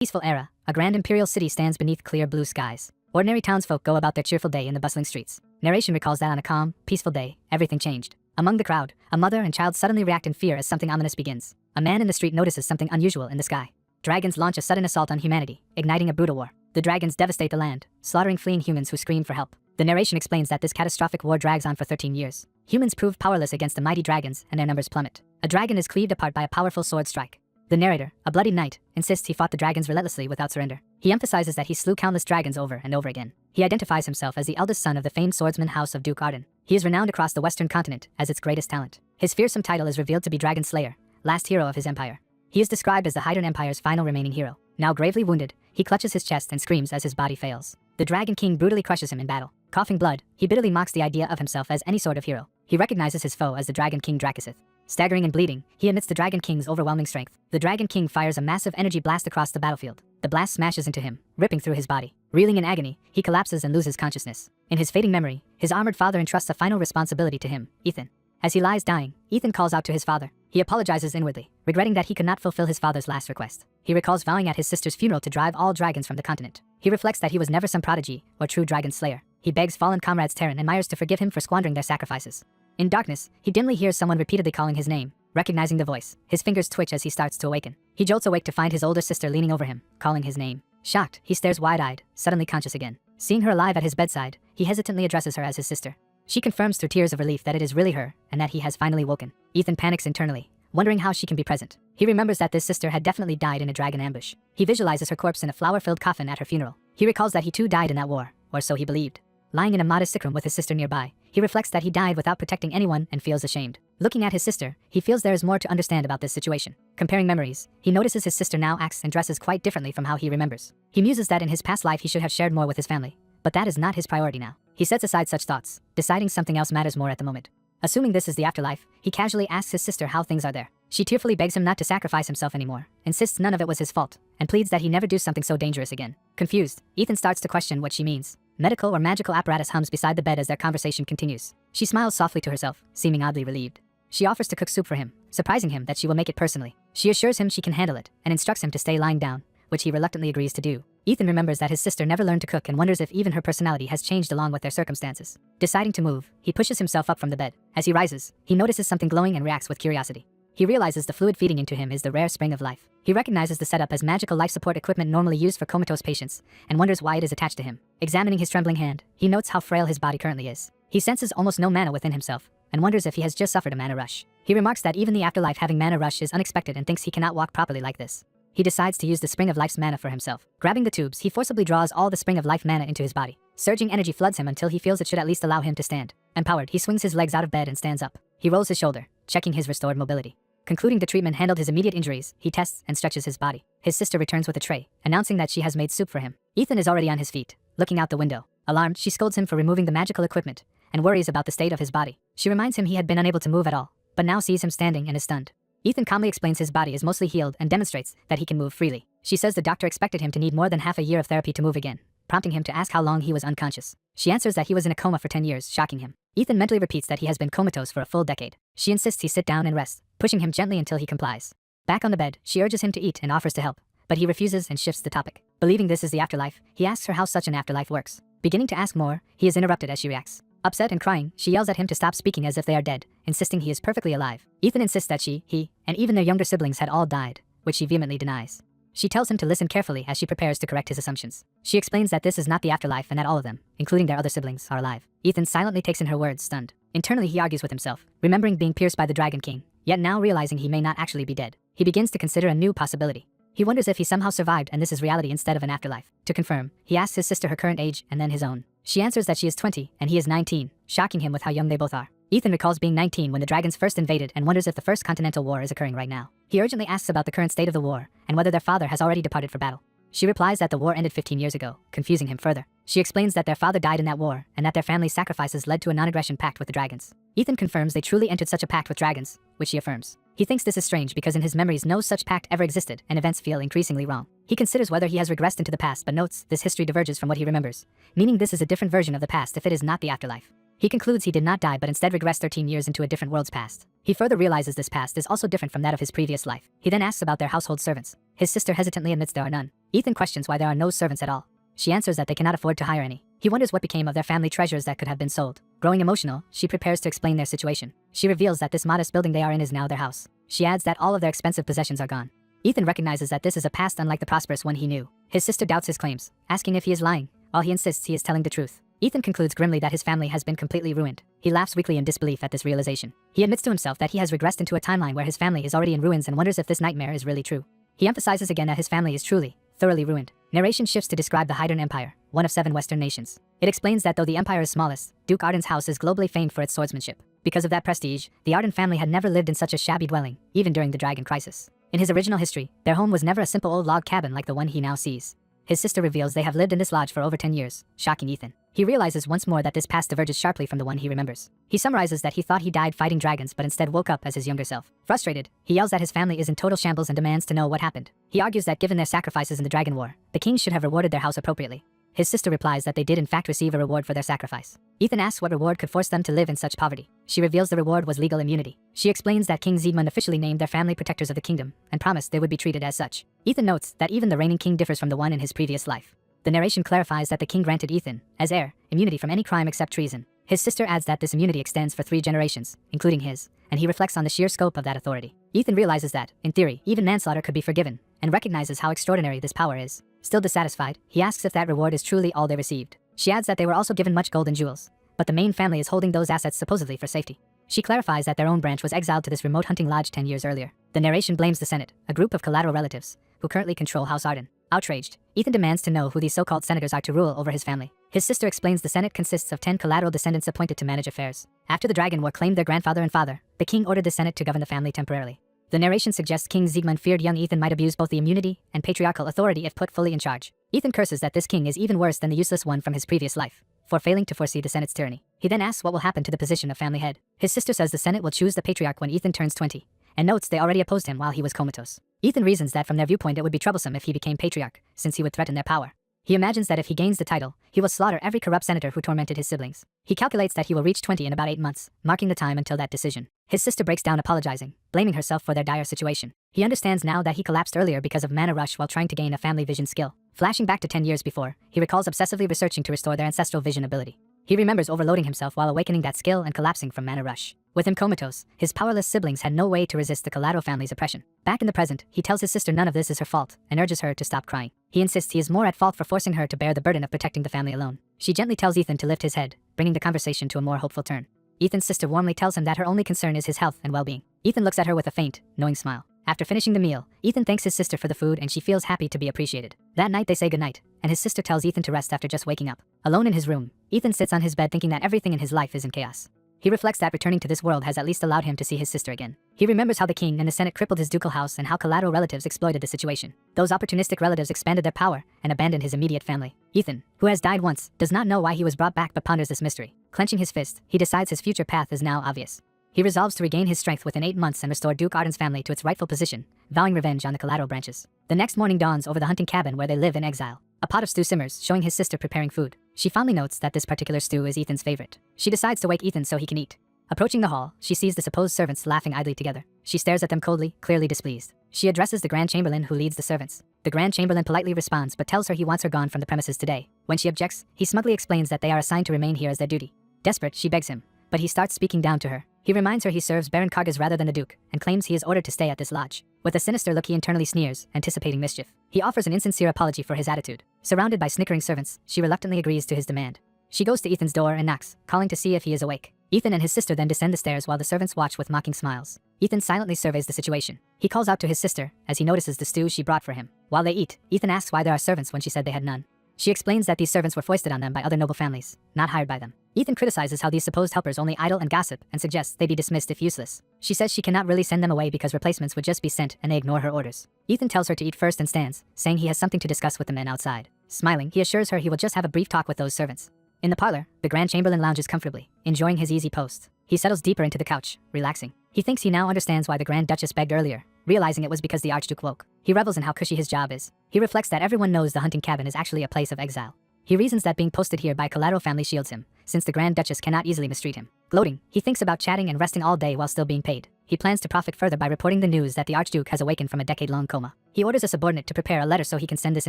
Peaceful era, a grand imperial city stands beneath clear blue skies. Ordinary townsfolk go about their cheerful day in the bustling streets. Narration recalls that on a calm, peaceful day, everything changed. Among the crowd, a mother and child suddenly react in fear as something ominous begins. A man in the street notices something unusual in the sky. Dragons launch a sudden assault on humanity, igniting a brutal war. The dragons devastate the land, slaughtering fleeing humans who scream for help. The narration explains that this catastrophic war drags on for 13 years. Humans prove powerless against the mighty dragons, and their numbers plummet. A dragon is cleaved apart by a powerful sword strike. The narrator, a bloodied knight, insists he fought the dragons relentlessly without surrender. He emphasizes that he slew countless dragons over and over again. He identifies himself as the eldest son of the famed swordsman house of Duke Arden. He is renowned across the Western continent as its greatest talent. His fearsome title is revealed to be Dragon Slayer, last hero of his empire. He is described as the Hydran Empire's final remaining hero. Now gravely wounded, he clutches his chest and screams as his body fails. The Dragon King brutally crushes him in battle. Coughing blood, he bitterly mocks the idea of himself as any sort of hero. He recognizes his foe as the Dragon King Drakisith. Staggering and bleeding, he admits the Dragon King's overwhelming strength. The Dragon King fires a massive energy blast across the battlefield. The blast smashes into him, ripping through his body. Reeling in agony, he collapses and loses consciousness. In his fading memory, his armored father entrusts a final responsibility to him, Ethan. As he lies dying, Ethan calls out to his father. He apologizes inwardly, regretting that he could not fulfill his father's last request. He recalls vowing at his sister's funeral to drive all dragons from the continent. He reflects that he was never some prodigy or true dragon slayer. He begs fallen comrades Terran and Myers to forgive him for squandering their sacrifices. In darkness, he dimly hears someone repeatedly calling his name. Recognizing the voice, his fingers twitch as he starts to awaken. He jolts awake to find his older sister leaning over him, calling his name. Shocked, he stares wide-eyed, suddenly conscious again. Seeing her alive at his bedside, he hesitantly addresses her as his sister. She confirms through tears of relief that it is really her, and that he has finally woken. Ethan panics internally, wondering how she can be present. He remembers that this sister had definitely died in a dragon ambush. He visualizes her corpse in a flower-filled coffin at her funeral. He recalls that he too died in that war, or so he believed. Lying in a modest sick room with his sister nearby, he reflects that he died without protecting anyone and feels ashamed. Looking at his sister, he feels there is more to understand about this situation. Comparing memories, he notices his sister now acts and dresses quite differently from how he remembers. He muses that in his past life he should have shared more with his family, but that is not his priority now. He sets aside such thoughts, deciding something else matters more at the moment. Assuming this is the afterlife, he casually asks his sister how things are there. She tearfully begs him not to sacrifice himself anymore, insists none of it was his fault, and pleads that he never do something so dangerous again. Confused, Ethan starts to question what she means. Medical or magical apparatus hums beside the bed as their conversation continues. She smiles softly to herself, seeming oddly relieved. She offers to cook soup for him, surprising him that she will make it personally. She assures him she can handle it, and instructs him to stay lying down, which he reluctantly agrees to do. Ethan remembers that his sister never learned to cook and wonders if even her personality has changed along with their circumstances. Deciding to move, he pushes himself up from the bed. As he rises, he notices something glowing and reacts with curiosity. He realizes the fluid feeding into him is the rare spring of life. He recognizes the setup as magical life support equipment normally used for comatose patients, and wonders why it is attached to him. Examining his trembling hand, he notes how frail his body currently is. He senses almost no mana within himself, and wonders if he has just suffered a mana rush. He remarks that even the afterlife having mana rush is unexpected and thinks he cannot walk properly like this. He decides to use the Spring of Life's mana for himself. Grabbing the tubes, he forcibly draws all the Spring of Life mana into his body. Surging energy floods him until he feels it should at least allow him to stand. Empowered, he swings his legs out of bed and stands up. He rolls his shoulder, checking his restored mobility. Concluding the treatment handled his immediate injuries, he tests and stretches his body. His sister returns with a tray, announcing that she has made soup for him. Ethan is already on his feet, looking out the window. Alarmed, she scolds him for removing the magical equipment, and worries about the state of his body. She reminds him he had been unable to move at all, but now sees him standing and is stunned. Ethan calmly explains his body is mostly healed and demonstrates that he can move freely. She says the doctor expected him to need more than half a year of therapy to move again, prompting him to ask how long he was unconscious. She answers that he was in a coma for 10 years, shocking him. Ethan mentally repeats that he has been comatose for a full decade. She insists he sit down and rest, pushing him gently until he complies. Back on the bed, she urges him to eat and offers to help, but he refuses and shifts the topic. Believing this is the afterlife, he asks her how such an afterlife works. Beginning to ask more, he is interrupted as she reacts. Upset and crying, she yells at him to stop speaking as if they are dead, insisting he is perfectly alive. Ethan insists that she, he, and even their younger siblings had all died, which she vehemently denies. She tells him to listen carefully as she prepares to correct his assumptions. She explains that this is not the afterlife and that all of them, including their other siblings, are alive. Ethan silently takes in her words, stunned. Internally he argues with himself, remembering being pierced by the Dragon King, yet now realizing he may not actually be dead. He begins to consider a new possibility. He wonders if he somehow survived and this is reality instead of an afterlife. To confirm, he asks his sister her current age and then his own. She answers that she is 20 and he is 19, shocking him with how young they both are. Ethan recalls being 19 when the dragons first invaded and wonders if the First Continental War is occurring right now. He urgently asks about the current state of the war and whether their father has already departed for battle. She replies that the war ended 15 years ago, confusing him further. She explains that their father died in that war and that their family's sacrifices led to a non-aggression pact with the dragons. Ethan confirms they truly entered such a pact with dragons, which she affirms. He thinks this is strange because in his memories no such pact ever existed and events feel increasingly wrong. He considers whether he has regressed into the past but notes this history diverges from what he remembers, meaning this is a different version of the past if it is not the afterlife. He concludes he did not die but instead regressed 13 years into a different world's past. He further realizes this past is also different from that of his previous life. He then asks about their household servants. His sister hesitantly admits there are none. Ethan questions why there are no servants at all. She answers that they cannot afford to hire any. He wonders what became of their family treasures that could have been sold. Growing emotional, she prepares to explain their situation. She reveals that this modest building they are in is now their house. She adds that all of their expensive possessions are gone. Ethan recognizes that this is a past unlike the prosperous one he knew. His sister doubts his claims, asking if he is lying, while he insists he is telling the truth. Ethan concludes grimly that his family has been completely ruined. He laughs weakly in disbelief at this realization. He admits to himself that he has regressed into a timeline where his family is already in ruins and wonders if this nightmare is really true. He emphasizes again that his family is truly, thoroughly ruined. Narration shifts to describe the Haidern Empire, one of 7 Western nations. It explains that though the empire is smallest, Duke Arden's house is globally famed for its swordsmanship. Because of that prestige, the Arden family had never lived in such a shabby dwelling, even during the Dragon Crisis. In his original history, their home was never a simple old log cabin like the one he now sees. His sister reveals they have lived in this lodge for over 10 years, shocking Ethan. He realizes once more that this past diverges sharply from the one he remembers. He summarizes that he thought he died fighting dragons but instead woke up as his younger self. Frustrated, he yells that his family is in total shambles and demands to know what happened. He argues that given their sacrifices in the Dragon War, the king should have rewarded their house appropriately. His sister replies that they did in fact receive a reward for their sacrifice. Ethan asks what reward could force them to live in such poverty. She reveals the reward was legal immunity. She explains that King Siegmund officially named their family protectors of the kingdom and promised they would be treated as such. Ethan notes that even the reigning king differs from the one in his previous life. The narration clarifies that the king granted Ethan, as heir, immunity from any crime except treason. His sister adds that this immunity extends for 3 generations, including his, and he reflects on the sheer scope of that authority. Ethan realizes that, in theory, even manslaughter could be forgiven, and recognizes how extraordinary this power is. Still dissatisfied, he asks if that reward is truly all they received. She adds that they were also given much gold and jewels, but the main family is holding those assets supposedly for safety. She clarifies that their own branch was exiled to this remote hunting lodge 10 years earlier. The narration blames the Senate, a group of collateral relatives, who currently control House Arden. Outraged, Ethan demands to know who these so-called senators are to rule over his family. His sister explains the Senate consists of 10 collateral descendants appointed to manage affairs. After the Dragon War claimed their grandfather and father, the king ordered the Senate to govern the family temporarily. The narration suggests King Siegmund feared young Ethan might abuse both the immunity and patriarchal authority if put fully in charge. Ethan curses that this king is even worse than the useless one from his previous life, for failing to foresee the Senate's tyranny. He then asks what will happen to the position of family head. His sister says the Senate will choose the patriarch when Ethan turns 20, and notes they already opposed him while he was comatose. Ethan reasons that from their viewpoint it would be troublesome if he became patriarch, since he would threaten their power. He imagines that if he gains the title, he will slaughter every corrupt senator who tormented his siblings. He calculates that he will reach 20 in about 8 months, marking the time until that decision. His sister breaks down apologizing, blaming herself for their dire situation. He understands now that he collapsed earlier because of mana rush while trying to gain a family vision skill. Flashing back to 10 years before, he recalls obsessively researching to restore their ancestral vision ability. He remembers overloading himself while awakening that skill and collapsing from mana rush. With him comatose, his powerless siblings had no way to resist the collateral family's oppression. Back in the present, he tells his sister none of this is her fault and urges her to stop crying. He insists he is more at fault for forcing her to bear the burden of protecting the family alone. She gently tells Ethan to lift his head, bringing the conversation to a more hopeful turn. Ethan's sister warmly tells him that her only concern is his health and well-being. Ethan looks at her with a faint, knowing smile. After finishing the meal, Ethan thanks his sister for the food and she feels happy to be appreciated. That night they say goodnight, and his sister tells Ethan to rest after just waking up. Alone in his room, Ethan sits on his bed thinking that everything in his life is in chaos. He reflects that returning to this world has at least allowed him to see his sister again. He remembers how the king and the Senate crippled his ducal house and how collateral relatives exploited the situation. Those opportunistic relatives expanded their power and abandoned his immediate family. Ethan, who has died once, does not know why he was brought back but ponders this mystery. Clenching his fist, he decides his future path is now obvious. He resolves to regain his strength within 8 months and restore Duke Arden's family to its rightful position, vowing revenge on the collateral branches. The next morning dawns over the hunting cabin where they live in exile. A pot of stew simmers, showing his sister preparing food. She fondly notes that this particular stew is Ethan's favorite. She decides to wake Ethan so he can eat. Approaching the hall, she sees the supposed servants laughing idly together. She stares at them coldly, clearly displeased. She addresses the Grand Chamberlain who leads the servants. The Grand Chamberlain politely responds but tells her he wants her gone from the premises today. When she objects, he smugly explains that they are assigned to remain here as their duty. Desperate, she begs him, but he starts speaking down to her. He reminds her he serves Baron Kargas rather than the Duke, and claims he is ordered to stay at this lodge. With a sinister look he internally sneers, anticipating mischief. He offers an insincere apology for his attitude. Surrounded by snickering servants, she reluctantly agrees to his demand. She goes to Ethan's door and knocks, calling to see if he is awake. Ethan and his sister then descend the stairs while the servants watch with mocking smiles. Ethan silently surveys the situation. He calls out to his sister as he notices the stew she brought for him. While they eat, Ethan asks why there are servants when she said they had none. She explains that these servants were foisted on them by other noble families, not hired by them. Ethan criticizes how these supposed helpers only idle and gossip and suggests they be dismissed if useless. She says she cannot really send them away because replacements would just be sent and they ignore her orders. Ethan tells her to eat first and stands, saying he has something to discuss with the men outside. Smiling, he assures her he will just have a brief talk with those servants. In the parlor, the Grand Chamberlain lounges comfortably, enjoying his easy post. He settles deeper into the couch, relaxing. He thinks he now understands why the Grand Duchess begged earlier, realizing it was because the Archduke woke. He revels in how cushy his job is. He reflects that everyone knows the hunting cabin is actually a place of exile. He reasons that being posted here by a collateral family shields him, since the Grand Duchess cannot easily mistreat him. Gloating, he thinks about chatting and resting all day while still being paid. He plans to profit further by reporting the news that the Archduke has awakened from a decade-long coma. He orders a subordinate to prepare a letter so he can send this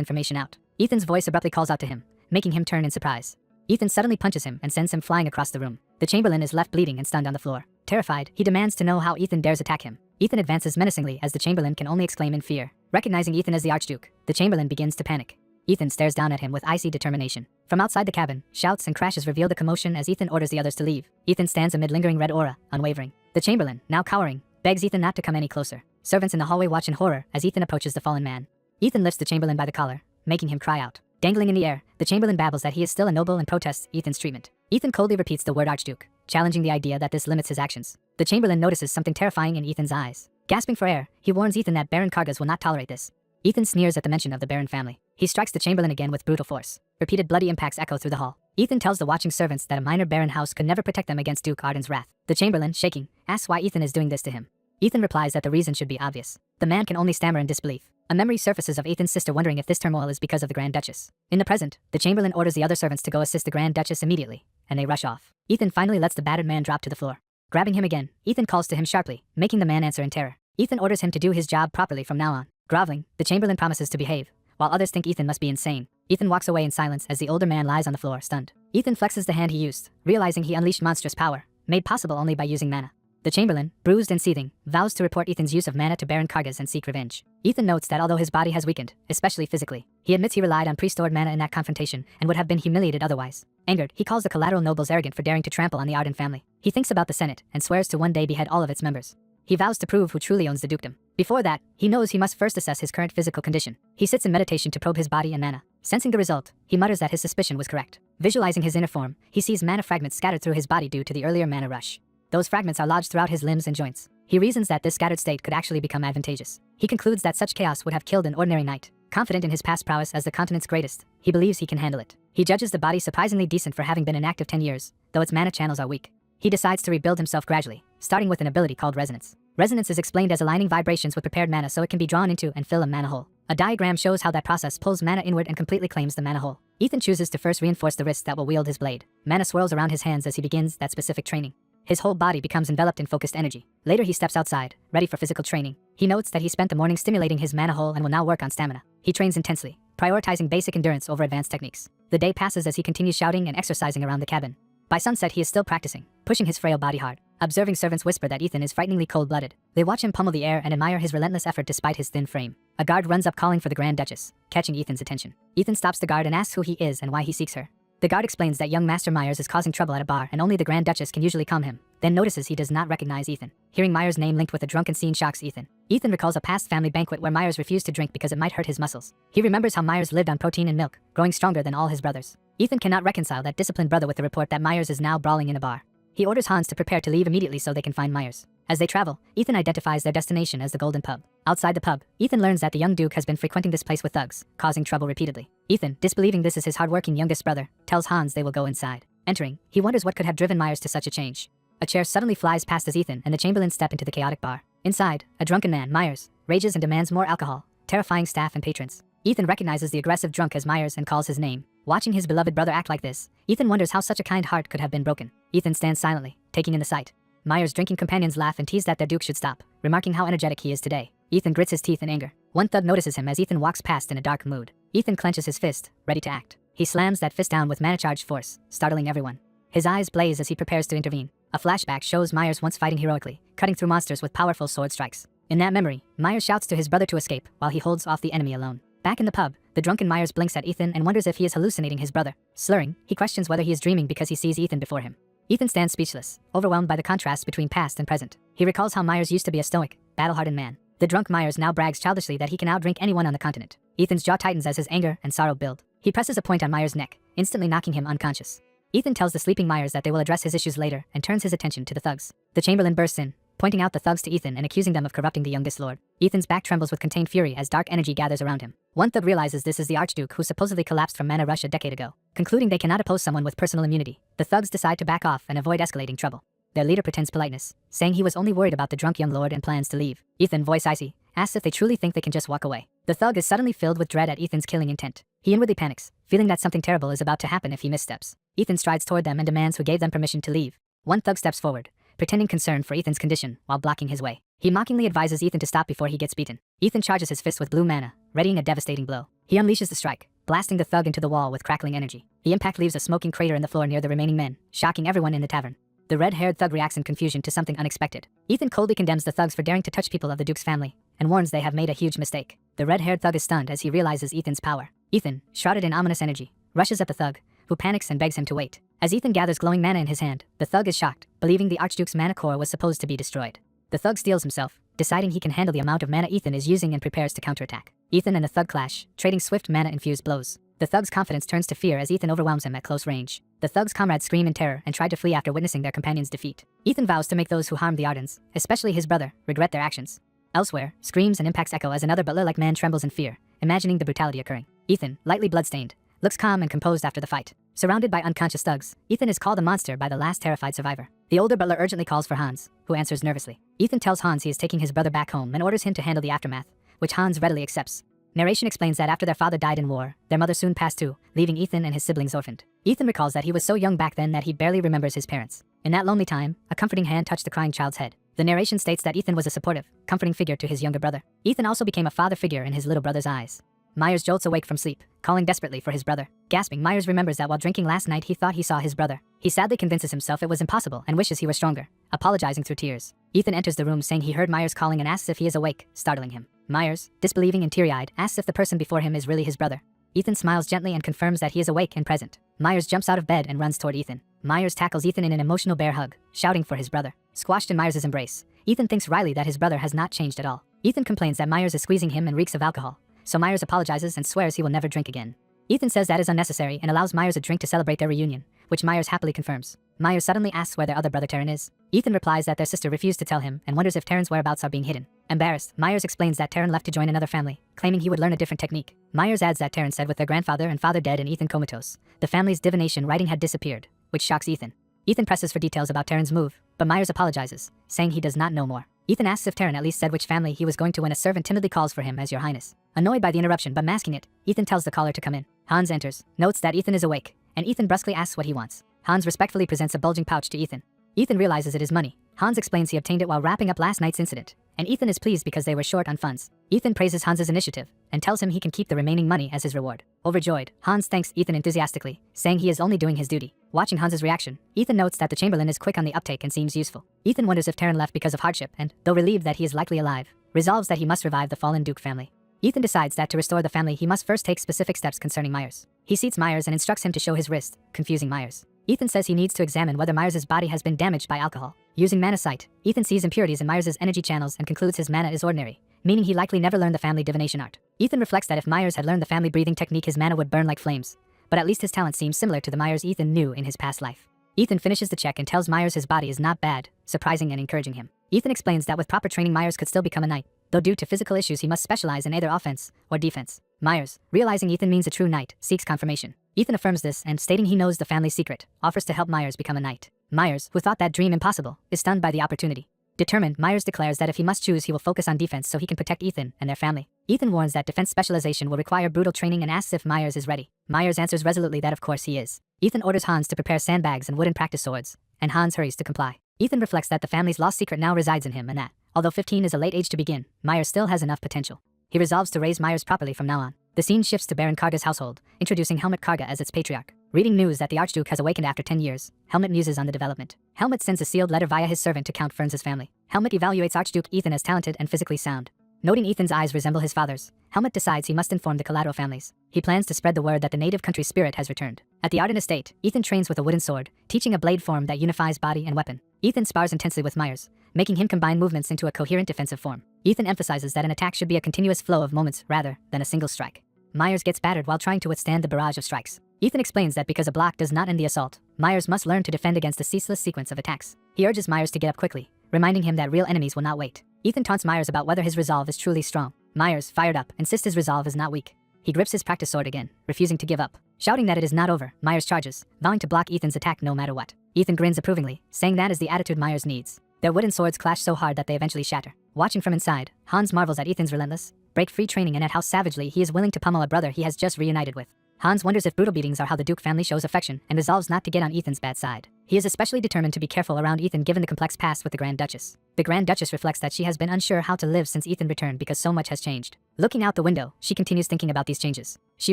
information out. Ethan's voice abruptly calls out to him, making him turn in surprise. Ethan suddenly punches him and sends him flying across the room. The Chamberlain is left bleeding and stunned on the floor. Terrified, he demands to know how Ethan dares attack him. Ethan advances menacingly as the Chamberlain can only exclaim in fear. Recognizing Ethan as the Archduke, the Chamberlain begins to panic. Ethan stares down at him with icy determination. From outside the cabin, shouts and crashes reveal the commotion as Ethan orders the others to leave. Ethan stands amid lingering red aura, unwavering. The Chamberlain, now cowering, begs Ethan not to come any closer. Servants in the hallway watch in horror as Ethan approaches the fallen man. Ethan lifts the Chamberlain by the collar, making him cry out. Dangling in the air, the Chamberlain babbles that he is still a noble and protests Ethan's treatment. Ethan coldly repeats the word Archduke, challenging the idea that this limits his actions. The Chamberlain notices something terrifying in Ethan's eyes. Gasping for air, he warns Ethan that Baron Kargas will not tolerate this. Ethan sneers at the mention of the Baron family. He strikes the Chamberlain again with brutal force. Repeated bloody impacts echo through the hall. Ethan tells the watching servants that a minor Baron house could never protect them against Duke Arden's wrath. The Chamberlain, shaking, asks why Ethan is doing this to him. Ethan replies that the reason should be obvious. The man can only stammer in disbelief. A memory surfaces of Ethan's sister wondering if this turmoil is because of the Grand Duchess. In the present, the Chamberlain orders the other servants to go assist the Grand Duchess immediately, and they rush off. Ethan finally lets the battered man drop to the floor. Grabbing him again, Ethan calls to him sharply, making the man answer in terror. Ethan orders him to do his job properly from now on. Groveling, the Chamberlain promises to behave, while others think Ethan must be insane. Ethan walks away in silence as the older man lies on the floor, stunned. Ethan flexes the hand he used, realizing he unleashed monstrous power, made possible only by using mana. The Chamberlain, bruised and seething, vows to report Ethan's use of mana to Baron Kargas and seek revenge. Ethan notes that although his body has weakened, especially physically, he admits he relied on pre-stored mana in that confrontation and would have been humiliated otherwise. Angered, he calls the collateral nobles arrogant for daring to trample on the Arden family. He thinks about the Senate and swears to one day behead all of its members. He vows to prove who truly owns the dukedom. Before that, he knows he must first assess his current physical condition. He sits in meditation to probe his body and mana. Sensing the result, he mutters that his suspicion was correct. Visualizing his inner form, he sees mana fragments scattered through his body due to the earlier mana rush. Those fragments are lodged throughout his limbs and joints. He reasons that this scattered state could actually become advantageous. He concludes that such chaos would have killed an ordinary knight. Confident in his past prowess as the continent's greatest, he believes he can handle it. He judges the body surprisingly decent for having been inactive 10 years, though its mana channels are weak. He decides to rebuild himself gradually, starting with an ability called Resonance. Resonance is explained as aligning vibrations with prepared mana so it can be drawn into and fill a mana hole. A diagram shows how that process pulls mana inward and completely claims the mana hole. Ethan chooses to first reinforce the wrist that will wield his blade. Mana swirls around his hands as he begins that specific training. His whole body becomes enveloped in focused energy. Later he steps outside, ready for physical training. He notes that he spent the morning stimulating his mana hole and will now work on stamina. He trains intensely, prioritizing basic endurance over advanced techniques. The day passes as he continues shouting and exercising around the cabin. By sunset he is still practicing, pushing his frail body hard. Observing servants whisper that Ethan is frighteningly cold-blooded. They watch him pummel the air and admire his relentless effort despite his thin frame. A guard runs up calling for the Grand Duchess, catching Ethan's attention. Ethan stops the guard and asks who he is and why he seeks her. The guard explains that young Master Myers is causing trouble at a bar and only the Grand Duchess can usually calm him, then notices he does not recognize Ethan. Hearing Myers' name linked with a drunken scene shocks Ethan. Ethan recalls a past family banquet where Myers refused to drink because it might hurt his muscles. He remembers how Myers lived on protein and milk, growing stronger than all his brothers. Ethan cannot reconcile that disciplined brother with the report that Myers is now brawling in a bar. He orders Hans to prepare to leave immediately so they can find Myers. As they travel, Ethan identifies their destination as the Golden Pub. Outside the pub, Ethan learns that the young Duke has been frequenting this place with thugs, causing trouble repeatedly. Ethan, disbelieving this is his hardworking youngest brother, tells Hans they will go inside. Entering, he wonders what could have driven Myers to such a change. A chair suddenly flies past as Ethan and the Chamberlain step into the chaotic bar. Inside, a drunken man, Myers, rages and demands more alcohol, terrifying staff and patrons. Ethan recognizes the aggressive drunk as Myers and calls his name. Watching his beloved brother act like this, Ethan wonders how such a kind heart could have been broken. Ethan stands silently, taking in the sight. Myers' drinking companions laugh and tease that their Duke should stop, remarking how energetic he is today. Ethan grits his teeth in anger. One thug notices him as Ethan walks past in a dark mood. Ethan clenches his fist, ready to act. He slams that fist down with mana-charged force, startling everyone. His eyes blaze as he prepares to intervene. A flashback shows Myers once fighting heroically, cutting through monsters with powerful sword strikes. In that memory, Myers shouts to his brother to escape, while he holds off the enemy alone. Back in the pub, the drunken Myers blinks at Ethan and wonders if he is hallucinating his brother. Slurring, he questions whether he is dreaming because he sees Ethan before him. Ethan stands speechless, overwhelmed by the contrast between past and present. He recalls how Myers used to be a stoic, battle-hardened man. The drunk Myers now brags childishly that he can outdrink anyone on the continent. Ethan's jaw tightens as his anger and sorrow build. He presses a point on Myers' neck, instantly knocking him unconscious. Ethan tells the sleeping Myers that they will address his issues later and turns his attention to the thugs. The Chamberlain bursts in, pointing out the thugs to Ethan and accusing them of corrupting the youngest lord. Ethan's back trembles with contained fury as dark energy gathers around him. One thug realizes this is the Archduke who supposedly collapsed from mana rush a decade ago. Concluding they cannot oppose someone with personal immunity, the thugs decide to back off and avoid escalating trouble. Their leader pretends politeness, saying he was only worried about the drunk young lord and plans to leave. Ethan, voice icy, asks if they truly think they can just walk away. The thug is suddenly filled with dread at Ethan's killing intent. He inwardly panics, feeling that something terrible is about to happen if he missteps. Ethan strides toward them and demands who gave them permission to leave. One thug steps forward, pretending concern for Ethan's condition while blocking his way. He mockingly advises Ethan to stop before he gets beaten. Ethan charges his fist with blue mana, readying a devastating blow. He unleashes the strike, blasting the thug into the wall with crackling energy. The impact leaves a smoking crater in the floor near the remaining men, shocking everyone in the tavern. The red-haired thug reacts in confusion to something unexpected. Ethan coldly condemns the thugs for daring to touch people of the Duke's family, and warns they have made a huge mistake. The red-haired thug is stunned as he realizes Ethan's power. Ethan, shrouded in ominous energy, rushes at the thug, who panics and begs him to wait. As Ethan gathers glowing mana in his hand, the thug is shocked, believing the Archduke's mana core was supposed to be destroyed. The thug steels himself, deciding he can handle the amount of mana Ethan is using and prepares to counterattack. Ethan and the thug clash, trading swift mana-infused blows. The thug's confidence turns to fear as Ethan overwhelms him at close range. The thug's comrades scream in terror and try to flee after witnessing their companion's defeat. Ethan vows to make those who harmed the Ardens, especially his brother, regret their actions. Elsewhere, screams and impacts echo as another butler-like man trembles in fear, imagining the brutality occurring. Ethan, lightly bloodstained, looks calm and composed after the fight. Surrounded by unconscious thugs, Ethan is called a monster by the last terrified survivor. The older butler urgently calls for Hans, who answers nervously. Ethan tells Hans he is taking his brother back home and orders him to handle the aftermath, which Hans readily accepts. Narration explains that after their father died in war, their mother soon passed too, leaving Ethan and his siblings orphaned. Ethan recalls that he was so young back then that he barely remembers his parents. In that lonely time, a comforting hand touched the crying child's head. The narration states that Ethan was a supportive, comforting figure to his younger brother. Ethan also became a father figure in his little brother's eyes. Myers jolts awake from sleep, calling desperately for his brother. Gasping, Myers remembers that while drinking last night he thought he saw his brother. He sadly convinces himself it was impossible and wishes he were stronger, apologizing through tears. Ethan enters the room saying he heard Myers calling and asks if he is awake, startling him. Myers, disbelieving and teary-eyed, asks if the person before him is really his brother. Ethan smiles gently and confirms that he is awake and present. Myers jumps out of bed and runs toward Ethan. Myers tackles Ethan in an emotional bear hug, shouting for his brother. Squashed in Myers' embrace, Ethan thinks wryly that his brother has not changed at all. Ethan complains that Myers is squeezing him and reeks of alcohol, so Myers apologizes and swears he will never drink again. Ethan says that is unnecessary and allows Myers a drink to celebrate their reunion, which Myers happily confirms. Myers suddenly asks where their other brother Taryn is. Ethan replies that their sister refused to tell him and wonders if Taryn's whereabouts are being hidden. Embarrassed, Myers explains that Taryn left to join another family, claiming he would learn a different technique. Myers adds that Taryn said with their grandfather and father dead and Ethan comatose, the family's divination writing had disappeared, which shocks Ethan. Ethan presses for details about Taryn's move, but Myers apologizes, saying he does not know more. Ethan asks if Taryn at least said which family he was going to when a servant timidly calls for him as Your Highness. Annoyed by the interruption but masking it, Ethan tells the caller to come in. Hans enters, notes that Ethan is awake, and Ethan brusquely asks what he wants. Hans respectfully presents a bulging pouch to Ethan. Ethan realizes it is money. Hans explains he obtained it while wrapping up last night's incident, and Ethan is pleased because they were short on funds. Ethan praises Hans's initiative, and tells him he can keep the remaining money as his reward. Overjoyed, Hans thanks Ethan enthusiastically, saying he is only doing his duty. Watching Hans's reaction, Ethan notes that the Chamberlain is quick on the uptake and seems useful. Ethan wonders if Taryn left because of hardship and, though relieved that he is likely alive, resolves that he must revive the fallen Duke family. Ethan decides that to restore the family he must first take specific steps concerning Myers. He seats Myers and instructs him to show his wrist, confusing Myers. Ethan says he needs to examine whether Myers' body has been damaged by alcohol. Using mana sight, Ethan sees impurities in Myers' energy channels and concludes his mana is ordinary, meaning he likely never learned the family divination art. Ethan reflects that if Myers had learned the family breathing technique his mana would burn like flames, but at least his talent seems similar to the Myers Ethan knew in his past life. Ethan finishes the check and tells Myers his body is not bad, surprising and encouraging him. Ethan explains that with proper training Myers could still become a knight, though due to physical issues he must specialize in either offense or defense. Myers, realizing Ethan means a true knight, seeks confirmation. Ethan affirms this and, stating he knows the family's secret, offers to help Myers become a knight. Myers, who thought that dream impossible, is stunned by the opportunity. Determined, Myers declares that if he must choose he will focus on defense so he can protect Ethan and their family. Ethan warns that defense specialization will require brutal training and asks if Myers is ready. Myers answers resolutely that of course he is. Ethan orders Hans to prepare sandbags and wooden practice swords, and Hans hurries to comply. Ethan reflects that the family's lost secret now resides in him and that, although 15 is a late age to begin, Myers still has enough potential. He resolves to raise Myers properly from now on. The scene shifts to Baron Karga's household, introducing Helmut Karga as its patriarch. Reading news that the Archduke has awakened after 10 years, Helmut muses on the development. Helmut sends a sealed letter via his servant to Count Ferns's family. Helmut evaluates Archduke Ethan as talented and physically sound. Noting Ethan's eyes resemble his father's, Helmut decides he must inform the collateral families. He plans to spread the word that the native country's spirit has returned. At the Arden estate, Ethan trains with a wooden sword, teaching a blade form that unifies body and weapon. Ethan spars intensely with Myers, making him combine movements into a coherent defensive form. Ethan emphasizes that an attack should be a continuous flow of moments rather than a single strike. Myers gets battered while trying to withstand the barrage of strikes. Ethan explains that because a block does not end the assault, Myers must learn to defend against a ceaseless sequence of attacks. He urges Myers to get up quickly, reminding him that real enemies will not wait. Ethan taunts Myers about whether his resolve is truly strong. Myers, fired up, insists his resolve is not weak. He grips his practice sword again, refusing to give up. Shouting that it is not over, Myers charges, vowing to block Ethan's attack no matter what. Ethan grins approvingly, saying that is the attitude Myers needs. Their wooden swords clash so hard that they eventually shatter. Watching from inside, Hans marvels at Ethan's relentless, break-free training and at how savagely he is willing to pummel a brother he has just reunited with. Hans wonders if brutal beatings are how the Duke family shows affection and resolves not to get on Ethan's bad side. He is especially determined to be careful around Ethan given the complex past with the Grand Duchess. The Grand Duchess reflects that she has been unsure how to live since Ethan returned because so much has changed. Looking out the window, she continues thinking about these changes. She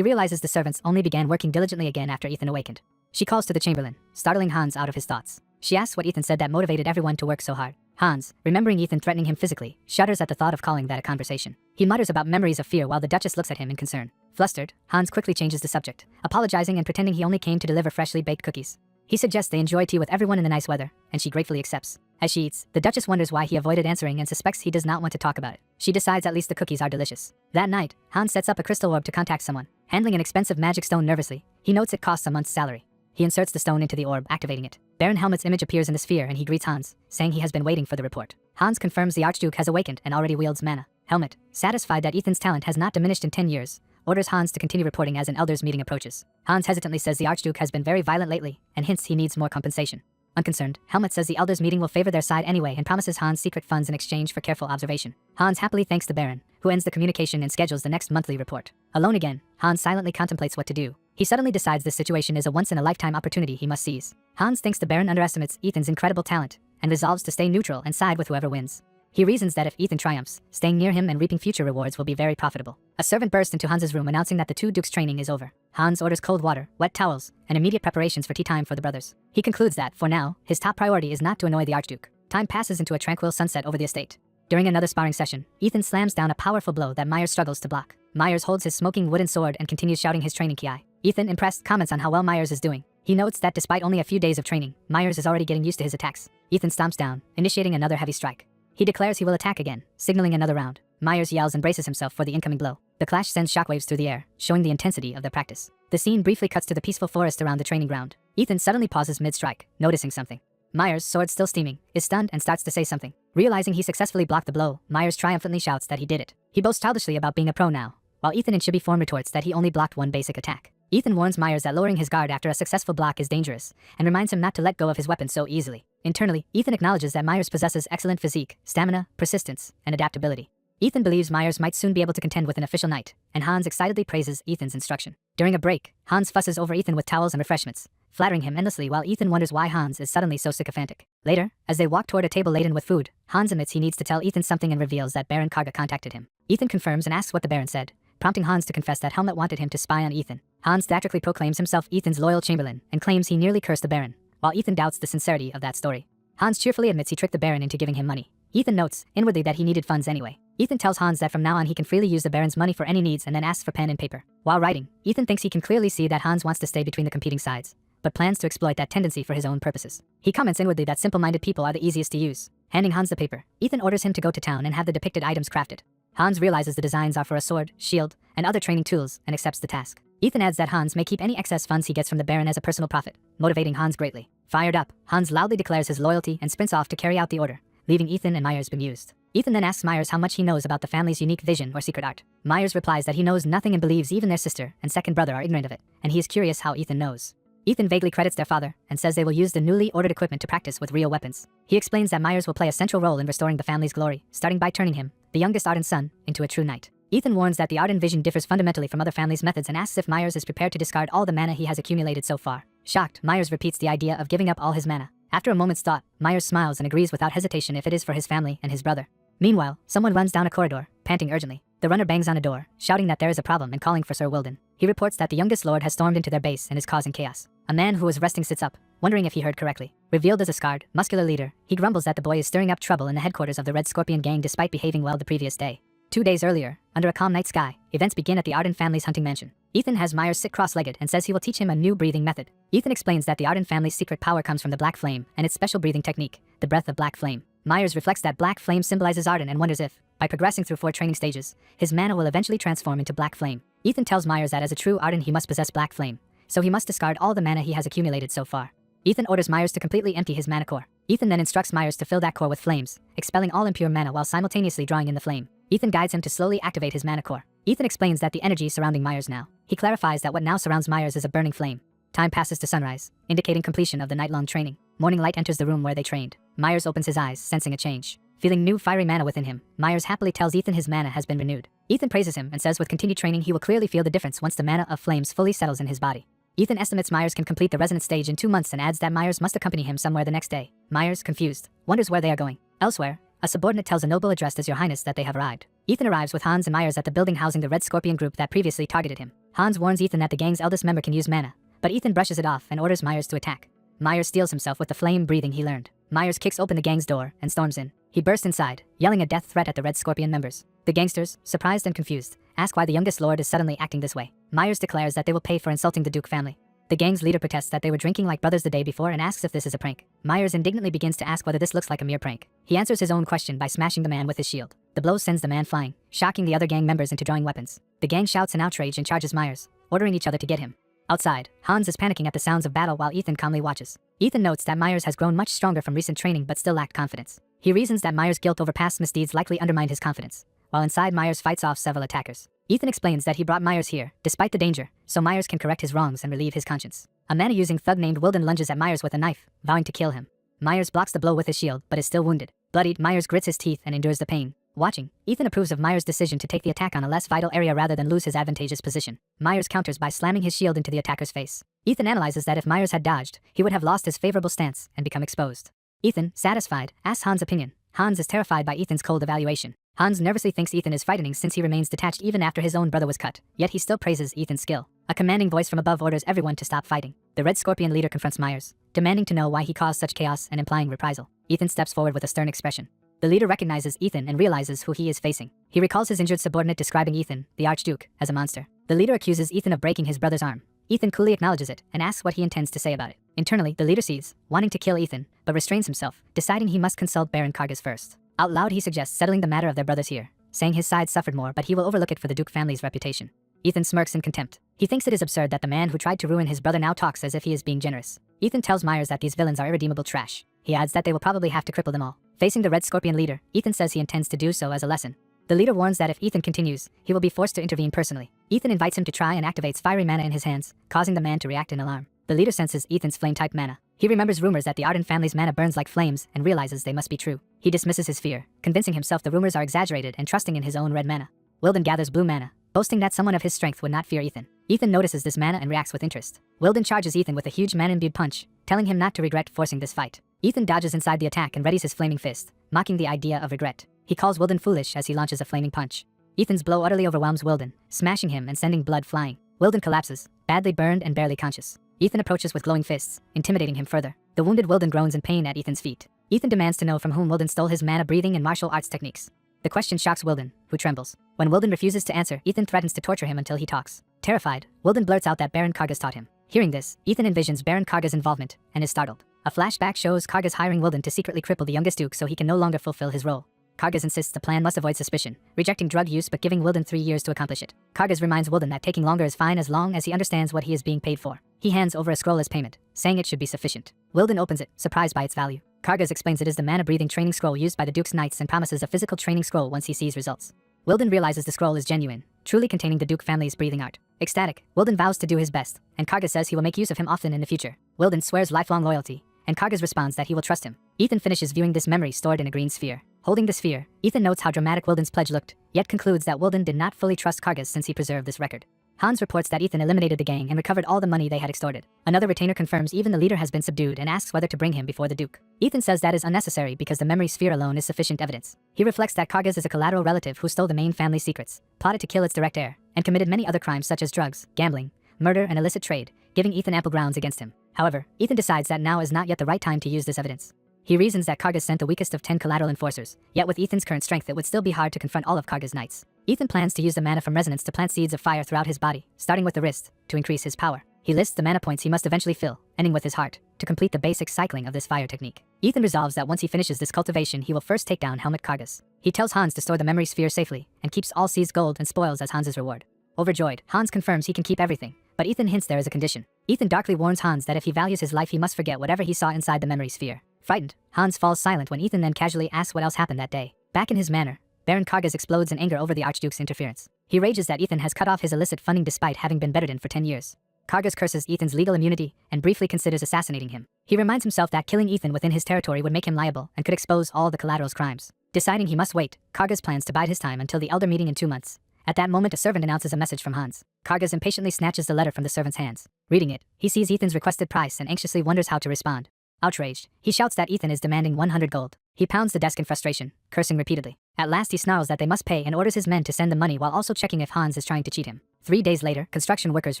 realizes the servants only began working diligently again after Ethan awakened. She calls to the chamberlain, startling Hans out of his thoughts. She asks what Ethan said that motivated everyone to work so hard. Hans, remembering Ethan threatening him physically, shudders at the thought of calling that a conversation. He mutters about memories of fear while the Duchess looks at him in concern. Flustered, Hans quickly changes the subject, apologizing and pretending he only came to deliver freshly baked cookies. He suggests they enjoy tea with everyone in the nice weather, and she gratefully accepts. As she eats, the Duchess wonders why he avoided answering and suspects he does not want to talk about it. She decides at least the cookies are delicious. That night, Hans sets up a crystal orb to contact someone. Handling an expensive magic stone nervously, he notes it costs a month's salary. He inserts the stone into the orb, activating it. Baron Helmut's image appears in the sphere and he greets Hans, saying he has been waiting for the report. Hans confirms the Archduke has awakened and already wields mana. Helmut, satisfied that Ethan's talent has not diminished in 10 years, orders Hans to continue reporting as an elders meeting approaches. Hans hesitantly says the Archduke has been very violent lately and hints he needs more compensation. Unconcerned, Helmut says the elders meeting will favor their side anyway and promises Hans secret funds in exchange for careful observation. Hans happily thanks the Baron, who ends the communication and schedules the next monthly report. Alone again, Hans silently contemplates what to do. He suddenly decides this situation is a once-in-a-lifetime opportunity he must seize. Hans thinks the Baron underestimates Ethan's incredible talent and resolves to stay neutral and side with whoever wins. He reasons that if Ethan triumphs, staying near him and reaping future rewards will be very profitable. A servant bursts into Hans's room announcing that the two dukes' training is over. Hans orders cold water, wet towels, and immediate preparations for tea time for the brothers. He concludes that, for now, his top priority is not to annoy the Archduke. Time passes into a tranquil sunset over the estate. During another sparring session, Ethan slams down a powerful blow that Myers struggles to block. Myers holds his smoking wooden sword and continues shouting his training ki. Ethan, impressed, comments on how well Myers is doing. He notes that despite only a few days of training, Myers is already getting used to his attacks. Ethan stomps down, initiating another heavy strike. He declares he will attack again, signaling another round. Myers yells and braces himself for the incoming blow. The clash sends shockwaves through the air, showing the intensity of their practice. The scene briefly cuts to the peaceful forest around the training ground. Ethan suddenly pauses mid-strike, noticing something. Myers, sword still steaming, is stunned and starts to say something. Realizing he successfully blocked the blow, Myers triumphantly shouts that he did it. He boasts childishly about being a pro now, while Ethan in chibi form retorts that he only blocked one basic attack. Ethan warns Myers that lowering his guard after a successful block is dangerous, and reminds him not to let go of his weapon so easily. Internally, Ethan acknowledges that Myers possesses excellent physique, stamina, persistence, and adaptability. Ethan believes Myers might soon be able to contend with an official knight, and Hans excitedly praises Ethan's instruction. During a break, Hans fusses over Ethan with towels and refreshments, flattering him endlessly while Ethan wonders why Hans is suddenly so sycophantic. Later, as they walk toward a table laden with food, Hans admits he needs to tell Ethan something and reveals that Baron Karga contacted him. Ethan confirms and asks what the Baron said, prompting Hans to confess that Helmut wanted him to spy on Ethan. Hans theatrically proclaims himself Ethan's loyal chamberlain and claims he nearly cursed the Baron, while Ethan doubts the sincerity of that story. Hans cheerfully admits he tricked the Baron into giving him money. Ethan notes, inwardly, that he needed funds anyway. Ethan tells Hans that from now on he can freely use the Baron's money for any needs and then asks for pen and paper. While writing, Ethan thinks he can clearly see that Hans wants to stay between the competing sides, but plans to exploit that tendency for his own purposes. He comments inwardly that simple-minded people are the easiest to use. Handing Hans the paper, Ethan orders him to go to town and have the depicted items crafted. Hans realizes the designs are for a sword, shield, and other training tools and accepts the task. Ethan adds that Hans may keep any excess funds he gets from the Baron as a personal profit, motivating Hans greatly. Fired up, Hans loudly declares his loyalty and sprints off to carry out the order, leaving Ethan and Myers bemused. Ethan then asks Myers how much he knows about the family's unique vision or secret art. Myers replies that he knows nothing and believes even their sister and second brother are ignorant of it, and he is curious how Ethan knows. Ethan vaguely credits their father and says they will use the newly ordered equipment to practice with real weapons. He explains that Myers will play a central role in restoring the family's glory, starting by turning him, the youngest Arden's son, into a true knight. Ethan warns that the Arden vision differs fundamentally from other families' methods and asks if Myers is prepared to discard all the mana he has accumulated so far. Shocked, Myers repeats the idea of giving up all his mana. After a moment's thought, Myers smiles and agrees without hesitation if it is for his family and his brother. Meanwhile, someone runs down a corridor, panting urgently. The runner bangs on a door, shouting that there is a problem and calling for Sir Wilden. He reports that the youngest lord has stormed into their base and is causing chaos. A man who was resting sits up, wondering if he heard correctly. Revealed as a scarred, muscular leader, he grumbles that the boy is stirring up trouble in the headquarters of the Red Scorpion gang despite behaving well the previous day. 2 days earlier, under a calm night sky, events begin at the Arden family's hunting mansion. Ethan has Myers sit cross-legged and says he will teach him a new breathing method. Ethan explains that the Arden family's secret power comes from the black flame and its special breathing technique, the breath of black flame. Myers reflects that black flame symbolizes Arden and wonders if, by progressing through 4 training stages, his mana will eventually transform into black flame. Ethan tells Myers that as a true Arden he must possess black flame, so he must discard all the mana he has accumulated so far. Ethan orders Myers to completely empty his mana core. Ethan then instructs Myers to fill that core with flames, expelling all impure mana while simultaneously drawing in the flame. Ethan guides him to slowly activate his mana core. Ethan explains that the energy surrounding Myers now. He clarifies that what now surrounds Myers is a burning flame. Time passes to sunrise, indicating completion of the night-long training. Morning light enters the room where they trained. Myers opens his eyes, sensing a change. Feeling new fiery mana within him, Myers happily tells Ethan his mana has been renewed. Ethan praises him and says with continued training he will clearly feel the difference once the mana of flames fully settles in his body. Ethan estimates Myers can complete the resonance stage in 2 months and adds that Myers must accompany him somewhere the next day. Myers, confused, wonders where they are going. Elsewhere, a subordinate tells a noble addressed as Your Highness that they have arrived. Ethan arrives with Hans and Myers at the building housing the Red Scorpion group that previously targeted him. Hans warns Ethan that the gang's eldest member can use mana, but Ethan brushes it off and orders Myers to attack. Myers steels himself with the flame breathing he learned. Myers kicks open the gang's door and storms in. He bursts inside, yelling a death threat at the Red Scorpion members. The gangsters, surprised and confused, ask why the youngest lord is suddenly acting this way. Myers declares that they will pay for insulting the Duke family. The gang's leader protests that they were drinking like brothers the day before and asks if this is a prank. Myers indignantly begins to ask whether this looks like a mere prank. He answers his own question by smashing the man with his shield. The blow sends the man flying, shocking the other gang members into drawing weapons. The gang shouts in outrage and charges Myers, ordering each other to get him. Outside, Hans is panicking at the sounds of battle while Ethan calmly watches. Ethan notes that Myers has grown much stronger from recent training but still lacked confidence. He reasons that Myers' guilt over past misdeeds likely undermined his confidence. While inside, Myers fights off several attackers. Ethan explains that he brought Myers here, despite the danger, so Myers can correct his wrongs and relieve his conscience. A mana-using thug named Wilden lunges at Myers with a knife, vowing to kill him. Myers blocks the blow with his shield, but is still wounded. Bloodied, Myers grits his teeth and endures the pain. Watching, Ethan approves of Myers' decision to take the attack on a less vital area rather than lose his advantageous position. Myers counters by slamming his shield into the attacker's face. Ethan analyzes that if Myers had dodged, he would have lost his favorable stance and become exposed. Ethan, satisfied, asks Hans' opinion. Hans is terrified by Ethan's cold evaluation. Hans nervously thinks Ethan is frightening since he remains detached even after his own brother was cut, yet he still praises Ethan's skill. A commanding voice from above orders everyone to stop fighting. The Red Scorpion leader confronts Myers, demanding to know why he caused such chaos and implying reprisal. Ethan steps forward with a stern expression. The leader recognizes Ethan and realizes who he is facing. He recalls his injured subordinate describing Ethan, the Archduke, as a monster. The leader accuses Ethan of breaking his brother's arm. Ethan coolly acknowledges it and asks what he intends to say about it. Internally, the leader sees, wanting to kill Ethan, but restrains himself, deciding he must consult Baron Kargas first. Out loud he suggests settling the matter of their brothers here, saying his side suffered more but he will overlook it for the Duke family's reputation. Ethan smirks in contempt. He thinks it is absurd that the man who tried to ruin his brother now talks as if he is being generous. Ethan tells Myers that these villains are irredeemable trash. He adds that they will probably have to cripple them all. Facing the Red Scorpion leader, Ethan says he intends to do so as a lesson. The leader warns that if Ethan continues, he will be forced to intervene personally. Ethan invites him to try and activates fiery mana in his hands, causing the man to react in alarm. The leader senses Ethan's flame-type mana. He remembers rumors that the Arden family's mana burns like flames and realizes they must be true. He dismisses his fear, convincing himself the rumors are exaggerated and trusting in his own red mana. Wilden gathers blue mana, boasting that someone of his strength would not fear Ethan. Ethan notices this mana and reacts with interest. Wilden charges Ethan with a huge mana-imbued punch, telling him not to regret forcing this fight. Ethan dodges inside the attack and readies his flaming fist, mocking the idea of regret. He calls Wilden foolish as he launches a flaming punch. Ethan's blow utterly overwhelms Wilden, smashing him and sending blood flying. Wilden collapses, badly burned and barely conscious. Ethan approaches with glowing fists, intimidating him further. The wounded Wilden groans in pain at Ethan's feet. Ethan demands to know from whom Wilden stole his mana breathing and martial arts techniques. The question shocks Wilden, who trembles. When Wilden refuses to answer, Ethan threatens to torture him until he talks. Terrified, Wilden blurts out that Baron Kargas taught him. Hearing this, Ethan envisions Baron Kargas' involvement and is startled. A flashback shows Kargas hiring Wilden to secretly cripple the youngest duke so he can no longer fulfill his role. Kargas insists the plan must avoid suspicion, rejecting drug use but giving Wilden 3 years to accomplish it. Kargas reminds Wilden that taking longer is fine as long as he understands what he is being paid for. He hands over a scroll as payment, saying it should be sufficient. Wilden opens it, surprised by its value. Kargas explains it is the mana-breathing training scroll used by the Duke's knights and promises a physical training scroll once he sees results. Wilden realizes the scroll is genuine, truly containing the Duke family's breathing art. Ecstatic, Wilden vows to do his best, and Kargas says he will make use of him often in the future. Wilden swears lifelong loyalty, and Kargas responds that he will trust him. Ethan finishes viewing this memory stored in a green sphere. Holding the sphere, Ethan notes how dramatic Wilden's pledge looked, yet concludes that Wilden did not fully trust Kargas since he preserved this record. Hans reports that Ethan eliminated the gang and recovered all the money they had extorted. Another retainer confirms even the leader has been subdued and asks whether to bring him before the Duke. Ethan says that is unnecessary because the memory sphere alone is sufficient evidence. He reflects that Kargas is a collateral relative who stole the main family secrets, plotted to kill its direct heir, and committed many other crimes such as drugs, gambling, murder, and illicit trade, giving Ethan ample grounds against him. However, Ethan decides that now is not yet the right time to use this evidence. He reasons that Kargas sent the weakest of 10 collateral enforcers, yet with Ethan's current strength it would still be hard to confront all of Kargas' knights. Ethan plans to use the mana from resonance to plant seeds of fire throughout his body, starting with the wrist, to increase his power. He lists the mana points he must eventually fill, ending with his heart, to complete the basic cycling of this fire technique. Ethan resolves that once he finishes this cultivation he will first take down Helmut Kargas. He tells Hans to store the memory sphere safely, and keeps all seized gold and spoils as Hans's reward. Overjoyed, Hans confirms he can keep everything, but Ethan hints there is a condition. Ethan darkly warns Hans that if he values his life he must forget whatever he saw inside the memory sphere. Frightened, Hans falls silent when Ethan then casually asks what else happened that day. Back in his manor, Baron Kargas explodes in anger over the Archduke's interference. He rages that Ethan has cut off his illicit funding despite having been bettered in for 10 years. Kargas curses Ethan's legal immunity and briefly considers assassinating him. He reminds himself that killing Ethan within his territory would make him liable and could expose all the collateral's crimes. Deciding he must wait, Kargas plans to bide his time until the elder meeting in 2 months, At that moment, a servant announces a message from Hans. Kargas impatiently snatches the letter from the servant's hands. Reading it, he sees Ethan's requested price and anxiously wonders how to respond. Outraged, he shouts that Ethan is demanding 100 gold. He pounds the desk in frustration, cursing repeatedly. At last he snarls that they must pay and orders his men to send the money while also checking if Hans is trying to cheat him. 3 days later, construction workers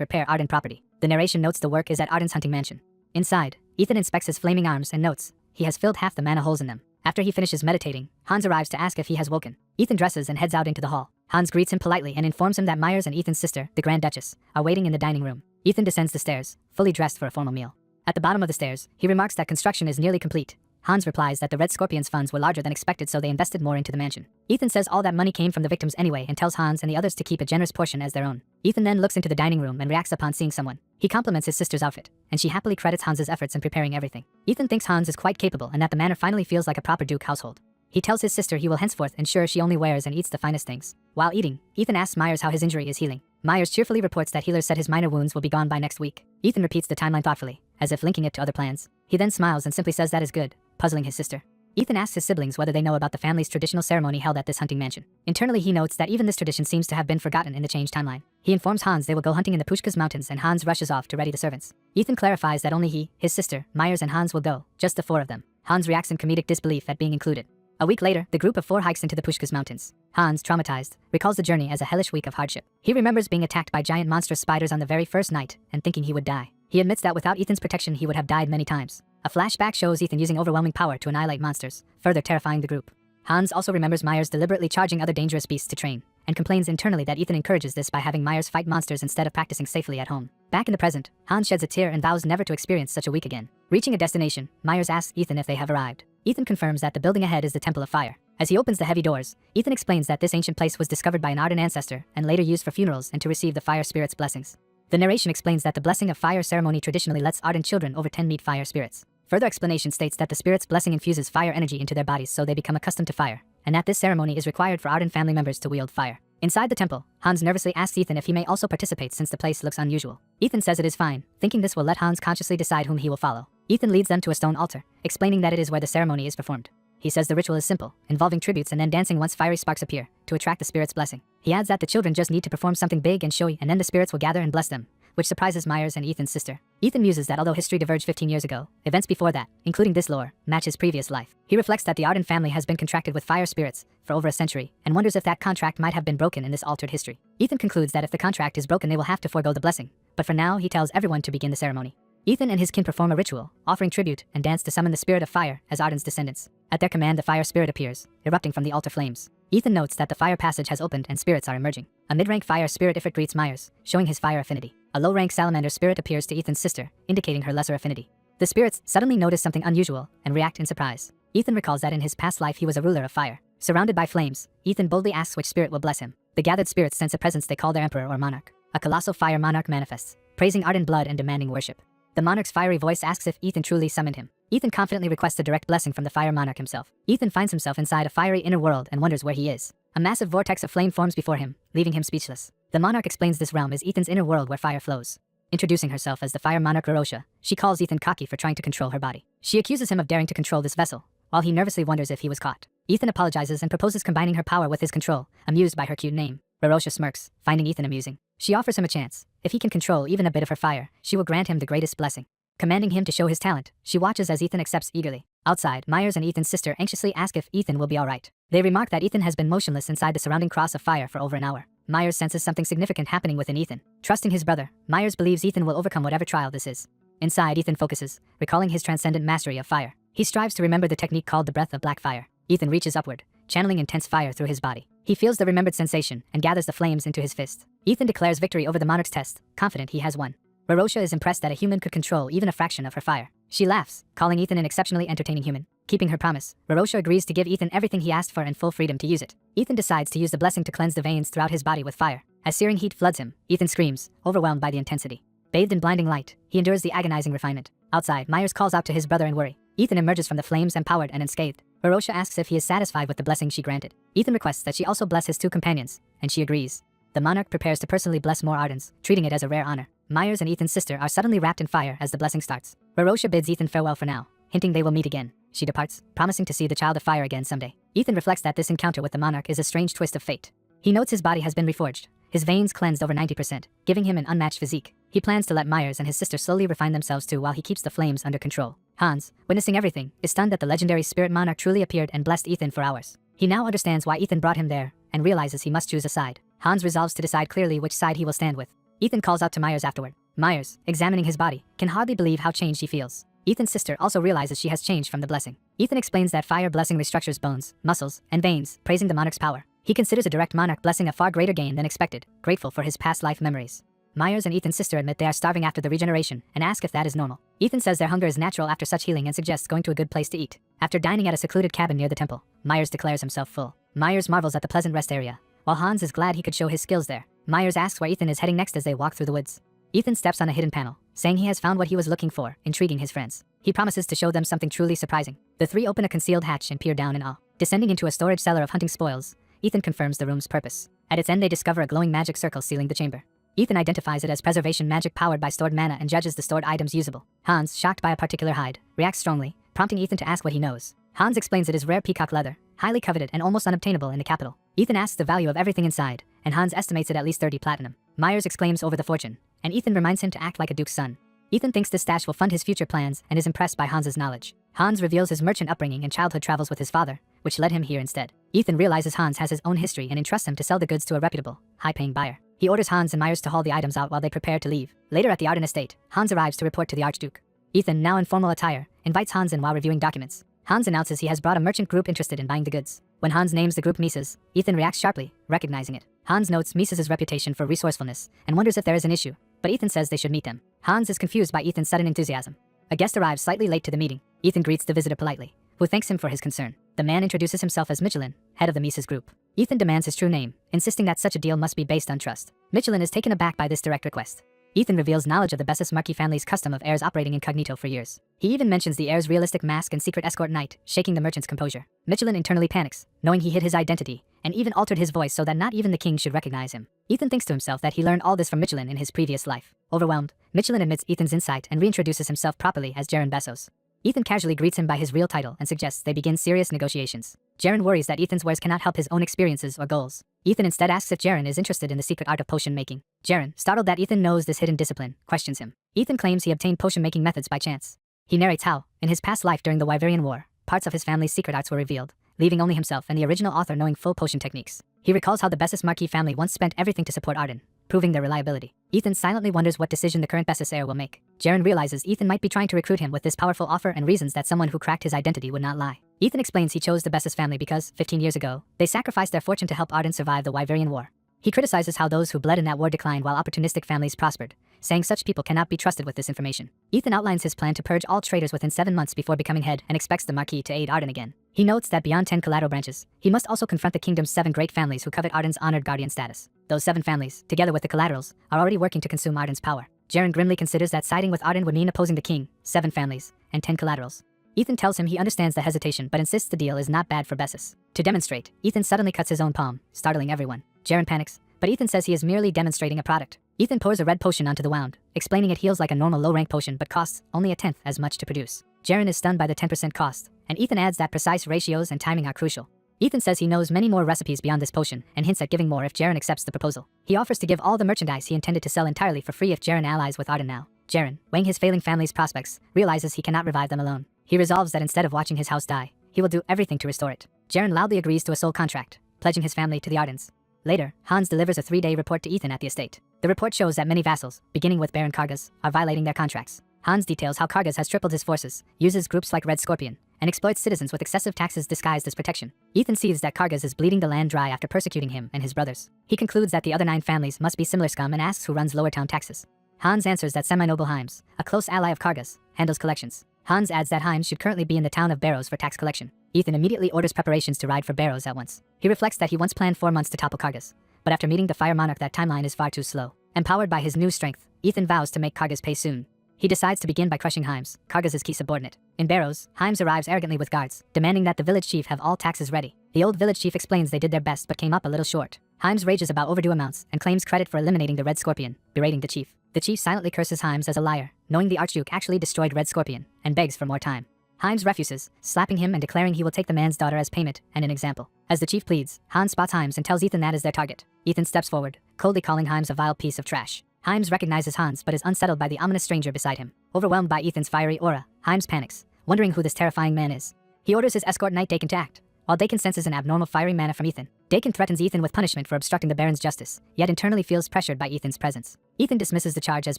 repair Arden property. The narration notes the work is at Arden's hunting mansion. Inside, Ethan inspects his flaming arms and notes he has filled half the mana holes in them. After he finishes meditating, Hans arrives to ask if he has woken. Ethan dresses and heads out into the hall. Hans greets him politely and informs him that Myers and Ethan's sister, the Grand Duchess, are waiting in the dining room. Ethan descends the stairs, fully dressed for a formal meal. At the bottom of the stairs, he remarks that construction is nearly complete. Hans replies that the Red Scorpion's funds were larger than expected, so they invested more into the mansion. Ethan says all that money came from the victims anyway and tells Hans and the others to keep a generous portion as their own. Ethan then looks into the dining room and reacts upon seeing someone. He compliments his sister's outfit, and she happily credits Hans's efforts in preparing everything. Ethan thinks Hans is quite capable and that the manor finally feels like a proper Duke household. He tells his sister he will henceforth ensure she only wears and eats the finest things. While eating, Ethan asks Myers how his injury is healing. Myers cheerfully reports that healers said his minor wounds will be gone by next week. Ethan repeats the timeline thoughtfully, as if linking it to other plans. He then smiles and simply says that is good, puzzling his sister. Ethan asks his siblings whether they know about the family's traditional ceremony held at this hunting mansion. Internally, he notes that even this tradition seems to have been forgotten in the changed timeline. He informs Hans they will go hunting in the Pushkas Mountains, and Hans rushes off to ready the servants. Ethan clarifies that only he, his sister, Myers and Hans will go, just the 4 of them. Hans reacts in comedic disbelief at being included. A week later, the group of 4 hikes into the Pushkas Mountains. Hans, traumatized, recalls the journey as a hellish week of hardship. He remembers being attacked by giant monstrous spiders on the very first night and thinking he would die. He admits that without Ethan's protection he would have died many times. A flashback shows Ethan using overwhelming power to annihilate monsters, further terrifying the group. Hans also remembers Myers deliberately charging other dangerous beasts to train, and complains internally that Ethan encourages this by having Myers fight monsters instead of practicing safely at home. Back in the present, Hans sheds a tear and vows never to experience such a week again. Reaching a destination, Myers asks Ethan if they have arrived. Ethan confirms that the building ahead is the Temple of Fire. As he opens the heavy doors, Ethan explains that this ancient place was discovered by an Arden ancestor and later used for funerals and to receive the fire spirit's blessings. The narration explains that the blessing of fire ceremony traditionally lets Arden children over 10 meet fire spirits. Further explanation states that the spirit's blessing infuses fire energy into their bodies so they become accustomed to fire, and that this ceremony is required for Arden family members to wield fire. Inside the temple, Hans nervously asks Ethan if he may also participate since the place looks unusual. Ethan says it is fine, thinking this will let Hans consciously decide whom he will follow. Ethan leads them to a stone altar, explaining that it is where the ceremony is performed. He says the ritual is simple, involving tributes and then dancing once fiery sparks appear, to attract the spirit's blessing. He adds that the children just need to perform something big and showy and then the spirits will gather and bless them, which surprises Myers and Ethan's sister. Ethan muses that although history diverged 15 years ago, events before that, including this lore, match his previous life. He reflects that the Arden family has been contracted with fire spirits for over a century, and wonders if that contract might have been broken in this altered history. Ethan concludes that if the contract is broken they will have to forego the blessing, but for now he tells everyone to begin the ceremony. Ethan and his kin perform a ritual, offering tribute and dance to summon the spirit of fire as Arden's descendants. At their command the fire spirit appears, erupting from the altar flames. Ethan notes that the fire passage has opened and spirits are emerging. A mid-rank fire spirit Ifrit greets Myers, showing his fire affinity. A low-rank salamander spirit appears to Ethan's sister, indicating her lesser affinity. The spirits suddenly notice something unusual and react in surprise. Ethan recalls that in his past life he was a ruler of fire. Surrounded by flames, Ethan boldly asks which spirit will bless him. The gathered spirits sense a presence they call their emperor or monarch. A colossal fire monarch manifests, praising Arden blood and demanding worship. The monarch's fiery voice asks if Ethan truly summoned him. Ethan confidently requests a direct blessing from the fire monarch himself. Ethan finds himself inside a fiery inner world and wonders where he is. A massive vortex of flame forms before him, leaving him speechless. The monarch explains this realm is Ethan's inner world where fire flows. Introducing herself as the fire monarch Rorosha, she calls Ethan cocky for trying to control her body. She accuses him of daring to control this vessel, while he nervously wonders if he was caught. Ethan apologizes and proposes combining her power with his control, amused by her cute name. Rorosha smirks, finding Ethan amusing. She offers him a chance. If he can control even a bit of her fire, she will grant him the greatest blessing. Commanding him to show his talent, she watches as Ethan accepts eagerly. Outside, Myers and Ethan's sister anxiously ask if Ethan will be alright. They remark that Ethan has been motionless inside the surrounding cross of fire for over an hour. Myers senses something significant happening within Ethan. Trusting his brother, Myers believes Ethan will overcome whatever trial this is. Inside, Ethan focuses, recalling his transcendent mastery of fire. He strives to remember the technique called the breath of black fire. Ethan reaches upward, channeling intense fire through his body. He feels the remembered sensation and gathers the flames into his fist. Ethan declares victory over the monarch's test, confident he has won. Rorosha is impressed that a human could control even a fraction of her fire. She laughs, calling Ethan an exceptionally entertaining human. Keeping her promise, Rorosha agrees to give Ethan everything he asked for and full freedom to use it. Ethan decides to use the blessing to cleanse the veins throughout his body with fire. As searing heat floods him, Ethan screams, overwhelmed by the intensity. Bathed in blinding light, he endures the agonizing refinement. Outside, Myers calls out to his brother in worry. Ethan emerges from the flames empowered and unscathed. Rorosha asks if he is satisfied with the blessing she granted. Ethan requests that she also bless his 2 companions, and she agrees. The monarch prepares to personally bless more Ardens, treating it as a rare honor. Myers and Ethan's sister are suddenly wrapped in fire as the blessing starts. Rorosha bids Ethan farewell for now, hinting they will meet again. She departs, promising to see the child of fire again someday. Ethan reflects that this encounter with the monarch is a strange twist of fate. He notes his body has been reforged, his veins cleansed over 90%, giving him an unmatched physique. He plans to let Myers and his sister slowly refine themselves too while he keeps the flames under control. Hans, witnessing everything, is stunned that the legendary spirit monarch truly appeared and blessed Ethan for hours. He now understands why Ethan brought him there, and realizes he must choose a side. Hans resolves to decide clearly which side he will stand with. Ethan calls out to Myers afterward. Myers, examining his body, can hardly believe how changed he feels. Ethan's sister also realizes she has changed from the blessing. Ethan explains that fire blessing restructures bones, muscles, and veins, praising the monarch's power. He considers a direct monarch blessing a far greater gain than expected, grateful for his past life memories. Myers and Ethan's sister admit they are starving after the regeneration and ask if that is normal. Ethan says their hunger is natural after such healing and suggests going to a good place to eat. After dining at a secluded cabin near the temple, Myers declares himself full. Myers marvels at the pleasant rest area, while Hans is glad he could show his skills there. Myers asks where Ethan is heading next as they walk through the woods. Ethan steps on a hidden panel, saying he has found what he was looking for, intriguing his friends. He promises to show them something truly surprising. The three open a concealed hatch and peer down in awe. Descending into a storage cellar of hunting spoils, Ethan confirms the room's purpose. At its end they discover a glowing magic circle sealing the chamber. Ethan identifies it as preservation magic powered by stored mana and judges the stored items usable. Hans, shocked by a particular hide, reacts strongly, prompting Ethan to ask what he knows. Hans explains it is rare peacock leather, highly coveted and almost unobtainable in the capital. Ethan asks the value of everything inside, and Hans estimates it at least 30 platinum. Myers exclaims over the fortune, and Ethan reminds him to act like a duke's son. Ethan thinks this stash will fund his future plans and is impressed by Hans's knowledge. Hans reveals his merchant upbringing and childhood travels with his father, which led him here instead. Ethan realizes Hans has his own history and entrusts him to sell the goods to a reputable, high-paying buyer. He orders Hans and Myers to haul the items out while they prepare to leave. Later at the Arden estate, Hans arrives to report to the Archduke. Ethan, now in formal attire, invites Hans in while reviewing documents. Hans announces he has brought a merchant group interested in buying the goods. When Hans names the group Mises, Ethan reacts sharply, recognizing it. Hans notes Mises' reputation for resourcefulness and wonders if there is an issue, but Ethan says they should meet them. Hans is confused by Ethan's sudden enthusiasm. A guest arrives slightly late to the meeting. Ethan greets the visitor politely, who thanks him for his concern. The man introduces himself as Michelin, head of the Mises group. Ethan demands his true name, insisting that such a deal must be based on trust. Michelin is taken aback by this direct request. Ethan reveals knowledge of the Bessus Marquis family's custom of heirs operating incognito for years. He even mentions the heir's realistic mask and secret escort knight, shaking the merchant's composure. Michelin internally panics, knowing he hid his identity, and even altered his voice so that not even the king should recognize him. Ethan thinks to himself that he learned all this from Michelin in his previous life. Overwhelmed, Michelin admits Ethan's insight and reintroduces himself properly as Jaren Bessos. Ethan casually greets him by his real title and suggests they begin serious negotiations. Jaren worries that Ethan's words cannot help his own experiences or goals. Ethan instead asks if Jaren is interested in the secret art of potion making. Jaren, startled that Ethan knows this hidden discipline, questions him. Ethan claims he obtained potion making methods by chance. He narrates how, in his past life during the Wyverian War, parts of his family's secret arts were revealed, leaving only himself and the original author knowing full potion techniques. He recalls how the Bessus Marquis family once spent everything to support Arden, proving their reliability. Ethan silently wonders what decision the current Bessus heir will make. Jaren realizes Ethan might be trying to recruit him with this powerful offer and reasons that someone who cracked his identity would not lie. Ethan explains he chose the Bessus family because, 15 years ago, they sacrificed their fortune to help Arden survive the Wyverian War. He criticizes how those who bled in that war declined while opportunistic families prospered, saying such people cannot be trusted with this information. Ethan outlines his plan to purge all traitors within 7 months before becoming head and expects the Marquis to aid Arden again. He notes that beyond 10 collateral branches, he must also confront the kingdom's 7 great families who covet Arden's honored guardian status. Those 7 families, together with the collaterals, are already working to consume Arden's power. Jaren grimly considers that siding with Arden would mean opposing the king, 7 families, and 10 collaterals. Ethan tells him he understands the hesitation but insists the deal is not bad for Bessus. To demonstrate, Ethan suddenly cuts his own palm, startling everyone. Jaren panics, but Ethan says he is merely demonstrating a product. Ethan pours a red potion onto the wound, explaining it heals like a normal low-rank potion but costs only a tenth as much to produce. Jaren is stunned by the 10% cost, and Ethan adds that precise ratios and timing are crucial. Ethan says he knows many more recipes beyond this potion and hints at giving more if Jaren accepts the proposal. He offers to give all the merchandise he intended to sell entirely for free if Jaren allies with Arden now. Jaren, weighing his failing family's prospects, realizes he cannot revive them alone. He resolves that instead of watching his house die, he will do everything to restore it. Jaren loudly agrees to a soul contract, pledging his family to the Ardens. Later, Hans delivers a 3-day report to Ethan at the estate. The report shows that many vassals, beginning with Baron Kargas, are violating their contracts. Hans details how Kargas has tripled his forces, uses groups like Red Scorpion, and exploits citizens with excessive taxes disguised as protection. Ethan sees that Kargas is bleeding the land dry after persecuting him and his brothers. He concludes that the other 9 families must be similar scum and asks who runs Lower Town taxes. Hans answers that semi-noble Heims, a close ally of Kargas, handles collections. Hans adds that Heims should currently be in the town of Barrows for tax collection. Ethan immediately orders preparations to ride for Barrows at once. He reflects that he once planned 4 months to topple Kargas, but after meeting the Fire Monarch that timeline is far too slow. Empowered by his new strength, Ethan vows to make Kargas pay soon. He decides to begin by crushing Heims, Kargas' key subordinate. In Barrows, Heims arrives arrogantly with guards, demanding that the village chief have all taxes ready. The old village chief explains they did their best but came up a little short. Heims rages about overdue amounts and claims credit for eliminating the Red Scorpion, berating the chief. The chief silently curses Heims as a liar, knowing the Archduke actually destroyed Red Scorpion, and begs for more time. Himes refuses, slapping him and declaring he will take the man's daughter as payment and an example. As the chief pleads, Hans spots Himes and tells Ethan that is their target. Ethan steps forward, coldly calling Himes a vile piece of trash. Himes recognizes Hans but is unsettled by the ominous stranger beside him. Overwhelmed by Ethan's fiery aura, Himes panics, wondering who this terrifying man is. He orders his escort knight Dakin to act, while Dakin senses an abnormal fiery manner from Ethan. Dakin threatens Ethan with punishment for obstructing the Baron's justice, yet internally feels pressured by Ethan's presence. Ethan dismisses the charge as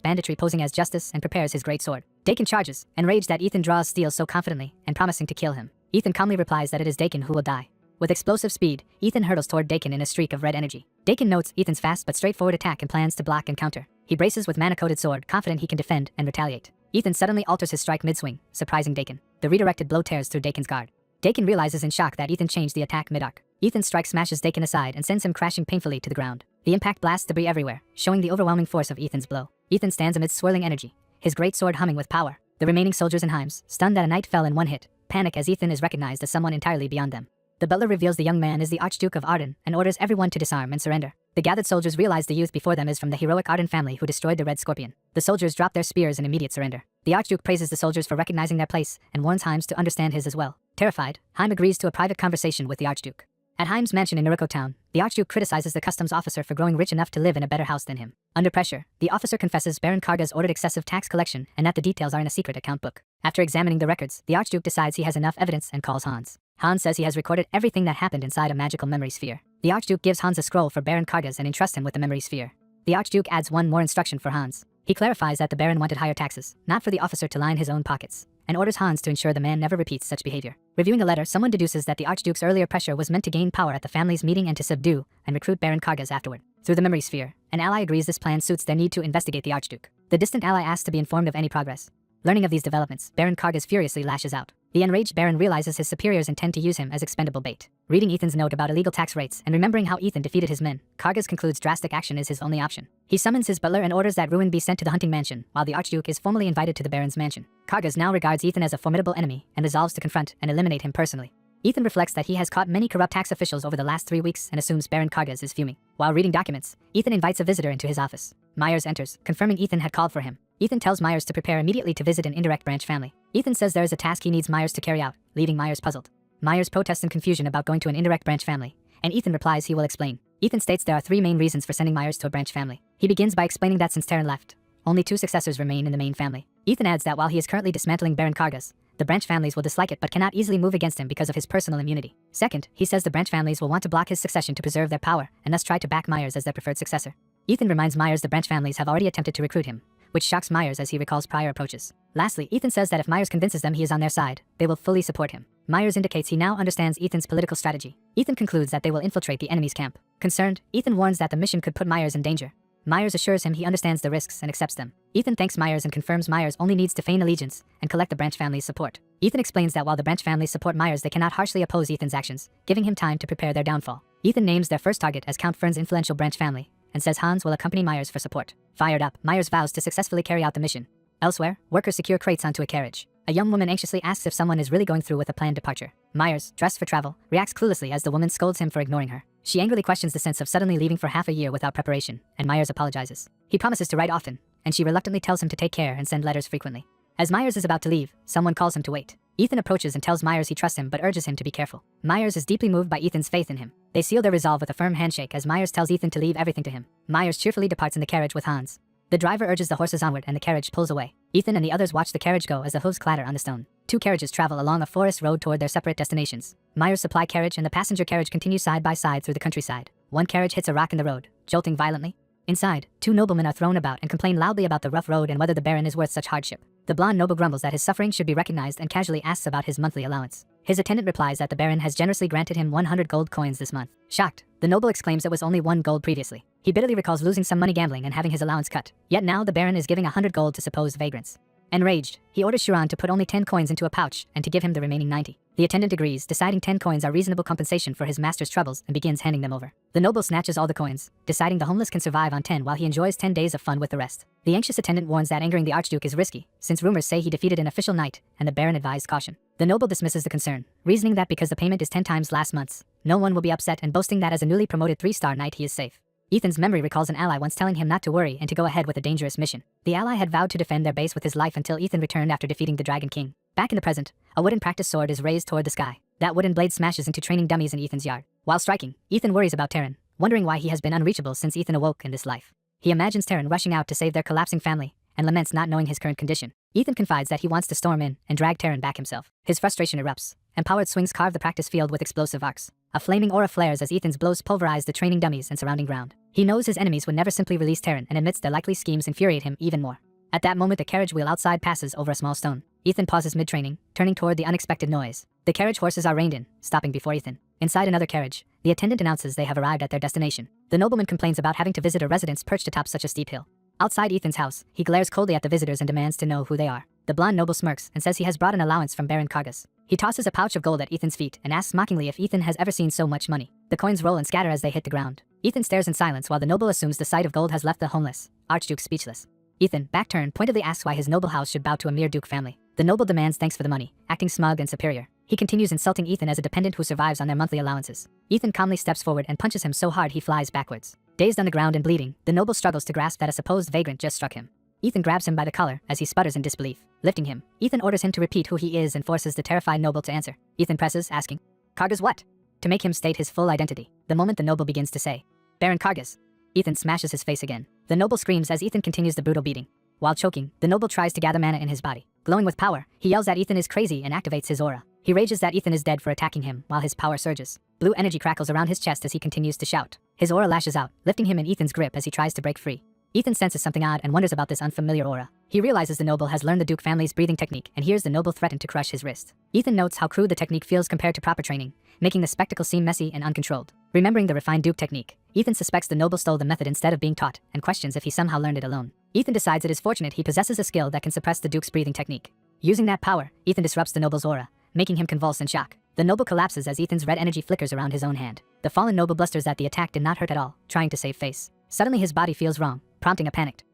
banditry posing as justice and prepares his great sword. Dakin charges, enraged that Ethan draws steel so confidently and promising to kill him. Ethan calmly replies that it is Dakin who will die. With explosive speed, Ethan hurtles toward Dakin in a streak of red energy. Dakin notes Ethan's fast but straightforward attack and plans to block and counter. He braces with mana-coated sword, confident he can defend and retaliate. Ethan suddenly alters his strike mid-swing, surprising Dakin. The redirected blow tears through Dakin's guard. Dakin realizes in shock that Ethan changed the attack mid-arc. Ethan's strike smashes Dakin aside and sends him crashing painfully to the ground. The impact blasts debris everywhere, showing the overwhelming force of Ethan's blow. Ethan stands amidst swirling energy, his great sword humming with power. The remaining soldiers in Himes, stunned that a knight fell in one hit, panic as Ethan is recognized as someone entirely beyond them. The butler reveals the young man is the Archduke of Arden and orders everyone to disarm and surrender. The gathered soldiers realize the youth before them is from the heroic Arden family who destroyed the Red Scorpion. The soldiers drop their spears in immediate surrender. The Archduke praises the soldiers for recognizing their place and warns Himes to understand his as well. Terrified, Himes agrees to a private conversation with the Archduke. At Himes' mansion in Naruko town, the Archduke criticizes the customs officer for growing rich enough to live in a better house than him. Under pressure, the officer confesses Baron Karga's ordered excessive tax collection and that the details are in a secret account book. After examining the records, the Archduke decides he has enough evidence and calls Hans. Hans says he has recorded everything that happened inside a magical memory sphere. The Archduke gives Hans a scroll for Baron Kargas and entrusts him with the memory sphere. The Archduke adds one more instruction for Hans. He clarifies that the Baron wanted higher taxes, not for the officer to line his own pockets, and orders Hans to ensure the man never repeats such behavior. Reviewing the letter, someone deduces that the Archduke's earlier pressure was meant to gain power at the family's meeting and to subdue and recruit Baron Kargas afterward. Through the memory sphere, an ally agrees this plan suits their need to investigate the Archduke. The distant ally asks to be informed of any progress. Learning of these developments, Baron Kargas furiously lashes out. The enraged Baron realizes his superiors intend to use him as expendable bait. Reading Ethan's note about illegal tax rates and remembering how Ethan defeated his men, Kargas concludes drastic action is his only option. He summons his butler and orders that Ruin be sent to the hunting mansion, while the Archduke is formally invited to the Baron's mansion. Kargas now regards Ethan as a formidable enemy and resolves to confront and eliminate him personally. Ethan reflects that he has caught many corrupt tax officials over the last 3 weeks and assumes Baron Kargas is fuming. While reading documents, Ethan invites a visitor into his office. Myers enters, confirming Ethan had called for him. Ethan tells Myers to prepare immediately to visit an indirect branch family. Ethan says there is a task he needs Myers to carry out, leaving Myers puzzled. Myers protests in confusion about going to an indirect branch family, and Ethan replies he will explain. Ethan states there are 3 main reasons for sending Myers to a branch family. He begins by explaining that since Terran left, only 2 successors remain in the main family. Ethan adds that while he is currently dismantling Baron Kargas, the branch families will dislike it but cannot easily move against him because of his personal immunity. Second, he says the branch families will want to block his succession to preserve their power and thus try to back Myers as their preferred successor. Ethan reminds Myers the branch families have already attempted to recruit him, which shocks Myers as he recalls prior approaches. Lastly, Ethan says that if Myers convinces them he is on their side, they will fully support him. Myers indicates he now understands Ethan's political strategy. Ethan concludes that they will infiltrate the enemy's camp. Concerned, Ethan warns that the mission could put Myers in danger. Myers assures him he understands the risks and accepts them. Ethan thanks Myers and confirms Myers only needs to feign allegiance and collect the branch family's support. Ethan explains that while the branch families support Myers, they cannot harshly oppose Ethan's actions, giving him time to prepare their downfall. Ethan names their first target as Count Fern's influential branch family, and says Hans will accompany Myers for support. Fired up, Myers vows to successfully carry out the mission. Elsewhere, workers secure crates onto a carriage. A young woman anxiously asks if someone is really going through with a planned departure. Myers, dressed for travel, reacts cluelessly as the woman scolds him for ignoring her. She angrily questions the sense of suddenly leaving for half a year without preparation, and Myers apologizes. He promises to write often, and she reluctantly tells him to take care and send letters frequently. As Myers is about to leave, someone calls him to wait. Ethan approaches and tells Myers he trusts him but urges him to be careful. Myers is deeply moved by Ethan's faith in him. They seal their resolve with a firm handshake as Myers tells Ethan to leave everything to him. Myers cheerfully departs in the carriage with Hans. The driver urges the horses onward and the carriage pulls away. Ethan and the others watch the carriage go as the hooves clatter on the stone. 2 carriages travel along a forest road toward their separate destinations. Myers' supply carriage and the passenger carriage continue side by side through the countryside. One carriage hits a rock in the road, jolting violently. Inside, 2 noblemen are thrown about and complain loudly about the rough road and whether the Baron is worth such hardship. The blonde noble grumbles that his suffering should be recognized and casually asks about his monthly allowance. His attendant replies that the Baron has generously granted him 100 gold coins this month. Shocked, the noble exclaims it was only 1 gold previously. He bitterly recalls losing some money gambling and having his allowance cut. Yet now the Baron is giving 100 gold to supposed vagrants. Enraged, he orders Chiron to put only 10 coins into a pouch and to give him the remaining 90. The attendant agrees, deciding 10 coins are reasonable compensation for his master's troubles and begins handing them over. The noble snatches all the coins, deciding the homeless can survive on 10 while he enjoys 10 days of fun with the rest. The anxious attendant warns that angering the Archduke is risky, since rumors say he defeated an official knight, and the Baron advised caution. The noble dismisses the concern, reasoning that because the payment is 10 times last month's, no one will be upset and boasting that as a newly promoted 3-star knight he is safe. Ethan's memory recalls an ally once telling him not to worry and to go ahead with a dangerous mission. The ally had vowed to defend their base with his life until Ethan returned after defeating the Dragon King. Back in the present, a wooden practice sword is raised toward the sky. That wooden blade smashes into training dummies in Ethan's yard. While striking, Ethan worries about Taryn, wondering why he has been unreachable since Ethan awoke in this life. He imagines Taryn rushing out to save their collapsing family, and laments not knowing his current condition. Ethan confides that he wants to storm in and drag Taryn back himself. His frustration erupts. Empowered swings carve the practice field with explosive arcs. A flaming aura flares as Ethan's blows pulverize the training dummies and surrounding ground. He knows his enemies would never simply release Taryn and admits their likely schemes infuriate him even more. At that moment, the carriage wheel outside passes over a small stone. Ethan pauses mid-training, turning toward the unexpected noise. The carriage horses are reined in, stopping before Ethan. Inside another carriage, the attendant announces they have arrived at their destination. The nobleman complains about having to visit a residence perched atop such a steep hill. Outside Ethan's house, he glares coldly at the visitors and demands to know who they are. The blonde noble smirks and says he has brought an allowance from Baron Kargas. He tosses a pouch of gold at Ethan's feet and asks mockingly if Ethan has ever seen so much money. The coins roll and scatter as they hit the ground. Ethan stares in silence while the noble assumes the sight of gold has left the homeless Archduke speechless. Ethan, back turned, pointedly asks why his noble house should bow to a mere duke family. The noble demands thanks for the money, acting smug and superior. He continues insulting Ethan as a dependent who survives on their monthly allowances. Ethan calmly steps forward and punches him so hard he flies backwards. Dazed on the ground and bleeding, the noble struggles to grasp that a supposed vagrant just struck him. Ethan grabs him by the collar as he sputters in disbelief. Lifting him, Ethan orders him to repeat who he is and forces the terrified noble to answer. Ethan presses, asking, "Kargas what?" to make him state his full identity. The moment the noble begins to say, "Baron Kargas," Ethan smashes his face again. The noble screams as Ethan continues the brutal beating. While choking, the noble tries to gather mana in his body. Glowing with power, he yells that Ethan is crazy and activates his aura. He rages that Ethan is dead for attacking him while his power surges. Blue energy crackles around his chest as he continues to shout. His aura lashes out, lifting him in Ethan's grip as he tries to break free. Ethan senses something odd and wonders about this unfamiliar aura. He realizes the noble has learned the Duke family's breathing technique and hears the noble threaten to crush his wrist. Ethan notes how crude the technique feels compared to proper training, making the spectacle seem messy and uncontrolled. Remembering the refined Duke technique, Ethan suspects the noble stole the method instead of being taught and questions if he somehow learned it alone. Ethan decides it is fortunate he possesses a skill that can suppress the Duke's breathing technique. Using that power, Ethan disrupts the noble's aura, making him convulse in shock. The noble collapses as Ethan's red energy flickers around his own hand. The fallen noble blusters that the attack did not hurt at all, trying to save face. Suddenly his body feels wrong, prompting a panicked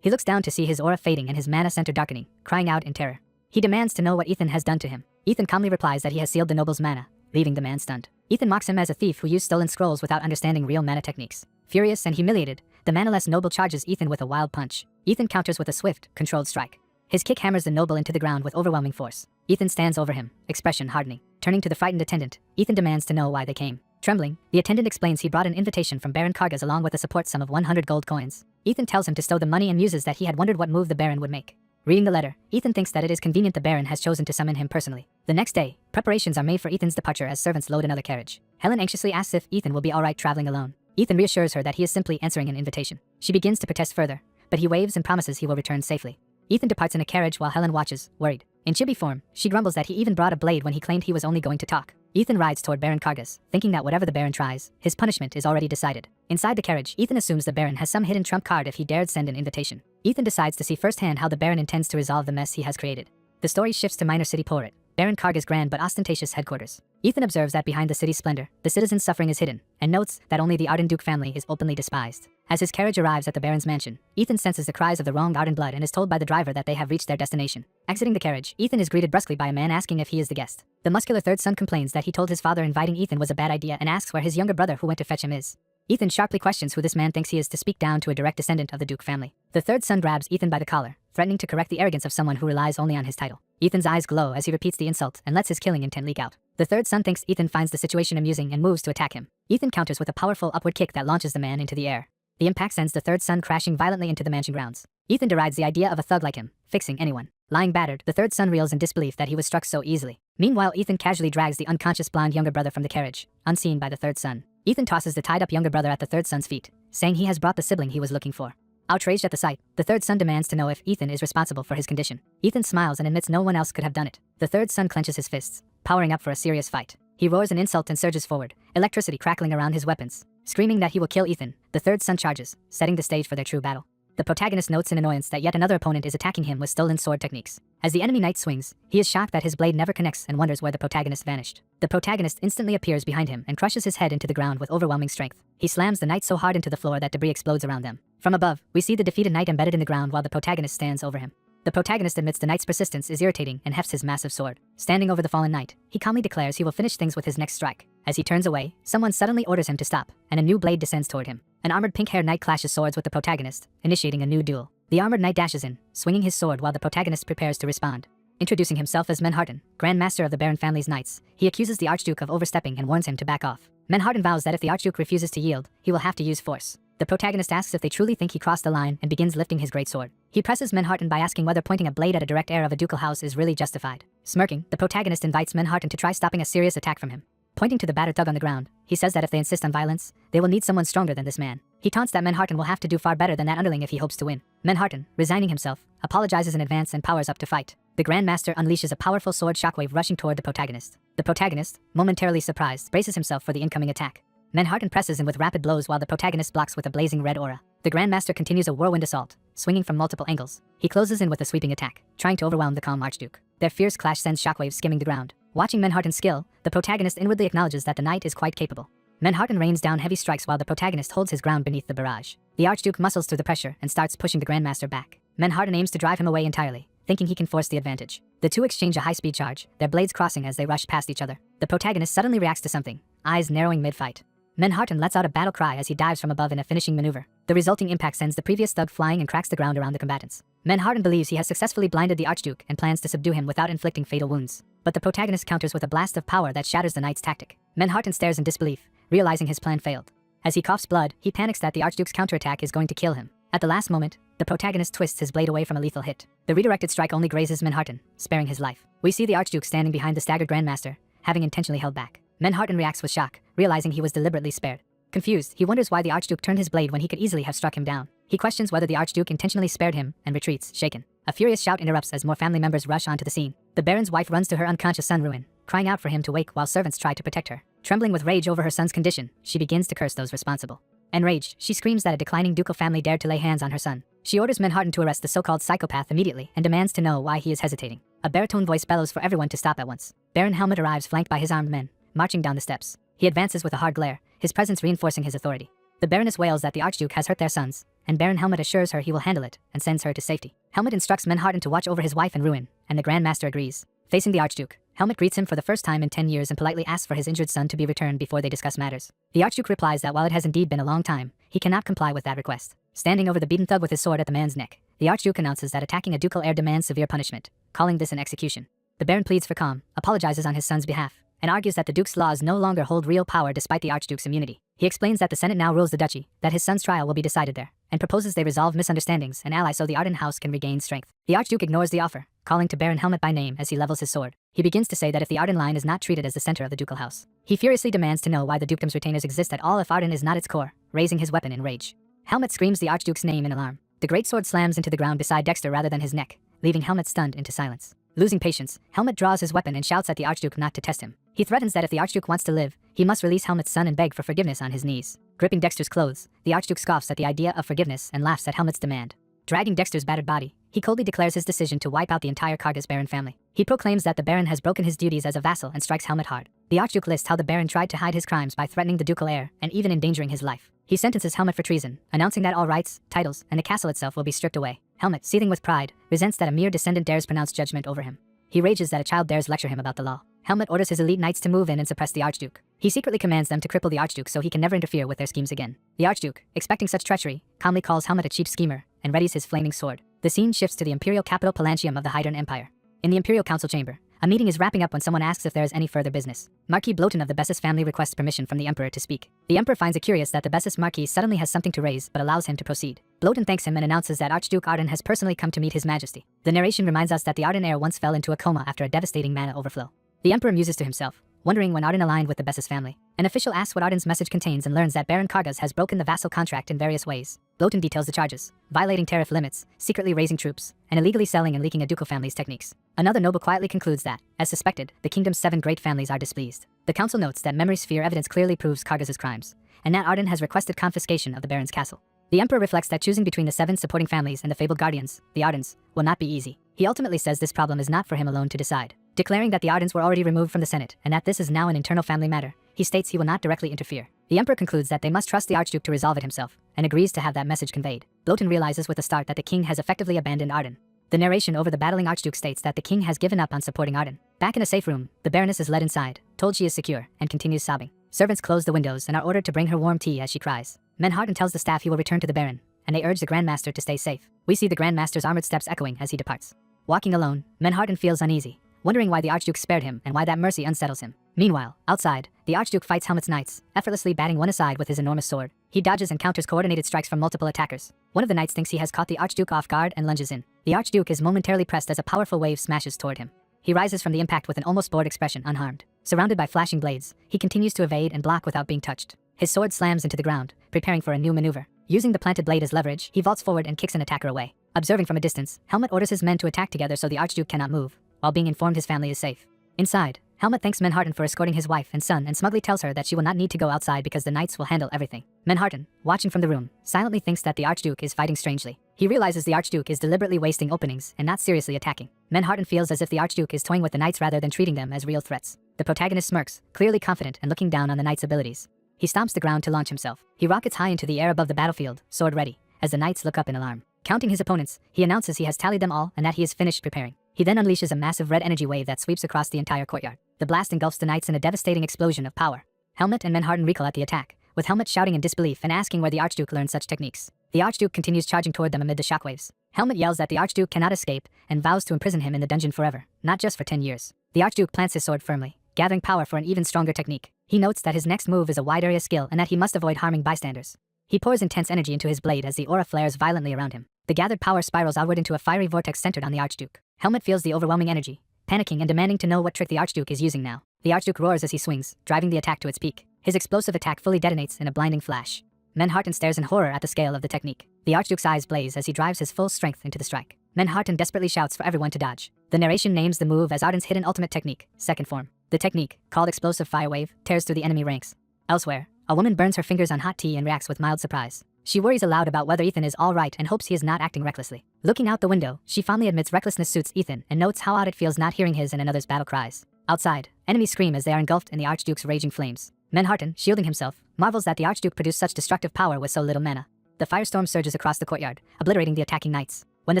He looks down to see his aura fading and his mana center darkening, crying out in terror. He demands to know what Ethan has done to him. Ethan calmly replies that he has sealed the noble's mana, leaving the man stunned. Ethan mocks him as a thief who used stolen scrolls without understanding real mana techniques. Furious and humiliated, the manaless noble charges Ethan with a wild punch. Ethan counters with a swift, controlled strike. His kick hammers the noble into the ground with overwhelming force. Ethan stands over him, expression hardening. Turning to the frightened attendant, Ethan demands to know why they came. Trembling, the attendant explains he brought an invitation from Baron Kargas along with a support sum of 100 gold coins. Ethan tells him to stow the money and muses that he had wondered what move the Baron would make. Reading the letter, Ethan thinks that it is convenient the Baron has chosen to summon him personally. The next day, preparations are made for Ethan's departure as servants load another carriage. Helen anxiously asks if Ethan will be alright traveling alone. Ethan reassures her that he is simply answering an invitation. She begins to protest further, but he waves and promises he will return safely. Ethan departs in a carriage while Helen watches, worried. In chibi form, she grumbles that he even brought a blade when he claimed he was only going to talk. Ethan rides toward Baron Kargas, thinking that whatever the Baron tries, his punishment is already decided. Inside the carriage, Ethan assumes the Baron has some hidden trump card if he dared send an invitation. Ethan decides to see firsthand how the Baron intends to resolve the mess he has created. The story shifts to minor city Porit, Baron Kargas' grand but ostentatious headquarters. Ethan observes that behind the city's splendor, the citizens' suffering is hidden, and notes that only the Arden Duke family is openly despised. As his carriage arrives at the Baron's mansion, Ethan senses the cries of the wronged Arden blood and is told by the driver that they have reached their destination. Exiting the carriage, Ethan is greeted brusquely by a man asking if he is the guest. The muscular third son complains that he told his father inviting Ethan was a bad idea and asks where his younger brother who went to fetch him is. Ethan sharply questions who this man thinks he is to speak down to a direct descendant of the Duke family. The third son grabs Ethan by the collar, threatening to correct the arrogance of someone who relies only on his title. Ethan's eyes glow as he repeats the insult and lets his killing intent leak out. The third son thinks Ethan finds the situation amusing and moves to attack him. Ethan counters with a powerful upward kick that launches the man into the air. The impact sends the third son crashing violently into the mansion grounds. Ethan derides the idea of a thug like him, fixing anyone. Lying battered, the third son reels in disbelief that he was struck so easily. Meanwhile, Ethan casually drags the unconscious blonde younger brother from the carriage, unseen by the third son. Ethan tosses the tied-up younger brother at the third son's feet, saying he has brought the sibling he was looking for. Outraged at the sight, the third son demands to know if Ethan is responsible for his condition. Ethan smiles and admits no one else could have done it. The third son clenches his fists, powering up for a serious fight. He roars an insult and surges forward, electricity crackling around his weapons. Screaming that he will kill Ethan, the third son charges, setting the stage for their true battle. The protagonist notes in annoyance that yet another opponent is attacking him with stolen sword techniques. As the enemy knight swings, he is shocked that his blade never connects and wonders where the protagonist vanished. The protagonist instantly appears behind him and crushes his head into the ground with overwhelming strength. He slams the knight so hard into the floor that debris explodes around them. From above, we see the defeated knight embedded in the ground while the protagonist stands over him. The protagonist admits the knight's persistence is irritating and hefts his massive sword. Standing over the fallen knight, he calmly declares he will finish things with his next strike. As he turns away, someone suddenly orders him to stop, and a new blade descends toward him. An armored pink-haired knight clashes swords with the protagonist, initiating a new duel. The armored knight dashes in, swinging his sword while the protagonist prepares to respond. Introducing himself as Manhattan, Grand Master of the Baron family's knights, he accuses the Archduke of overstepping and warns him to back off. Manhattan vows that if the Archduke refuses to yield, he will have to use force. The protagonist asks if they truly think he crossed the line and begins lifting his great sword. He presses Manhattan by asking whether pointing a blade at a direct heir of a ducal house is really justified. Smirking, the protagonist invites Manhattan to try stopping a serious attack from him. Pointing to the battered thug on the ground, he says that if they insist on violence, they will need someone stronger than this man. He taunts that Manhattan will have to do far better than that underling if he hopes to win. Manhattan, resigning himself, apologizes in advance and powers up to fight. The Grand Master unleashes a powerful sword shockwave rushing toward the protagonist. The protagonist, momentarily surprised, braces himself for the incoming attack. Manhattan presses him with rapid blows while the protagonist blocks with a blazing red aura. The Grand Master continues a whirlwind assault, swinging from multiple angles. He closes in with a sweeping attack, trying to overwhelm the calm Archduke. Their fierce clash sends shockwaves skimming the ground. Watching Manhattan's skill, the protagonist inwardly acknowledges that the knight is quite capable. Manhattan rains down heavy strikes while the protagonist holds his ground beneath the barrage. The Archduke muscles through the pressure and starts pushing the Grandmaster back. Manhattan aims to drive him away entirely, thinking he can force the advantage. The two exchange a high-speed charge, their blades crossing as they rush past each other. The protagonist suddenly reacts to something, eyes narrowing mid-fight. Manhattan lets out a battle cry as he dives from above in a finishing maneuver. The resulting impact sends the previous thug flying and cracks the ground around the combatants. Manhattan believes he has successfully blinded the Archduke and plans to subdue him without inflicting fatal wounds. But the protagonist counters with a blast of power that shatters the knight's tactic. Manhattan stares in disbelief, realizing his plan failed. As he coughs blood, he panics that the Archduke's counterattack is going to kill him. At the last moment, the protagonist twists his blade away from a lethal hit. The redirected strike only grazes Manhattan, sparing his life. We see the Archduke standing behind the staggered Grandmaster, having intentionally held back. Manhattan reacts with shock, realizing he was deliberately spared. Confused, he wonders why the Archduke turned his blade when he could easily have struck him down. He questions whether the Archduke intentionally spared him and retreats, shaken. A furious shout interrupts as more family members rush onto the scene. The Baron's wife runs to her unconscious son Ruin, crying out for him to wake while servants try to protect her. Trembling with rage over her son's condition, she begins to curse those responsible. Enraged, she screams that a declining ducal family dared to lay hands on her son. She orders Manhattan to arrest the so-called psychopath immediately and demands to know why he is hesitating. A baritone voice bellows for everyone to stop at once. Baron Helmut arrives flanked by his armed men, marching down the steps. He advances with a hard glare, his presence reinforcing his authority. The Baroness wails that the Archduke has hurt their sons, and Baron Helmut assures her he will handle it and sends her to safety. Helmut instructs Manhattan to watch over his wife and Ruin, and the Grandmaster agrees. Facing the Archduke, Helmut greets him for the first time in 10 years and politely asks for his injured son to be returned before they discuss matters. The Archduke replies that while it has indeed been a long time, he cannot comply with that request. Standing over the beaten thug with his sword at the man's neck, the Archduke announces that attacking a ducal heir demands severe punishment, calling this an execution. The Baron pleads for calm, apologizes on his son's behalf, and argues that the Duke's laws no longer hold real power despite the Archduke's immunity. He explains that the Senate now rules the duchy, that his son's trial will be decided there, and proposes they resolve misunderstandings and ally so the Arden house can regain strength. The Archduke ignores the offer, calling to Baron Helmut by name as he levels his sword. He begins to say that if the Arden line is not treated as the center of the ducal house, he furiously demands to know why the dukedom's retainers exist at all if Arden is not its core, raising his weapon in rage. Helmut screams the Archduke's name in alarm. The great sword slams into the ground beside Dexter rather than his neck, leaving Helmut stunned into silence. Losing patience, Helmut draws his weapon and shouts at the Archduke not to test him. He threatens that if the Archduke wants to live, he must release Helmut's son and beg for forgiveness on his knees. Gripping Dexter's clothes, the Archduke scoffs at the idea of forgiveness and laughs at Helmut's demand. Dragging Dexter's battered body, he coldly declares his decision to wipe out the entire Kargas Baron family. He proclaims that the Baron has broken his duties as a vassal and strikes Helmut hard. The Archduke lists how the Baron tried to hide his crimes by threatening the ducal heir and even endangering his life. He sentences Helmut for treason, announcing that all rights, titles, and the castle itself will be stripped away. Helmut, seething with pride, resents that a mere descendant dares pronounce judgment over him. He rages that a child dares lecture him about the law. Helmut orders his elite knights to move in and suppress the Archduke. He secretly commands them to cripple the Archduke so he can never interfere with their schemes again. The Archduke, expecting such treachery, calmly calls Helmut a cheap schemer and readies his flaming sword. The scene shifts to the imperial capital Palantium of the Hydern Empire. In the imperial council chamber, a meeting is wrapping up when someone asks if there is any further business. Marquis Bloten of the Bessus family requests permission from the emperor to speak. The emperor finds it curious that the Bessus Marquis suddenly has something to raise but allows him to proceed. Bloten thanks him and announces that Archduke Arden has personally come to meet his majesty. The narration reminds us that the Arden heir once fell into a coma after a devastating mana overflow. The emperor muses to himself, wondering when Arden aligned with the Bessus family. An official asks what Arden's message contains and learns that Baron Kargas has broken the vassal contract in various ways. Bloten details the charges, violating tariff limits, secretly raising troops, and illegally selling and leaking a ducal family's techniques. Another noble quietly concludes that, as suspected, the kingdom's 7 great families are displeased. The council notes that memory sphere evidence clearly proves Kargas's crimes, and that Arden has requested confiscation of the Baron's castle. The emperor reflects that choosing between the 7 supporting families and the fabled guardians, the Ardens, will not be easy. He ultimately says this problem is not for him alone to decide. Declaring that the Ardens were already removed from the Senate and that this is now an internal family matter, he states he will not directly interfere. The emperor concludes that they must trust the Archduke to resolve it himself, and agrees to have that message conveyed. Bloten realizes with a start that the king has effectively abandoned Arden. The narration over the battling Archduke states that the king has given up on supporting Arden. Back in a safe room, the Baroness is led inside, told she is secure, and continues sobbing. Servants close the windows and are ordered to bring her warm tea as she cries. Manhattan tells the staff he will return to the Baron, and they urge the Grandmaster to stay safe. We see the Grandmaster's armored steps echoing as he departs. Walking alone, Manhattan feels uneasy, wondering why the Archduke spared him and why that mercy unsettles him. Meanwhile, outside, the Archduke fights Helmut's knights, effortlessly batting one aside with his enormous sword. He dodges and counters coordinated strikes from multiple attackers. One of the knights thinks he has caught the Archduke off guard and lunges in. The Archduke is momentarily pressed as a powerful wave smashes toward him. He rises from the impact with an almost bored expression, unharmed. Surrounded by flashing blades, he continues to evade and block without being touched. His sword slams into the ground, preparing for a new maneuver. Using the planted blade as leverage, he vaults forward and kicks an attacker away. Observing from a distance, Helmut orders his men to attack together so the Archduke cannot move, while being informed his family is safe. Inside, Helmut thanks Manhattan for escorting his wife and son and smugly tells her that she will not need to go outside because the knights will handle everything. Manhattan, watching from the room, silently thinks that the Archduke is fighting strangely. He realizes the Archduke is deliberately wasting openings and not seriously attacking. Manhattan feels as if the Archduke is toying with the knights rather than treating them as real threats. The protagonist smirks, clearly confident and looking down on the knight's abilities. He stomps the ground to launch himself. He rockets high into the air above the battlefield, sword ready, as the knights look up in alarm. Counting his opponents, he announces he has tallied them all and that he is finished preparing. He then unleashes a massive red energy wave that sweeps across the entire courtyard. The blast engulfs the knights in a devastating explosion of power. Helmut and Manhattan recoil at the attack, with Helmut shouting in disbelief and asking where the Archduke learned such techniques. The Archduke continues charging toward them amid the shockwaves. Helmut yells that the Archduke cannot escape and vows to imprison him in the dungeon forever, not just for 10 years. The Archduke plants his sword firmly, gathering power for an even stronger technique. He notes that his next move is a wide area skill and that he must avoid harming bystanders. He pours intense energy into his blade as the aura flares violently around him. The gathered power spirals outward into a fiery vortex centered on the Archduke. Helmut feels the overwhelming energy, panicking and demanding to know what trick the Archduke is using now. The Archduke roars as he swings, driving the attack to its peak. His explosive attack fully detonates in a blinding flash. Manhattan stares in horror at the scale of the technique. The Archduke's eyes blaze as he drives his full strength into the strike. Manhattan desperately shouts for everyone to dodge. The narration names the move as Arden's hidden ultimate technique, second form. The technique, called explosive fire wave, tears through the enemy ranks. Elsewhere, a woman burns her fingers on hot tea and reacts with mild surprise. She worries aloud about whether Ethan is all right and hopes he is not acting recklessly. Looking out the window, she fondly admits recklessness suits Ethan and notes how odd it feels not hearing his and another's battle cries. Outside, enemies scream as they are engulfed in the Archduke's raging flames. Manhattan, shielding himself, marvels that the Archduke produced such destructive power with so little mana. The firestorm surges across the courtyard, obliterating the attacking knights. When the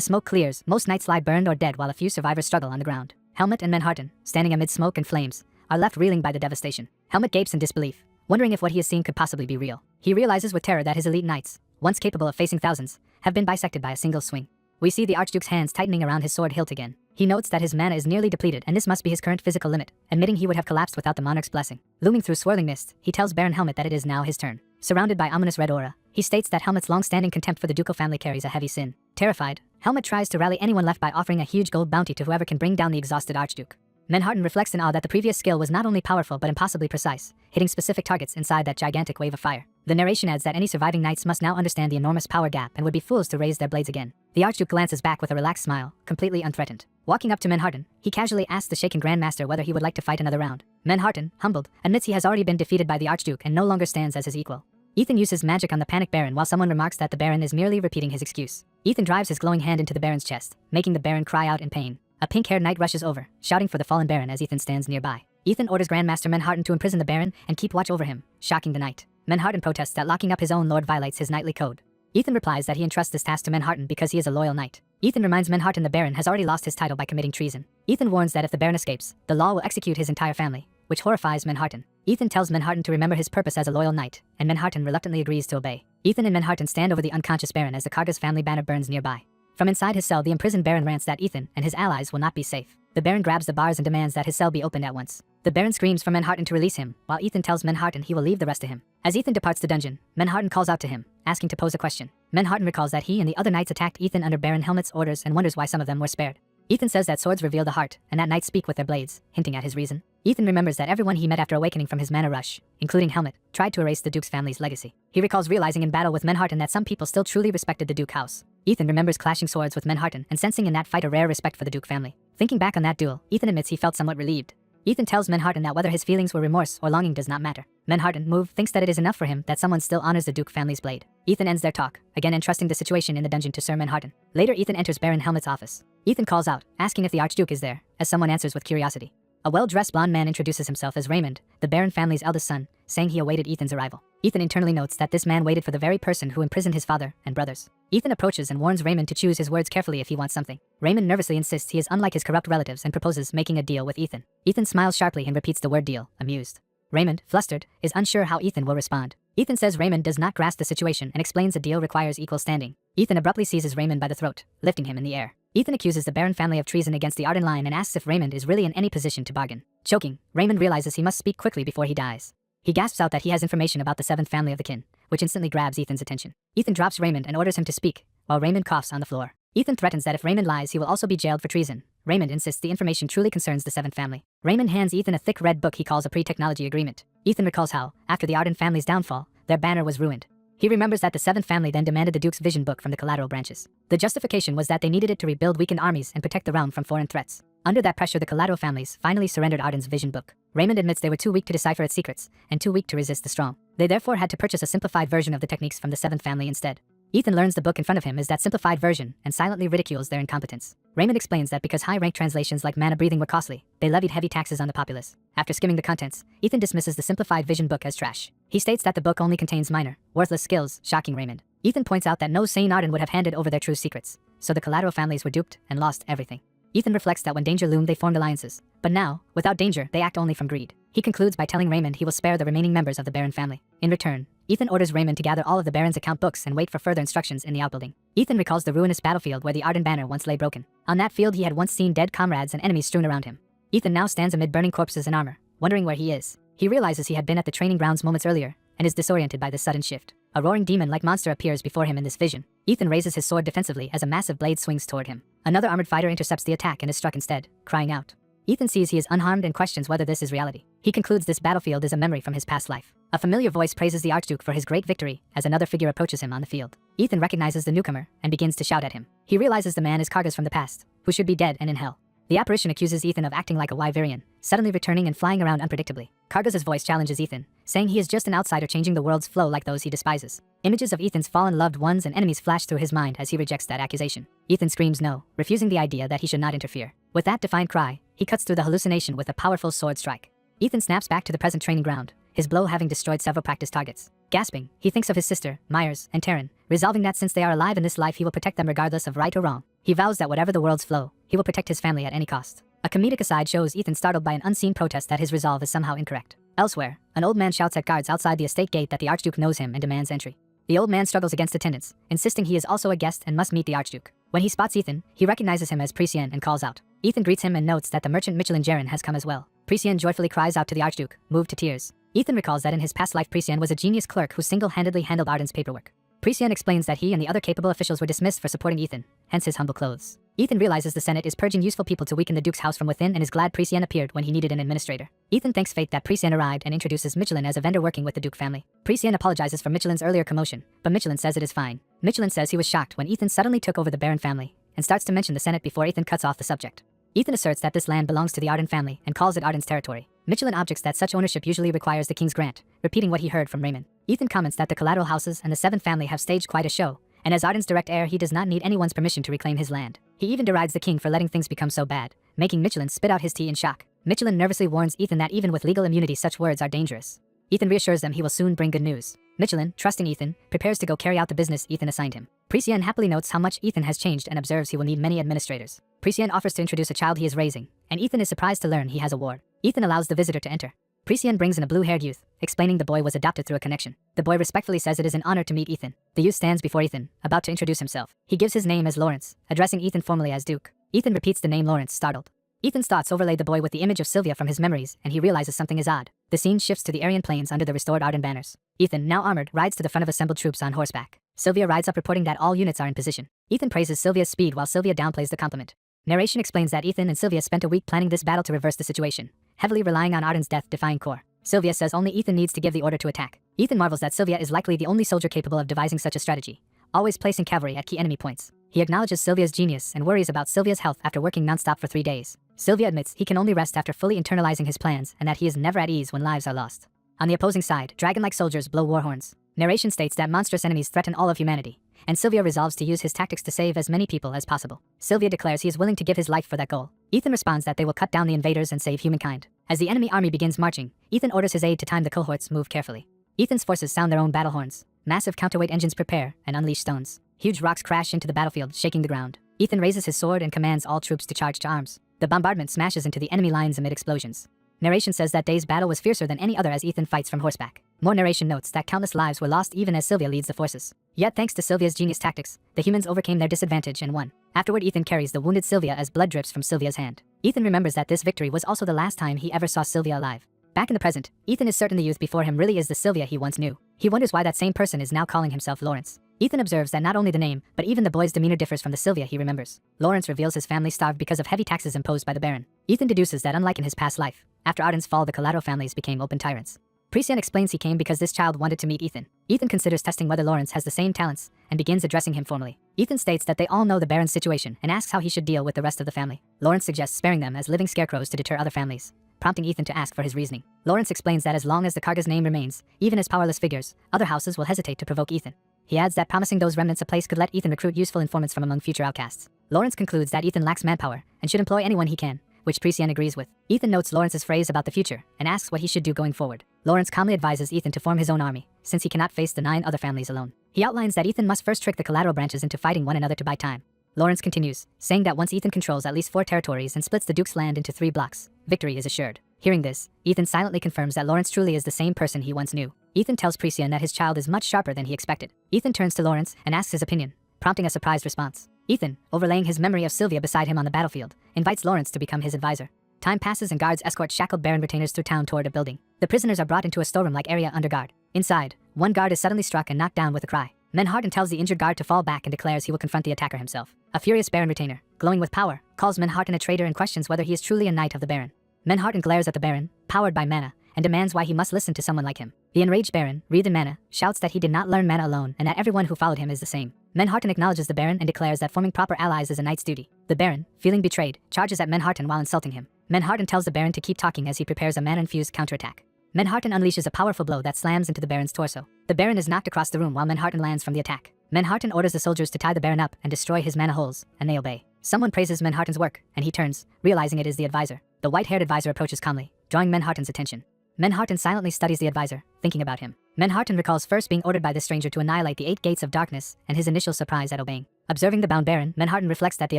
smoke clears, most knights lie burned or dead while a few survivors struggle on the ground. Helmut and Manhattan, standing amid smoke and flames, are left reeling by the devastation. Helmut gapes in disbelief, wondering if what he has seen could possibly be real. He realizes with terror that his elite knights, once capable of facing thousands, have been bisected by a single swing. We see the Archduke's hands tightening around his sword hilt again. He notes that his mana is nearly depleted and this must be his current physical limit, admitting he would have collapsed without the monarch's blessing. Looming through swirling mist, he tells Baron Helmut that it is now his turn. Surrounded by ominous red aura, he states that Helmut's long-standing contempt for the ducal family carries a heavy sin. Terrified, Helmut tries to rally anyone left by offering a huge gold bounty to whoever can bring down the exhausted Archduke. Manhattan reflects in awe that the previous skill was not only powerful but impossibly precise, hitting specific targets inside that gigantic wave of fire. The narration adds that any surviving knights must now understand the enormous power gap and would be fools to raise their blades again. The Archduke glances back with a relaxed smile, completely unthreatened. Walking up to Manhattan, he casually asks the shaken Grandmaster whether he would like to fight another round. Manhattan, humbled, admits he has already been defeated by the Archduke and no longer stands as his equal. Ethan uses magic on the panicked Baron while someone remarks that the Baron is merely repeating his excuse. Ethan drives his glowing hand into the Baron's chest, making the Baron cry out in pain. A pink-haired knight rushes over, shouting for the fallen Baron as Ethan stands nearby. Ethan orders Grandmaster Manhattan to imprison the Baron and keep watch over him, shocking the knight. Manhattan protests that locking up his own lord violates his knightly code. Ethan replies that he entrusts this task to Manhattan because he is a loyal knight. Ethan reminds Manhattan the Baron has already lost his title by committing treason. Ethan warns that if the Baron escapes, the law will execute his entire family, which horrifies Manhattan. Ethan tells Manhattan to remember his purpose as a loyal knight, and Manhattan reluctantly agrees to obey. Ethan and Manhattan stand over the unconscious Baron as the Karga's family banner burns nearby. From inside his cell, the imprisoned Baron rants that Ethan and his allies will not be safe. The Baron grabs the bars and demands that his cell be opened at once. The Baron screams for Manhattan to release him, while Ethan tells Manhattan he will leave the rest to him. As Ethan departs the dungeon, Manhattan calls out to him, asking to pose a question. Manhattan recalls that he and the other knights attacked Ethan under Baron Helmut's orders and wonders why some of them were spared. Ethan says that swords reveal the heart, and that knights speak with their blades, hinting at his reason. Ethan remembers that everyone he met after awakening from his mana rush, including Helmut, tried to erase the Duke's family's legacy. He recalls realizing in battle with Manhattan that some people still truly respected the Duke house. Ethan remembers clashing swords with Manhattan and sensing in that fight a rare respect for the Duke family. Thinking back on that duel, Ethan admits he felt somewhat relieved. Ethan tells Manhattan that whether his feelings were remorse or longing does not matter. Manhattan, moved, thinks that it is enough for him that someone still honors the Duke family's blade. Ethan ends their talk, again entrusting the situation in the dungeon to Sir Manhattan. Later, Ethan enters Baron Helmut's office. Ethan calls out, asking if the Archduke is there, as someone answers with curiosity. A well-dressed blonde man introduces himself as Raymond, the Baron family's eldest son, saying he awaited Ethan's arrival. Ethan internally notes that this man waited for the very person who imprisoned his father and brothers. Ethan approaches and warns Raymond to choose his words carefully if he wants something. Raymond nervously insists he is unlike his corrupt relatives and proposes making a deal with Ethan. Ethan smiles sharply and repeats the word deal, amused. Raymond, flustered, is unsure how Ethan will respond. Ethan says Raymond does not grasp the situation and explains the deal requires equal standing. Ethan abruptly seizes Raymond by the throat, lifting him in the air. Ethan accuses the Baron family of treason against the Arden line and asks if Raymond is really in any position to bargain. Choking, Raymond realizes he must speak quickly before he dies. He gasps out that he has information about the 7th family of the kin, which instantly grabs Ethan's attention. Ethan drops Raymond and orders him to speak, while Raymond coughs on the floor. Ethan threatens that if Raymond lies he will also be jailed for treason. Raymond insists the information truly concerns the 7th family. Raymond hands Ethan a thick red book he calls a pre-technology agreement. Ethan recalls how, after the Arden family's downfall, their banner was ruined. He remembers that the 7th family then demanded the Duke's vision book from the collateral branches. The justification was that they needed it to rebuild weakened armies and protect the realm from foreign threats. Under that pressure, the collateral families finally surrendered Arden's vision book. Raymond admits they were too weak to decipher its secrets, and too weak to resist the strong. They therefore had to purchase a simplified version of the techniques from the 7th family instead. Ethan learns the book in front of him is that simplified version and silently ridicules their incompetence. Raymond explains that because high-ranked translations like mana breathing were costly, they levied heavy taxes on the populace. After skimming the contents, Ethan dismisses the simplified vision book as trash. He states that the book only contains minor, worthless skills, shocking Raymond. Ethan points out that no sane Arden would have handed over their true secrets, so the collateral families were duped and lost everything. Ethan reflects that when danger loomed they formed alliances, but now, without danger, they act only from greed. He concludes by telling Raymond he will spare the remaining members of the Baron family. In return, Ethan orders Raymond to gather all of the Baron's account books and wait for further instructions in the outbuilding. Ethan recalls the ruinous battlefield where the Arden banner once lay broken. On that field he had once seen dead comrades and enemies strewn around him. Ethan now stands amid burning corpses and armor, wondering where he is. He realizes he had been at the training grounds moments earlier, and is disoriented by this sudden shift. A roaring demon-like monster appears before him in this vision. Ethan raises his sword defensively as a massive blade swings toward him. Another armored fighter intercepts the attack and is struck instead, crying out. Ethan sees he is unharmed and questions whether this is reality. He concludes this battlefield is a memory from his past life. A familiar voice praises the Archduke for his great victory as another figure approaches him on the field. Ethan recognizes the newcomer and begins to shout at him. He realizes the man is Kargas from the past, who should be dead and in hell. The apparition accuses Ethan of acting like a Wyverian, suddenly returning and flying around unpredictably. Kargas' voice challenges Ethan, saying he is just an outsider changing the world's flow like those he despises. Images of Ethan's fallen loved ones and enemies flash through his mind as he rejects that accusation. Ethan screams no, refusing the idea that he should not interfere. With that defiant cry, he cuts through the hallucination with a powerful sword strike. Ethan snaps back to the present training ground, his blow having destroyed several practice targets. Gasping, he thinks of his sister, Myers, and Taryn, resolving that since they are alive in this life he will protect them regardless of right or wrong. He vows that whatever the world's flow, he will protect his family at any cost. A comedic aside shows Ethan startled by an unseen protest that his resolve is somehow incorrect. Elsewhere, an old man shouts at guards outside the estate gate that the Archduke knows him and demands entry. The old man struggles against attendance, insisting he is also a guest and must meet the Archduke. When he spots Ethan, he recognizes him as Priscien and calls out. Ethan greets him and notes that the merchant Michelin Jaren has come as well. Priscien joyfully cries out to the Archduke, moved to tears. Ethan recalls that in his past life Priscien was a genius clerk who single-handedly handled Arden's paperwork. Priscien explains that he and the other capable officials were dismissed for supporting Ethan, hence his humble clothes. Ethan realizes the Senate is purging useful people to weaken the Duke's house from within and is glad Priscien appeared when he needed an administrator. Ethan thanks fate that Priscien arrived and introduces Michelin as a vendor working with the Duke family. Priscien apologizes for Michelin's earlier commotion, but Michelin says it is fine. Michelin says he was shocked when Ethan suddenly took over the Baron family, and starts to mention the Senate before Ethan cuts off the subject. Ethan asserts that this land belongs to the Arden family and calls it Arden's territory. Michelin objects that such ownership usually requires the king's grant, repeating what he heard from Raymond. Ethan comments that the collateral houses and the 7th family have staged quite a show, and as Arden's direct heir he does not need anyone's permission to reclaim his land. He even derides the king for letting things become so bad, making Michelin spit out his tea in shock. Michelin nervously warns Ethan that even with legal immunity such words are dangerous. Ethan reassures them he will soon bring good news. Michelin, trusting Ethan, prepares to go carry out the business Ethan assigned him. Priscien happily notes how much Ethan has changed and observes he will need many administrators. Priscien offers to introduce a child he is raising, and Ethan is surprised to learn he has a ward. Ethan allows the visitor to enter. Priscien brings in a blue-haired youth, explaining the boy was adopted through a connection. The boy respectfully says it is an honor to meet Ethan. The youth stands before Ethan, about to introduce himself. He gives his name as Lawrence, addressing Ethan formally as Duke. Ethan repeats the name Lawrence, startled. Ethan's thoughts overlay the boy with the image of Sylvia from his memories, and he realizes something is odd. The scene shifts to the Aryan plains under the restored Arden banners. Ethan, now armored, rides to the front of assembled troops on horseback. Sylvia rides up reporting that all units are in position. Ethan praises Sylvia's speed while Sylvia downplays the compliment. Narration explains that Ethan and Sylvia spent a week planning this battle to reverse the situation, heavily relying on Arden's death-defying core. Sylvia says only Ethan needs to give the order to attack. Ethan marvels that Sylvia is likely the only soldier capable of devising such a strategy, always placing cavalry at key enemy points. He acknowledges Sylvia's genius and worries about Sylvia's health after working non-stop for 3 days. Sylvia admits he can only rest after fully internalizing his plans and that he is never at ease when lives are lost. On the opposing side, dragon-like soldiers blow war horns. Narration states that monstrous enemies threaten all of humanity, and Sylvia resolves to use his tactics to save as many people as possible. Sylvia declares he is willing to give his life for that goal. Ethan responds that they will cut down the invaders and save humankind. As the enemy army begins marching, Ethan orders his aide to time the cohorts move carefully. Ethan's forces sound their own battle horns. Massive counterweight engines prepare and unleash stones. Huge rocks crash into the battlefield, shaking the ground. Ethan raises his sword and commands all troops to charge to arms. The bombardment smashes into the enemy lines amid explosions. Narration says that day's battle was fiercer than any other as Ethan fights from horseback. More narration notes that countless lives were lost even as Sylvia leads the forces. Yet thanks to Sylvia's genius tactics, the humans overcame their disadvantage and won. Afterward, Ethan carries the wounded Sylvia as blood drips from Sylvia's hand. Ethan remembers that this victory was also the last time he ever saw Sylvia alive. Back in the present, Ethan is certain the youth before him really is the Sylvia he once knew. He wonders why that same person is now calling himself Lawrence. Ethan observes that not only the name, but even the boy's demeanor differs from the Sylvia he remembers. Lawrence reveals his family starved because of heavy taxes imposed by the Baron. Ethan deduces that unlike in his past life, after Arden's fall the collateral families became open tyrants. Precian explains he came because this child wanted to meet Ethan. Ethan considers testing whether Lawrence has the same talents, and begins addressing him formally. Ethan states that they all know the Baron's situation and asks how he should deal with the rest of the family. Lawrence suggests sparing them as living scarecrows to deter other families, prompting Ethan to ask for his reasoning. Lawrence explains that as long as the Karga's name remains, even as powerless figures, other houses will hesitate to provoke Ethan. He adds that promising those remnants a place could let Ethan recruit useful informants from among future outcasts. Lawrence concludes that Ethan lacks manpower and should employ anyone he can, which Precian agrees with. Ethan notes Lawrence's phrase about the future and asks what he should do going forward. Lawrence calmly advises Ethan to form his own army, since he cannot face the 9 other families alone. He outlines that Ethan must first trick the collateral branches into fighting one another to buy time. Lawrence continues, saying that once Ethan controls at least 4 territories and splits the Duke's land into 3 blocks, victory is assured. Hearing this, Ethan silently confirms that Lawrence truly is the same person he once knew. Ethan tells Precian that his child is much sharper than he expected. Ethan turns to Lawrence and asks his opinion, prompting a surprised response. Ethan, overlaying his memory of Sylvia beside him on the battlefield, invites Lawrence to become his advisor. Time passes and guards escort shackled Baron retainers through town toward a building. The prisoners are brought into a storeroom-like area under guard. Inside, one guard is suddenly struck and knocked down with a cry. Manhattan tells the injured guard to fall back and declares he will confront the attacker himself. A furious Baron retainer, glowing with power, calls Manhattan a traitor and questions whether he is truly a knight of the Baron. Manhattan glares at the Baron, powered by mana, and demands why he must listen to someone like him. The enraged Baron, wreathed in mana, shouts that he did not learn mana alone and that everyone who followed him is the same. Manhattan acknowledges the Baron and declares that forming proper allies is a knight's duty. The Baron, feeling betrayed, charges at Manhattan while insulting him. Manhattan tells the Baron to keep talking as he prepares a mana-infused counterattack. Manhattan unleashes a powerful blow that slams into the Baron's torso. The Baron is knocked across the room while Manhattan lands from the attack. Manhattan orders the soldiers to tie the Baron up and destroy his mana holes, and they obey. Someone praises Manhattan's work, and he turns, realizing it is the advisor. The white-haired advisor approaches calmly, drawing Manhattan's attention. Manhattan silently studies the advisor, thinking about him. Manhattan recalls first being ordered by this stranger to annihilate the 8 gates of darkness, and his initial surprise at obeying. Observing the bound Baron, Manhattan reflects that the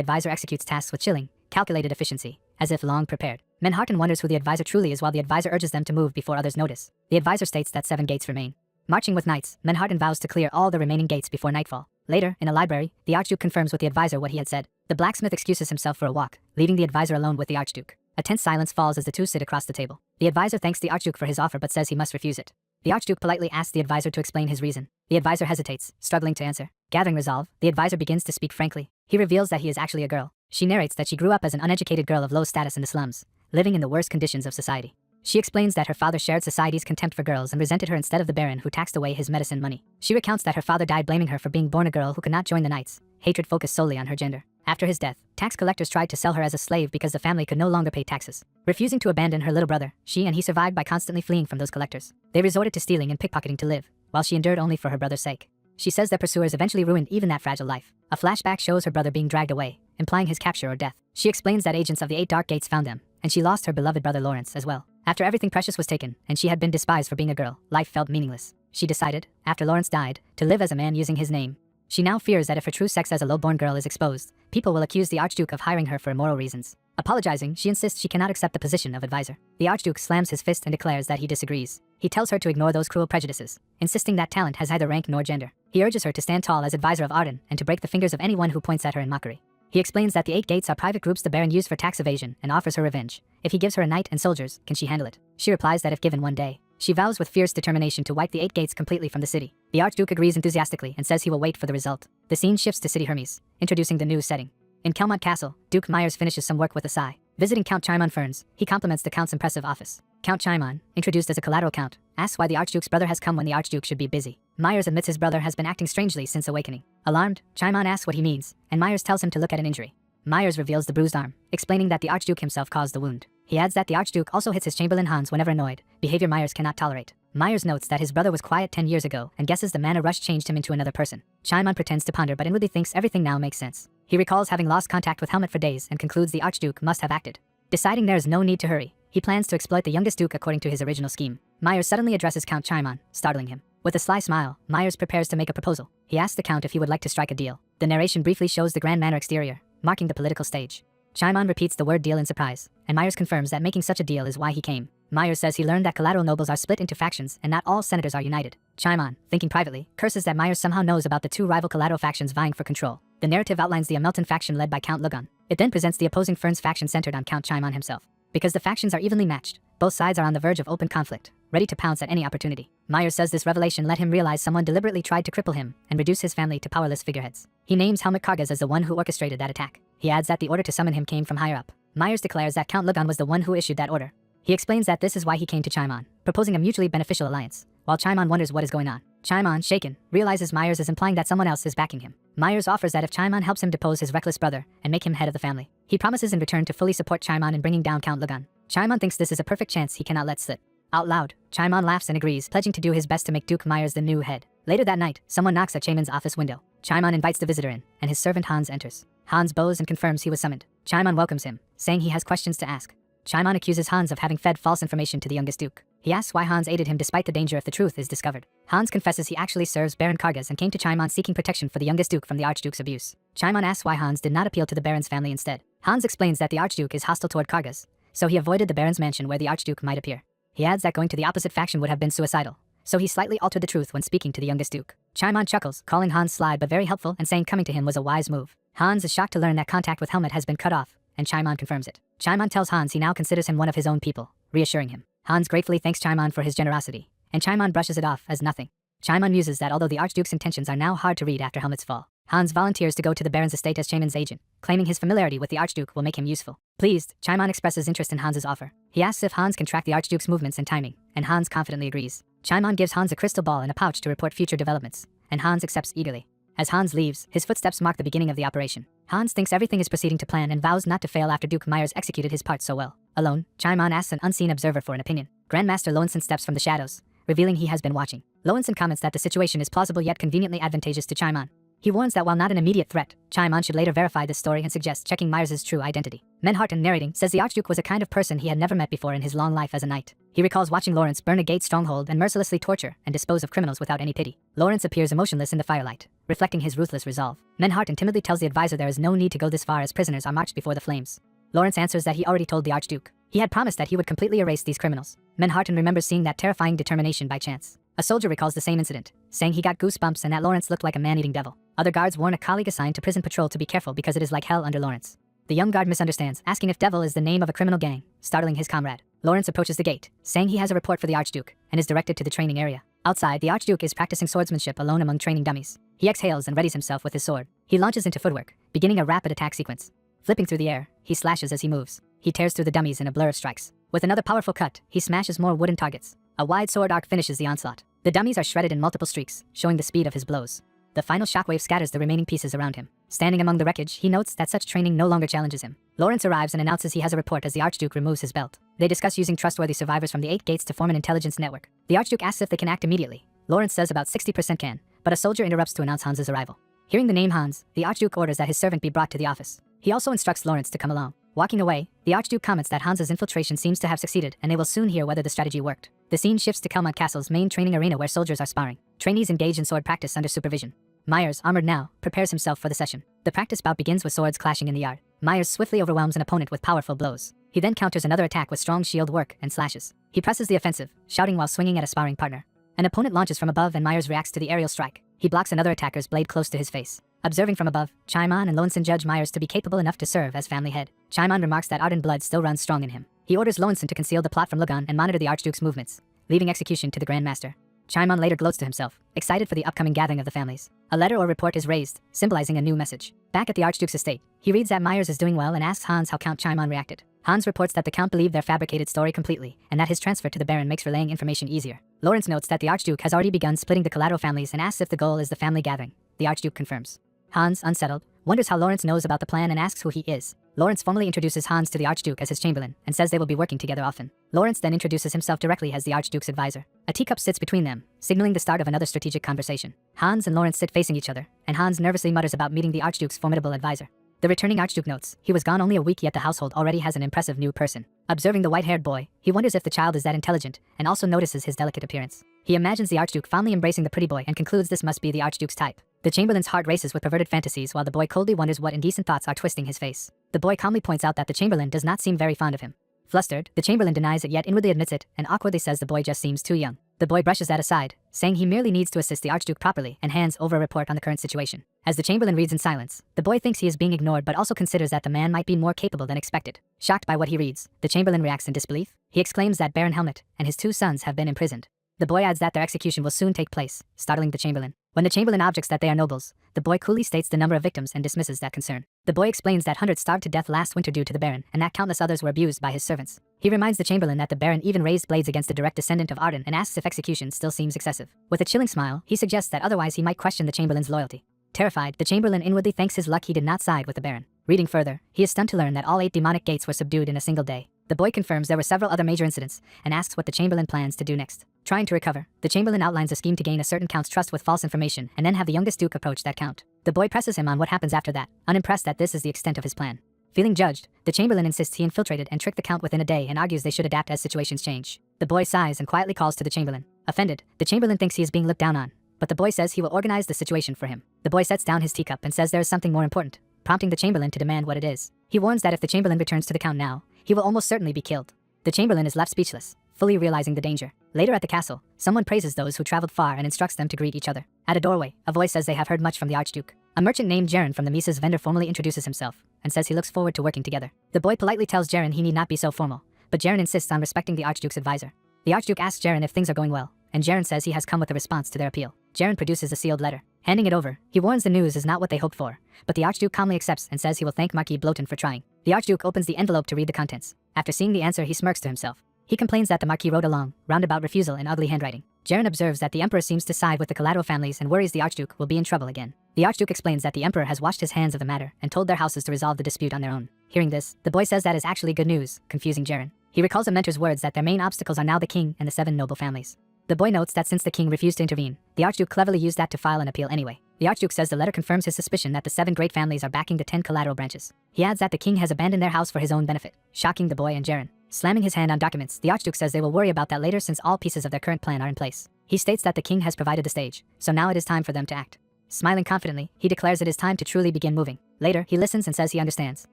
advisor executes tasks with chilling, calculated efficiency, as if long prepared. Manhattan wonders who the advisor truly is while the advisor urges them to move before others notice. The advisor states that 7 gates remain. Marching with knights, Manhattan vows to clear all the remaining gates before nightfall. Later, in a library, the Archduke confirms with the advisor what he had said. The blacksmith excuses himself for a walk, leaving the advisor alone with the Archduke. A tense silence falls as the two sit across the table. The advisor thanks the Archduke for his offer but says he must refuse it. The Archduke politely asks the advisor to explain his reason. The advisor hesitates, struggling to answer. Gathering resolve, the advisor begins to speak frankly. He reveals that he is actually a girl. She narrates that she grew up as an uneducated girl of low status in the slums, living in the worst conditions of society. She explains that her father shared society's contempt for girls and resented her instead of the Baron who taxed away his medicine money. She recounts that her father died blaming her for being born a girl who could not join the knights, hatred focused solely on her gender. After his death, tax collectors tried to sell her as a slave because the family could no longer pay taxes. Refusing to abandon her little brother, she and he survived by constantly fleeing from those collectors. They resorted to stealing and pickpocketing to live, while she endured only for her brother's sake. She says their pursuers eventually ruined even that fragile life. A flashback shows her brother being dragged away, implying his capture or death. She explains that agents of the 8 Dark Gates found them, and she lost her beloved brother Lawrence as well. After everything precious was taken, and she had been despised for being a girl, life felt meaningless. She decided, after Lawrence died, to live as a man using his name. She now fears that if her true sex as a low-born girl is exposed, people will accuse the Archduke of hiring her for immoral reasons. Apologizing, she insists she cannot accept the position of advisor. The Archduke slams his fist and declares that he disagrees. He tells her to ignore those cruel prejudices, insisting that talent has neither rank nor gender. He urges her to stand tall as advisor of Arden and to break the fingers of anyone who points at her in mockery. He explains that the 8 gates are private groups the Baron used for tax evasion and offers her revenge. If he gives her a knight and soldiers, can she handle it? She replies that if given one day, she vows with fierce determination to wipe the 8 gates completely from the city. The Archduke agrees enthusiastically and says he will wait for the result. The scene shifts to City Hermes, introducing the new setting. In Kelmont Castle, Duke Myers finishes some work with a sigh. Visiting Count Chimon Ferns, he compliments the Count's impressive office. Count Chimon, introduced as a collateral count, asks why the Archduke's brother has come when the Archduke should be busy. Myers admits his brother has been acting strangely since awakening. Alarmed, Chimon asks what he means, and Myers tells him to look at an injury. Myers reveals the bruised arm, explaining that the Archduke himself caused the wound. He adds that the Archduke also hits his Chamberlain Hans whenever annoyed, behavior Myers cannot tolerate. Myers notes that his brother was quiet 10 years ago and guesses the mana rush changed him into another person. Chimon pretends to ponder but inwardly thinks everything now makes sense. He recalls having lost contact with Helmut for days and concludes the Archduke must have acted. Deciding there is no need to hurry, he plans to exploit the youngest duke according to his original scheme. Myers suddenly addresses Count Chimon, startling him. With a sly smile, Myers prepares to make a proposal. He asks the Count if he would like to strike a deal. The narration briefly shows the Grand Manor exterior, marking the political stage. Chimon repeats the word deal in surprise, and Myers confirms that making such a deal is why he came. Myers says he learned that collateral nobles are split into factions and not all senators are united. Chaimon, thinking privately, curses that Myers somehow knows about the two rival collateral factions vying for control. The narrative outlines the Amelton faction led by Count Lugon. It then presents the opposing Ferns faction centered on Count Chaimon himself. Because the factions are evenly matched, both sides are on the verge of open conflict, ready to pounce at any opportunity. Myers says this revelation let him realize someone deliberately tried to cripple him and reduce his family to powerless figureheads. He names Helmut Kargas as the one who orchestrated that attack. He adds that the order to summon him came from higher up. Myers declares that Count Lugon was the one who issued that order. He explains that this is why he came to Chaimon, proposing a mutually beneficial alliance, while Chaimon wonders what is going on. Chaimon, shaken, realizes Myers is implying that someone else is backing him. Myers offers that if Chaimon helps him depose his reckless brother and make him head of the family, he promises in return to fully support Chaimon in bringing down Count Lugon. Chaimon thinks this is a perfect chance he cannot let slip. Out loud, Chaimon laughs and agrees, pledging to do his best to make Duke Myers the new head. Later that night, someone knocks at Chaimon's office window. Chaimon invites the visitor in, and his servant Hans enters. Hans bows and confirms he was summoned. Chaimon welcomes him, saying he has questions to ask. Chaimon accuses Hans of having fed false information to the youngest duke. He asks why Hans aided him despite the danger if the truth is discovered. Hans confesses he actually serves Baron Kargas and came to Chaimon seeking protection for the youngest duke from the Archduke's abuse. Chaimon asks why Hans did not appeal to the Baron's family instead. Hans explains that the Archduke is hostile toward Kargas, so he avoided the Baron's mansion where the Archduke might appear. He adds that going to the opposite faction would have been suicidal, so he slightly altered the truth when speaking to the youngest duke. Chaimon chuckles, calling Hans sly but very helpful and saying coming to him was a wise move. Hans is shocked to learn that contact with Helmut has been cut off, and Chaimon confirms it. Chaimon tells Hans he now considers him one of his own people, reassuring him. Hans gratefully thanks Chaimon for his generosity, and Chaimon brushes it off as nothing. Chaimon muses that although the Archduke's intentions are now hard to read after Helmut's fall, Hans volunteers to go to the Baron's estate as Chaimon's agent, claiming his familiarity with the Archduke will make him useful. Pleased, Chaimon expresses interest in Hans's offer. He asks if Hans can track the Archduke's movements and timing, and Hans confidently agrees. Chaimon gives Hans a crystal ball and a pouch to report future developments, and Hans accepts eagerly. As Hans leaves, his footsteps mark the beginning of the operation. Hans thinks everything is proceeding to plan and vows not to fail after Duke Myers executed his part so well. Alone, Chaimon asks an unseen observer for an opinion. Grandmaster Lowenson steps from the shadows, revealing he has been watching. Lowenson comments that the situation is plausible yet conveniently advantageous to Chaimon. He warns that while not an immediate threat, Chaimon should later verify this story and suggests checking Myers' true identity. Menhardt, narrating, says the Archduke was a kind of person he had never met before in his long life as a knight. He recalls watching Lawrence burn a gate stronghold and mercilessly torture and dispose of criminals without any pity. Lawrence appears emotionless in the firelight, reflecting his ruthless resolve. Menhardt timidly tells the advisor there is no need to go this far as prisoners are marched before the flames. Lawrence answers that he already told the Archduke. He had promised that he would completely erase these criminals. Menhardt remembers seeing that terrifying determination by chance. A soldier recalls the same incident, saying he got goosebumps and that Lawrence looked like a man-eating devil. Other guards warn a colleague assigned to prison patrol to be careful because it is like hell under Lawrence. The young guard misunderstands, asking if devil is the name of a criminal gang, startling his comrade. Lawrence approaches the gate, saying he has a report for the Archduke, and is directed to the training area. Outside, the Archduke is practicing swordsmanship alone among training dummies. He exhales and readies himself with his sword. He launches into footwork, beginning a rapid attack sequence. Flipping through the air, he slashes as he moves. He tears through the dummies in a blur of strikes. With another powerful cut, he smashes more wooden targets. A wide sword arc finishes the onslaught. The dummies are shredded in multiple streaks, showing the speed of his blows. The final shockwave scatters the remaining pieces around him. Standing among the wreckage, he notes that such training no longer challenges him. Lawrence arrives and announces he has a report as the Archduke removes his belt. They discuss using trustworthy survivors from the 8 gates to form an intelligence network. The Archduke asks if they can act immediately. Lawrence says about 60% can, but a soldier interrupts to announce Hans's arrival. Hearing the name Hans, the Archduke orders that his servant be brought to the office. He also instructs Lawrence to come along. Walking away, the Archduke comments that Hans's infiltration seems to have succeeded and they will soon hear whether the strategy worked. The scene shifts to Kelmont Castle's main training arena where soldiers are sparring. Trainees engage in sword practice under supervision. Myers, armored now, prepares himself for the session. The practice bout begins with swords clashing in the yard. Myers swiftly overwhelms an opponent with powerful blows. He then counters another attack with strong shield work and slashes. He presses the offensive, shouting while swinging at a sparring partner. An opponent launches from above and Myers reacts to the aerial strike. He blocks another attacker's blade close to his face. Observing from above, Chaimon and Lowenson judge Myers to be capable enough to serve as family head. Chaimon remarks that ardent blood still runs strong in him. He orders Lowenson to conceal the plot from Lugon and monitor the Archduke's movements, leaving execution to the Grand Master. Chaimon later gloats to himself, excited for the upcoming gathering of the families. A letter or report is raised, symbolizing a new message. Back at the Archduke's estate, he reads that Myers is doing well and asks Hans how Count Chaimon reacted. Hans reports that the Count believed their fabricated story completely, and that his transfer to the Baron makes relaying information easier. Lawrence notes that the Archduke has already begun splitting the collateral families and asks if the goal is the family gathering. The Archduke confirms. Hans, unsettled, wonders how Lawrence knows about the plan and asks who he is. Lawrence formally introduces Hans to the Archduke as his chamberlain and says they will be working together often. Lawrence then introduces himself directly as the Archduke's advisor. A teacup sits between them, signaling the start of another strategic conversation. Hans and Lawrence sit facing each other, and Hans nervously mutters about meeting the Archduke's formidable advisor. The returning Archduke notes, he was gone only a week yet the household already has an impressive new person. Observing the white-haired boy, he wonders if the child is that intelligent, and also notices his delicate appearance. He imagines the Archduke fondly embracing the pretty boy and concludes this must be the Archduke's type. The chamberlain's heart races with perverted fantasies while the boy coldly wonders what indecent thoughts are twisting his face. The boy calmly points out that the chamberlain does not seem very fond of him. Flustered, the Chamberlain denies it yet inwardly admits it and awkwardly says the boy just seems too young. The boy brushes that aside, saying he merely needs to assist the Archduke properly and hands over a report on the current situation. As the Chamberlain reads in silence, the boy thinks he is being ignored but also considers that the man might be more capable than expected. Shocked by what he reads, the Chamberlain reacts in disbelief. He exclaims that Baron Helmut and his 2 sons have been imprisoned. The boy adds that their execution will soon take place, startling the Chamberlain. When the Chamberlain objects that they are nobles, the boy coolly states the number of victims and dismisses that concern. The boy explains that hundreds starved to death last winter due to the Baron, and that countless others were abused by his servants. He reminds the Chamberlain that the Baron even raised blades against a direct descendant of Arden and asks if execution still seems excessive. With a chilling smile, he suggests that otherwise he might question the Chamberlain's loyalty. Terrified, the Chamberlain inwardly thanks his luck he did not side with the Baron. Reading further, he is stunned to learn that all 8 demonic gates were subdued in a single day. The boy confirms there were several other major incidents and asks what the Chamberlain plans to do next. Trying to recover, the Chamberlain outlines a scheme to gain a certain count's trust with false information and then have the youngest duke approach that count. The boy presses him on what happens after that, unimpressed that this is the extent of his plan. Feeling judged, the Chamberlain insists he infiltrated and tricked the count within a day and argues they should adapt as situations change. The boy sighs and quietly calls to the Chamberlain. Offended, the Chamberlain thinks he is being looked down on, but the boy says he will organize the situation for him. The boy sets down his teacup and says there is something more important, prompting the Chamberlain to demand what it is. He warns that if the Chamberlain returns to the count now, he will almost certainly be killed. The Chamberlain is left speechless, fully realizing the danger. Later at the castle, someone praises those who traveled far and instructs them to greet each other. At a doorway, a voice says they have heard much from the Archduke. A merchant named Jaren from the Mises vendor formally introduces himself and says he looks forward to working together. The boy politely tells Jaren he need not be so formal, but Jaren insists on respecting the Archduke's advisor. The Archduke asks Jaren if things are going well, and Jaren says he has come with a response to their appeal. Jaren produces a sealed letter. Handing it over, he warns the news is not what they hoped for, but the Archduke calmly accepts and says he will thank Marquis Bloten for trying. The Archduke opens the envelope to read the contents. After seeing the answer, he smirks to himself. He complains that the Marquis wrote a long, roundabout refusal in ugly handwriting. Jaren observes that the Emperor seems to side with the collateral families and worries the Archduke will be in trouble again. The Archduke explains that the Emperor has washed his hands of the matter and told their houses to resolve the dispute on their own. Hearing this, the boy says that is actually good news, confusing Jaren. He recalls a mentor's words that their main obstacles are now the king and the 7 noble families. The boy notes that since the king refused to intervene, the Archduke cleverly used that to file an appeal anyway. The Archduke says the letter confirms his suspicion that the 7 great families are backing the 10 collateral branches. He adds that the king has abandoned their house for his own benefit, shocking the boy and Jaren. Slamming his hand on documents, the Archduke says they will worry about that later since all pieces of their current plan are in place. He states that the king has provided the stage, so now it is time for them to act. Smiling confidently, he declares it is time to truly begin moving. Later, he listens and says he understands.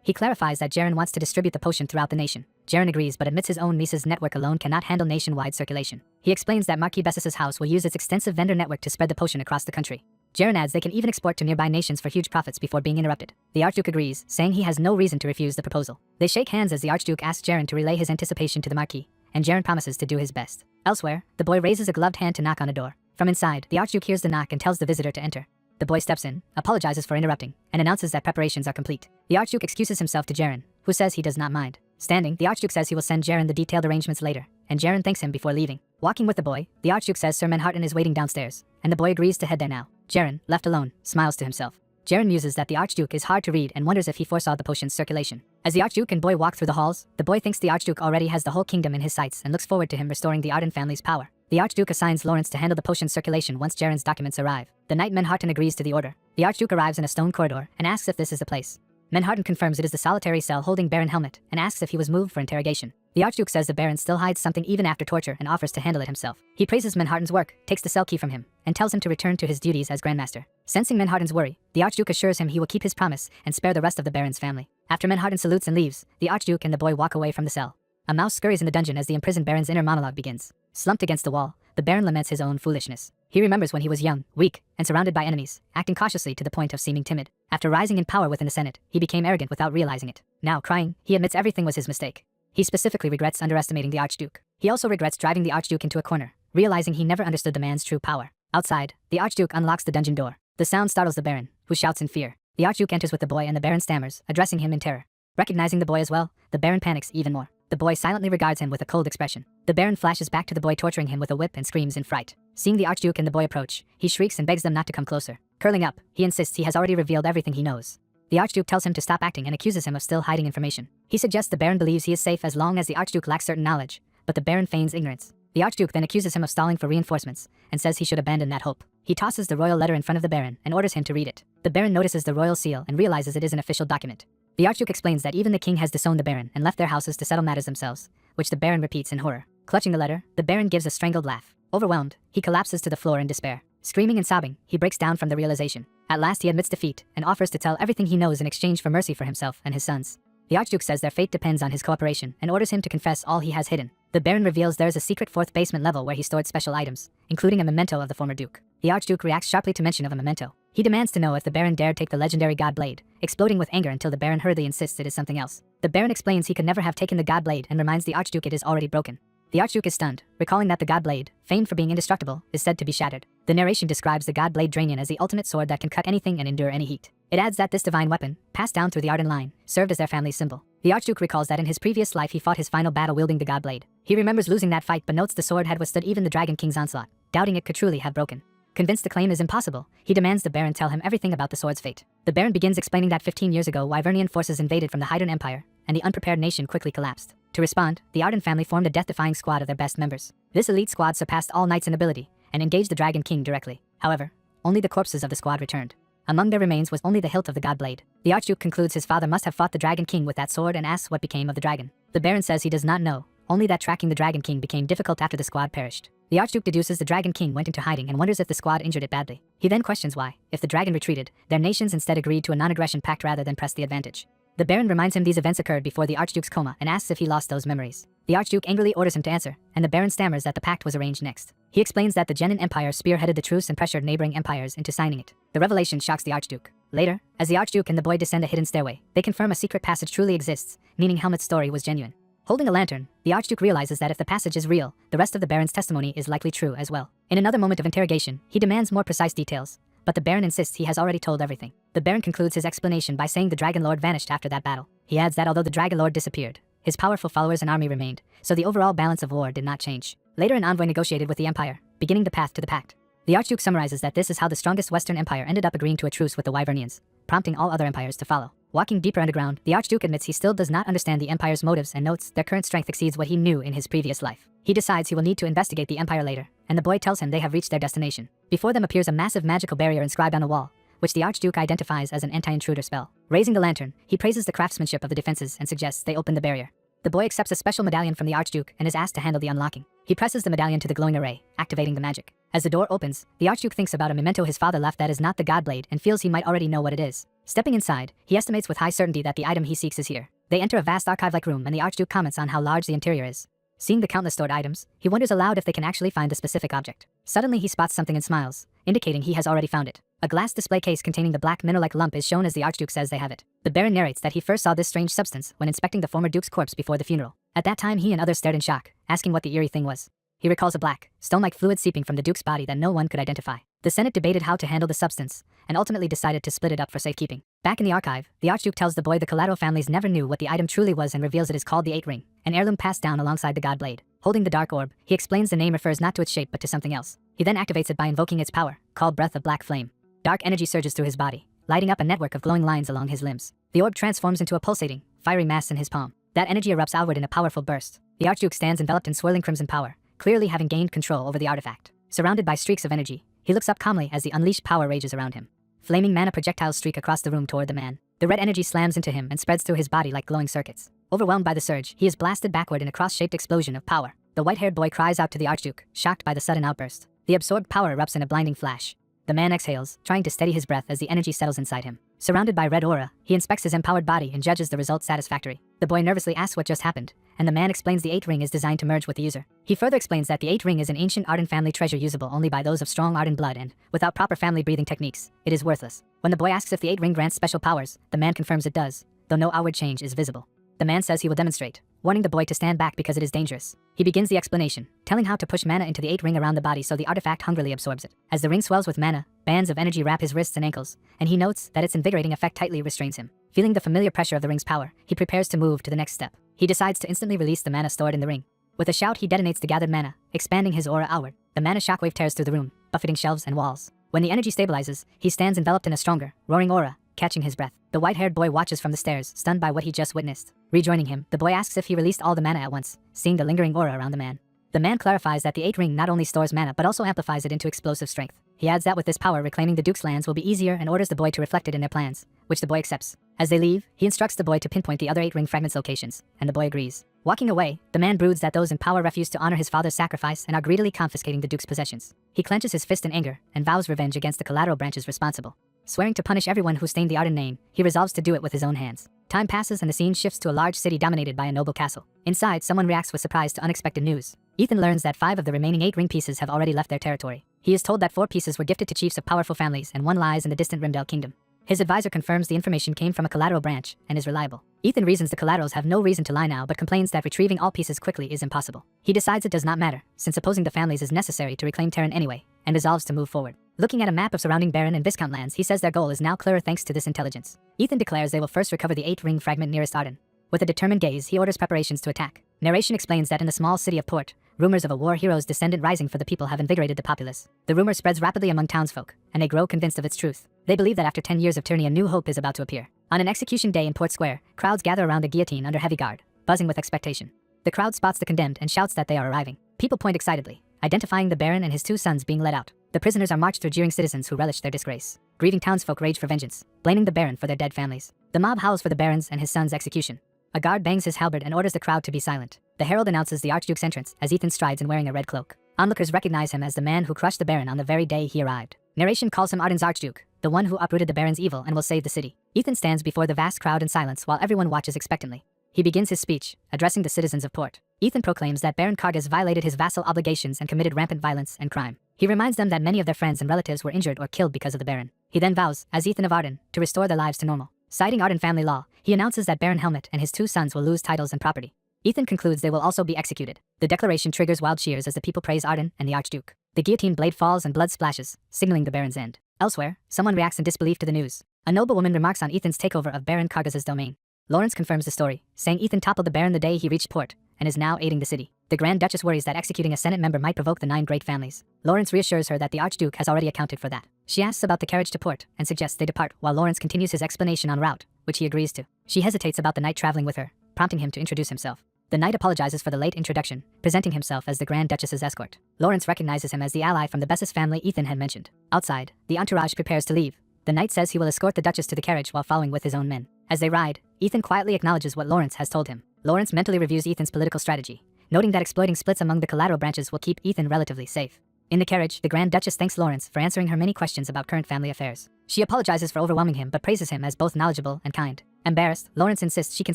He clarifies that Jaren wants to distribute the potion throughout the nation. Jaren agrees but admits his own Mises network alone cannot handle nationwide circulation. He explains that Marquis Bessus's house will use its extensive vendor network to spread the potion across the country. Jaren adds they can even export to nearby nations for huge profits before being interrupted. The Archduke agrees, saying he has no reason to refuse the proposal. They shake hands as the Archduke asks Jaren to relay his anticipation to the Marquis, and Jaren promises to do his best. Elsewhere, the boy raises a gloved hand to knock on a door. From inside, the Archduke hears the knock and tells the visitor to enter. The boy steps in, apologizes for interrupting, and announces that preparations are complete. The Archduke excuses himself to Jaren, who says he does not mind. Standing, the Archduke says he will send Jaren the detailed arrangements later, and Jaren thanks him before leaving. Walking with the boy, the Archduke says Sir Manharten is waiting downstairs, and the boy agrees to head there now. Jaren, left alone, smiles to himself. Jaren muses that the Archduke is hard to read and wonders if he foresaw the potion's circulation. As the Archduke and boy walk through the halls, the boy thinks the Archduke already has the whole kingdom in his sights and looks forward to him restoring the Arden family's power. The Archduke assigns Lawrence to handle the potion's circulation once Jaren's documents arrive. The knight Manharten agrees to the order. The Archduke arrives in a stone corridor and asks if this is the place. Manharten confirms it is the solitary cell holding Baron Helmut and asks if he was moved for interrogation. The Archduke says the Baron still hides something even after torture and offers to handle it himself. He praises Manharten's work, takes the cell key from him, and tells him to return to his duties as Grandmaster. Sensing Manharten's worry, the Archduke assures him he will keep his promise and spare the rest of the Baron's family. After Manharten salutes and leaves, the Archduke and the boy walk away from the cell. A mouse scurries in the dungeon as the imprisoned Baron's inner monologue begins. Slumped against the wall, the Baron laments his own foolishness. He remembers when he was young, weak, and surrounded by enemies, acting cautiously to the point of seeming timid. After rising in power within the Senate, he became arrogant without realizing it. Now, crying, he admits everything was his mistake. He specifically regrets underestimating the Archduke. He also regrets driving the Archduke into a corner, realizing he never understood the man's true power. Outside, the Archduke unlocks the dungeon door. The sound startles the Baron, who shouts in fear. The Archduke enters with the boy and the Baron stammers, addressing him in terror. Recognizing the boy as well, the Baron panics even more. The boy silently regards him with a cold expression. The Baron flashes back to the boy torturing him with a whip and screams in fright. Seeing the Archduke and the boy approach, he shrieks and begs them not to come closer. Curling up, he insists he has already revealed everything he knows. The Archduke tells him to stop acting and accuses him of still hiding information. He suggests the Baron believes he is safe as long as the Archduke lacks certain knowledge, but the Baron feigns ignorance. The Archduke then accuses him of stalling for reinforcements, and says he should abandon that hope. He tosses the royal letter in front of the Baron and orders him to read it. The Baron notices the royal seal and realizes it is an official document. The Archduke explains that even the king has disowned the Baron and left their houses to settle matters themselves, which the Baron repeats in horror. Clutching the letter, the Baron gives a strangled laugh. Overwhelmed, he collapses to the floor in despair. Screaming and sobbing, he breaks down from the realization. At last he admits defeat and offers to tell everything he knows in exchange for mercy for himself and his sons. The Archduke says their fate depends on his cooperation and orders him to confess all he has hidden. The Baron reveals there is a secret 4th basement level where he stored special items, including a memento of the former Duke. The Archduke reacts sharply to mention of a memento. He demands to know if the Baron dared take the legendary God Blade, exploding with anger until the Baron hurriedly insists it is something else. The Baron explains he could never have taken the God Blade and reminds the Archduke it is already broken. The Archduke is stunned, recalling that the God Blade, famed for being indestructible, is said to be shattered. The narration describes the God Blade Drainian as the ultimate sword that can cut anything and endure any heat. It adds that this divine weapon, passed down through the Arden line, served as their family's symbol. The Archduke recalls that in his previous life he fought his final battle wielding the God Blade. He remembers losing that fight but notes the sword had withstood even the Dragon King's onslaught, doubting it could truly have broken. Convinced the claim is impossible, he demands the Baron tell him everything about the sword's fate. The Baron begins explaining that 15 years ago Wyvernian forces invaded from the Hydran Empire, and the unprepared nation quickly collapsed. To respond, the Arden family formed a death-defying squad of their best members. This elite squad surpassed all knights in ability, and engaged the Dragon King directly. However, only the corpses of the squad returned. Among their remains was only the hilt of the God Blade. The Archduke concludes his father must have fought the Dragon King with that sword and asks what became of the dragon. The Baron says he does not know, only that tracking the Dragon King became difficult after the squad perished. The Archduke deduces the Dragon King went into hiding and wonders if the squad injured it badly. He then questions why, if the dragon retreated, their nations instead agreed to a non-aggression pact rather than press the advantage. The Baron reminds him these events occurred before the Archduke's coma and asks if he lost those memories. The Archduke angrily orders him to answer, and the Baron stammers that the pact was arranged next. He explains that the Genin Empire spearheaded the truce and pressured neighboring empires into signing it. The revelation shocks the Archduke. Later, as the Archduke and the boy descend a hidden stairway, they confirm a secret passage truly exists, meaning Helmut's story was genuine. Holding a lantern, the Archduke realizes that if the passage is real, the rest of the Baron's testimony is likely true as well. In another moment of interrogation, he demands more precise details, but the Baron insists he has already told everything. The Baron concludes his explanation by saying the Dragon Lord vanished after that battle. He adds that although the Dragon Lord disappeared, his powerful followers and army remained, so the overall balance of war did not change. Later an envoy negotiated with the Empire, beginning the path to the pact. The Archduke summarizes that this is how the strongest Western Empire ended up agreeing to a truce with the Wyvernians, prompting all other empires to follow. Walking deeper underground, the Archduke admits he still does not understand the Empire's motives and notes their current strength exceeds what he knew in his previous life. He decides he will need to investigate the Empire later, and the boy tells him they have reached their destination. Before them appears a massive magical barrier inscribed on a wall, which the Archduke identifies as an anti-intruder spell. Raising the lantern, he praises the craftsmanship of the defenses and suggests they open the barrier. The boy accepts a special medallion from the Archduke and is asked to handle the unlocking. He presses the medallion to the glowing array, activating the magic. As the door opens, the Archduke thinks about a memento his father left that is not the God Blade and feels he might already know what it is. Stepping inside, he estimates with high certainty that the item he seeks is here. They enter a vast archive-like room and the Archduke comments on how large the interior is. Seeing the countless stored items, he wonders aloud if they can actually find the specific object. Suddenly he spots something and smiles, indicating he has already found it. A glass display case containing the black mineral-like lump is shown as the Archduke says they have it. The Baron narrates that he first saw this strange substance when inspecting the former Duke's corpse before the funeral. At that time he and others stared in shock, asking what the eerie thing was. He recalls a black, stone-like fluid seeping from the Duke's body that no one could identify. The Senate debated how to handle the substance, and ultimately decided to split it up for safekeeping. Back in the archive, the Archduke tells the boy the collateral families never knew what the item truly was and reveals it is called the Eight Ring, an heirloom passed down alongside the God Blade. Holding the dark orb, he explains the name refers not to its shape but to something else. He then activates it by invoking its power, called Breath of Black Flame. Dark energy surges through his body, lighting up a network of glowing lines along his limbs. The orb transforms into a pulsating, fiery mass in his palm. That energy erupts outward in a powerful burst. The Archduke stands enveloped in swirling crimson power, clearly having gained control over the artifact. Surrounded by streaks of energy, he looks up calmly as the unleashed power rages around him. Flaming mana projectiles streak across the room toward the man. The red energy slams into him and spreads through his body like glowing circuits. Overwhelmed by the surge, he is blasted backward in a cross-shaped explosion of power. The white-haired boy cries out to the Archduke, shocked by the sudden outburst. The absorbed power erupts in a blinding flash. The man exhales, trying to steady his breath as the energy settles inside him. Surrounded by red aura, he inspects his empowered body and judges the result satisfactory. The boy nervously asks what just happened, and the man explains the Eight Ring is designed to merge with the user. He further explains that the Eight Ring is an ancient Arden family treasure usable only by those of strong Arden blood and, without proper family breathing techniques, it is worthless. When the boy asks if the Eight Ring grants special powers, the man confirms it does, though no outward change is visible. The man says he will demonstrate, warning the boy to stand back because it is dangerous. He begins the explanation, telling how to push mana into the Eight Ring around the body so the artifact hungrily absorbs it. As the ring swells with mana, bands of energy wrap his wrists and ankles, and he notes that its invigorating effect tightly restrains him. Feeling the familiar pressure of the ring's power, he prepares to move to the next step. He decides to instantly release the mana stored in the ring. With a shout he detonates the gathered mana, expanding his aura outward. The mana shockwave tears through the room, buffeting shelves and walls. When the energy stabilizes, he stands enveloped in a stronger, roaring aura, catching his breath. The white-haired boy watches from the stairs, stunned by what he just witnessed. Rejoining him, the boy asks if he released all the mana at once, seeing the lingering aura around the man. The man clarifies that the Eight Ring not only stores mana but also amplifies it into explosive strength. He adds that with this power reclaiming the Duke's lands will be easier and orders the boy to reflect it in their plans, which the boy accepts. As they leave, he instructs the boy to pinpoint the other Eight Ring fragments' locations, and the boy agrees. Walking away, the man broods that those in power refuse to honor his father's sacrifice and are greedily confiscating the Duke's possessions. He clenches his fist in anger and vows revenge against the collateral branches responsible. Swearing to punish everyone who stained the Arden name, he resolves to do it with his own hands. Time passes and the scene shifts to a large city dominated by a noble castle. Inside, someone reacts with surprise to unexpected news. Ethan learns that 5 of the remaining 8 ring pieces have already left their territory. He is told that 4 pieces were gifted to chiefs of powerful families and 1 lies in the distant Rimdale kingdom. His advisor confirms the information came from a collateral branch and is reliable. Ethan reasons the collaterals have no reason to lie now but complains that retrieving all pieces quickly is impossible. He decides it does not matter, since opposing the families is necessary to reclaim Terran anyway, and resolves to move forward. Looking at a map of surrounding Baron and Viscount lands, he says their goal is now clearer thanks to this intelligence. Ethan declares they will first recover the 8-ring fragment nearest Arden. With a determined gaze, he orders preparations to attack. Narration explains that in the small city of Port, rumors of a war hero's descendant rising for the people have invigorated the populace. The rumor spreads rapidly among townsfolk, and they grow convinced of its truth. They believe that after 10 years of tyranny, a new hope is about to appear. On an execution day in Port Square, crowds gather around the guillotine under heavy guard, buzzing with expectation. The crowd spots the condemned and shouts that they are arriving. People point excitedly, identifying the Baron and his 2 sons being led out. The prisoners are marched through jeering citizens who relish their disgrace. Grieving townsfolk rage for vengeance, blaming the Baron for their dead families. The mob howls for the Baron's and his son's execution. A guard bangs his halberd and orders the crowd to be silent. The herald announces the Archduke's entrance as Ethan strides in wearing a red cloak. Onlookers recognize him as the man who crushed the Baron on the very day he arrived. Narration calls him Arden's Archduke, the one who uprooted the Baron's evil and will save the city. Ethan stands before the vast crowd in silence while everyone watches expectantly. He begins his speech, addressing the citizens of Port. Ethan proclaims that Baron Kargas violated his vassal obligations and committed rampant violence and crime. He reminds them that many of their friends and relatives were injured or killed because of the Baron. He then vows, as Ethan of Arden, to restore their lives to normal. Citing Arden family law, he announces that Baron Helmet and his 2 sons will lose titles and property. Ethan concludes they will also be executed. The declaration triggers wild cheers as the people praise Arden and the Archduke. The guillotine blade falls and blood splashes, signaling the Baron's end. Elsewhere, someone reacts in disbelief to the news. A noblewoman remarks on Ethan's takeover of Baron Kargas's domain. Lawrence confirms the story, saying Ethan toppled the Baron the day he reached Port, and is now aiding the city. The Grand Duchess worries that executing a Senate member might provoke the 9 great families. Lawrence reassures her that the Archduke has already accounted for that. She asks about the carriage to Port, and suggests they depart while Lawrence continues his explanation en route, which he agrees to. She hesitates about the knight traveling with her, prompting him to introduce himself. The knight apologizes for the late introduction, presenting himself as the Grand Duchess's escort. Lawrence recognizes him as the ally from the Bessus family Ethan had mentioned. Outside, the entourage prepares to leave. The knight says he will escort the Duchess to the carriage while following with his own men. As they ride, Ethan quietly acknowledges what Lawrence has told him. Lawrence mentally reviews Ethan's political strategy, noting that exploiting splits among the collateral branches will keep Ethan relatively safe. In the carriage, the Grand Duchess thanks Lawrence for answering her many questions about current family affairs. She apologizes for overwhelming him but praises him as both knowledgeable and kind. Embarrassed, Lawrence insists she can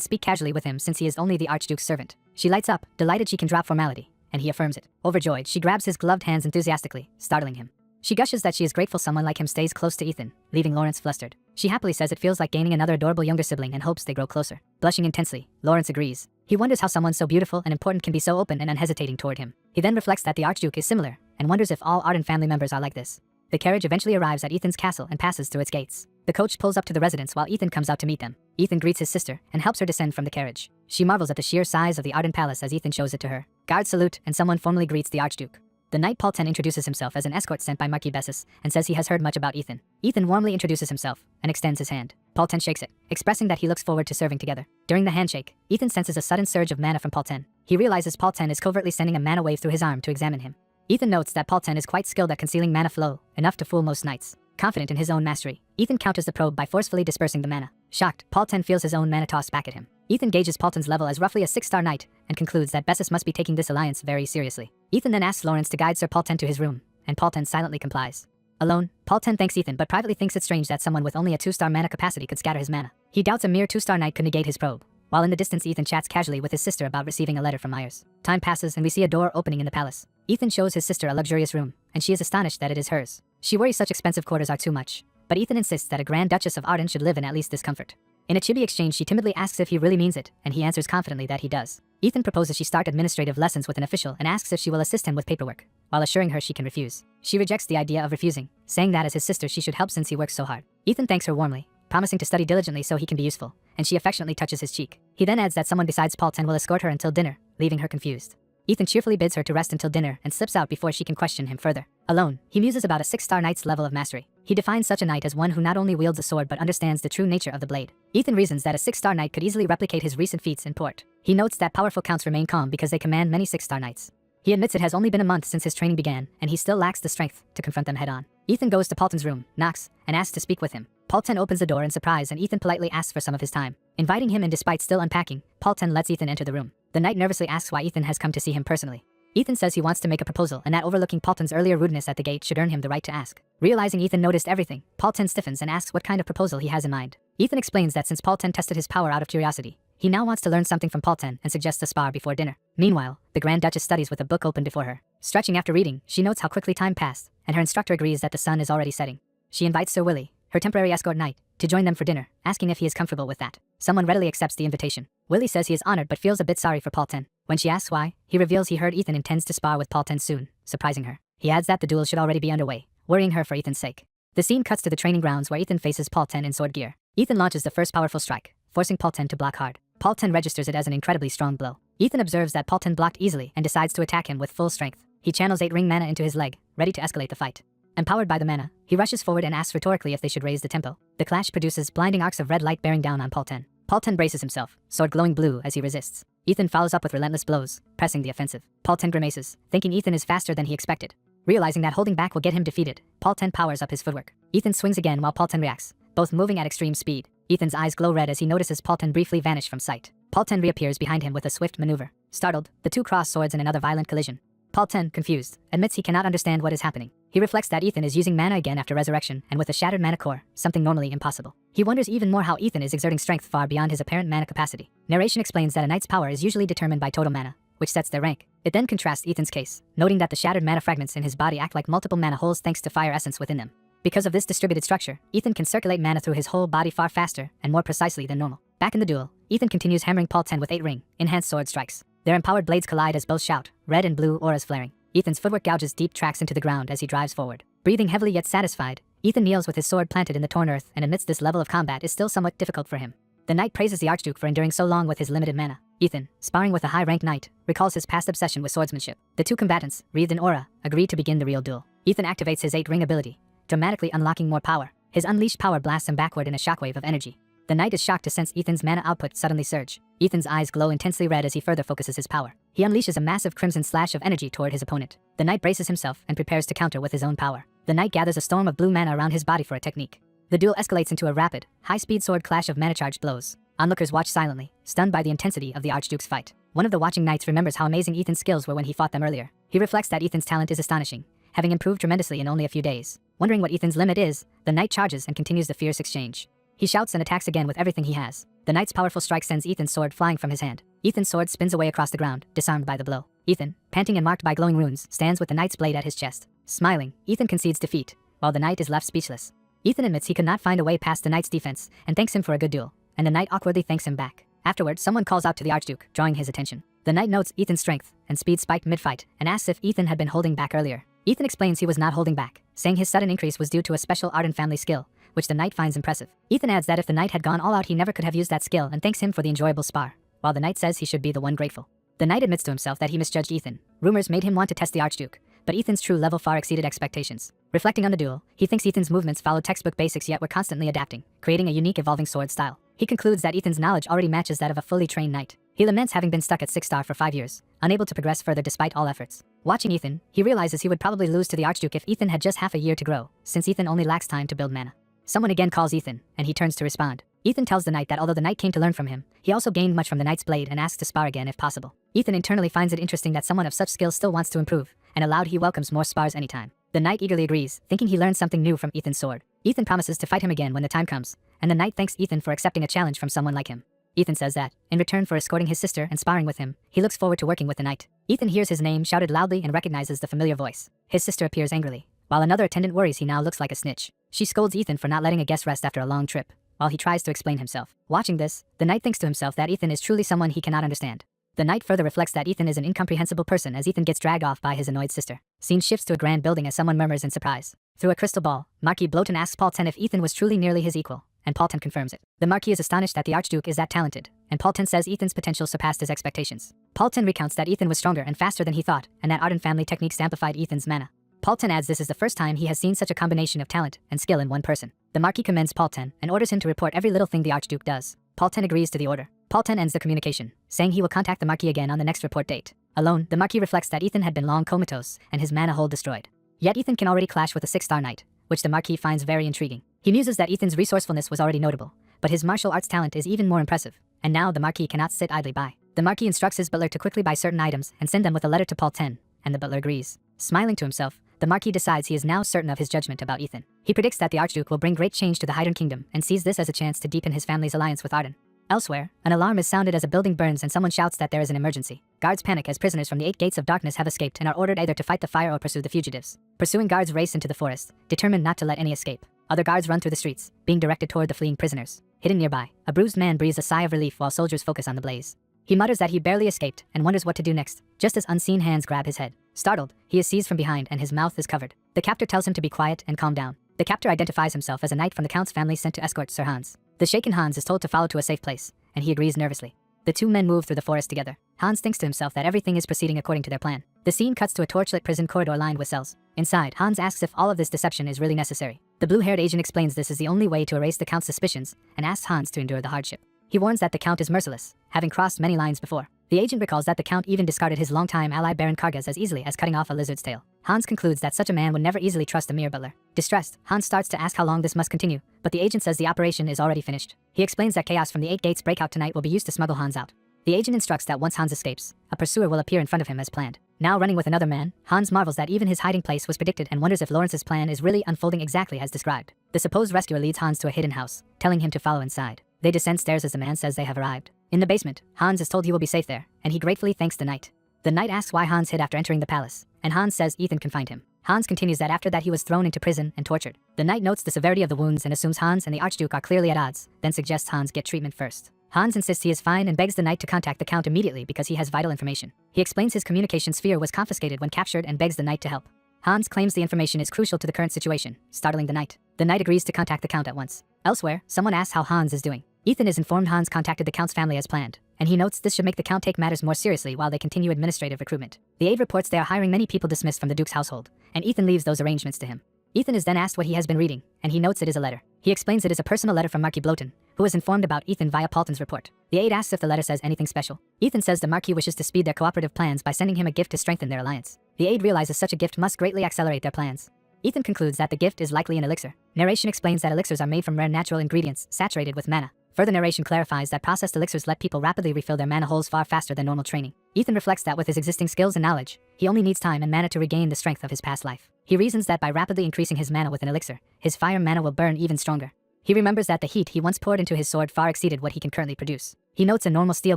speak casually with him since he is only the Archduke's servant. She lights up, delighted she can drop formality, and he affirms it. Overjoyed, she grabs his gloved hands enthusiastically, startling him. She gushes that she is grateful someone like him stays close to Ethan, leaving Lawrence flustered. She happily says it feels like gaining another adorable younger sibling and hopes they grow closer. Blushing intensely, Lawrence agrees. He wonders how someone so beautiful and important can be so open and unhesitating toward him. He then reflects that the Archduke is similar, and wonders if all Arden family members are like this. The carriage eventually arrives at Ethan's castle and passes through its gates. The coach pulls up to the residence while Ethan comes out to meet them. Ethan greets his sister and helps her descend from the carriage. She marvels at the sheer size of the Arden palace as Ethan shows it to her. Guards salute and someone formally greets the Archduke. The knight Paul X introduces himself as an escort sent by Marquis Bessus and says he has heard much about Ethan. Ethan warmly introduces himself and extends his hand. Paul X shakes it, expressing that he looks forward to serving together. During the handshake, Ethan senses a sudden surge of mana from Paul X. He realizes Paul X is covertly sending a mana wave through his arm to examine him. Ethan notes that Paul X is quite skilled at concealing mana flow, enough to fool most knights. Confident in his own mastery, Ethan counters the probe by forcefully dispersing the mana. Shocked, Paul X feels his own mana tossed back at him. Ethan gauges Paul X's level as roughly a 6-star knight, and concludes that Bessus must be taking this alliance very seriously. Ethan then asks Lawrence to guide Sir Paul X to his room, and Paul X silently complies. Alone, Paul X thanks Ethan but privately thinks it strange that someone with only a 2-star mana capacity could scatter his mana. He doubts a mere 2-star knight could negate his probe. While in the distance, Ethan chats casually with his sister about receiving a letter from Myers. Time passes and we see a door opening in the palace. Ethan shows his sister a luxurious room, and she is astonished that it is hers. She worries such expensive quarters are too much, but Ethan insists that a Grand Duchess of Arden should live in at least this comfort. In a chibi exchange, she timidly asks if he really means it, and he answers confidently that he does. Ethan proposes she start administrative lessons with an official and asks if she will assist him with paperwork, while assuring her she can refuse. She rejects the idea of refusing, saying that as his sister she should help since he works so hard. Ethan thanks her warmly, promising to study diligently so he can be useful, and she affectionately touches his cheek. He then adds that someone besides Paul X will escort her until dinner, leaving her confused. Ethan cheerfully bids her to rest until dinner and slips out before she can question him further. Alone, he muses about a 6-star knight's level of mastery. He defines such a knight as one who not only wields a sword but understands the true nature of the blade. Ethan reasons that a 6-star knight could easily replicate his recent feats in Port. He notes that powerful counts remain calm because they command many 6-star knights. He admits it has only been a month since his training began, and he still lacks the strength to confront them head-on. Ethan goes to Paulton's room, knocks, and asks to speak with him. Paulton opens the door in surprise and Ethan politely asks for some of his time. Inviting him in despite still unpacking, Paulton lets Ethan enter the room. The knight nervously asks why Ethan has come to see him personally. Ethan says he wants to make a proposal and that overlooking Paulton's earlier rudeness at the gate should earn him the right to ask. Realizing Ethan noticed everything, Paulton stiffens and asks what kind of proposal he has in mind. Ethan explains that since Paulton tested his power out of curiosity, he now wants to learn something from Paulton and suggests a spar before dinner. Meanwhile, the Grand Duchess studies with a book open before her. Stretching after reading, she notes how quickly time passed, and her instructor agrees that the sun is already setting. She invites Sir Willie, her temporary escort knight, to join them for dinner, asking if he is comfortable with that. Someone readily accepts the invitation. Willie says he is honored but feels a bit sorry for Paulton. When she asks why, he reveals he heard Ethan intends to spar with Paulton soon, surprising her. He adds that the duel should already be underway, worrying her for Ethan's sake. The scene cuts to the training grounds where Ethan faces Paulton in sword gear. Ethan launches the first powerful strike, forcing Paulton to block hard. Paulton registers it as an incredibly strong blow. Ethan observes that Paulton blocked easily and decides to attack him with full strength. He channels 8 ring mana into his leg, ready to escalate the fight. Empowered by the mana, he rushes forward and asks rhetorically if they should raise the tempo. The clash produces blinding arcs of red light bearing down on Paulton. Paulton braces himself, sword glowing blue as he resists. Ethan follows up with relentless blows, pressing the offensive. Paulton grimaces, thinking Ethan is faster than he expected. Realizing that holding back will get him defeated, Paulton powers up his footwork. Ethan swings again while Paulton reacts, both moving at extreme speed. Ethan's eyes glow red as he notices Paulton briefly vanish from sight. Paulton reappears behind him with a swift maneuver. Startled, the two cross swords in another violent collision. Paulton, confused, admits he cannot understand what is happening. He reflects that Ethan is using mana again after resurrection and with a shattered mana core, something normally impossible. He wonders even more how Ethan is exerting strength far beyond his apparent mana capacity. Narration explains that a knight's power is usually determined by total mana, which sets their rank. It then contrasts Ethan's case, noting that the shattered mana fragments in his body act like multiple mana holes thanks to fire essence within them. Because of this distributed structure, Ethan can circulate mana through his whole body far faster and more precisely than normal. Back in the duel, Ethan continues hammering Paulton with 8 ring, enhanced sword strikes. Their empowered blades collide as both shout, red and blue auras flaring. Ethan's footwork gouges deep tracks into the ground as he drives forward. Breathing heavily yet satisfied, Ethan kneels with his sword planted in the torn earth and admits this level of combat is still somewhat difficult for him. The knight praises the Archduke for enduring so long with his limited mana. Ethan, sparring with a high-ranked knight, recalls his past obsession with swordsmanship. The two combatants, wreathed in aura, agree to begin the real duel. Ethan activates his 8 ring ability, dramatically unlocking more power. His unleashed power blasts him backward in a shockwave of energy. The knight is shocked to sense Ethan's mana output suddenly surge. Ethan's eyes glow intensely red as he further focuses his power. He unleashes a massive crimson slash of energy toward his opponent. The knight braces himself and prepares to counter with his own power. The knight gathers a storm of blue mana around his body for a technique. The duel escalates into a rapid, high-speed sword clash of mana-charged blows. Onlookers watch silently, stunned by the intensity of the Archduke's fight. One of the watching knights remembers how amazing Ethan's skills were when he fought them earlier. He reflects that Ethan's talent is astonishing, having improved tremendously in only a few days. Wondering what Ethan's limit is, the knight charges and continues the fierce exchange. He shouts and attacks again with everything he has. The knight's powerful strike sends Ethan's sword flying from his hand. Ethan's sword spins away across the ground, disarmed by the blow. Ethan, panting and marked by glowing runes, stands with the knight's blade at his chest. Smiling, Ethan concedes defeat, while the knight is left speechless. Ethan admits he could not find a way past the knight's defense, and thanks him for a good duel, and the knight awkwardly thanks him back. Afterward, someone calls out to the Archduke, drawing his attention. The knight notes Ethan's strength and speed spiked mid-fight, and asks if Ethan had been holding back earlier. Ethan explains he was not holding back, saying his sudden increase was due to a special art and family skill, which the knight finds impressive. Ethan adds that if the knight had gone all out he never could have used that skill and thanks him for the enjoyable spar, while the knight says he should be the one grateful. The knight admits to himself that he misjudged Ethan. Rumors made him want to test the Archduke, but Ethan's true level far exceeded expectations. Reflecting on the duel, he thinks Ethan's movements followed textbook basics yet were constantly adapting, creating a unique evolving sword style. He concludes that Ethan's knowledge already matches that of a fully trained knight. He laments having been stuck at 6-star for 5 years, unable to progress further despite all efforts. Watching Ethan, he realizes he would probably lose to the Archduke if Ethan had just half a year to grow, since Ethan only lacks time to build mana. Someone again calls Ethan, and he turns to respond. Ethan tells the knight that although the knight came to learn from him, he also gained much from the knight's blade and asks to spar again if possible. Ethan internally finds it interesting that someone of such skill still wants to improve, and aloud he welcomes more spars anytime. The knight eagerly agrees, thinking he learned something new from Ethan's sword. Ethan promises to fight him again when the time comes, and the knight thanks Ethan for accepting a challenge from someone like him. Ethan says that, in return for escorting his sister and sparring with him, he looks forward to working with the knight. Ethan hears his name shouted loudly and recognizes the familiar voice. His sister appears angrily, while another attendant worries he now looks like a snitch. She scolds Ethan for not letting a guest rest after a long trip, while he tries to explain himself. Watching this, the knight thinks to himself that Ethan is truly someone he cannot understand. The knight further reflects that Ethan is an incomprehensible person as Ethan gets dragged off by his annoyed sister. Scene shifts to a grand building as someone murmurs in surprise. Through a crystal ball, Marquis Bloton asks Paulton if Ethan was truly nearly his equal, and Paulton confirms it. The Marquis is astonished that the Archduke is that talented, and Paulton says Ethan's potential surpassed his expectations. Paulton recounts that Ethan was stronger and faster than he thought, and that art and family techniques amplified Ethan's mana. Paulton adds this is the first time he has seen such a combination of talent and skill in one person. The Marquis commends Paulton and orders him to report every little thing the Archduke does. Paulton agrees to the order. Paulton ends the communication, saying he will contact the Marquis again on the next report date. Alone, the Marquis reflects that Ethan had been long comatose and his mana hole destroyed. Yet Ethan can already clash with a 6-star knight, which the Marquis finds very intriguing. He muses that Ethan's resourcefulness was already notable, but his martial arts talent is even more impressive, and now the Marquis cannot sit idly by. The Marquis instructs his butler to quickly buy certain items and send them with a letter to Paulton, and the butler agrees. Smiling to himself, the Marquis decides he is now certain of his judgment about Ethan. He predicts that the Archduke will bring great change to the Hydern Kingdom and sees this as a chance to deepen his family's alliance with Arden. Elsewhere, an alarm is sounded as a building burns and someone shouts that there is an emergency. Guards panic as prisoners from the 8 gates of darkness have escaped and are ordered either to fight the fire or pursue the fugitives. Pursuing guards race into the forest, determined not to let any escape. Other guards run through the streets, being directed toward the fleeing prisoners. Hidden nearby, a bruised man breathes a sigh of relief while soldiers focus on the blaze. He mutters that he barely escaped and wonders what to do next, just as unseen hands grab his head. Startled, he is seized from behind and his mouth is covered. The captor tells him to be quiet and calm down. The captor identifies himself as a knight from the count's family sent to escort Sir Hans. The shaken Hans is told to follow to a safe place, and he agrees nervously. The two men move through the forest together. Hans thinks to himself that everything is proceeding according to their plan. The scene cuts to a torchlit prison corridor lined with cells. Inside, Hans asks if all of this deception is really necessary. The blue-haired agent explains this is the only way to erase the Count's suspicions and asks Hans to endure the hardship. He warns that the Count is merciless, having crossed many lines before. The agent recalls that the Count even discarded his longtime ally Baron Kargas as easily as cutting off a lizard's tail. Hans concludes that such a man would never easily trust a mere butler. Distressed, Hans starts to ask how long this must continue, but the agent says the operation is already finished. He explains that chaos from the 8 gates breakout tonight will be used to smuggle Hans out. The agent instructs that once Hans escapes, a pursuer will appear in front of him as planned. Now running with another man, Hans marvels that even his hiding place was predicted and wonders if Lawrence's plan is really unfolding exactly as described. The supposed rescuer leads Hans to a hidden house, telling him to follow inside. They descend stairs as the man says they have arrived. In the basement, Hans is told he will be safe there, and he gratefully thanks the knight. The knight asks why Hans hid after entering the palace, and Hans says Ethan can find him. Hans continues that after that he was thrown into prison and tortured. The knight notes the severity of the wounds and assumes Hans and the Archduke are clearly at odds, then suggests Hans get treatment first. Hans insists he is fine and begs the knight to contact the Count immediately because he has vital information. He explains his communication sphere was confiscated when captured and begs the knight to help. Hans claims the information is crucial to the current situation, startling the knight. The knight agrees to contact the Count at once. Elsewhere, someone asks how Hans is doing. Ethan is informed Hans contacted the Count's family as planned, and he notes this should make the Count take matters more seriously while they continue administrative recruitment. The aide reports they are hiring many people dismissed from the Duke's household, and Ethan leaves those arrangements to him. Ethan is then asked what he has been reading, and he notes it is a letter. He explains it is a personal letter from Marquis Bloten, who is informed about Ethan via Palton's report. The aide asks if the letter says anything special. Ethan says the Marquis wishes to speed their cooperative plans by sending him a gift to strengthen their alliance. The aide realizes such a gift must greatly accelerate their plans. Ethan concludes that the gift is likely an elixir. Narration explains that elixirs are made from rare natural ingredients, saturated with mana. Further narration clarifies that processed elixirs let people rapidly refill their mana holes far faster than normal training. Ethan reflects that with his existing skills and knowledge, he only needs time and mana to regain the strength of his past life. He reasons that by rapidly increasing his mana with an elixir, his fire mana will burn even stronger. He remembers that the heat he once poured into his sword far exceeded what he can currently produce. He notes a normal steel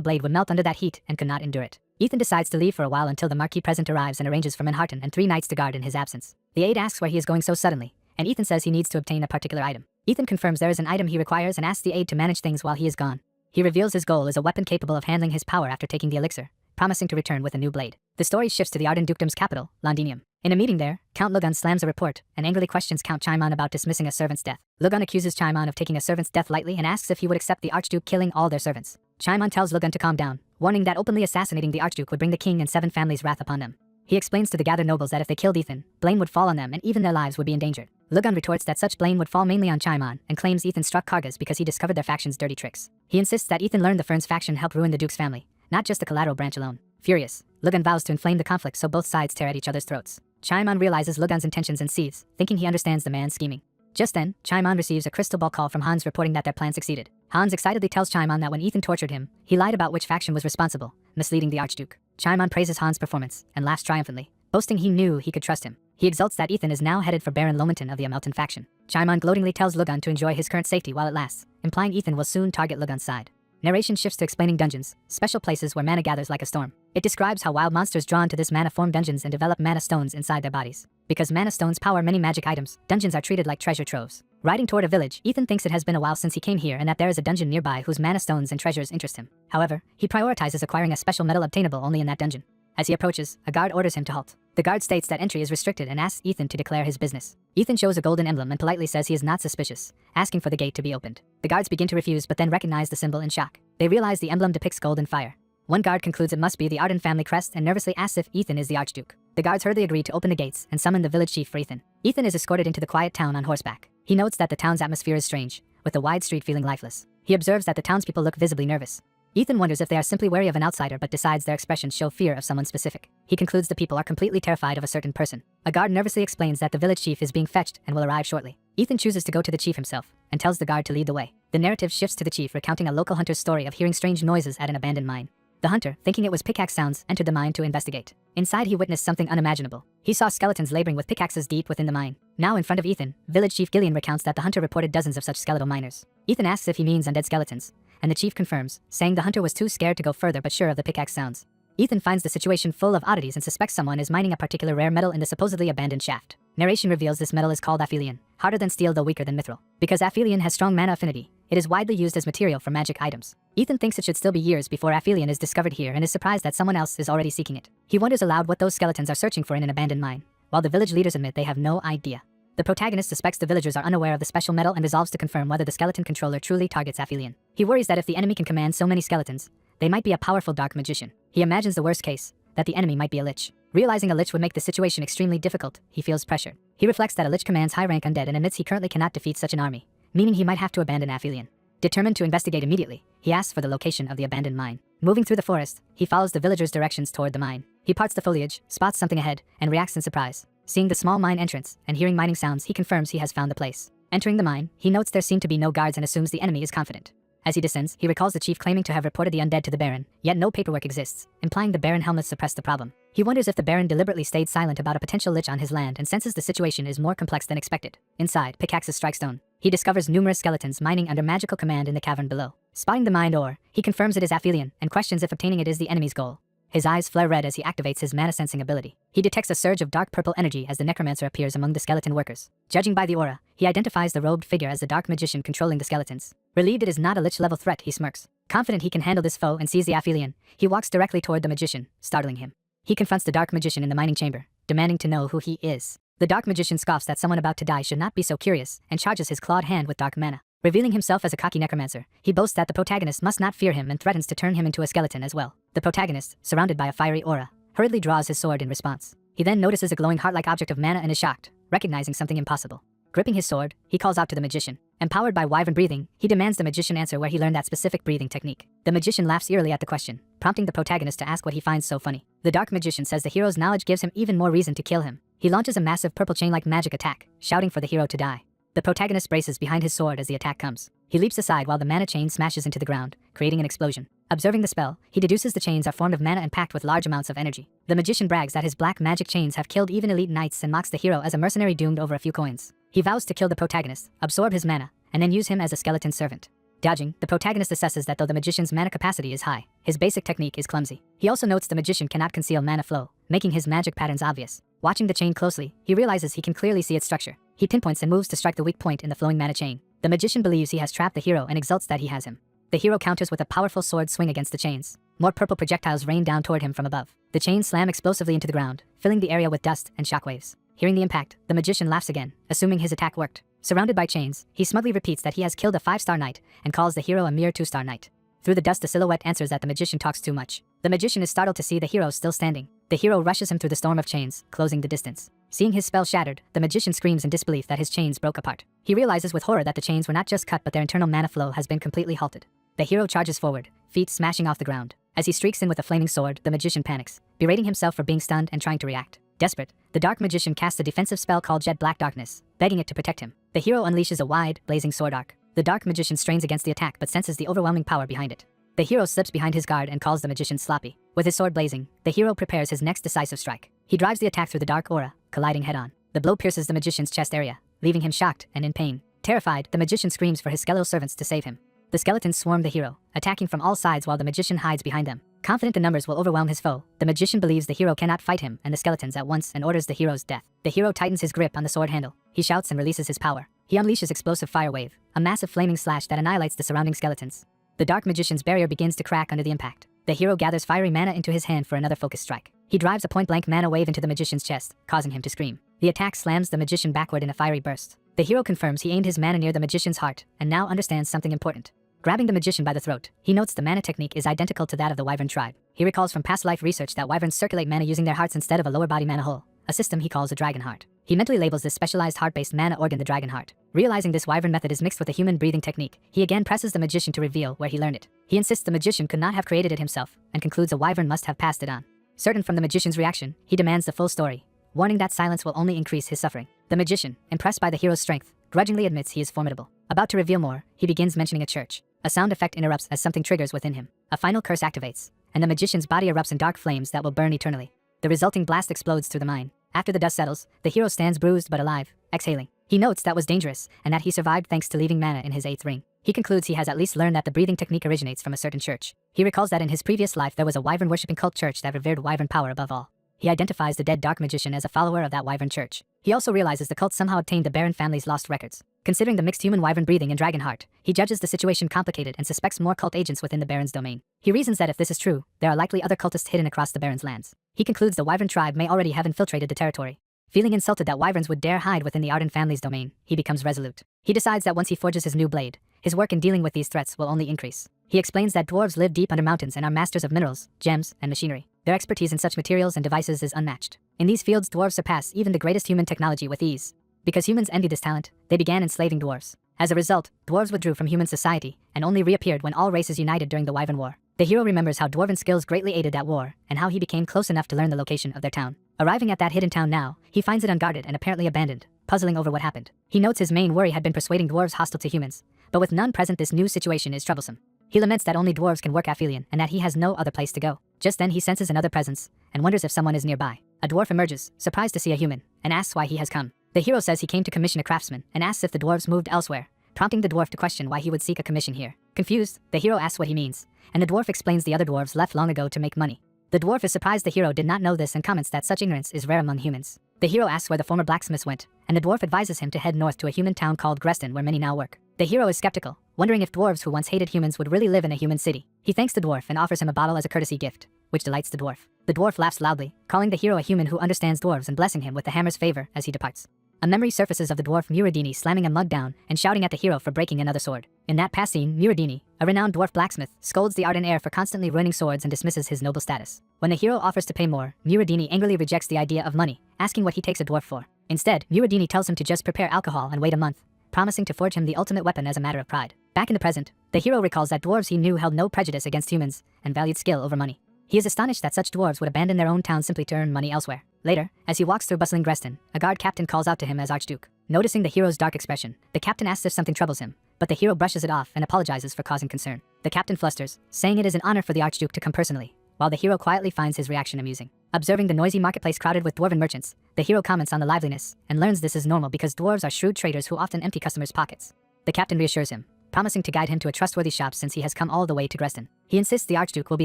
blade would melt under that heat and could not endure it. Ethan decides to leave for a while until the Marquis present arrives and arranges for Manhattan and 3 knights to guard in his absence. The aide asks where he is going so suddenly, and Ethan says he needs to obtain a particular item. Ethan confirms there is an item he requires and asks the aide to manage things while he is gone. He reveals his goal is a weapon capable of handling his power after taking the elixir, promising to return with a new blade. The story shifts to the Arden Dukedom's capital, Londinium. In a meeting there, Count Lugan slams a report and angrily questions Count Chaimon about dismissing a servant's death. Lugan accuses Chaimon of taking a servant's death lightly and asks if he would accept the Archduke killing all their servants. Chaimon tells Lugan to calm down, warning that openly assassinating the Archduke would bring the king and 7 families' wrath upon them. He explains to the gathered nobles that if they killed Ethan, blame would fall on them and even their lives would be endangered. Lugan retorts that such blame would fall mainly on Chaimon and claims Ethan struck Kargas because he discovered their faction's dirty tricks. He insists that Ethan learned the Fern's faction helped ruin the Duke's family, not just the collateral branch alone. Furious, Lugan vows to inflame the conflict so both sides tear at each other's throats. Chaimon realizes Lugan's intentions and seethes, thinking he understands the man's scheming. Just then, Chaimon receives a crystal ball call from Hans reporting that their plan succeeded. Hans excitedly tells Chaimon that when Ethan tortured him, he lied about which faction was responsible, misleading the Archduke. Chaimon praises Hans' performance and laughs triumphantly, boasting he knew he could trust him. He exults that Ethan is now headed for Baron Lomenton of the Amelton faction. Chaimon gloatingly tells Lugan to enjoy his current safety while it lasts, implying Ethan will soon target Lugan's side. Narration shifts to explaining dungeons, special places where mana gathers like a storm. It describes how wild monsters drawn to this mana form dungeons and develop mana stones inside their bodies. Because mana stones power many magic items, dungeons are treated like treasure troves. Riding toward a village, Ethan thinks it has been a while since he came here and that there is a dungeon nearby whose mana stones and treasures interest him. However, he prioritizes acquiring a special metal obtainable only in that dungeon. As he approaches, a guard orders him to halt. The guard states that entry is restricted and asks Ethan to declare his business. Ethan shows a golden emblem and politely says he is not suspicious, asking for the gate to be opened. The guards begin to refuse but then recognize the symbol in shock. They realize the emblem depicts gold and fire. One guard concludes it must be the Arden family crest and nervously asks if Ethan is the Archduke. The guards hurriedly agree to open the gates and summon the village chief for Ethan. Ethan is escorted into the quiet town on horseback. He notes that the town's atmosphere is strange, with the wide street feeling lifeless. He observes that the townspeople look visibly nervous. Ethan wonders if they are simply wary of an outsider but decides their expressions show fear of someone specific. He concludes the people are completely terrified of a certain person. A guard nervously explains that the village chief is being fetched and will arrive shortly. Ethan chooses to go to the chief himself and tells the guard to lead the way. The narrative shifts to the chief recounting a local hunter's story of hearing strange noises at an abandoned mine. The hunter, thinking it was pickaxe sounds, entered the mine to investigate. Inside he witnessed something unimaginable. He saw skeletons laboring with pickaxes deep within the mine. Now in front of Ethan, village chief Gillian recounts that the hunter reported dozens of such skeletal miners. Ethan asks if he means undead skeletons, and the chief confirms, saying the hunter was too scared to go further but sure of the pickaxe sounds. Ethan finds the situation full of oddities and suspects someone is mining a particular rare metal in the supposedly abandoned shaft. Narration reveals this metal is called aphelion, harder than steel though weaker than mithril. Because aphelion has strong mana affinity, it is widely used as material for magic items. Ethan thinks it should still be years before aphelion is discovered here and is surprised that someone else is already seeking it. He wonders aloud what those skeletons are searching for in an abandoned mine, while the village leaders admit they have no idea. The protagonist suspects the villagers are unaware of the special metal and resolves to confirm whether the skeleton controller truly targets aphelion. He worries that if the enemy can command so many skeletons, they might be a powerful dark magician. He imagines the worst case, that the enemy might be a lich. Realizing a lich would make the situation extremely difficult, he feels pressured. He reflects that a lich commands high-rank undead and admits he currently cannot defeat such an army, meaning he might have to abandon aphelion. Determined to investigate immediately, he asks for the location of the abandoned mine. Moving through the forest, he follows the villagers' directions toward the mine. He parts the foliage, spots something ahead, and reacts in surprise. Seeing the small mine entrance and hearing mining sounds, he confirms he has found the place. Entering the mine, he notes there seem to be no guards and assumes the enemy is confident. As he descends, he recalls the chief claiming to have reported the undead to the Baron, yet no paperwork exists, implying the Baron helmets suppressed the problem. He wonders if the Baron deliberately stayed silent about a potential lich on his land and senses the situation is more complex than expected. Inside, pickaxes strike stone. He discovers numerous skeletons mining under magical command in the cavern below. Spotting the mined ore, he confirms it is aphelion and questions if obtaining it is the enemy's goal. His eyes flare red as he activates his mana sensing ability. He detects a surge of dark purple energy as the necromancer appears among the skeleton workers. Judging by the aura, he identifies the robed figure as the dark magician controlling the skeletons. Relieved it is not a lich-level threat, he smirks. Confident he can handle this foe and sees the aphelion, he walks directly toward the magician, startling him. He confronts the dark magician in the mining chamber, demanding to know who he is. The dark magician scoffs that someone about to die should not be so curious and charges his clawed hand with dark mana. Revealing himself as a cocky necromancer, he boasts that the protagonist must not fear him and threatens to turn him into a skeleton as well. The protagonist, surrounded by a fiery aura, hurriedly draws his sword in response. He then notices a glowing heart-like object of mana and is shocked, recognizing something impossible. Gripping his sword, he calls out to the magician. Empowered by wyvern breathing, he demands the magician answer where he learned that specific breathing technique. The magician laughs eerily at the question, prompting the protagonist to ask what he finds so funny. The dark magician says the hero's knowledge gives him even more reason to kill him. He launches a massive purple chain-like magic attack, shouting for the hero to die. The protagonist braces behind his sword as the attack comes. He leaps aside while the mana chain smashes into the ground, creating an explosion. Observing the spell, he deduces the chains are formed of mana and packed with large amounts of energy. The magician brags that his black magic chains have killed even elite knights and mocks the hero as a mercenary doomed over a few coins. He vows to kill the protagonist, absorb his mana, and then use him as a skeleton servant. Dodging, the protagonist assesses that though the magician's mana capacity is high, his basic technique is clumsy. He also notes the magician cannot conceal mana flow, making his magic patterns obvious. Watching the chain closely, he realizes he can clearly see its structure. He pinpoints and moves to strike the weak point in the flowing mana chain. The magician believes he has trapped the hero and exults that he has him. The hero counters with a powerful sword swing against the chains. More purple projectiles rain down toward him from above. The chains slam explosively into the ground, filling the area with dust and shockwaves. Hearing the impact, the magician laughs again, assuming his attack worked. Surrounded by chains, he smugly repeats that he has killed a 5-star knight and calls the hero a mere 2-star knight. Through the dust, the silhouette answers that the magician talks too much. The magician is startled to see the hero still standing. The hero rushes him through the storm of chains, closing the distance. Seeing his spell shattered, the magician screams in disbelief that his chains broke apart. He realizes with horror that the chains were not just cut but their internal mana flow has been completely halted. The hero charges forward, feet smashing off the ground. As he streaks in with a flaming sword, the magician panics, berating himself for being stunned and trying to react. Desperate, the dark magician casts a defensive spell called Jet Black Darkness, begging it to protect him. The hero unleashes a wide, blazing sword arc. The dark magician strains against the attack but senses the overwhelming power behind it. The hero slips behind his guard and calls the magician sloppy. With his sword blazing, the hero prepares his next decisive strike. He drives the attack through the dark aura, colliding head-on. The blow pierces the magician's chest area, leaving him shocked and in pain. Terrified, the magician screams for his skeletal servants to save him. The skeletons swarm the hero, attacking from all sides while the magician hides behind them. Confident the numbers will overwhelm his foe, the magician believes the hero cannot fight him and the skeletons at once and orders the hero's death. The hero tightens his grip on the sword handle. He shouts and releases his power. He unleashes explosive fire wave, a massive flaming slash that annihilates the surrounding skeletons. The dark magician's barrier begins to crack under the impact. The hero gathers fiery mana into his hand for another focused strike. He drives a point-blank mana wave into the magician's chest, causing him to scream. The attack slams the magician backward in a fiery burst. The hero confirms he aimed his mana near the magician's heart and now understands something important. Grabbing the magician by the throat, he notes the mana technique is identical to that of the wyvern tribe. He recalls from past life research that wyverns circulate mana using their hearts instead of a lower body mana hole, a system he calls a dragon heart. He mentally labels this specialized heart-based mana organ the dragon heart. Realizing this wyvern method is mixed with a human breathing technique, he again presses the magician to reveal where he learned it. He insists the magician could not have created it himself, and concludes a wyvern must have passed it on. Certain from the magician's reaction, he demands the full story, warning that silence will only increase his suffering. The magician, impressed by the hero's strength, grudgingly admits he is formidable. About to reveal more, he begins mentioning a church. A sound effect interrupts as something triggers within him. A final curse activates, and the magician's body erupts in dark flames that will burn eternally. The resulting blast explodes through the mine. After the dust settles, the hero stands bruised but alive, exhaling. He notes that was dangerous, and that he survived thanks to leaving mana in his 8th ring. He concludes he has at least learned that the breathing technique originates from a certain church. He recalls that in his previous life there was a wyvern-worshipping cult church that revered wyvern power above all. He identifies the dead dark magician as a follower of that wyvern church. He also realizes the cult somehow obtained the Baron family's lost records. Considering the mixed human wyvern breathing and dragon heart, he judges the situation complicated and suspects more cult agents within the Baron's domain. He reasons that if this is true, there are likely other cultists hidden across the Baron's lands. He concludes the wyvern tribe may already have infiltrated the territory. Feeling insulted that wyverns would dare hide within the Arden family's domain, he becomes resolute. He decides that once he forges his new blade, his work in dealing with these threats will only increase. He explains that dwarves live deep under mountains and are masters of minerals, gems, and machinery. Their expertise in such materials and devices is unmatched. In these fields, dwarves surpass even the greatest human technology with ease. Because humans envy this talent, they began enslaving dwarves. As a result, dwarves withdrew from human society and only reappeared when all races united during the Wyvern War. The hero remembers how dwarven skills greatly aided that war, and how he became close enough to learn the location of their town. Arriving at that hidden town now, he finds it unguarded and apparently abandoned, puzzling over what happened. He notes his main worry had been persuading dwarves hostile to humans, but with none present this new situation is troublesome. He laments that only dwarves can work Aphelion and that he has no other place to go. Just then he senses another presence, and wonders if someone is nearby. A dwarf emerges, surprised to see a human, and asks why he has come. The hero says he came to commission a craftsman, and asks if the dwarves moved elsewhere, prompting the dwarf to question why he would seek a commission here. Confused, the hero asks what he means, and the dwarf explains the other dwarves left long ago to make money. The dwarf is surprised the hero did not know this and comments that such ignorance is rare among humans. The hero asks where the former blacksmiths went, and the dwarf advises him to head north to a human town called Greston where many now work. The hero is skeptical, wondering if dwarves who once hated humans would really live in a human city. He thanks the dwarf and offers him a bottle as a courtesy gift, which delights the dwarf. The dwarf laughs loudly, calling the hero a human who understands dwarves and blessing him with the hammer's favor as he departs. A memory surfaces of the dwarf Muradini slamming a mug down and shouting at the hero for breaking another sword. In that past scene, Muradini, a renowned dwarf blacksmith, scolds the Arden heir for constantly ruining swords and dismisses his noble status. When the hero offers to pay more, Muradini angrily rejects the idea of money, asking what he takes a dwarf for. Instead, Muradini tells him to just prepare alcohol and wait a month, promising to forge him the ultimate weapon as a matter of pride. Back in the present, the hero recalls that dwarves he knew held no prejudice against humans and valued skill over money. He is astonished that such dwarves would abandon their own town simply to earn money elsewhere. Later, as he walks through bustling Greston, a guard captain calls out to him as Archduke. Noticing the hero's dark expression, the captain asks if something troubles him, but the hero brushes it off and apologizes for causing concern. The captain flusters, saying it is an honor for the Archduke to come personally, while the hero quietly finds his reaction amusing. Observing the noisy marketplace crowded with dwarven merchants, the hero comments on the liveliness, and learns this is normal because dwarves are shrewd traders who often empty customers' pockets. The captain reassures him, promising to guide him to a trustworthy shop since he has come all the way to Greston. He insists the Archduke will be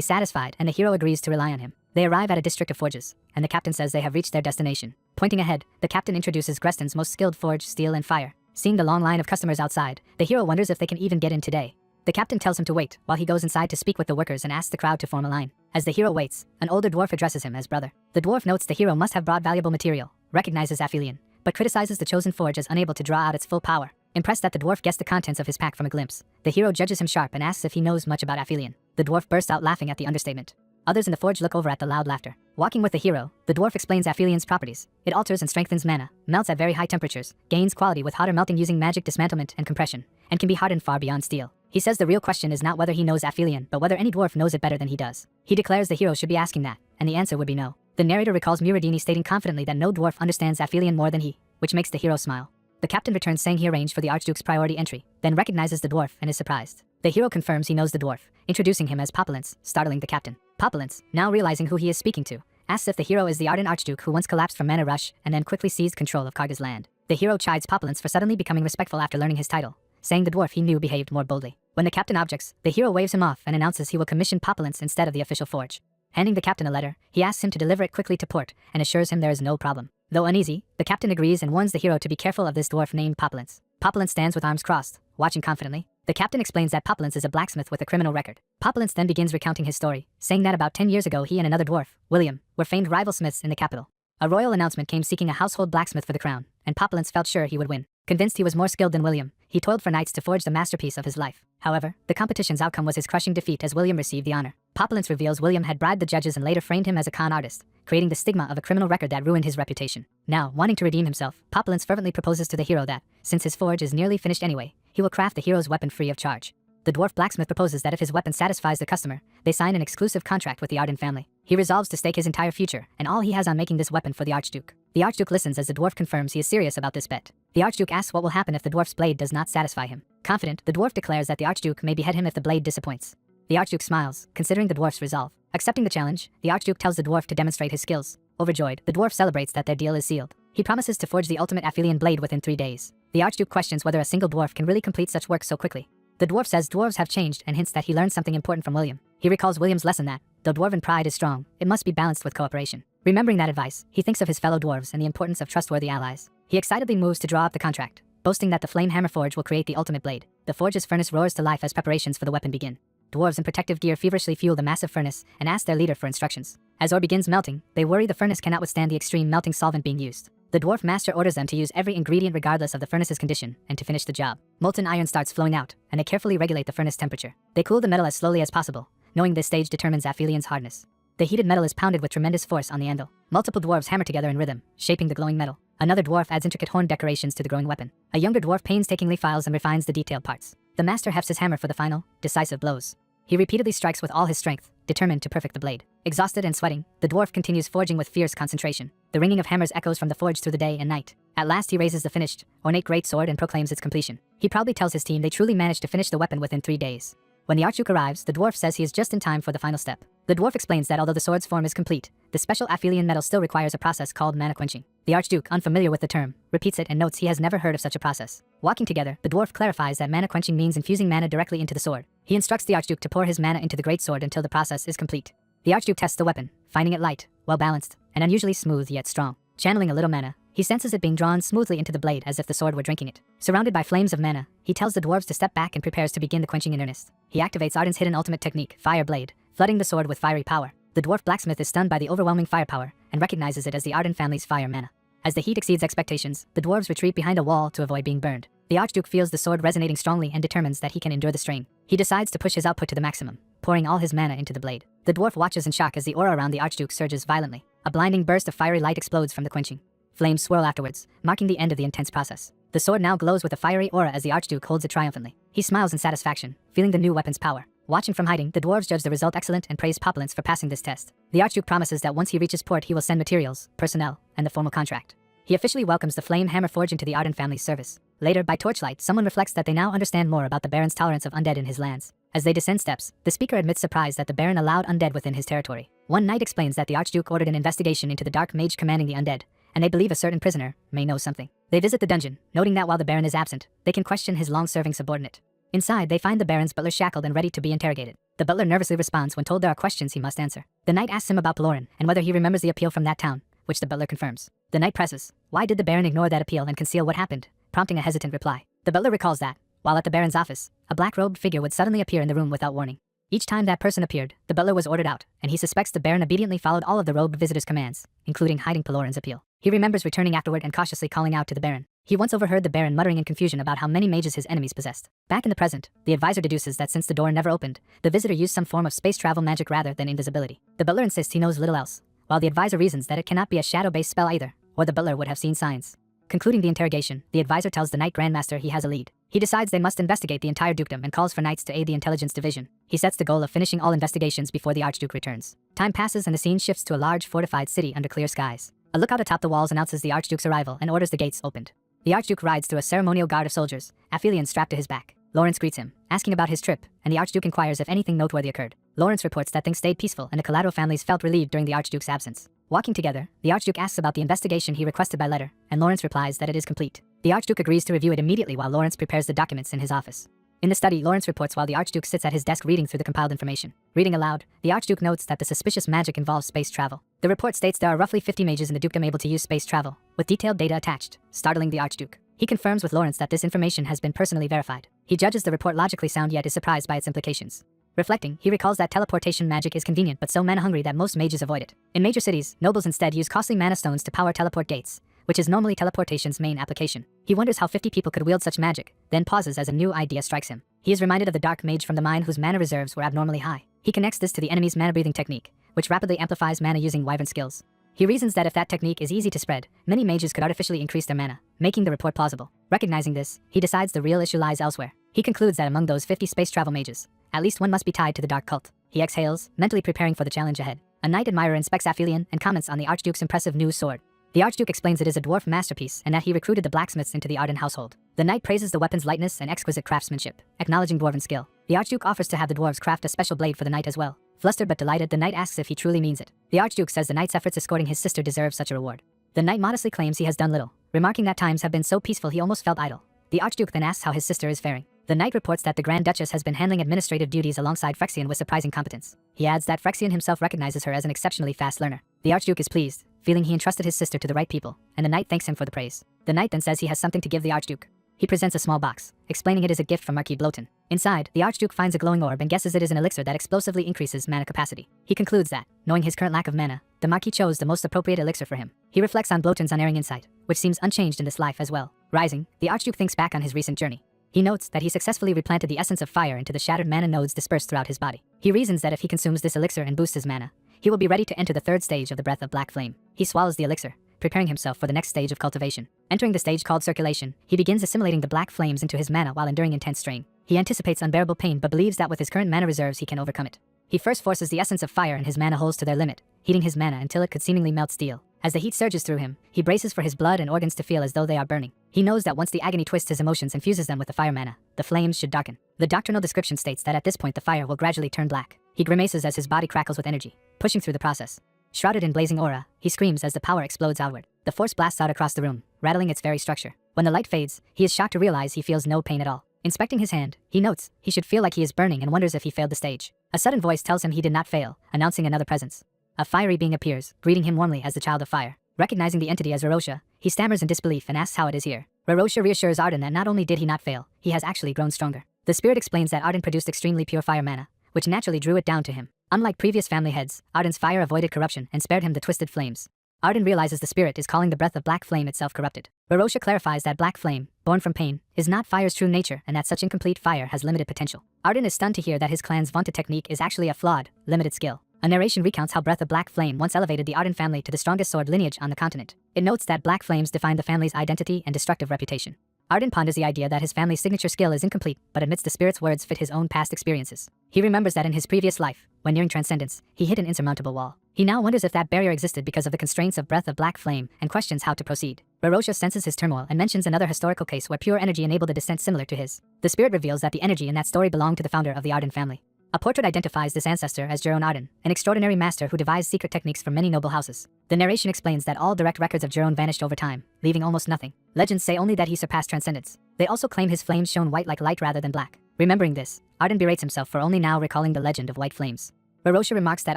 satisfied and the hero agrees to rely on him. They arrive at a district of forges, and the captain says they have reached their destination. Pointing ahead, the captain introduces Greston's most skilled forge, steel, and fire. Seeing the long line of customers outside, the hero wonders if they can even get in today. The captain tells him to wait, while he goes inside to speak with the workers and asks the crowd to form a line. As the hero waits, an older dwarf addresses him as brother. The dwarf notes the hero must have brought valuable material, recognizes Aphelion, but criticizes the chosen forge as unable to draw out its full power. Impressed that the dwarf guessed the contents of his pack from a glimpse, the hero judges him sharp and asks if he knows much about Aphelion. The dwarf bursts out laughing at the understatement. Others in the forge look over at the loud laughter. Walking with the hero, the dwarf explains Aphelion's properties. It alters and strengthens mana, melts at very high temperatures, gains quality with hotter melting using magic dismantlement and compression, and can be hardened far beyond steel. He says the real question is not whether he knows Aphelion, but whether any dwarf knows it better than he does. He declares the hero should be asking that, and the answer would be no. The narrator recalls Muradini stating confidently that no dwarf understands Aphelion more than he, which makes the hero smile. The captain returns saying he arranged for the Archduke's priority entry, then recognizes the dwarf and is surprised. The hero confirms he knows the dwarf, introducing him as Populence, startling the captain. Populence, now realizing who he is speaking to, asks if the hero is the Arden Archduke who once collapsed from mana rush and then quickly seized control of Karga's land. The hero chides Populence for suddenly becoming respectful after learning his title, saying the dwarf he knew behaved more boldly. When the captain objects, the hero waves him off and announces he will commission Populence instead of the official forge. Handing the captain a letter, he asks him to deliver it quickly to port and assures him there is no problem. Though uneasy, the captain agrees and warns the hero to be careful of this dwarf named Populence. Populence stands with arms crossed, watching confidently. The captain explains that Populence is a blacksmith with a criminal record. Populence then begins recounting his story, saying that about 10 years ago he and another dwarf, William, were famed rival smiths in the capital. A royal announcement came seeking a household blacksmith for the crown, and Populence felt sure he would win. Convinced he was more skilled than William, he toiled for nights to forge the masterpiece of his life. However, the competition's outcome was his crushing defeat as William received the honor. Populence reveals William had bribed the judges and later framed him as a con artist, creating the stigma of a criminal record that ruined his reputation. Now, wanting to redeem himself, Populence fervently proposes to the hero that, since his forge is nearly finished anyway, he will craft the hero's weapon free of charge. The dwarf blacksmith proposes that if his weapon satisfies the customer, they sign an exclusive contract with the Arden family. He resolves to stake his entire future and all he has on making this weapon for the Archduke. The Archduke listens as the dwarf confirms he is serious about this bet. The Archduke asks what will happen if the dwarf's blade does not satisfy him. Confident, the dwarf declares that the Archduke may behead him if the blade disappoints. The Archduke smiles, considering the dwarf's resolve. Accepting the challenge, the Archduke tells the dwarf to demonstrate his skills. Overjoyed, the dwarf celebrates that their deal is sealed. He promises to forge the ultimate Aphelion blade within 3 days. The Archduke questions whether a single dwarf can really complete such work so quickly. The dwarf says dwarves have changed and hints that he learned something important from William. He recalls William's lesson that, though dwarven pride is strong, it must be balanced with cooperation. Remembering that advice, he thinks of his fellow dwarves and the importance of trustworthy allies. He excitedly moves to draw up the contract, boasting that the flame hammer forge will create the ultimate blade. The forge's furnace roars to life as preparations for the weapon begin. Dwarves in protective gear feverishly fuel the massive furnace and ask their leader for instructions. As ore begins melting, they worry the furnace cannot withstand the extreme melting solvent being used. The dwarf master orders them to use every ingredient regardless of the furnace's condition and to finish the job. Molten iron starts flowing out, and they carefully regulate the furnace temperature. They cool the metal as slowly as possible, knowing this stage determines Aphelion's hardness. The heated metal is pounded with tremendous force on the anvil. Multiple dwarves hammer together in rhythm, shaping the glowing metal. Another dwarf adds intricate horn decorations to the growing weapon. A younger dwarf painstakingly files and refines the detailed parts. The master hefts his hammer for the final, decisive blows. He repeatedly strikes with all his strength, determined to perfect the blade. Exhausted and sweating, the dwarf continues forging with fierce concentration. The ringing of hammers echoes from the forge through the day and night. At last he raises the finished, ornate great sword and proclaims its completion. He proudly tells his team they truly managed to finish the weapon within 3 days. When the Archduke arrives, the dwarf says he is just in time for the final step. The dwarf explains that although the sword's form is complete, the special Aphelion metal still requires a process called mana quenching. The Archduke, unfamiliar with the term, repeats it and notes he has never heard of such a process. Walking together, the dwarf clarifies that mana quenching means infusing mana directly into the sword. He instructs the Archduke to pour his mana into the great sword until the process is complete. The Archduke tests the weapon, finding it light, well-balanced, and unusually smooth yet strong. Channeling a little mana, he senses it being drawn smoothly into the blade as if the sword were drinking it. Surrounded by flames of mana, he tells the dwarves to step back and prepares to begin the quenching in earnest. He activates Arden's hidden ultimate technique, Fire Blade, flooding the sword with fiery power. The dwarf blacksmith is stunned by the overwhelming firepower and recognizes it as the Arden family's fire mana. As the heat exceeds expectations, the dwarves retreat behind a wall to avoid being burned. The Archduke feels the sword resonating strongly and determines that he can endure the strain. He decides to push his output to the maximum, pouring all his mana into the blade. The dwarf watches in shock as the aura around the Archduke surges violently. A blinding burst of fiery light explodes from the quenching. Flames swirl afterwards, marking the end of the intense process. The sword now glows with a fiery aura as the Archduke holds it triumphantly. He smiles in satisfaction, feeling the new weapon's power. Watching from hiding, the dwarves judge the result excellent and praise Populence for passing this test. The Archduke promises that once he reaches port he will send materials, personnel, and the formal contract. He officially welcomes the flame hammer forge into the Arden family's service. Later, by torchlight, someone reflects that they now understand more about the Baron's tolerance of undead in his lands. As they descend steps, the speaker admits surprise that the Baron allowed undead within his territory. One knight explains that the Archduke ordered an investigation into the dark mage commanding the undead, and they believe a certain prisoner may know something. They visit the dungeon, noting that while the Baron is absent, they can question his long-serving subordinate. Inside, they find the Baron's butler shackled and ready to be interrogated. The butler nervously responds when told there are questions he must answer. The knight asks him about Pelorin and whether he remembers the appeal from that town, which the butler confirms. The knight presses, why did the Baron ignore that appeal and conceal what happened, prompting a hesitant reply. The butler recalls that, while at the Baron's office, a black-robed figure would suddenly appear in the room without warning. Each time that person appeared, the butler was ordered out, and he suspects the Baron obediently followed all of the robed visitor's commands, including hiding Pelorin's appeal. He remembers returning afterward and cautiously calling out to the Baron. He once overheard the Baron muttering in confusion about how many mages his enemies possessed. Back in the present, the advisor deduces that since the door never opened, the visitor used some form of space travel magic rather than invisibility. The butler insists he knows little else, while the advisor reasons that it cannot be a shadow-based spell either, or the butler would have seen signs. Concluding the interrogation, the advisor tells the Knight Grandmaster he has a lead. He decides they must investigate the entire dukedom and calls for knights to aid the intelligence division. He sets the goal of finishing all investigations before the Archduke returns. Time passes and the scene shifts to a large fortified city under clear skies. A lookout atop the walls announces the Archduke's arrival and orders the gates opened. The Archduke rides through a ceremonial guard of soldiers, Aphelion strapped to his back. Lawrence greets him, asking about his trip, and the Archduke inquires if anything noteworthy occurred. Lawrence reports that things stayed peaceful and the collateral families felt relieved during the Archduke's absence. Walking together, the Archduke asks about the investigation he requested by letter, and Lawrence replies that it is complete. The Archduke agrees to review it immediately while Lawrence prepares the documents in his office. In the study, Lawrence reports while the Archduke sits at his desk reading through the compiled information. Reading aloud, the Archduke notes that the suspicious magic involves space travel. The report states there are roughly 50 mages in the dukedom able to use space travel, with detailed data attached, startling the Archduke. He confirms with Lawrence that this information has been personally verified. He judges the report logically sound yet is surprised by its implications. Reflecting, he recalls that teleportation magic is convenient but so mana-hungry that most mages avoid it. In major cities, nobles instead use costly mana stones to power teleport gates, which is normally teleportation's main application. He wonders how 50 people could wield such magic, then pauses as a new idea strikes him. He is reminded of the dark mage from the mine whose mana reserves were abnormally high. He connects this to the enemy's mana-breathing technique, which rapidly amplifies mana using wyvern skills. He reasons that if that technique is easy to spread, many mages could artificially increase their mana, making the report plausible. Recognizing this, he decides the real issue lies elsewhere. He concludes that among those 50 space travel mages, at least one must be tied to the dark cult. He exhales, mentally preparing for the challenge ahead. A knight admirer inspects Aphelion and comments on the Archduke's impressive new sword. The Archduke explains it is a dwarf masterpiece and that he recruited the blacksmiths into the Arden household. The knight praises the weapon's lightness and exquisite craftsmanship, acknowledging dwarven skill. The Archduke offers to have the dwarves craft a special blade for the knight as well. Flustered but delighted, the knight asks if he truly means it. The Archduke says the knight's efforts escorting his sister deserve such a reward. The knight modestly claims he has done little, remarking that times have been so peaceful he almost felt idle. The Archduke then asks how his sister is faring. The knight reports that the Grand Duchess has been handling administrative duties alongside Phyrexian with surprising competence. He adds that Phyrexian himself recognizes her as an exceptionally fast learner. The Archduke is pleased, feeling he entrusted his sister to the right people, and the knight thanks him for the praise. The knight then says he has something to give the Archduke. He presents a small box, explaining it is a gift from Marquis Bloten. Inside, the Archduke finds a glowing orb and guesses it is an elixir that explosively increases mana capacity. He concludes that, knowing his current lack of mana, the Marquis chose the most appropriate elixir for him. He reflects on Bloten's unerring insight, which seems unchanged in this life as well. Rising, the Archduke thinks back on his recent journey. He notes that he successfully replanted the essence of fire into the shattered mana nodes dispersed throughout his body. He reasons that if he consumes this elixir and boosts his mana, he will be ready to enter the third stage of the Breath of Black Flame. He swallows the elixir, preparing himself for the next stage of cultivation. Entering the stage called circulation, he begins assimilating the black flames into his mana while enduring intense strain. He anticipates unbearable pain but believes that with his current mana reserves he can overcome it. He first forces the essence of fire in his mana holes to their limit, heating his mana until it could seemingly melt steel. As the heat surges through him, he braces for his blood and organs to feel as though they are burning. He knows that once the agony twists his emotions and fuses them with the fire mana, the flames should darken. The doctrinal description states that at this point the fire will gradually turn black. He grimaces as his body crackles with energy, pushing through the process. Shrouded in blazing aura, he screams as the power explodes outward. The force blasts out across the room, rattling its very structure. When the light fades, he is shocked to realize he feels no pain at all. Inspecting his hand, he notes he should feel like he is burning and wonders if he failed the stage. A sudden voice tells him he did not fail, announcing another presence. A fiery being appears, greeting him warmly as the child of fire. Recognizing the entity as Rorosha, he stammers in disbelief and asks how it is here. Rorosha reassures Arden that not only did he not fail, he has actually grown stronger. The spirit explains that Arden produced extremely pure fire mana, which naturally drew it down to him. Unlike previous family heads, Arden's fire avoided corruption and spared him the twisted flames. Arden realizes the spirit is calling the breath of black flame itself corrupted. Rorosha clarifies that black flame, born from pain, is not fire's true nature and that such incomplete fire has limited potential. Arden is stunned to hear that his clan's vaunted technique is actually a flawed, limited skill. A narration recounts how Breath of Black Flame once elevated the Arden family to the strongest sword lineage on the continent. It notes that black flames define the family's identity and destructive reputation. Arden ponders the idea that his family's signature skill is incomplete, but admits the spirit's words fit his own past experiences. He remembers that in his previous life, when nearing transcendence, he hit an insurmountable wall. He now wonders if that barrier existed because of the constraints of Breath of Black Flame and questions how to proceed. Rorosha senses his turmoil and mentions another historical case where pure energy enabled a descent similar to his. The spirit reveals that the energy in that story belonged to the founder of the Arden family. A portrait identifies this ancestor as Jeroen Arden, an extraordinary master who devised secret techniques for many noble houses. The narration explains that all direct records of Jeroen vanished over time, leaving almost nothing. Legends say only that he surpassed transcendence. They also claim his flames shone white like light rather than black. Remembering this, Arden berates himself for only now recalling the legend of white flames. Rorosha remarks that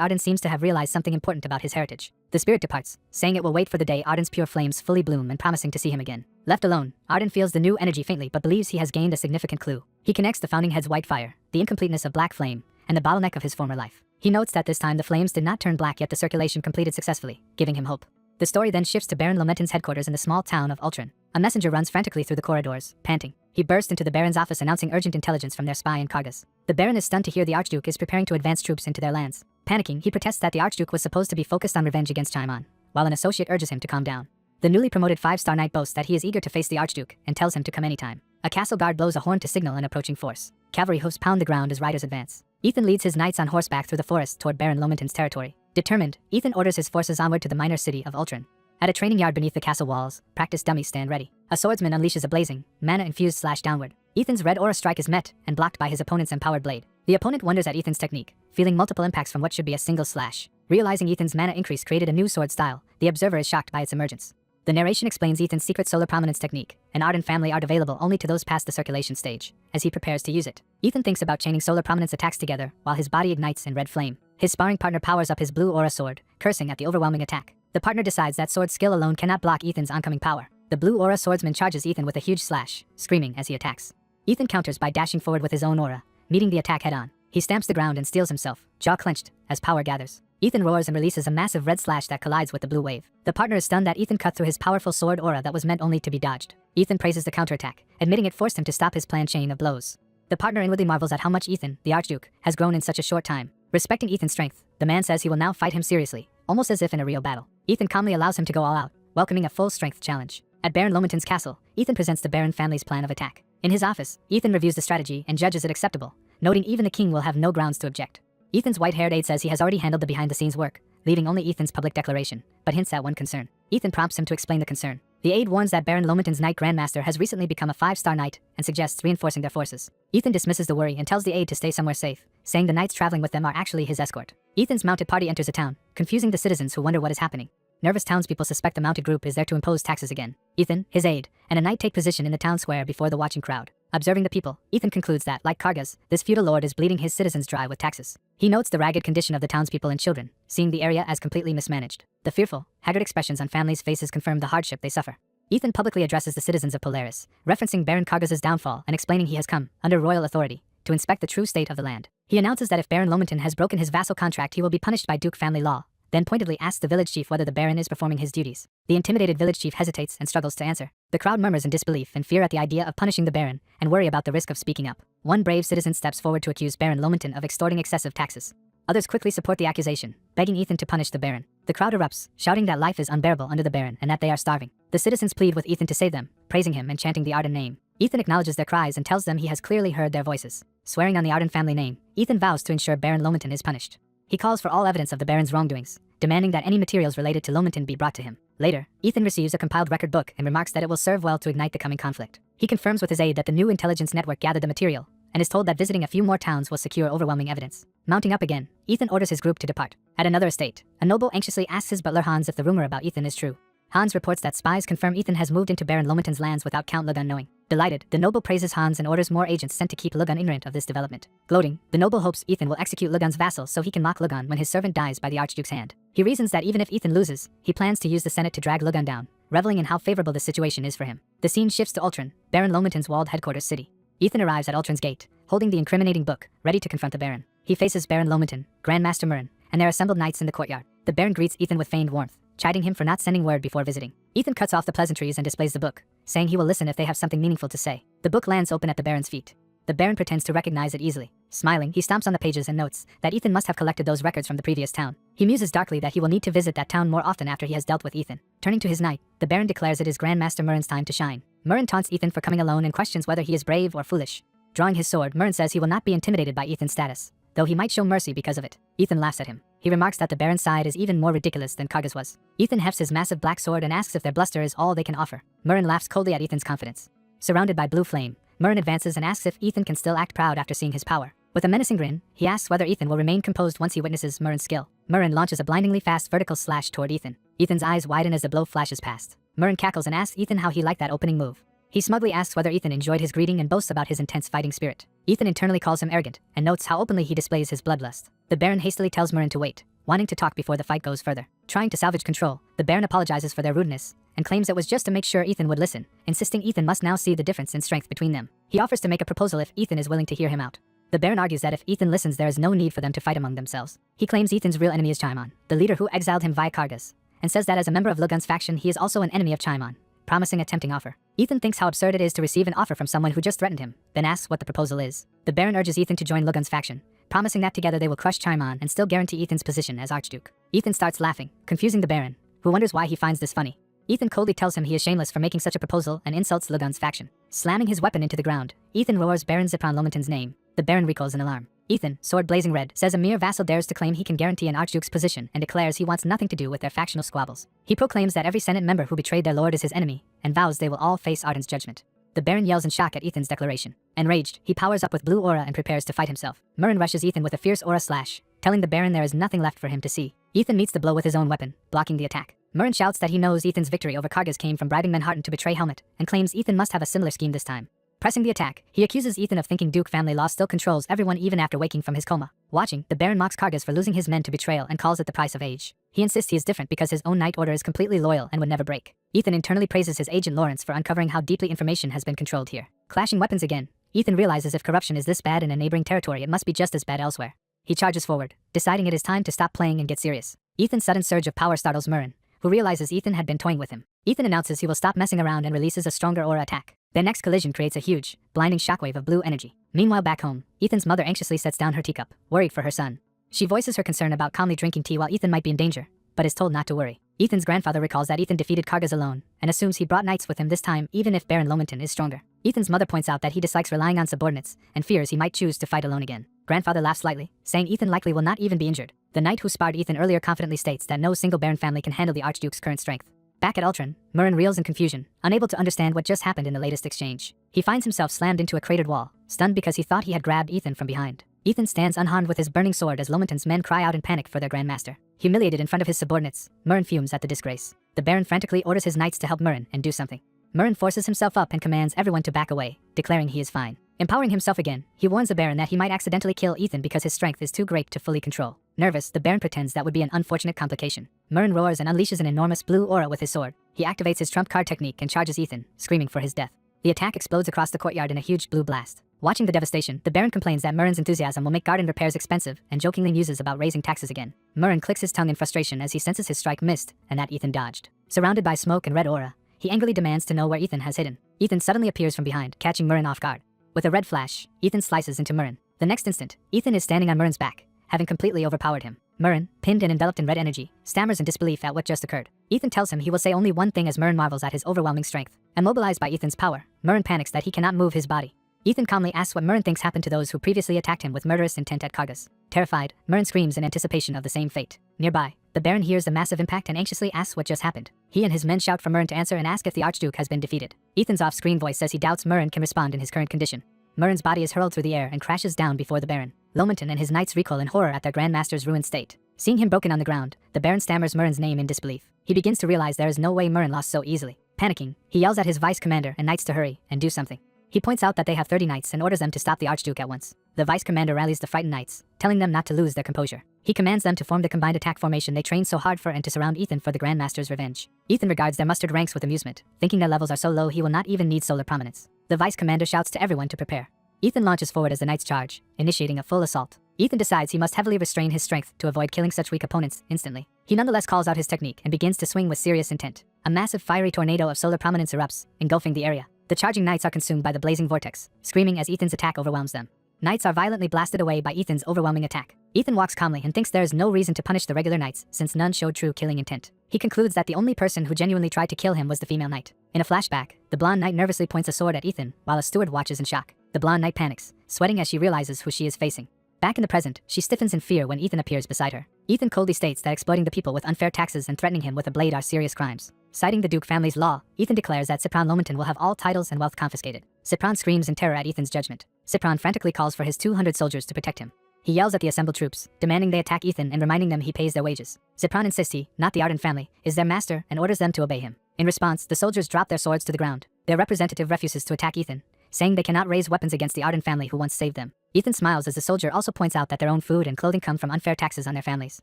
Arden seems to have realized something important about his heritage. The spirit departs, saying it will wait for the day Arden's pure flames fully bloom and promising to see him again. Left alone, Arden feels the new energy faintly but believes he has gained a significant clue. He connects the founding head's white fire, the incompleteness of black flame, and the bottleneck of his former life. He notes that this time the flames did not turn black yet the circulation completed successfully, giving him hope. The story then shifts to Baron Lomentin's headquarters in the small town of Ultron. A messenger runs frantically through the corridors, panting. He bursts into the Baron's office announcing urgent intelligence from their spy in Kargas. The Baron is stunned to hear the Archduke is preparing to advance troops into their lands. Panicking, he protests that the Archduke was supposed to be focused on revenge against Chaimon, while an associate urges him to calm down. The newly promoted 5-star knight boasts that he is eager to face the Archduke and tells him to come anytime. A castle guard blows a horn to signal an approaching force. Cavalry hoofs pound the ground as riders advance. Ethan leads his knights on horseback through the forest toward Baron Lomentin's territory. Determined, Ethan orders his forces onward to the minor city of Ultron. At a training yard beneath the castle walls, practice dummies stand ready. A swordsman unleashes a blazing, mana-infused slash downward. Ethan's red aura strike is met and blocked by his opponent's empowered blade. The opponent wonders at Ethan's technique, feeling multiple impacts from what should be a single slash. Realizing Ethan's mana increase created a new sword style, the observer is shocked by its emergence. The narration explains Ethan's secret solar prominence technique, an Arden family art available only to those past the circulation stage, as he prepares to use it. Ethan thinks about chaining solar prominence attacks together while his body ignites in red flame. His sparring partner powers up his blue aura sword, cursing at the overwhelming attack. The partner decides that sword skill alone cannot block Ethan's oncoming power. The blue aura swordsman charges Ethan with a huge slash, screaming as he attacks. Ethan counters by dashing forward with his own aura, meeting the attack head-on. He stamps the ground and steels himself, jaw clenched, as power gathers. Ethan roars and releases a massive red slash that collides with the blue wave. The partner is stunned that Ethan cut through his powerful sword aura that was meant only to be dodged. Ethan praises the counterattack, admitting it forced him to stop his planned chain of blows. The partner inwardly marvels at how much Ethan, the Archduke, has grown in such a short time. Respecting Ethan's strength, the man says he will now fight him seriously, almost as if in a real battle. Ethan calmly allows him to go all out, welcoming a full-strength challenge. At Baron Lomentin's castle, Ethan presents the Baron family's plan of attack. In his office, Ethan reviews the strategy and judges it acceptable, noting even the king will have no grounds to object. Ethan's white-haired aide says he has already handled the behind-the-scenes work, leaving only Ethan's public declaration, but hints at one concern. Ethan prompts him to explain the concern. The aide warns that Baron Lomentin's Knight Grandmaster has recently become a 5-star knight and suggests reinforcing their forces. Ethan dismisses the worry and tells the aide to stay somewhere safe, saying the knights traveling with them are actually his escort. Ethan's mounted party enters a town, confusing the citizens who wonder what is happening. Nervous townspeople suspect the mounted group is there to impose taxes again. Ethan, his aide, and a knight take position in the town square before the watching crowd. Observing the people, Ethan concludes that, like Kargas, this feudal lord is bleeding his citizens dry with taxes. He notes the ragged condition of the townspeople and children, seeing the area as completely mismanaged. The fearful, haggard expressions on families' faces confirm the hardship they suffer. Ethan publicly addresses the citizens of Polaris, referencing Baron Kargas's downfall and explaining he has come, under royal authority, to inspect the true state of the land. He announces that if Baron Lomenton has broken his vassal contract he will be punished by Duke family law, then pointedly asks the village chief whether the Baron is performing his duties. The intimidated village chief hesitates and struggles to answer. The crowd murmurs in disbelief and fear at the idea of punishing the Baron, and worry about the risk of speaking up. One brave citizen steps forward to accuse Baron Lomenton of extorting excessive taxes. Others quickly support the accusation, begging Ethan to punish the Baron. The crowd erupts, shouting that life is unbearable under the Baron and that they are starving. The citizens plead with Ethan to save them, praising him and chanting the Arden name. Ethan acknowledges their cries and tells them he has clearly heard their voices. Swearing on the Arden family name, Ethan vows to ensure Baron Lomenton is punished. He calls for all evidence of the Baron's wrongdoings, demanding that any materials related to Lomenton be brought to him. Later, Ethan receives a compiled record book and remarks that it will serve well to ignite the coming conflict. He confirms with his aide that the new intelligence network gathered the material, and is told that visiting a few more towns will secure overwhelming evidence. Mounting up again, Ethan orders his group to depart. At another estate, a noble anxiously asks his butler Hans if the rumor about Ethan is true. Hans reports that spies confirm Ethan has moved into Baron Lomenton's lands without Count Lugan knowing. Delighted, the noble praises Hans and orders more agents sent to keep Lugan ignorant of this development. Gloating, the noble hopes Ethan will execute Lugan's vassal so he can mock Lugan when his servant dies by the Archduke's hand. He reasons that even if Ethan loses, he plans to use the Senate to drag Lugan down, reveling in how favorable this situation is for him. The scene shifts to Ultron, Baron Lomenton's walled headquarters city. Ethan arrives at Ultron's gate, holding the incriminating book, ready to confront the Baron. He faces Baron Lomenton, Grandmaster Murren, and their assembled knights in the courtyard. The Baron greets Ethan with feigned warmth, chiding him for not sending word before visiting. Ethan cuts off the pleasantries and displays the book, saying he will listen if they have something meaningful to say. The book lands open at the Baron's feet. The Baron pretends to recognize it easily. Smiling, he stomps on the pages and notes that Ethan must have collected those records from the previous town. He muses darkly that he will need to visit that town more often after he has dealt with Ethan. Turning to his knight, the Baron declares it is Grandmaster Murren's time to shine. Murren taunts Ethan for coming alone and questions whether he is brave or foolish. Drawing his sword, Murren says he will not be intimidated by Ethan's status, though he might show mercy because of it. Ethan laughs at him. He remarks that the Baron's side is even more ridiculous than Kargas was. Ethan hefts his massive black sword and asks if their bluster is all they can offer. Murren laughs coldly at Ethan's confidence. Surrounded by blue flame, Murren advances and asks if Ethan can still act proud after seeing his power. With a menacing grin, he asks whether Ethan will remain composed once he witnesses Murren's skill. Murren launches a blindingly fast vertical slash toward Ethan. Ethan's eyes widen as the blow flashes past. Murren cackles and asks Ethan how he liked that opening move. He smugly asks whether Ethan enjoyed his greeting and boasts about his intense fighting spirit. Ethan internally calls him arrogant and notes how openly he displays his bloodlust. The Baron hastily tells Murren to wait, wanting to talk before the fight goes further. Trying to salvage control, the Baron apologizes for their rudeness and claims it was just to make sure Ethan would listen, insisting Ethan must now see the difference in strength between them. He offers to make a proposal if Ethan is willing to hear him out. The Baron argues that if Ethan listens there is no need for them to fight among themselves. He claims Ethan's real enemy is Chaimon, the leader who exiled him via Kargas, and says that as a member of Lugan's faction he is also an enemy of Chaimon, promising a tempting offer. Ethan thinks how absurd it is to receive an offer from someone who just threatened him, then asks what the proposal is. The Baron urges Ethan to join Lugan's faction, promising that together they will crush Chaimon and still guarantee Ethan's position as Archduke. Ethan starts laughing, confusing the Baron, who wonders why he finds this funny. Ethan coldly tells him he is shameless for making such a proposal and insults Lugan's faction. Slamming his weapon into the ground, Ethan roars Baron Zipron Lomenton's name. The Baron recoils in alarm. Ethan, sword blazing red, says a mere vassal dares to claim he can guarantee an Archduke's position and declares he wants nothing to do with their factional squabbles. He proclaims that every Senate member who betrayed their lord is his enemy, and vows they will all face Arden's judgment. The Baron yells in shock at Ethan's declaration. Enraged, he powers up with blue aura and prepares to fight himself. Murren rushes Ethan with a fierce aura slash, telling the Baron there is nothing left for him to see. Ethan meets the blow with his own weapon, blocking the attack. Murren shouts that he knows Ethan's victory over Kargas came from bribing Manhattan to betray Helmut, and claims Ethan must have a similar scheme this time. Pressing the attack, he accuses Ethan of thinking Duke family law still controls everyone even after waking from his coma. Watching, the Baron mocks Kargas for losing his men to betrayal and calls it the price of age. He insists he is different because his own knight order is completely loyal and would never break. Ethan internally praises his agent Lawrence for uncovering how deeply information has been controlled here. Clashing weapons again, Ethan realizes if corruption is this bad in a neighboring territory it must be just as bad elsewhere. He charges forward, deciding it is time to stop playing and get serious. Ethan's sudden surge of power startles Murren, who realizes Ethan had been toying with him. Ethan announces he will stop messing around and releases a stronger aura attack. Their next collision creates a huge, blinding shockwave of blue energy. Meanwhile back home, Ethan's mother anxiously sets down her teacup, worried for her son. She voices her concern about calmly drinking tea while Ethan might be in danger, but is told not to worry. Ethan's grandfather recalls that Ethan defeated Kargas alone, and assumes he brought knights with him this time even if Baron Lomenton is stronger. Ethan's mother points out that he dislikes relying on subordinates, and fears he might choose to fight alone again. Grandfather laughs slightly, saying Ethan likely will not even be injured. The knight who sparred Ethan earlier confidently states that no single Baron family can handle the Archduke's current strength. Back at Ultron, Murren reels in confusion, unable to understand what just happened in the latest exchange. He finds himself slammed into a cratered wall, stunned because he thought he had grabbed Ethan from behind. Ethan stands unharmed with his burning sword as Lomenton's men cry out in panic for their grandmaster. Humiliated in front of his subordinates, Murren fumes at the disgrace. The Baron frantically orders his knights to help Murren and do something. Murren forces himself up and commands everyone to back away, declaring he is fine. Empowering himself again, he warns the Baron that he might accidentally kill Ethan because his strength is too great to fully control. Nervous, the Baron pretends that would be an unfortunate complication. Murren roars and unleashes an enormous blue aura with his sword. He activates his trump card technique and charges Ethan, screaming for his death. The attack explodes across the courtyard in a huge blue blast. Watching the devastation, the Baron complains that Murren's enthusiasm will make garden repairs expensive and jokingly muses about raising taxes again. Murren clicks his tongue in frustration as he senses his strike missed and that Ethan dodged. Surrounded by smoke and red aura, he angrily demands to know where Ethan has hidden. Ethan suddenly appears from behind, catching Murren off guard. With a red flash, Ethan slices into Murren. The next instant, Ethan is standing on Murren's back, having completely overpowered him. Murren, pinned and enveloped in red energy, stammers in disbelief at what just occurred. Ethan tells him he will say only one thing as Murren marvels at his overwhelming strength. Immobilized by Ethan's power, Murren panics that he cannot move his body. Ethan calmly asks what Murren thinks happened to those who previously attacked him with murderous intent at Kargas. Terrified, Murren screams in anticipation of the same fate. Nearby, the Baron hears the massive impact and anxiously asks what just happened. He and his men shout for Murren to answer and ask if the Archduke has been defeated. Ethan's off-screen voice says he doubts Murren can respond in his current condition. Murren's body is hurled through the air and crashes down before the Baron. Lomenton and his knights recoil in horror at their grandmaster's ruined state. Seeing him broken on the ground, the Baron stammers Murren's name in disbelief. He begins to realize there is no way Murren lost so easily. Panicking, he yells at his vice commander and knights to hurry and do something. He points out that they have 30 knights and orders them to stop the Archduke at once. The vice commander rallies the frightened knights, telling them not to lose their composure. He commands them to form the combined attack formation they trained so hard for and to surround Ethan for the Grandmaster's revenge. Ethan regards their mustered ranks with amusement, thinking their levels are so low he will not even need solar prominence. The vice commander shouts to everyone to prepare. Ethan launches forward as the knights charge, initiating a full assault. Ethan decides he must heavily restrain his strength to avoid killing such weak opponents instantly. He nonetheless calls out his technique and begins to swing with serious intent. A massive fiery tornado of solar prominence erupts, engulfing the area. The charging knights are consumed by the blazing vortex, screaming as Ethan's attack overwhelms them. Knights are violently blasted away by Ethan's overwhelming attack. Ethan walks calmly and thinks there is no reason to punish the regular knights since none showed true killing intent. He concludes that the only person who genuinely tried to kill him was the female knight. In a flashback, the blonde knight nervously points a sword at Ethan while a steward watches in shock. The blonde knight panics, sweating as she realizes who she is facing. Back in the present, she stiffens in fear when Ethan appears beside her. Ethan coldly states that exploiting the people with unfair taxes and threatening him with a blade are serious crimes. Citing the Duke family's law, Ethan declares that Cypron Lomenton will have all titles and wealth confiscated. Cypron screams in terror at Ethan's judgment. Cypron frantically calls for his 200 soldiers to protect him. He yells at the assembled troops, demanding they attack Ethan and reminding them he pays their wages. Cypron insists he, not the Arden family, is their master and orders them to obey him. In response, the soldiers drop their swords to the ground. Their representative refuses to attack Ethan, saying they cannot raise weapons against the Arden family who once saved them. Ethan smiles as the soldier also points out that their own food and clothing come from unfair taxes on their families.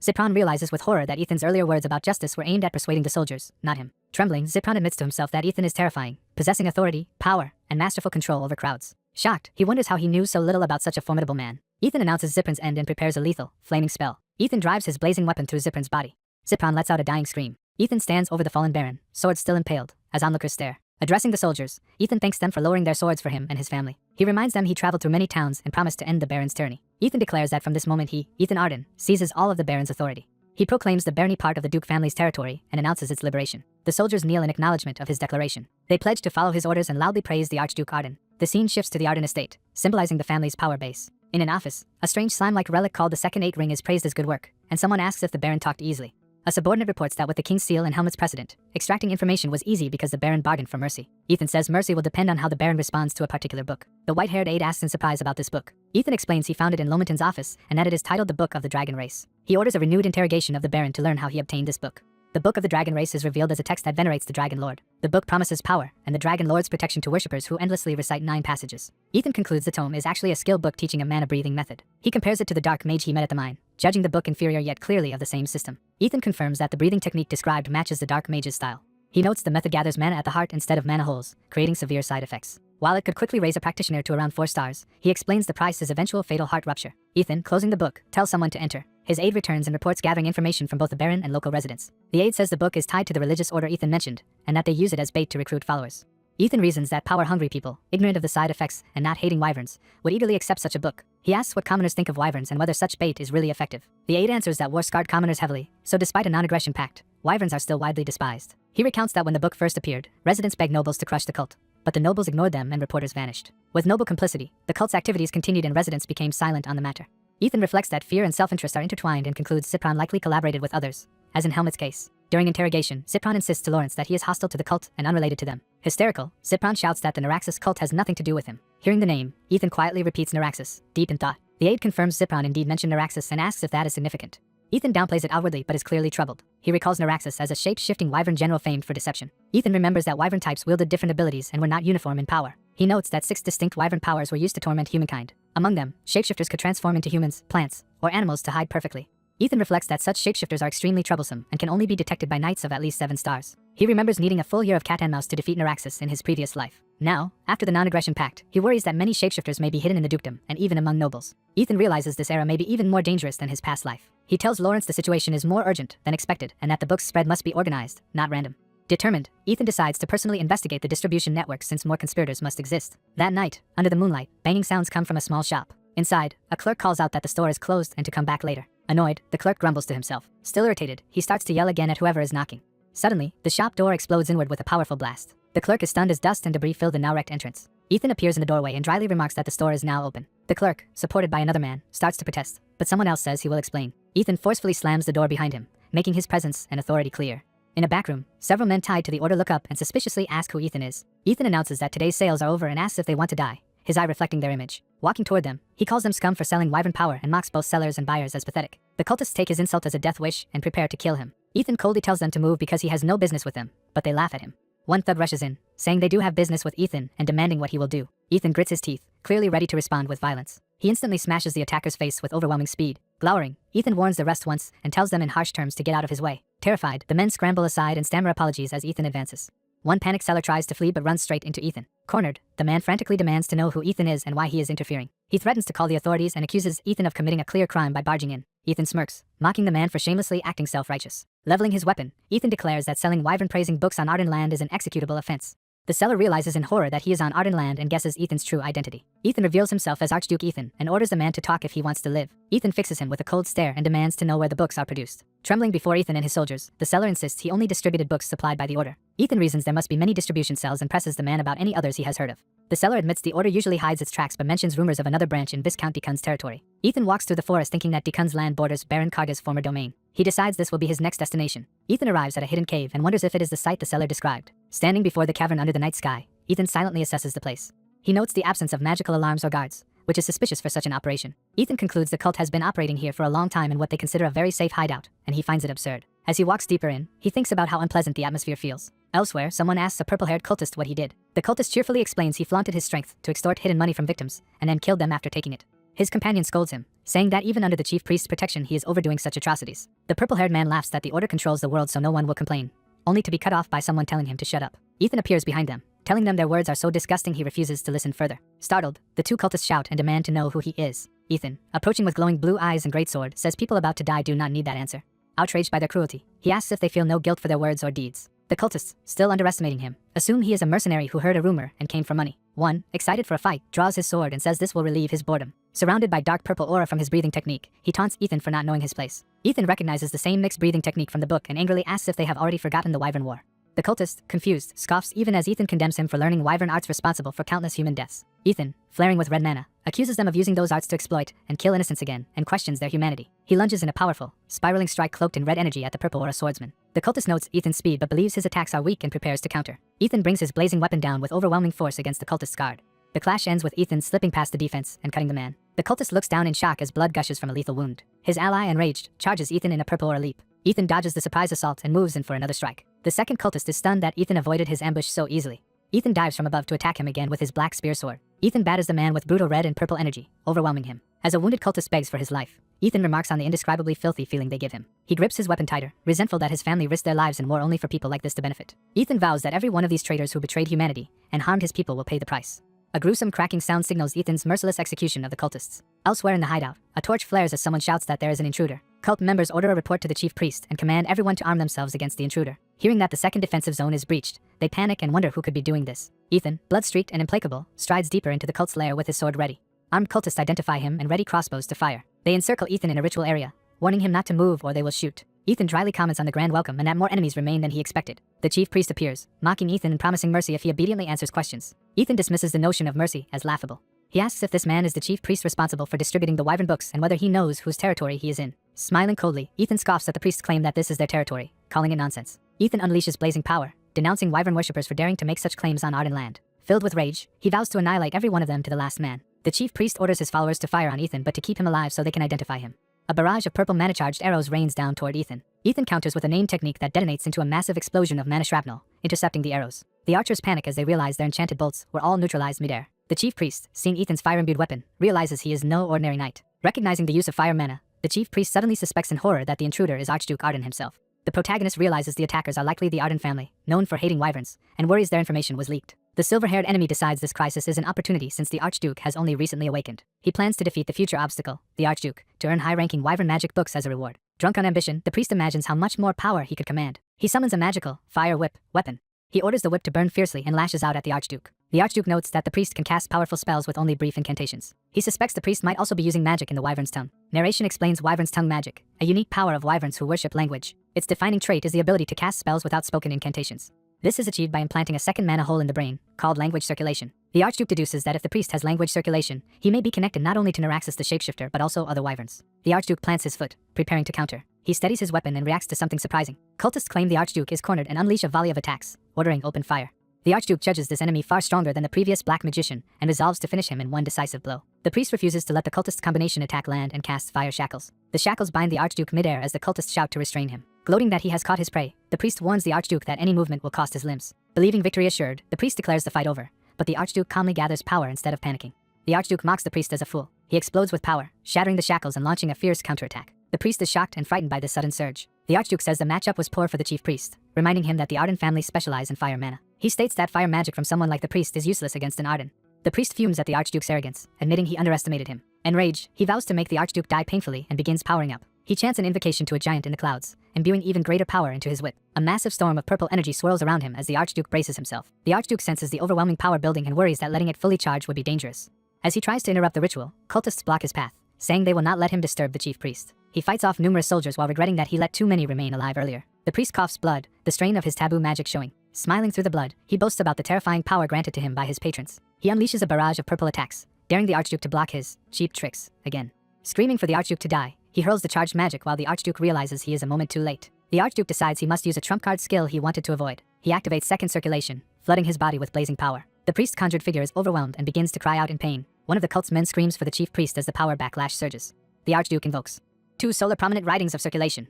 Cypron realizes with horror that Ethan's earlier words about justice were aimed at persuading the soldiers, not him. Trembling, Cypron admits to himself that Ethan is terrifying, possessing authority, power, and masterful control over crowds. Shocked, he wonders how he knew so little about such a formidable man. Ethan announces Cypron's end and prepares a lethal, flaming spell. Ethan drives his blazing weapon through Cypron's body. Cypron lets out a dying scream. Ethan stands over the fallen Baron, sword still impaled, as onlookers stare. Addressing the soldiers, Ethan thanks them for lowering their swords for him and his family. He reminds them he traveled through many towns and promised to end the Baron's tyranny. Ethan declares that from this moment he, Ethan Arden, seizes all of the Baron's authority. He proclaims the barony part of the Duke family's territory and announces its liberation. The soldiers kneel in acknowledgement of his declaration. They pledge to follow his orders and loudly praise the Archduke Arden. The scene shifts to the Arden estate, symbolizing the family's power base. In an office, a strange slime-like relic called the Second Eight Ring is praised as good work, and someone asks if the Baron talked easily. A subordinate reports that with the King's seal and Helmut's precedent, extracting information was easy because the Baron bargained for mercy. Ethan says mercy will depend on how the Baron responds to a particular book. The white-haired aide asks in surprise about this book. Ethan explains he found it in Lomenton's office and that it is titled The Book of the Dragon Race. He orders a renewed interrogation of the Baron to learn how he obtained this book. The Book of the Dragon Race is revealed as a text that venerates the Dragon Lord. The book promises power and the Dragon Lord's protection to worshippers who endlessly recite 9 passages. Ethan concludes the tome is actually a skill book teaching a mana-breathing method. He compares it to the dark mage he met at the mine, judging the book inferior yet clearly of the same system. Ethan confirms that the breathing technique described matches the dark mage's style. He notes the method gathers mana at the heart instead of mana holes, creating severe side effects. While it could quickly raise a practitioner to around 4 stars, he explains the price is eventual fatal heart rupture. Ethan, closing the book, tells someone to enter. His aide returns and reports gathering information from both the Baron and local residents. The aide says the book is tied to the religious order Ethan mentioned, and that they use it as bait to recruit followers. Ethan reasons that power-hungry people, ignorant of the side effects and not hating wyverns, would eagerly accept such a book. He asks what commoners think of wyverns and whether such bait is really effective. The aide answers that war scarred commoners heavily, so despite a non-aggression pact, wyverns are still widely despised. He recounts that when the book first appeared, residents begged nobles to crush the cult, but the nobles ignored them and reporters vanished. With noble complicity, the cult's activities continued and residents became silent on the matter. Ethan reflects that fear and self-interest are intertwined and concludes Cypron likely collaborated with others, as in Helmut's case. During interrogation, Cypron insists to Lawrence that he is hostile to the cult and unrelated to them. Hysterical, Cypron shouts that the Neuraxis cult has nothing to do with him. Hearing the name, Ethan quietly repeats Neuraxis, deep in thought. The The aide confirms Zipron indeed mentioned Naraxis and asks if that is significant. Ethan downplays it outwardly but is clearly troubled. He recalls Naraxis as a shape-shifting wyvern general famed for deception. Ethan remembers that wyvern types wielded different abilities and were not uniform in power. He notes that 6 distinct wyvern powers were used to torment humankind. Among them, shapeshifters could transform into humans, plants, or animals to hide perfectly. Ethan reflects that such shapeshifters are extremely troublesome and can only be detected by knights of at least 7 stars. He remembers needing a full year of cat and mouse to defeat Naraxis in his previous life. Now, after the non-aggression pact, he worries that many shapeshifters may be hidden in the dukedom and even among nobles. Ethan realizes this era may be even more dangerous than his past life. He tells Lawrence the situation is more urgent than expected and that the book's spread must be organized, not random. Determined, Ethan decides to personally investigate the distribution network since more conspirators must exist. That night, under the moonlight, banging sounds come from a small shop. Inside, a clerk calls out that the store is closed and to come back later. Annoyed, the clerk grumbles to himself. Still irritated, he starts to yell again at whoever is knocking. Suddenly, the shop door explodes inward with a powerful blast. The clerk is stunned as dust and debris fill the now wrecked entrance. Ethan appears in the doorway and dryly remarks that the store is now open. The clerk, supported by another man, starts to protest, but someone else says he will explain. Ethan forcefully slams the door behind him, making his presence and authority clear. In a back room, several men tied to the order look up and suspiciously ask who Ethan is. Ethan announces that today's sales are over and asks if they want to die, his eye reflecting their image. Walking toward them, he calls them scum for selling wyvern power and mocks both sellers and buyers as pathetic. The cultists take his insult as a death wish and prepare to kill him. Ethan coldly tells them to move because he has no business with them, but they laugh at him. One thug rushes in, saying they do have business with Ethan and demanding what he will do. Ethan grits his teeth, clearly ready to respond with violence. He instantly smashes the attacker's face with overwhelming speed. Glowering, Ethan warns the rest once and tells them in harsh terms to get out of his way. Terrified, the men scramble aside and stammer apologies as Ethan advances. One panicked seller tries to flee but runs straight into Ethan. Cornered, the man frantically demands to know who Ethan is and why he is interfering. He threatens to call the authorities and accuses Ethan of committing a clear crime by barging in. Ethan smirks, mocking the man for shamelessly acting self-righteous. Leveling his weapon, Ethan declares that selling wyvern-praising books on Arden land is an executable offense. The seller realizes in horror that he is on Arden land and guesses Ethan's true identity. Ethan reveals himself as Archduke Ethan and orders the man to talk if he wants to live. Ethan fixes him with a cold stare and demands to know where the books are produced. Trembling before Ethan and his soldiers, the seller insists he only distributed books supplied by the order. Ethan reasons there must be many distribution cells and presses the man about any others he has heard of. The seller admits the order usually hides its tracks but mentions rumors of another branch in Viscount Deacon's territory. Ethan walks through the forest thinking that Deacon's land borders Baron Karga's former domain. He decides this will be his next destination. Ethan arrives at a hidden cave and wonders if it is the site the seller described. Standing before the cavern under the night sky, Ethan silently assesses the place. He notes the absence of magical alarms or guards, which is suspicious for such an operation. Ethan concludes the cult has been operating here for a long time in what they consider a very safe hideout, and he finds it absurd. As he walks deeper in, he thinks about how unpleasant the atmosphere feels. Elsewhere, someone asks a purple-haired cultist what he did. The cultist cheerfully explains he flaunted his strength to extort hidden money from victims, and then killed them after taking it. His companion scolds him, saying that even under the chief priest's protection he is overdoing such atrocities. The purple-haired man laughs that the order controls the world so no one will complain, only to be cut off by someone telling him to shut up. Ethan appears behind them, telling them their words are so disgusting he refuses to listen further. Startled, the two cultists shout and demand to know who he is. Ethan, approaching with glowing blue eyes and greatsword, says people about to die do not need that answer. Outraged by their cruelty, he asks if they feel no guilt for their words or deeds. The cultists, still underestimating him, assume he is a mercenary who heard a rumor and came for money. One, excited for a fight, draws his sword and says this will relieve his boredom. Surrounded by dark purple aura from his breathing technique, he taunts Ethan for not knowing his place. Ethan recognizes the same mixed breathing technique from the book and angrily asks if they have already forgotten the Wyvern War. The cultist, confused, scoffs even as Ethan condemns him for learning wyvern arts responsible for countless human deaths. Ethan, flaring with red mana, accuses them of using those arts to exploit and kill innocents again and questions their humanity. He lunges in a powerful, spiraling strike cloaked in red energy at the purple aura swordsman. The cultist notes Ethan's speed but believes his attacks are weak and prepares to counter. Ethan brings his blazing weapon down with overwhelming force against the cultist's guard. The clash ends with Ethan slipping past the defense and cutting the man. The cultist looks down in shock as blood gushes from a lethal wound. His ally, enraged, charges Ethan in a purple aura leap. Ethan dodges the surprise assault and moves in for another strike. The second cultist is stunned that Ethan avoided his ambush so easily. Ethan dives from above to attack him again with his black spear sword. Ethan batters the man with brutal red and purple energy, overwhelming him. As a wounded cultist begs for his life, Ethan remarks on the indescribably filthy feeling they give him. He grips his weapon tighter, resentful that his family risked their lives in war only for people like this to benefit. Ethan vows that every one of these traitors who betrayed humanity and harmed his people will pay the price. A gruesome cracking sound signals Ethan's merciless execution of the cultists. Elsewhere in the hideout, a torch flares as someone shouts that there is an intruder. Cult members order a report to the chief priest and command everyone to arm themselves against the intruder. Hearing that the second defensive zone is breached, they panic and wonder who could be doing this. Ethan, blood-streaked and implacable, strides deeper into the cult's lair with his sword ready. Armed cultists identify him and ready crossbows to fire. They encircle Ethan in a ritual area, warning him not to move or they will shoot. Ethan dryly comments on the grand welcome and that more enemies remain than he expected. The chief priest appears, mocking Ethan and promising mercy if he obediently answers questions. Ethan dismisses the notion of mercy as laughable. He asks if this man is the chief priest responsible for distributing the wyvern books and whether he knows whose territory he is in. Smiling coldly, Ethan scoffs at the priest's claim that this is their territory, calling it nonsense. Ethan unleashes blazing power, denouncing wyvern worshippers for daring to make such claims on Arden land. Filled with rage, he vows to annihilate every one of them to the last man. The chief priest orders his followers to fire on Ethan but to keep him alive so they can identify him. A barrage of purple mana-charged arrows rains down toward Ethan. Ethan counters with a name technique that detonates into a massive explosion of mana shrapnel, intercepting the arrows. The archers panic as they realize their enchanted bolts were all neutralized midair. The chief priest, seeing Ethan's fire-imbued weapon, realizes he is no ordinary knight. Recognizing the use of fire mana, the chief priest suddenly suspects in horror that the intruder is Archduke Arden himself. The protagonist realizes the attackers are likely the Arden family, known for hating wyverns, and worries their information was leaked. The silver-haired enemy decides this crisis is an opportunity since the Archduke has only recently awakened. He plans to defeat the future obstacle, the Archduke, to earn high-ranking wyvern magic books as a reward. Drunk on ambition, the priest imagines how much more power he could command. He summons a magical, fire whip, weapon. He orders the whip to burn fiercely and lashes out at the Archduke. The Archduke notes that the priest can cast powerful spells with only brief incantations. He suspects the priest might also be using magic in the wyvern's tongue. Narration explains wyvern's tongue magic, a unique power of wyverns who worship language. Its defining trait is the ability to cast spells without spoken incantations. This is achieved by implanting a second mana hole in the brain, called language circulation. The Archduke deduces that if the priest has language circulation, he may be connected not only to Naraxis the shapeshifter but also other wyverns. The Archduke plants his foot, preparing to counter. He steadies his weapon and reacts to something surprising. Cultists claim the Archduke is cornered and unleash a volley of attacks, ordering open fire. The Archduke judges this enemy far stronger than the previous black magician and resolves to finish him in one decisive blow. The priest refuses to let the cultist's combination attack land and casts fire shackles. The shackles bind the Archduke midair as the cultists shout to restrain him. Gloating that he has caught his prey, the priest warns the Archduke that any movement will cost his limbs. Believing victory assured, the priest declares the fight over, but the Archduke calmly gathers power instead of panicking. The Archduke mocks the priest as a fool. He explodes with power, shattering the shackles and launching a fierce counterattack. The priest is shocked and frightened by this sudden surge. The Archduke says the matchup was poor for the chief priest, reminding him that the Arden family specialize in fire mana. He states that fire magic from someone like the priest is useless against an Arden. The priest fumes at the Archduke's arrogance, admitting he underestimated him. Enraged, he vows to make the Archduke die painfully and begins powering up. He chants an invocation to a giant in the clouds, imbuing even greater power into his whip. A massive storm of purple energy swirls around him as the Archduke braces himself. The Archduke senses the overwhelming power building and worries that letting it fully charge would be dangerous. As he tries to interrupt the ritual, cultists block his path, saying they will not let him disturb the chief priest. He fights off numerous soldiers while regretting that he let too many remain alive earlier. The priest coughs blood, the strain of his taboo magic showing. Smiling through the blood, he boasts about the terrifying power granted to him by his patrons. He unleashes a barrage of purple attacks, daring the Archduke to block his cheap tricks again. Screaming for the Archduke to die, he hurls the charged magic while the Archduke realizes he is a moment too late. The Archduke decides he must use a trump card skill he wanted to avoid. He activates second circulation, flooding his body with blazing power. The priest's conjured figure is overwhelmed and begins to cry out in pain. One of the cult's men screams for the chief priest as the power backlash surges. The Archduke invokes 2 solar prominent writings of circulation,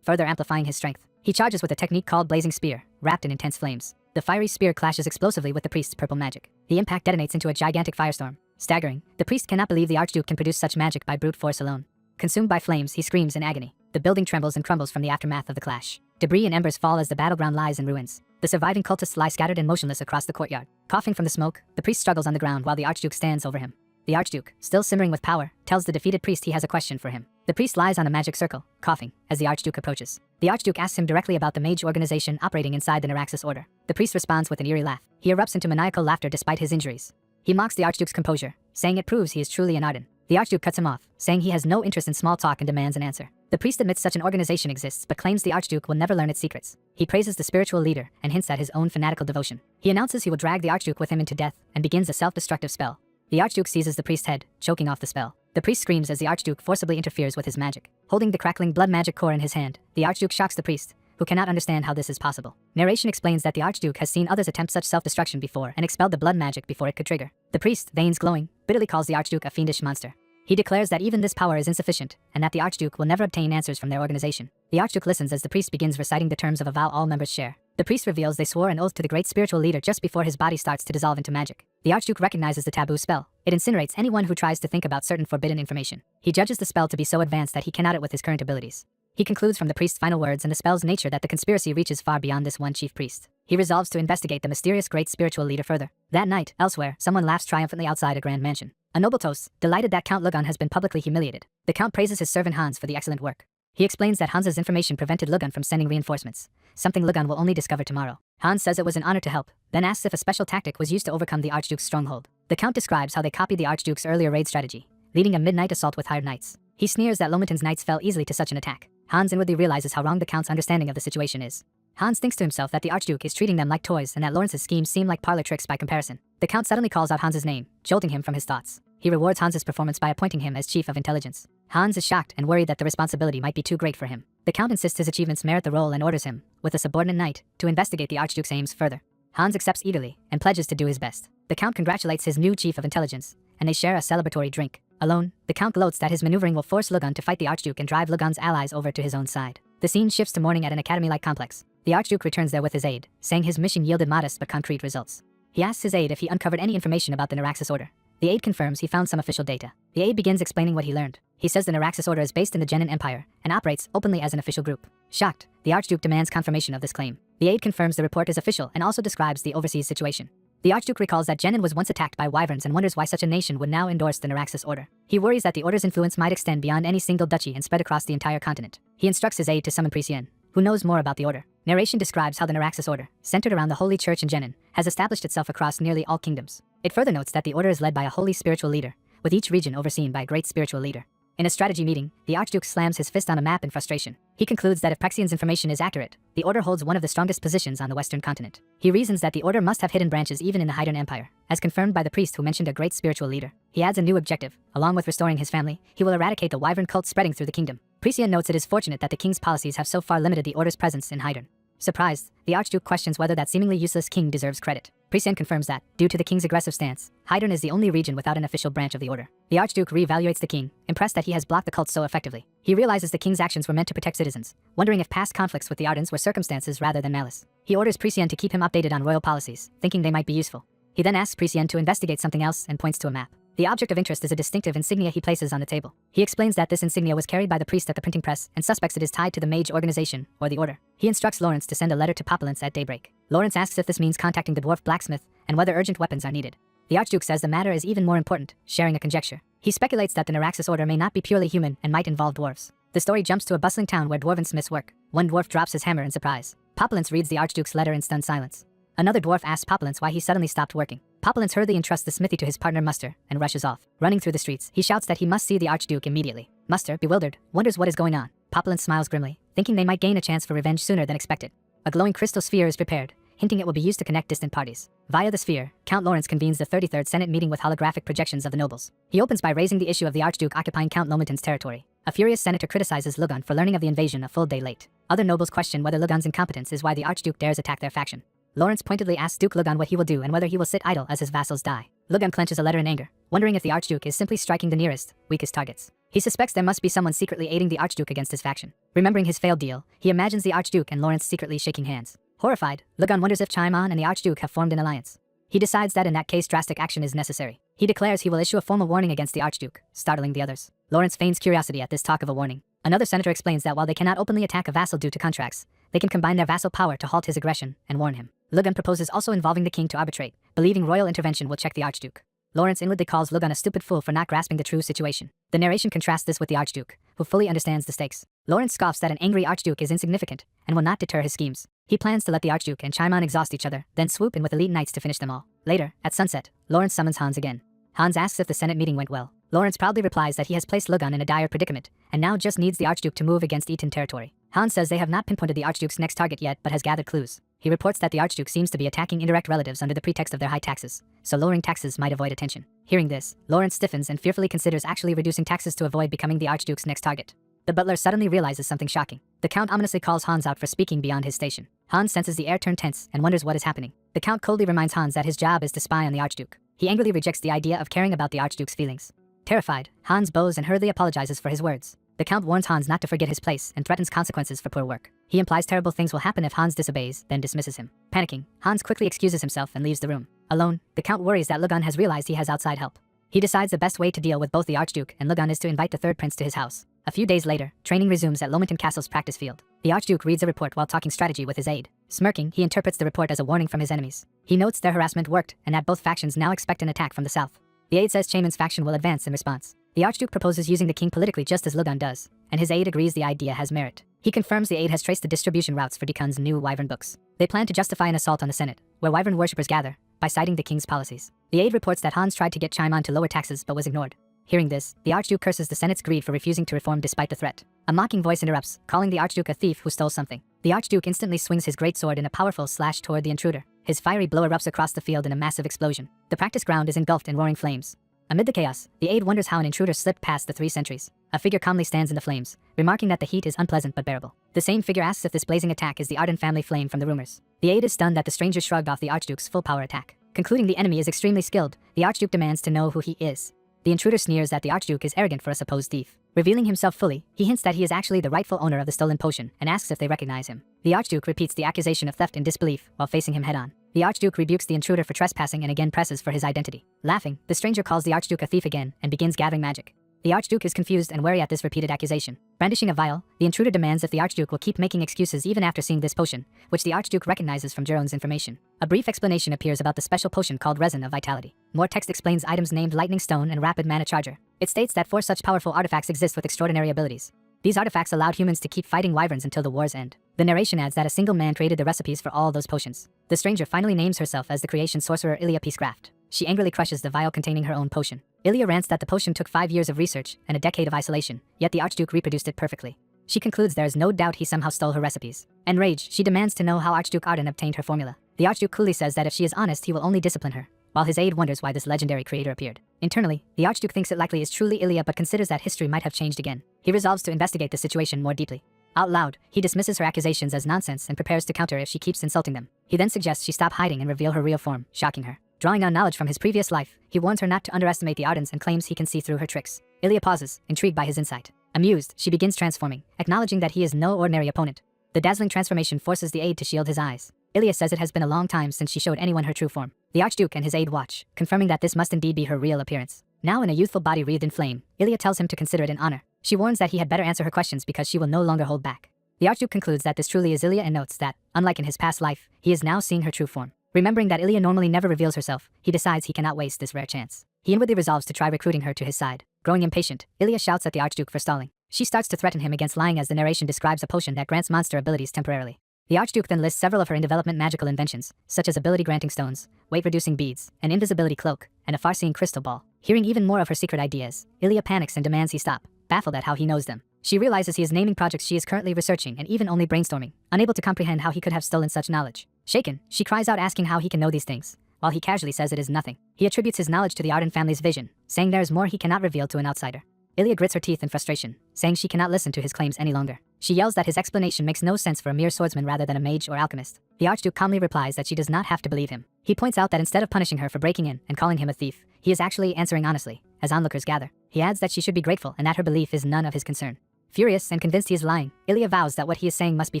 further amplifying his strength. He charges with a technique called Blazing Spear, wrapped in intense flames. The fiery spear clashes explosively with the priest's purple magic. The impact detonates into a gigantic firestorm. Staggering, the priest cannot believe the Archduke can produce such magic by brute force alone. Consumed by flames, he screams in agony. The building trembles and crumbles from the aftermath of the clash. Debris and embers fall as the battleground lies in ruins. The surviving cultists lie scattered and motionless across the courtyard. Coughing from the smoke, the priest struggles on the ground while the Archduke stands over him. The Archduke, still simmering with power, tells the defeated priest he has a question for him. The priest lies on a magic circle, coughing, as the Archduke approaches. The Archduke asks him directly about the mage organization operating inside the Naraxis order. The priest responds with an eerie laugh. He erupts into maniacal laughter despite his injuries. He mocks the Archduke's composure, saying it proves he is truly an Arden. The Archduke cuts him off, saying he has no interest in small talk and demands an answer. The priest admits such an organization exists but claims the Archduke will never learn its secrets. He praises the spiritual leader and hints at his own fanatical devotion. He announces he will drag the Archduke with him into death and begins a self-destructive spell. The Archduke seizes the priest's head, choking off the spell. The priest screams as the Archduke forcibly interferes with his magic. Holding the crackling blood magic core in his hand, the Archduke shocks the priest, who cannot understand how this is possible. Narration explains that the Archduke has seen others attempt such self-destruction before and expelled the blood magic before it could trigger. The priest, veins glowing, bitterly calls the Archduke a fiendish monster. He declares that even this power is insufficient, and that the Archduke will never obtain answers from their organization. The Archduke listens as the priest begins reciting the terms of a vow all members share. The priest reveals they swore an oath to the great spiritual leader just before his body starts to dissolve into magic. The Archduke recognizes the taboo spell. It incinerates anyone who tries to think about certain forbidden information. He judges the spell to be so advanced that he cannot it with his current abilities. He concludes from the priest's final words and the spell's nature that the conspiracy reaches far beyond this one chief priest. He resolves to investigate the mysterious great spiritual leader further. That night, elsewhere, someone laughs triumphantly outside a grand mansion. A noble toasts, delighted that Count Lugon has been publicly humiliated. The Count praises his servant Hans for the excellent work. He explains that Hans's information prevented Lugon from sending reinforcements, something Lugon will only discover tomorrow. Hans says it was an honor to help, then asks if a special tactic was used to overcome the Archduke's stronghold. The Count describes how they copied the Archduke's earlier raid strategy, leading a midnight assault with hired knights. He sneers that Lomatin's knights fell easily to such an attack. Hans inwardly realizes how wrong the Count's understanding of the situation is. Hans thinks to himself that the Archduke is treating them like toys and that Lawrence's schemes seem like parlor tricks by comparison. The Count suddenly calls out Hans's name, jolting him from his thoughts. He rewards Hans's performance by appointing him as chief of intelligence. Hans is shocked and worried that the responsibility might be too great for him. The Count insists his achievements merit the role and orders him, with a subordinate knight, to investigate the Archduke's aims further. Hans accepts eagerly and pledges to do his best. The Count congratulates his new chief of intelligence, and they share a celebratory drink. Alone, the Count gloats that his maneuvering will force Lugan to fight the Archduke and drive Lugan's allies over to his own side. The scene shifts to morning at an academy-like complex. The Archduke returns there with his aide, saying his mission yielded modest but concrete results. He asks his aide if he uncovered any information about the Neuraxis Order. The aide confirms he found some official data. The aide begins explaining what he learned. He says the Neuraxis Order is based in the Genin Empire and operates openly as an official group. Shocked, the Archduke demands confirmation of this claim. The aide confirms the report is official and also describes the overseas situation. The Archduke recalls that Genin was once attacked by wyverns and wonders why such a nation would now endorse the Neuraxis Order. He worries that the Order's influence might extend beyond any single duchy and spread across the entire continent. He instructs his aide to summon Priscien, who knows more about the Order. Narration describes how the Neuraxis Order, centered around the Holy Church in Genin, has established itself across nearly all kingdoms. It further notes that the Order is led by a holy spiritual leader, with each region overseen by a great spiritual leader. In a strategy meeting, the Archduke slams his fist on a map in frustration. He concludes that if Prixian's information is accurate, the Order holds one of the strongest positions on the Western continent. He reasons that the Order must have hidden branches even in the Hydern Empire, as confirmed by the priest who mentioned a great spiritual leader. He adds a new objective. Along with restoring his family, he will eradicate the wyvern cult spreading through the kingdom. Priscien notes it is fortunate that the king's policies have so far limited the Order's presence in Hydern. Surprised, the Archduke questions whether that seemingly useless king deserves credit. Priscien confirms that, due to the king's aggressive stance, Hydern is the only region without an official branch of the Order. The Archduke re-evaluates the king, impressed that he has blocked the cult so effectively. He realizes the king's actions were meant to protect citizens, wondering if past conflicts with the Ardens were circumstances rather than malice. He orders Priscien to keep him updated on royal policies, thinking they might be useful. He then asks Priscien to investigate something else and points to a map. The object of interest is a distinctive insignia he places on the table. He explains that this insignia was carried by the priest at the printing press and suspects it is tied to the mage organization, or the Order. He instructs Lawrence to send a letter to Populence at daybreak. Lawrence asks if this means contacting the dwarf blacksmith and whether urgent weapons are needed. The Archduke says the matter is even more important, sharing a conjecture. He speculates that the Neuraxis Order may not be purely human and might involve dwarves. The story jumps to a bustling town where dwarven smiths work. One dwarf drops his hammer in surprise. Populence reads the Archduke's letter in stunned silence. Another dwarf asks Populence why he suddenly stopped working. Populence hurriedly entrusts the smithy to his partner Muster and rushes off. Running through the streets, he shouts that he must see the Archduke immediately. Muster, bewildered, wonders what is going on. Populence smiles grimly, thinking they might gain a chance for revenge sooner than expected. A glowing crystal sphere is prepared, hinting it will be used to connect distant parties. Via the sphere, Count Lawrence convenes the 33rd Senate meeting with holographic projections of the nobles. He opens by raising the issue of the Archduke occupying Count Lomenton's territory. A furious senator criticizes Lugan for learning of the invasion a full day late. Other nobles question whether Lugan's incompetence is why the Archduke dares attack their faction. Lawrence pointedly asks Duke Lugan what he will do and whether he will sit idle as his vassals die. Lugan clenches a letter in anger, wondering if the Archduke is simply striking the nearest, weakest targets. He suspects there must be someone secretly aiding the Archduke against his faction. Remembering his failed deal, he imagines the Archduke and Lawrence secretly shaking hands. Horrified, Lugan wonders if Chaimon and the Archduke have formed an alliance. He decides that in that case drastic action is necessary. He declares he will issue a formal warning against the Archduke, startling the others. Lawrence feigns curiosity at this talk of a warning. Another senator explains that while they cannot openly attack a vassal due to contracts, they can combine their vassal power to halt his aggression and warn him. Lugan proposes also involving the king to arbitrate, believing royal intervention will check the Archduke. Lawrence inwardly calls Lugan a stupid fool for not grasping the true situation. The narration contrasts this with the Archduke, who fully understands the stakes. Lawrence scoffs that an angry Archduke is insignificant and will not deter his schemes. He plans to let the Archduke and Chaimon exhaust each other, then swoop in with elite knights to finish them all. Later, at sunset, Lawrence summons Hans again. Hans asks if the Senate meeting went well. Lawrence proudly replies that he has placed Lugan in a dire predicament, and now just needs the Archduke to move against Eton territory. Hans says they have not pinpointed the Archduke's next target yet but has gathered clues. He reports that the Archduke seems to be attacking indirect relatives under the pretext of their high taxes, so lowering taxes might avoid attention. Hearing this, Lawrence stiffens and fearfully considers actually reducing taxes to avoid becoming the Archduke's next target. The butler suddenly realizes something shocking. The Count ominously calls Hans out for speaking beyond his station. Hans senses the air turn tense and wonders what is happening. The Count coldly reminds Hans that his job is to spy on the Archduke. He angrily rejects the idea of caring about the Archduke's feelings. Terrified, Hans bows and hurriedly apologizes for his words. The Count warns Hans not to forget his place and threatens consequences for poor work. He implies terrible things will happen if Hans disobeys, then dismisses him. Panicking, Hans quickly excuses himself and leaves the room. Alone, the Count worries that Lugan has realized he has outside help. He decides the best way to deal with both the Archduke and Lugan is to invite the third prince to his house. A few days later, training resumes at Lomenton Castle's practice field. The Archduke reads a report while talking strategy with his aide. Smirking, he interprets the report as a warning from his enemies. He notes their harassment worked and that both factions now expect an attack from the south. The aide says Chaimon's faction will advance in response. The Archduke proposes using the king politically just as Lugan does, and his aide agrees the idea has merit. He confirms the aide has traced the distribution routes for Deacon's new wyvern books. They plan to justify an assault on the Senate, where wyvern worshippers gather, by citing the king's policies. The aide reports that Hans tried to get Chaimon to lower taxes but was ignored. Hearing this, the Archduke curses the Senate's greed for refusing to reform despite the threat. A mocking voice interrupts, calling the Archduke a thief who stole something. The Archduke instantly swings his greatsword in a powerful slash toward the intruder. His fiery blow erupts across the field in a massive explosion. The practice ground is engulfed in roaring flames. Amid the chaos, the aide wonders how an intruder slipped past the 3 sentries. A figure calmly stands in the flames, remarking that the heat is unpleasant but bearable. The same figure asks if this blazing attack is the Arden family flame from the rumors. The aide is stunned that the stranger shrugged off the Archduke's full power attack. Concluding the enemy is extremely skilled, the Archduke demands to know who he is. The intruder sneers that the Archduke is arrogant for a supposed thief. Revealing himself fully, he hints that he is actually the rightful owner of the stolen potion and asks if they recognize him. The Archduke repeats the accusation of theft in disbelief while facing him head-on. The Archduke rebukes the intruder for trespassing and again presses for his identity. Laughing, the stranger calls the Archduke a thief again and begins gathering magic. The Archduke is confused and wary at this repeated accusation. Brandishing a vial, the intruder demands if the Archduke will keep making excuses even after seeing this potion, which the Archduke recognizes from Jeroen's information. A brief explanation appears about the special potion called Resin of Vitality. More text explains items named Lightning Stone and Rapid Mana Charger. It states that 4 such powerful artifacts exist with extraordinary abilities. These artifacts allowed humans to keep fighting wyverns until the war's end. The narration adds that a single man created the recipes for all those potions. The stranger finally names herself as the creation sorcerer Ilya Peacecraft. She angrily crushes the vial containing her own potion. Ilya rants that the potion took 5 years of research and a decade of isolation, yet the Archduke reproduced it perfectly. She concludes there is no doubt he somehow stole her recipes. Enraged, she demands to know how Archduke Arden obtained her formula. The Archduke coolly says that if she is honest, he will only discipline her, while his aide wonders why this legendary creator appeared. Internally, the Archduke thinks it likely is truly Ilya but considers that history might have changed again. He resolves to investigate the situation more deeply. Out loud, he dismisses her accusations as nonsense and prepares to counter if she keeps insulting them. He then suggests she stop hiding and reveal her real form, shocking her. Drawing on knowledge from his previous life, he warns her not to underestimate the Ardens and claims he can see through her tricks. Ilya pauses, intrigued by his insight. Amused, she begins transforming, acknowledging that he is no ordinary opponent. The dazzling transformation forces the aide to shield his eyes. Ilya says it has been a long time since she showed anyone her true form. The Archduke and his aide watch, confirming that this must indeed be her real appearance. Now in a youthful body wreathed in flame, Ilya tells him to consider it an honor. She warns that he had better answer her questions because she will no longer hold back. The Archduke concludes that this truly is Ilya and notes that, unlike in his past life, he is now seeing her true form. Remembering that Ilya normally never reveals herself, he decides he cannot waste this rare chance. He inwardly resolves to try recruiting her to his side. Growing impatient, Ilya shouts at the Archduke for stalling. She starts to threaten him against lying as the narration describes a potion that grants monster abilities temporarily. The Archduke then lists several of her in-development magical inventions, such as ability-granting stones, weight-reducing beads, an invisibility cloak, and a far-seeing crystal ball. Hearing even more of her secret ideas, Ilya panics and demands he stop, baffled at how he knows them. She realizes he is naming projects she is currently researching and even only brainstorming, unable to comprehend how he could have stolen such knowledge. Shaken, she cries out asking how he can know these things, while he casually says it is nothing. He attributes his knowledge to the Arden family's vision, saying there is more he cannot reveal to an outsider. Ilya grits her teeth in frustration, saying she cannot listen to his claims any longer. She yells that his explanation makes no sense for a mere swordsman rather than a mage or alchemist. The Archduke calmly replies that she does not have to believe him. He points out that instead of punishing her for breaking in and calling him a thief, he is actually answering honestly, as onlookers gather. He adds that she should be grateful and that her belief is none of his concern. Furious and convinced he is lying, Ilya vows that what he is saying must be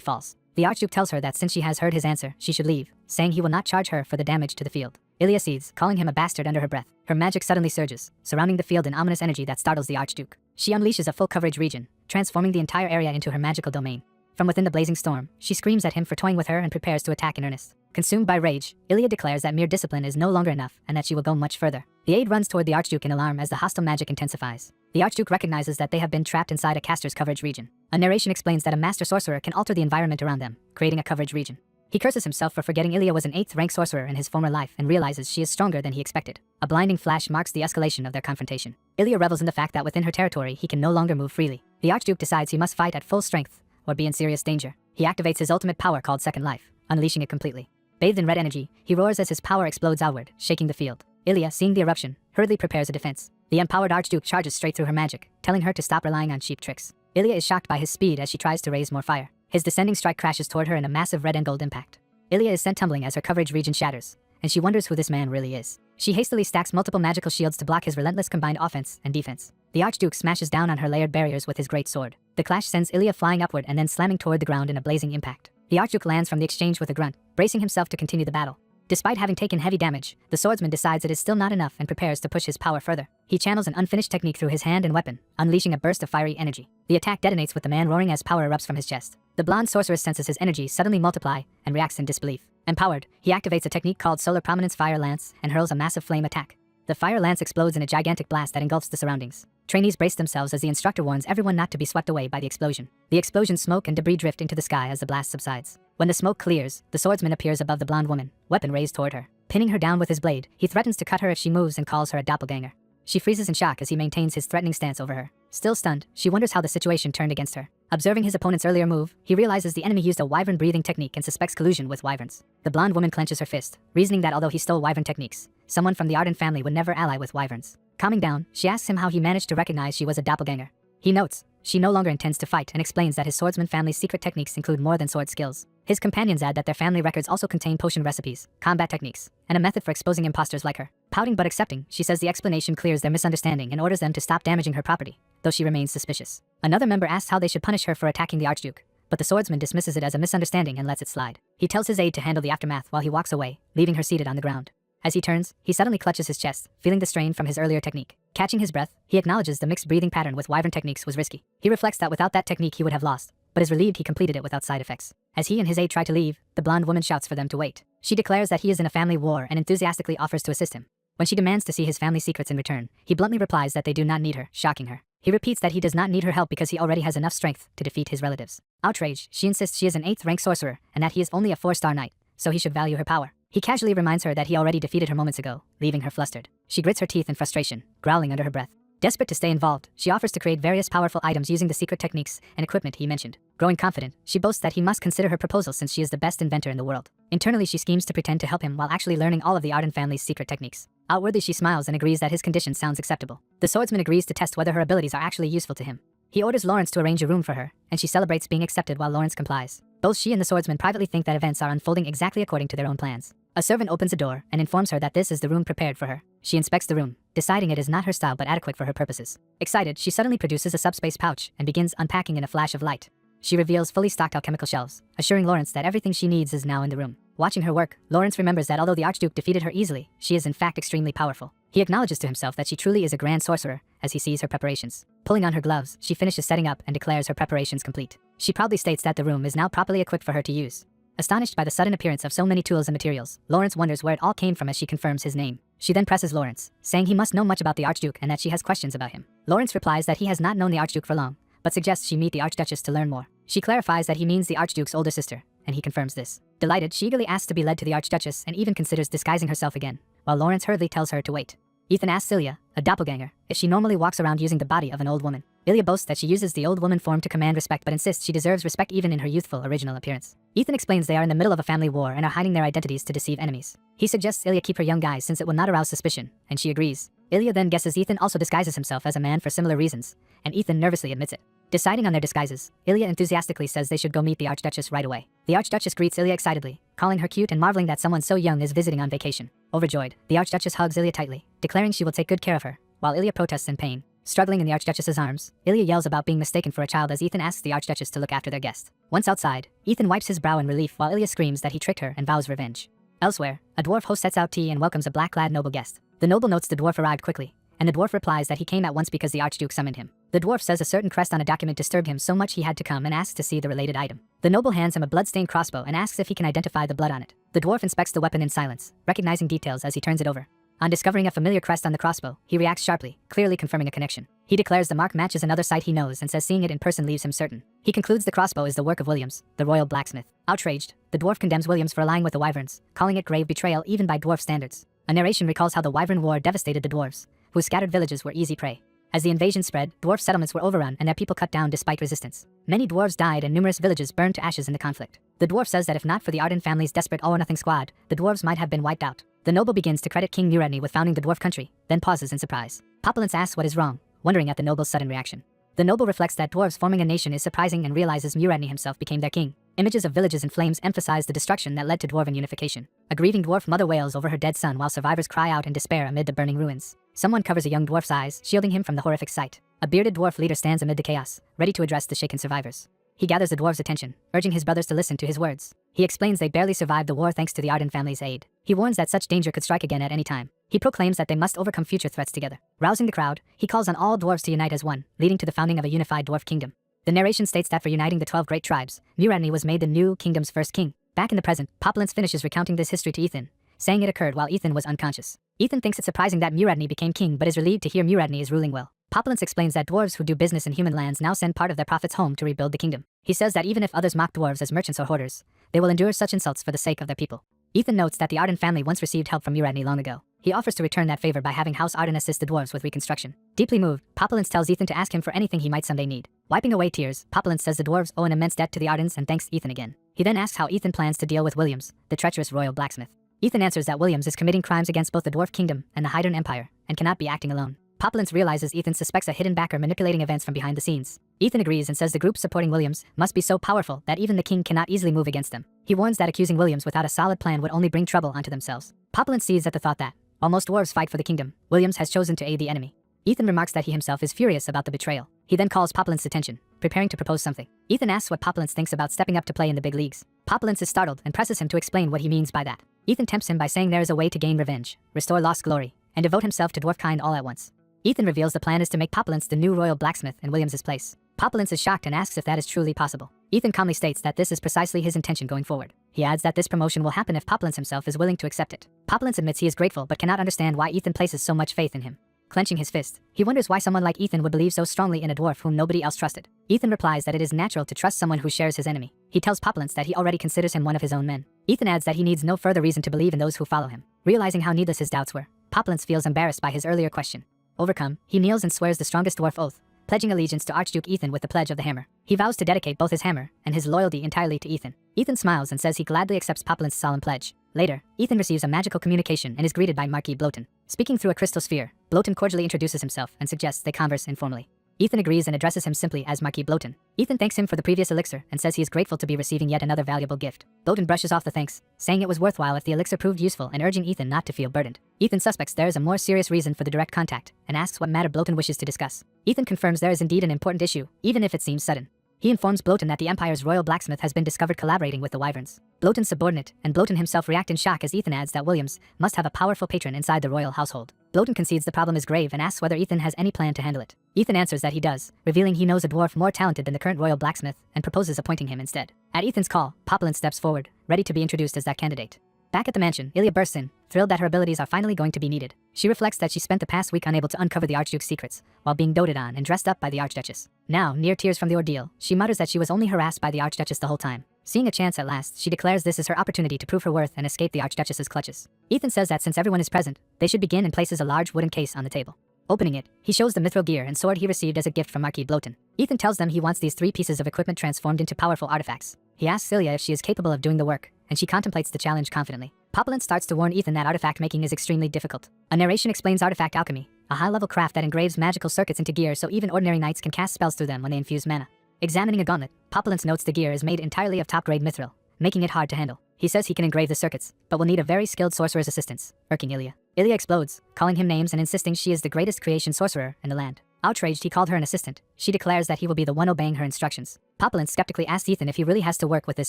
false. The Archduke tells her that since she has heard his answer, she should leave, saying he will not charge her for the damage to the field. Ilya seethes, calling him a bastard under her breath. Her magic suddenly surges, surrounding the field in ominous energy that startles the Archduke. She unleashes a full coverage region, transforming the entire area into her magical domain. From within the blazing storm, she screams at him for toying with her and prepares to attack in earnest. Consumed by rage, Ilya declares that mere discipline is no longer enough and that she will go much further. The aide runs toward the Archduke in alarm as the hostile magic intensifies. The Archduke recognizes that they have been trapped inside a caster's coverage region. A narration explains that a master sorcerer can alter the environment around them, creating a coverage region. He curses himself for forgetting Ilya was an 8th rank sorcerer in his former life and realizes she is stronger than he expected. A blinding flash marks the escalation of their confrontation. Ilya revels in the fact that within her territory he can no longer move freely. The Archduke decides he must fight at full strength or be in serious danger. He activates his ultimate power called Second Life, unleashing it completely. Bathed in red energy, he roars as his power explodes outward, shaking the field. Ilya, seeing the eruption, hurriedly prepares a defense. The empowered Archduke charges straight through her magic, telling her to stop relying on cheap tricks. Ilya is shocked by his speed as she tries to raise more fire. His descending strike crashes toward her in a massive red and gold impact. Ilya is sent tumbling as her coverage region shatters, and she wonders who this man really is. She hastily stacks multiple magical shields to block his relentless combined offense and defense. The Archduke smashes down on her layered barriers with his great sword. The clash sends Ilya flying upward and then slamming toward the ground in a blazing impact. The Archduke lands from the exchange with a grunt, bracing himself to continue the battle. Despite having taken heavy damage, the swordsman decides it is still not enough and prepares to push his power further. He channels an unfinished technique through his hand and weapon, unleashing a burst of fiery energy. The attack detonates with the man roaring as power erupts from his chest. The blonde sorceress senses his energy suddenly multiply and reacts in disbelief. Empowered, he activates a technique called Solar Prominence Fire Lance and hurls a massive flame attack. The fire lance explodes in a gigantic blast that engulfs the surroundings. Trainees brace themselves as the instructor warns everyone not to be swept away by the explosion. The explosion smoke and debris drift into the sky as the blast subsides. When the smoke clears, the swordsman appears above the blonde woman, weapon raised toward her. Pinning her down with his blade, he threatens to cut her if she moves and calls her a doppelganger. She freezes in shock as he maintains his threatening stance over her. Still stunned, she wonders how the situation turned against her. Observing his opponent's earlier move, he realizes the enemy used a wyvern breathing technique and suspects collusion with wyverns. The blonde woman clenches her fist, reasoning that although he stole wyvern techniques, someone from the Arden family would never ally with wyverns. Calming down, she asks him how he managed to recognize she was a doppelganger. He notes she no longer intends to fight and explains that his swordsman family's secret techniques include more than sword skills. His companions add that their family records also contain potion recipes, combat techniques, and a method for exposing imposters like her. Pouting but accepting, she says the explanation clears their misunderstanding and orders them to stop damaging her property, though she remains suspicious. Another member asks how they should punish her for attacking the Archduke, but the swordsman dismisses it as a misunderstanding and lets it slide. He tells his aide to handle the aftermath while he walks away, leaving her seated on the ground. As he turns, he suddenly clutches his chest, feeling the strain from his earlier technique. Catching his breath, he acknowledges the mixed breathing pattern with wyvern techniques was risky. He reflects that without that technique he would have lost, but is relieved he completed it without side effects. As he and his aide try to leave, the blonde woman shouts for them to wait. She declares that he is in a family war and enthusiastically offers to assist him. When she demands to see his family secrets in return, he bluntly replies that they do not need her, shocking her. He repeats that he does not need her help because he already has enough strength to defeat his relatives. Outraged, she insists she is an 8th rank sorcerer and that he is only a 4-star knight, so he should value her power. He casually reminds her that he already defeated her moments ago, leaving her flustered. She grits her teeth in frustration, growling under her breath. Desperate to stay involved, she offers to create various powerful items using the secret techniques and equipment he mentioned. Growing confident, she boasts that he must consider her proposal since she is the best inventor in the world. Internally, she schemes to pretend to help him while actually learning all of the Arden family's secret techniques. Outwardly, she smiles and agrees that his condition sounds acceptable. The swordsman agrees to test whether her abilities are actually useful to him. He orders Lawrence to arrange a room for her, and she celebrates being accepted while Lawrence complies. Both she and the swordsman privately think that events are unfolding exactly according to their own plans. A servant opens a door and informs her that this is the room prepared for her. She inspects the room, deciding it is not her style but adequate for her purposes. Excited, she suddenly produces a subspace pouch and begins unpacking in a flash of light. She reveals fully stocked alchemical shelves, assuring Lawrence that everything she needs is now in the room. Watching her work, Lawrence remembers that although the Archduke defeated her easily, she is in fact extremely powerful. He acknowledges to himself that she truly is a grand sorcerer as he sees her preparations. Pulling on her gloves, she finishes setting up and declares her preparations complete. She proudly states that the room is now properly equipped for her to use. Astonished by the sudden appearance of so many tools and materials, Lawrence wonders where it all came from as she confirms his name. She then presses Lawrence, saying he must know much about the Archduke and that she has questions about him. Lawrence replies that he has not known the Archduke for long, but suggests she meet the Archduchess to learn more. She clarifies that he means the Archduke's older sister, and he confirms this. Delighted, she eagerly asks to be led to the Archduchess and even considers disguising herself again, while Lawrence hurriedly tells her to wait. Ethan asks Ilya, a doppelganger, if she normally walks around using the body of an old woman. Ilya boasts that she uses the old woman form to command respect but insists she deserves respect even in her youthful original appearance. Ethan explains they are in the middle of a family war and are hiding their identities to deceive enemies. He suggests Ilya keep her young guys since it will not arouse suspicion, and she agrees. Ilya then guesses Ethan also disguises himself as a man for similar reasons, and Ethan nervously admits it. Deciding on their disguises, Ilya enthusiastically says they should go meet the Archduchess right away. The Archduchess greets Ilya excitedly, calling her cute and marveling that someone so young is visiting on vacation. Overjoyed, the Archduchess hugs Ilya tightly, declaring she will take good care of her, while Ilya protests in pain. Struggling in the Archduchess's arms, Ilya yells about being mistaken for a child as Ethan asks the Archduchess to look after their guest. Once outside, Ethan wipes his brow in relief while Ilya screams that he tricked her and vows revenge. Elsewhere, a dwarf host sets out tea and welcomes a black-clad noble guest. The noble notes the dwarf arrived quickly, and the dwarf replies that he came at once because the Archduke summoned him. The dwarf says a certain crest on a document disturbed him so much he had to come and asks to see the related item. The noble hands him a blood-stained crossbow and asks if he can identify the blood on it. The dwarf inspects the weapon in silence, recognizing details as he turns it over. On discovering a familiar crest on the crossbow, he reacts sharply, clearly confirming a connection. He declares the mark matches another site he knows and says seeing it in person leaves him certain. He concludes the crossbow is the work of Williams, the royal blacksmith. Outraged, the dwarf condemns Williams for allying with the wyverns, calling it grave betrayal even by dwarf standards. A narration recalls how the wyvern war devastated the dwarves, whose scattered villages were easy prey. As the invasion spread, dwarf settlements were overrun and their people cut down despite resistance. Many dwarves died and numerous villages burned to ashes in the conflict. The dwarf says that if not for the Arden family's desperate all-or-nothing squad, the dwarves might have been wiped out. The noble begins to credit King Muradny with founding the dwarf country, then pauses in surprise. Populence asks what is wrong, wondering at the noble's sudden reaction. The noble reflects that dwarves forming a nation is surprising and realizes Muradny himself became their king. Images of villages in flames emphasize the destruction that led to dwarven unification. A grieving dwarf mother wails over her dead son while survivors cry out in despair amid the burning ruins. Someone covers a young dwarf's eyes, shielding him from the horrific sight. A bearded dwarf leader stands amid the chaos, ready to address the shaken survivors. He gathers the dwarves' attention, urging his brothers to listen to his words. He explains they barely survived the war thanks to the Arden family's aid. He warns that such danger could strike again at any time. He proclaims that they must overcome future threats together. Rousing the crowd, he calls on all dwarves to unite as one, leading to the founding of a unified dwarf kingdom. The narration states that for uniting the 12 great tribes, Muradny was made the new kingdom's first king. Back in the present, Populence finishes recounting this history to Ethan, saying it occurred while Ethan was unconscious. Ethan thinks it surprising that Muradny became king but is relieved to hear Muradny is ruling well. Populence explains that dwarves who do business in human lands now send part of their profits home to rebuild the kingdom. He says that even if others mock dwarves as merchants or hoarders, they will endure such insults for the sake of their people. Ethan notes that the Arden family once received help from Muradny long ago. He offers to return that favor by having House Arden assist the dwarves with reconstruction. Deeply moved, Populence tells Ethan to ask him for anything he might someday need. Wiping away tears, Populence says the dwarves owe an immense debt to the Ardens and thanks Ethan again. He then asks how Ethan plans to deal with Williams, the treacherous royal blacksmith. Ethan answers that Williams is committing crimes against both the dwarf kingdom and the Hydern Empire, and cannot be acting alone. Populence realizes Ethan suspects a hidden backer manipulating events from behind the scenes. Ethan agrees and says the group supporting Williams must be so powerful that even the king cannot easily move against them. He warns that accusing Williams without a solid plan would only bring trouble onto themselves. Populence sees at the thought that, while most dwarves fight for the kingdom, Williams has chosen to aid the enemy. Ethan remarks that he himself is furious about the betrayal. He then calls Populence's attention, preparing to propose something. Ethan asks what Populence thinks about stepping up to play in the big leagues. Populence is startled and presses him to explain what he means by that. Ethan tempts him by saying there is a way to gain revenge, restore lost glory, and devote himself to dwarfkind all at once. Ethan reveals the plan is to make Populence the new royal blacksmith in Williams's place. Populence is shocked and asks if that is truly possible. Ethan calmly states that this is precisely his intention going forward. He adds that this promotion will happen if Populence himself is willing to accept it. Populence admits he is grateful but cannot understand why Ethan places so much faith in him. Clenching his fist, he wonders why someone like Ethan would believe so strongly in a dwarf whom nobody else trusted. Ethan replies that it is natural to trust someone who shares his enemy. He tells Populence that he already considers him one of his own men. Ethan adds that he needs no further reason to believe in those who follow him. Realizing how needless his doubts were, Populence feels embarrassed by his earlier question. Overcome, he kneels and swears the strongest dwarf oath, pledging allegiance to Archduke Ethan with the pledge of the hammer. He vows to dedicate both his hammer and his loyalty entirely to Ethan. Ethan smiles and says he gladly accepts Populence's solemn pledge. Later, Ethan receives a magical communication and is greeted by Marquis Bloten. Speaking through a crystal sphere, Bloten cordially introduces himself and suggests they converse informally. Ethan agrees and addresses him simply as Marquis Bloten. Ethan thanks him for the previous elixir and says he is grateful to be receiving yet another valuable gift. Bloten brushes off the thanks, saying it was worthwhile if the elixir proved useful and urging Ethan not to feel burdened. Ethan suspects there is a more serious reason for the direct contact and asks what matter Bloten wishes to discuss. Ethan confirms there is indeed an important issue, even if it seems sudden. He informs Bloten that the Empire's royal blacksmith has been discovered collaborating with the Wyverns. Bloten's subordinate and Bloten himself react in shock as Ethan adds that Williams must have a powerful patron inside the royal household. Bloten concedes the problem is grave and asks whether Ethan has any plan to handle it. Ethan answers that he does, revealing he knows a dwarf more talented than the current royal blacksmith and proposes appointing him instead. At Ethan's call, Populence steps forward, ready to be introduced as that candidate. Back at the mansion, Ilya bursts in, thrilled that her abilities are finally going to be needed. She reflects that she spent the past week unable to uncover the Archduke's secrets, while being doted on and dressed up by the Archduchess. Now, near tears from the ordeal, she mutters that she was only harassed by the Archduchess the whole time. Seeing a chance at last, she declares this is her opportunity to prove her worth and escape the Archduchess's clutches. Ethan says that since everyone is present, they should begin and places a large wooden case on the table. Opening it, he shows the mithril gear and sword he received as a gift from Marquis Bloten. Ethan tells them he wants these 3 pieces of equipment transformed into powerful artifacts. He asks Ilya if she is capable of doing the work, and she contemplates the challenge confidently. Populence starts to warn Ethan that artifact making is extremely difficult. A narration explains artifact alchemy, a high-level craft that engraves magical circuits into gear so even ordinary knights can cast spells through them when they infuse mana. Examining a gauntlet, Populence notes the gear is made entirely of top-grade mithril, making it hard to handle. He says he can engrave the circuits, but will need a very skilled sorcerer's assistance, irking Ilya. Ilya explodes, calling him names and insisting she is the greatest creation sorcerer in the land. Outraged he called her an assistant, she declares that he will be the one obeying her instructions. Populence skeptically asks Ethan if he really has to work with this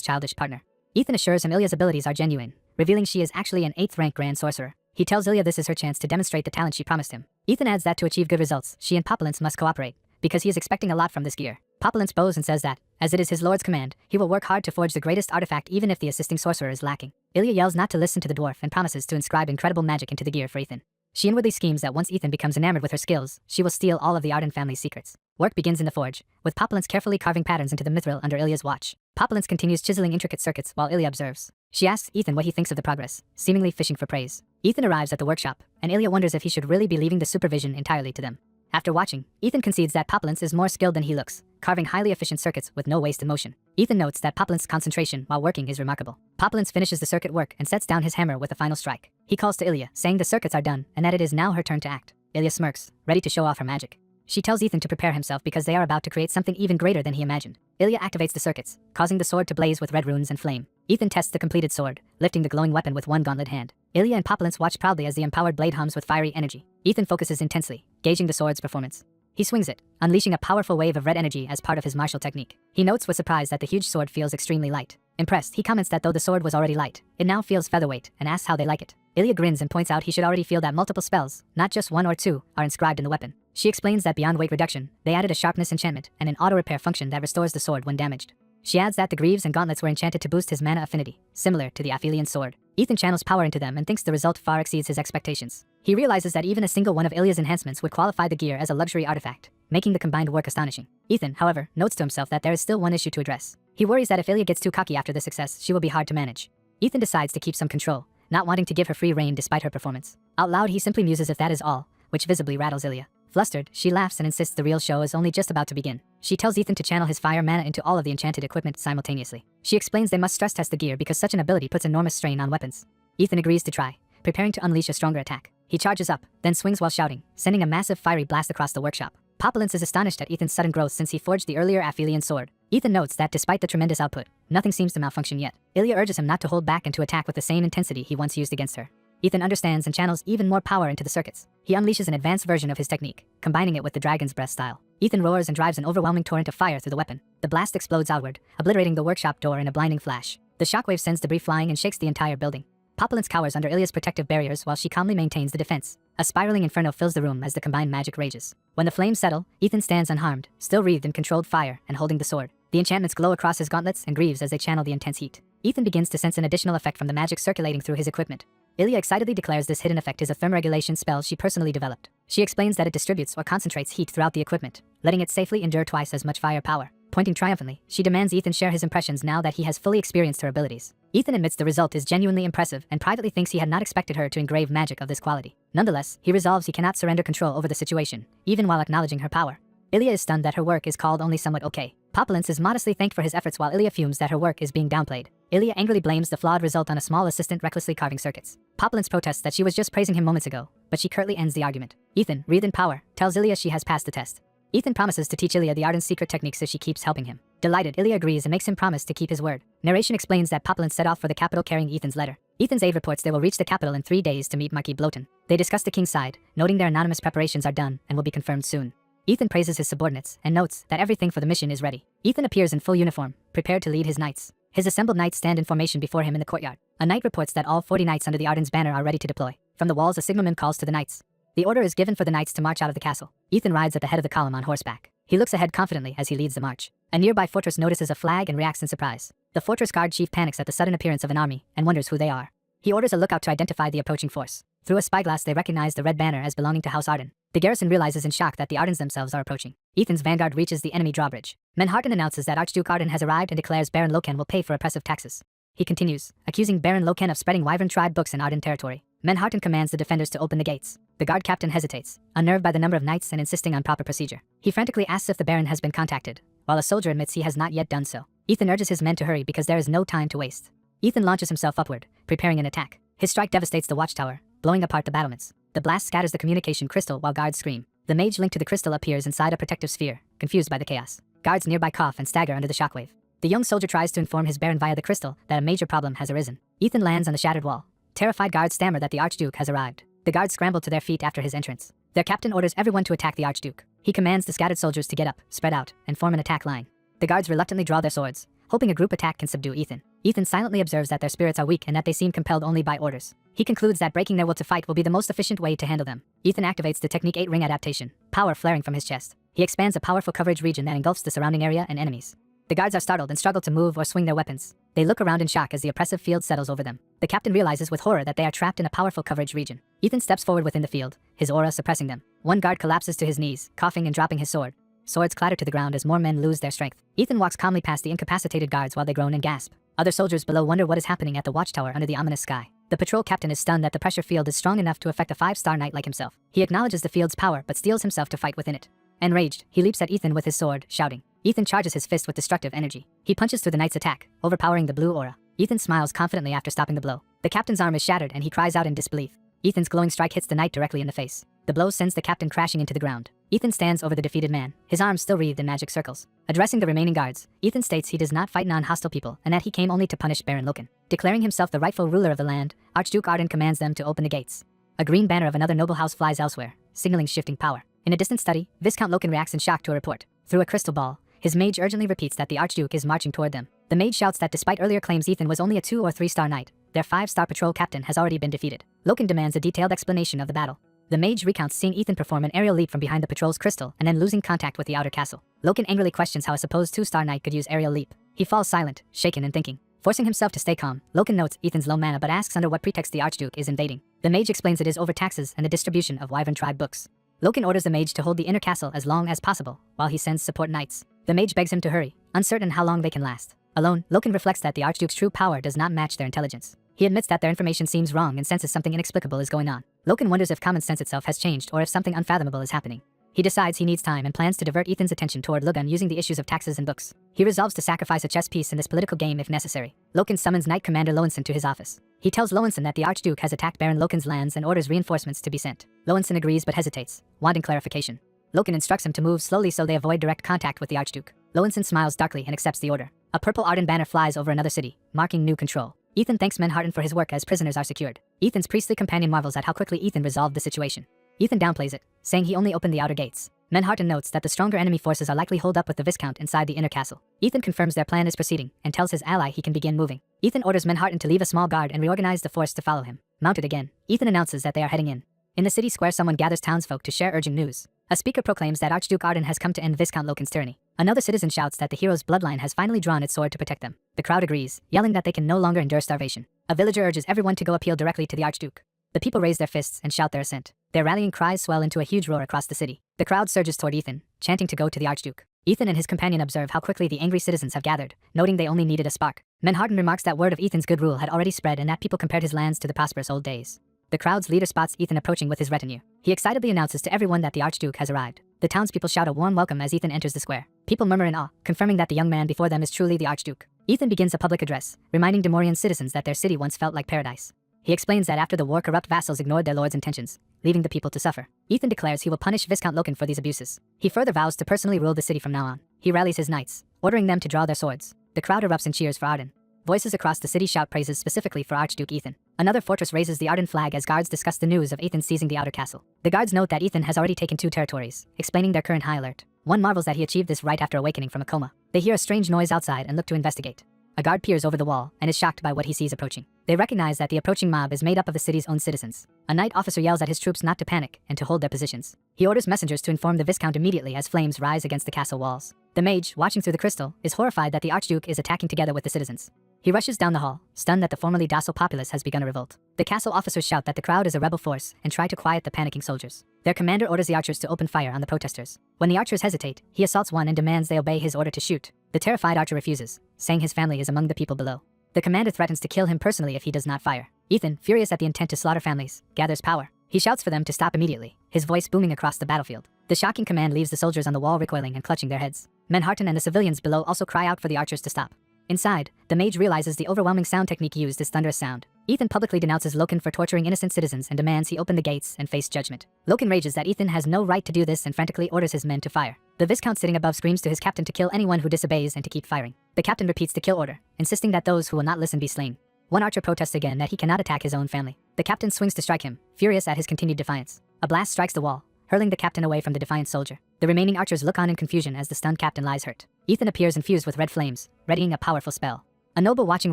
childish partner. Ethan assures him Ilya's abilities are genuine, revealing she is actually an 8th-rank grand sorcerer. He tells Ilya this is her chance to demonstrate the talent she promised him. Ethan adds that to achieve good results, she and Populence must cooperate, because he is expecting a lot from this gear. Populence bows and says that, as it is his lord's command, he will work hard to forge the greatest artifact even if the assisting sorcerer is lacking. Ilya yells not to listen to the dwarf and promises to inscribe incredible magic into the gear for Ethan. She inwardly schemes that once Ethan becomes enamored with her skills, she will steal all of the Arden family's secrets. Work begins in the forge, with Populence carefully carving patterns into the mithril under Ilya's watch. Populence continues chiseling intricate circuits while Ilya observes. She asks Ethan what he thinks of the progress, seemingly fishing for praise. Ethan arrives at the workshop, and Ilya wonders if he should really be leaving the supervision entirely to them. After watching, Ethan concedes that Populence is more skilled than he looks, carving highly efficient circuits with no wasted motion. Ethan notes that Populence's concentration while working is remarkable. Populence finishes the circuit work and sets down his hammer with a final strike. He calls to Ilya, saying the circuits are done and that it is now her turn to act. Ilya smirks, ready to show off her magic. She tells Ethan to prepare himself because they are about to create something even greater than he imagined. Ilya activates the circuits, causing the sword to blaze with red runes and flame. Ethan tests the completed sword, lifting the glowing weapon with one gauntlet hand. Ilya and Populence watch proudly as the empowered blade hums with fiery energy. Ethan focuses intensely, gauging the sword's performance. He swings it, unleashing a powerful wave of red energy as part of his martial technique. He notes with surprise that the huge sword feels extremely light. Impressed, he comments that though the sword was already light, it now feels featherweight and asks how they like it. Ilya grins and points out he should already feel that multiple spells, not just 1 or 2, are inscribed in the weapon. She explains that beyond weight reduction, they added a sharpness enchantment and an auto-repair function that restores the sword when damaged. She adds that the greaves and gauntlets were enchanted to boost his mana affinity, similar to the Aphelion sword. Ethan channels power into them and thinks the result far exceeds his expectations. He realizes that even a single one of Ilya's enhancements would qualify the gear as a luxury artifact, making the combined work astonishing. Ethan, however, notes to himself that there is still one issue to address. He worries that if Ilya gets too cocky after this success, she will be hard to manage. Ethan decides to keep some control, not wanting to give her free rein despite her performance. Out loud he simply muses if that is all, which visibly rattles Ilya. Flustered, she laughs and insists the real show is only just about to begin. She tells Ethan to channel his fire mana into all of the enchanted equipment simultaneously. She explains they must stress test the gear because such an ability puts enormous strain on weapons. Ethan agrees to try, preparing to unleash a stronger attack. He charges up, then swings while shouting, sending a massive fiery blast across the workshop. Populence is astonished at Ethan's sudden growth since he forged the earlier aphelion sword. Ethan notes that despite the tremendous output, nothing seems to malfunction yet. Ilya urges him not to hold back and to attack with the same intensity he once used against her. Ethan understands and channels even more power into the circuits. He unleashes an advanced version of his technique, combining it with the dragon's breath style. Ethan roars and drives an overwhelming torrent of fire through the weapon. The blast explodes outward, obliterating the workshop door in a blinding flash. The shockwave sends debris flying and shakes the entire building. Populence cowers under Ilya's protective barriers while she calmly maintains the defense. A spiraling inferno fills the room as the combined magic rages. When the flames settle, Ethan stands unharmed, still wreathed in controlled fire and holding the sword. The enchantments glow across his gauntlets and greaves as they channel the intense heat. Ethan begins to sense an additional effect from the magic circulating through his equipment. Ilya excitedly declares this hidden effect is a thermoregulation spell she personally developed. She explains that it distributes or concentrates heat throughout the equipment, letting it safely endure twice as much fire power. Pointing triumphantly, she demands Ethan share his impressions now that he has fully experienced her abilities. Ethan admits the result is genuinely impressive and privately thinks he had not expected her to engrave magic of this quality. Nonetheless, he resolves he cannot surrender control over the situation, even while acknowledging her power. Ilya is stunned that her work is called only somewhat okay. Populence is modestly thanked for his efforts while Ilya fumes that her work is being downplayed. Ilya angrily blames the flawed result on a small assistant recklessly carving circuits. Populence protests that she was just praising him moments ago, but she curtly ends the argument. Ethan, wreathed in power, tells Ilya she has passed the test. Ethan promises to teach Ilya the art and secret techniques as she keeps helping him. Delighted, Ilya agrees and makes him promise to keep his word. Narration explains that Populence set off for the capital carrying Ethan's letter. Ethan's aide reports they will reach the capital in 3 days to meet Marquis Bloten. They discuss the king's side, noting their anonymous preparations are done and will be confirmed soon. Ethan praises his subordinates and notes that everything for the mission is ready. Ethan appears in full uniform, prepared to lead his knights. His assembled knights stand in formation before him in the courtyard. A knight reports that all 40 knights under the Arden's banner are ready to deploy. From the walls, a signalman calls to the knights. The order is given for the knights to march out of the castle. Ethan rides at the head of the column on horseback. He looks ahead confidently as he leads the march. A nearby fortress notices a flag and reacts in surprise. The fortress guard chief panics at the sudden appearance of an army and wonders who they are. He orders a lookout to identify the approaching force. Through a spyglass, they recognize the red banner as belonging to House Arden. The garrison realizes in shock that the Ardens themselves are approaching. Ethan's vanguard reaches the enemy drawbridge. Manhwa announces that Archduke Arden has arrived and declares Baron Loken will pay for oppressive taxes. He continues, accusing Baron Loken of spreading Wyvern tribe books in Arden territory. Manhwa commands the defenders to open the gates. The guard captain hesitates, unnerved by the number of knights and insisting on proper procedure. He frantically asks if the Baron has been contacted, while a soldier admits he has not yet done so. Ethan urges his men to hurry because there is no time to waste. Ethan launches himself upward, preparing an attack. His strike devastates the watchtower, blowing apart the battlements. The blast scatters the communication crystal while guards scream. The mage linked to the crystal appears inside a protective sphere, confused by the chaos. Guards nearby cough and stagger under the shockwave. The young soldier tries to inform his baron via the crystal that a major problem has arisen. Ethan lands on the shattered wall. Terrified guards stammer that the Archduke has arrived. The guards scramble to their feet after his entrance. Their captain orders everyone to attack the Archduke. He commands the scattered soldiers to get up, spread out, and form an attack line. The guards reluctantly draw their swords, hoping a group attack can subdue Ethan. Ethan silently observes that their spirits are weak and that they seem compelled only by orders. He concludes that breaking their will to fight will be the most efficient way to handle them. Ethan activates the Technique 8 ring adaptation, power flaring from his chest. He expands a powerful coverage region that engulfs the surrounding area and enemies. The guards are startled and struggle to move or swing their weapons. They look around in shock as the oppressive field settles over them. The captain realizes with horror that they are trapped in a powerful coverage region. Ethan steps forward within the field, his aura suppressing them. One guard collapses to his knees, coughing and dropping his sword. Swords clatter to the ground as more men lose their strength. Ethan walks calmly past the incapacitated guards while they groan and gasp. Other soldiers below wonder what is happening at the watchtower under the ominous sky. The patrol captain is stunned that the pressure field is strong enough to affect a 5-star knight like himself. He acknowledges the field's power but steels himself to fight within it. Enraged, he leaps at Ethan with his sword, shouting. Ethan charges his fist with destructive energy. He punches through the knight's attack, overpowering the blue aura. Ethan smiles confidently after stopping the blow. The captain's arm is shattered and he cries out in disbelief. Ethan's glowing strike hits the knight directly in the face. The blow sends the captain crashing into the ground. Ethan stands over the defeated man, his arms still wreathed in magic circles. Addressing the remaining guards, Ethan states he does not fight non-hostile people and that he came only to punish Baron Loken. Declaring himself the rightful ruler of the land, Archduke Arden commands them to open the gates. A green banner of another noble house flies elsewhere, signaling shifting power. In a distant study, Viscount Loken reacts in shock to a report. Through a crystal ball, his mage urgently repeats that the Archduke is marching toward them. The mage shouts that despite earlier claims Ethan was only a 2- or 3-star knight, their 5-star patrol captain has already been defeated. Loken demands a detailed explanation of the battle. The mage recounts seeing Ethan perform an aerial leap from behind the patrol's crystal and then losing contact with the outer castle. Loken angrily questions how a supposed 2-star knight could use aerial leap. He falls silent, shaken and thinking. Forcing himself to stay calm, Loken notes Ethan's low mana but asks under what pretext the Archduke is invading. The mage explains it is over taxes and the distribution of Wyvern tribe books. Loken orders the mage to hold the inner castle as long as possible, while he sends support knights. The mage begs him to hurry, uncertain how long they can last. Alone, Loken reflects that the Archduke's true power does not match their intelligence. He admits that their information seems wrong and senses something inexplicable is going on. Loken wonders if common sense itself has changed or if something unfathomable is happening. He decides he needs time and plans to divert Ethan's attention toward Logan using the issues of taxes and books. He resolves to sacrifice a chess piece in this political game if necessary. Loken summons Knight Commander Lowenson to his office. He tells Lowenson that the Archduke has attacked Baron Loken's lands and orders reinforcements to be sent. Lowenson agrees but hesitates, wanting clarification. Loken instructs him to move slowly so they avoid direct contact with the Archduke. Lowenson smiles darkly and accepts the order. A purple Arden banner flies over another city, marking new control. Ethan thanks Manhattan for his work as prisoners are secured. Ethan's priestly companion marvels at how quickly Ethan resolved the situation. Ethan downplays it, saying he only opened the outer gates. Manhattan notes that the stronger enemy forces are likely holed up with the Viscount inside the inner castle. Ethan confirms their plan is proceeding and tells his ally he can begin moving. Ethan orders Manhattan to leave a small guard and reorganize the force to follow him. Mounted again, Ethan announces that they are heading in. In the city square, someone gathers townsfolk to share urgent news. A speaker proclaims that Archduke Arden has come to end Viscount Loken's tyranny. Another citizen shouts that the hero's bloodline has finally drawn its sword to protect them. The crowd agrees, yelling that they can no longer endure starvation. A villager urges everyone to go appeal directly to the Archduke. The people raise their fists and shout their assent. Their rallying cries swell into a huge roar across the city. The crowd surges toward Ethan, chanting to go to the Archduke. Ethan and his companion observe how quickly the angry citizens have gathered, noting they only needed a spark. Manhattan remarks that word of Ethan's good rule had already spread and that people compared his lands to the prosperous old days. The crowd's leader spots Ethan approaching with his retinue. He excitedly announces to everyone that the Archduke has arrived. The townspeople shout a warm welcome as Ethan enters the square. People murmur in awe, confirming that the young man before them is truly the Archduke. Ethan begins a public address, reminding Demorian citizens that their city once felt like paradise. He explains that after the war, corrupt vassals ignored their lord's intentions, leaving the people to suffer. Ethan declares he will punish Viscount Loken for these abuses. He further vows to personally rule the city from now on. He rallies his knights, ordering them to draw their swords. The crowd erupts in cheers for Arden. Voices across the city shout praises specifically for Archduke Ethan. Another fortress raises the Arden flag as guards discuss the news of Ethan seizing the outer castle. The guards note that Ethan has already taken 2 territories, explaining their current high alert. One marvels that he achieved this right after awakening from a coma. They hear a strange noise outside and look to investigate. A guard peers over the wall and is shocked by what he sees approaching. They recognize that the approaching mob is made up of the city's own citizens. A knight officer yells at his troops not to panic and to hold their positions. He orders messengers to inform the Viscount immediately as flames rise against the castle walls. The mage, watching through the crystal, is horrified that the Archduke is attacking together with the citizens. He rushes down the hall, stunned that the formerly docile populace has begun a revolt. The castle officers shout that the crowd is a rebel force and try to quiet the panicking soldiers. Their commander orders the archers to open fire on the protesters. When the archers hesitate, he assaults one and demands they obey his order to shoot. The terrified archer refuses, saying his family is among the people below. The commander threatens to kill him personally if he does not fire. Ethan, furious at the intent to slaughter families, gathers power. He shouts for them to stop immediately, his voice booming across the battlefield. The shocking command leaves the soldiers on the wall recoiling and clutching their heads. Manhattan and the civilians below also cry out for the archers to stop. Inside, the mage realizes the overwhelming sound technique used is thunderous sound. Ethan publicly denounces Loken for torturing innocent citizens and demands he open the gates and face judgment. Loken rages that Ethan has no right to do this and frantically orders his men to fire. The Viscount sitting above screams to his captain to kill anyone who disobeys and to keep firing. The captain repeats the kill order, insisting that those who will not listen be slain. One archer protests again that he cannot attack his own family. The captain swings to strike him, furious at his continued defiance. A blast strikes the wall, hurling the captain away from the defiant soldier. The remaining archers look on in confusion as the stunned captain lies hurt. Ethan appears infused with red flames, readying a powerful spell. A noble watching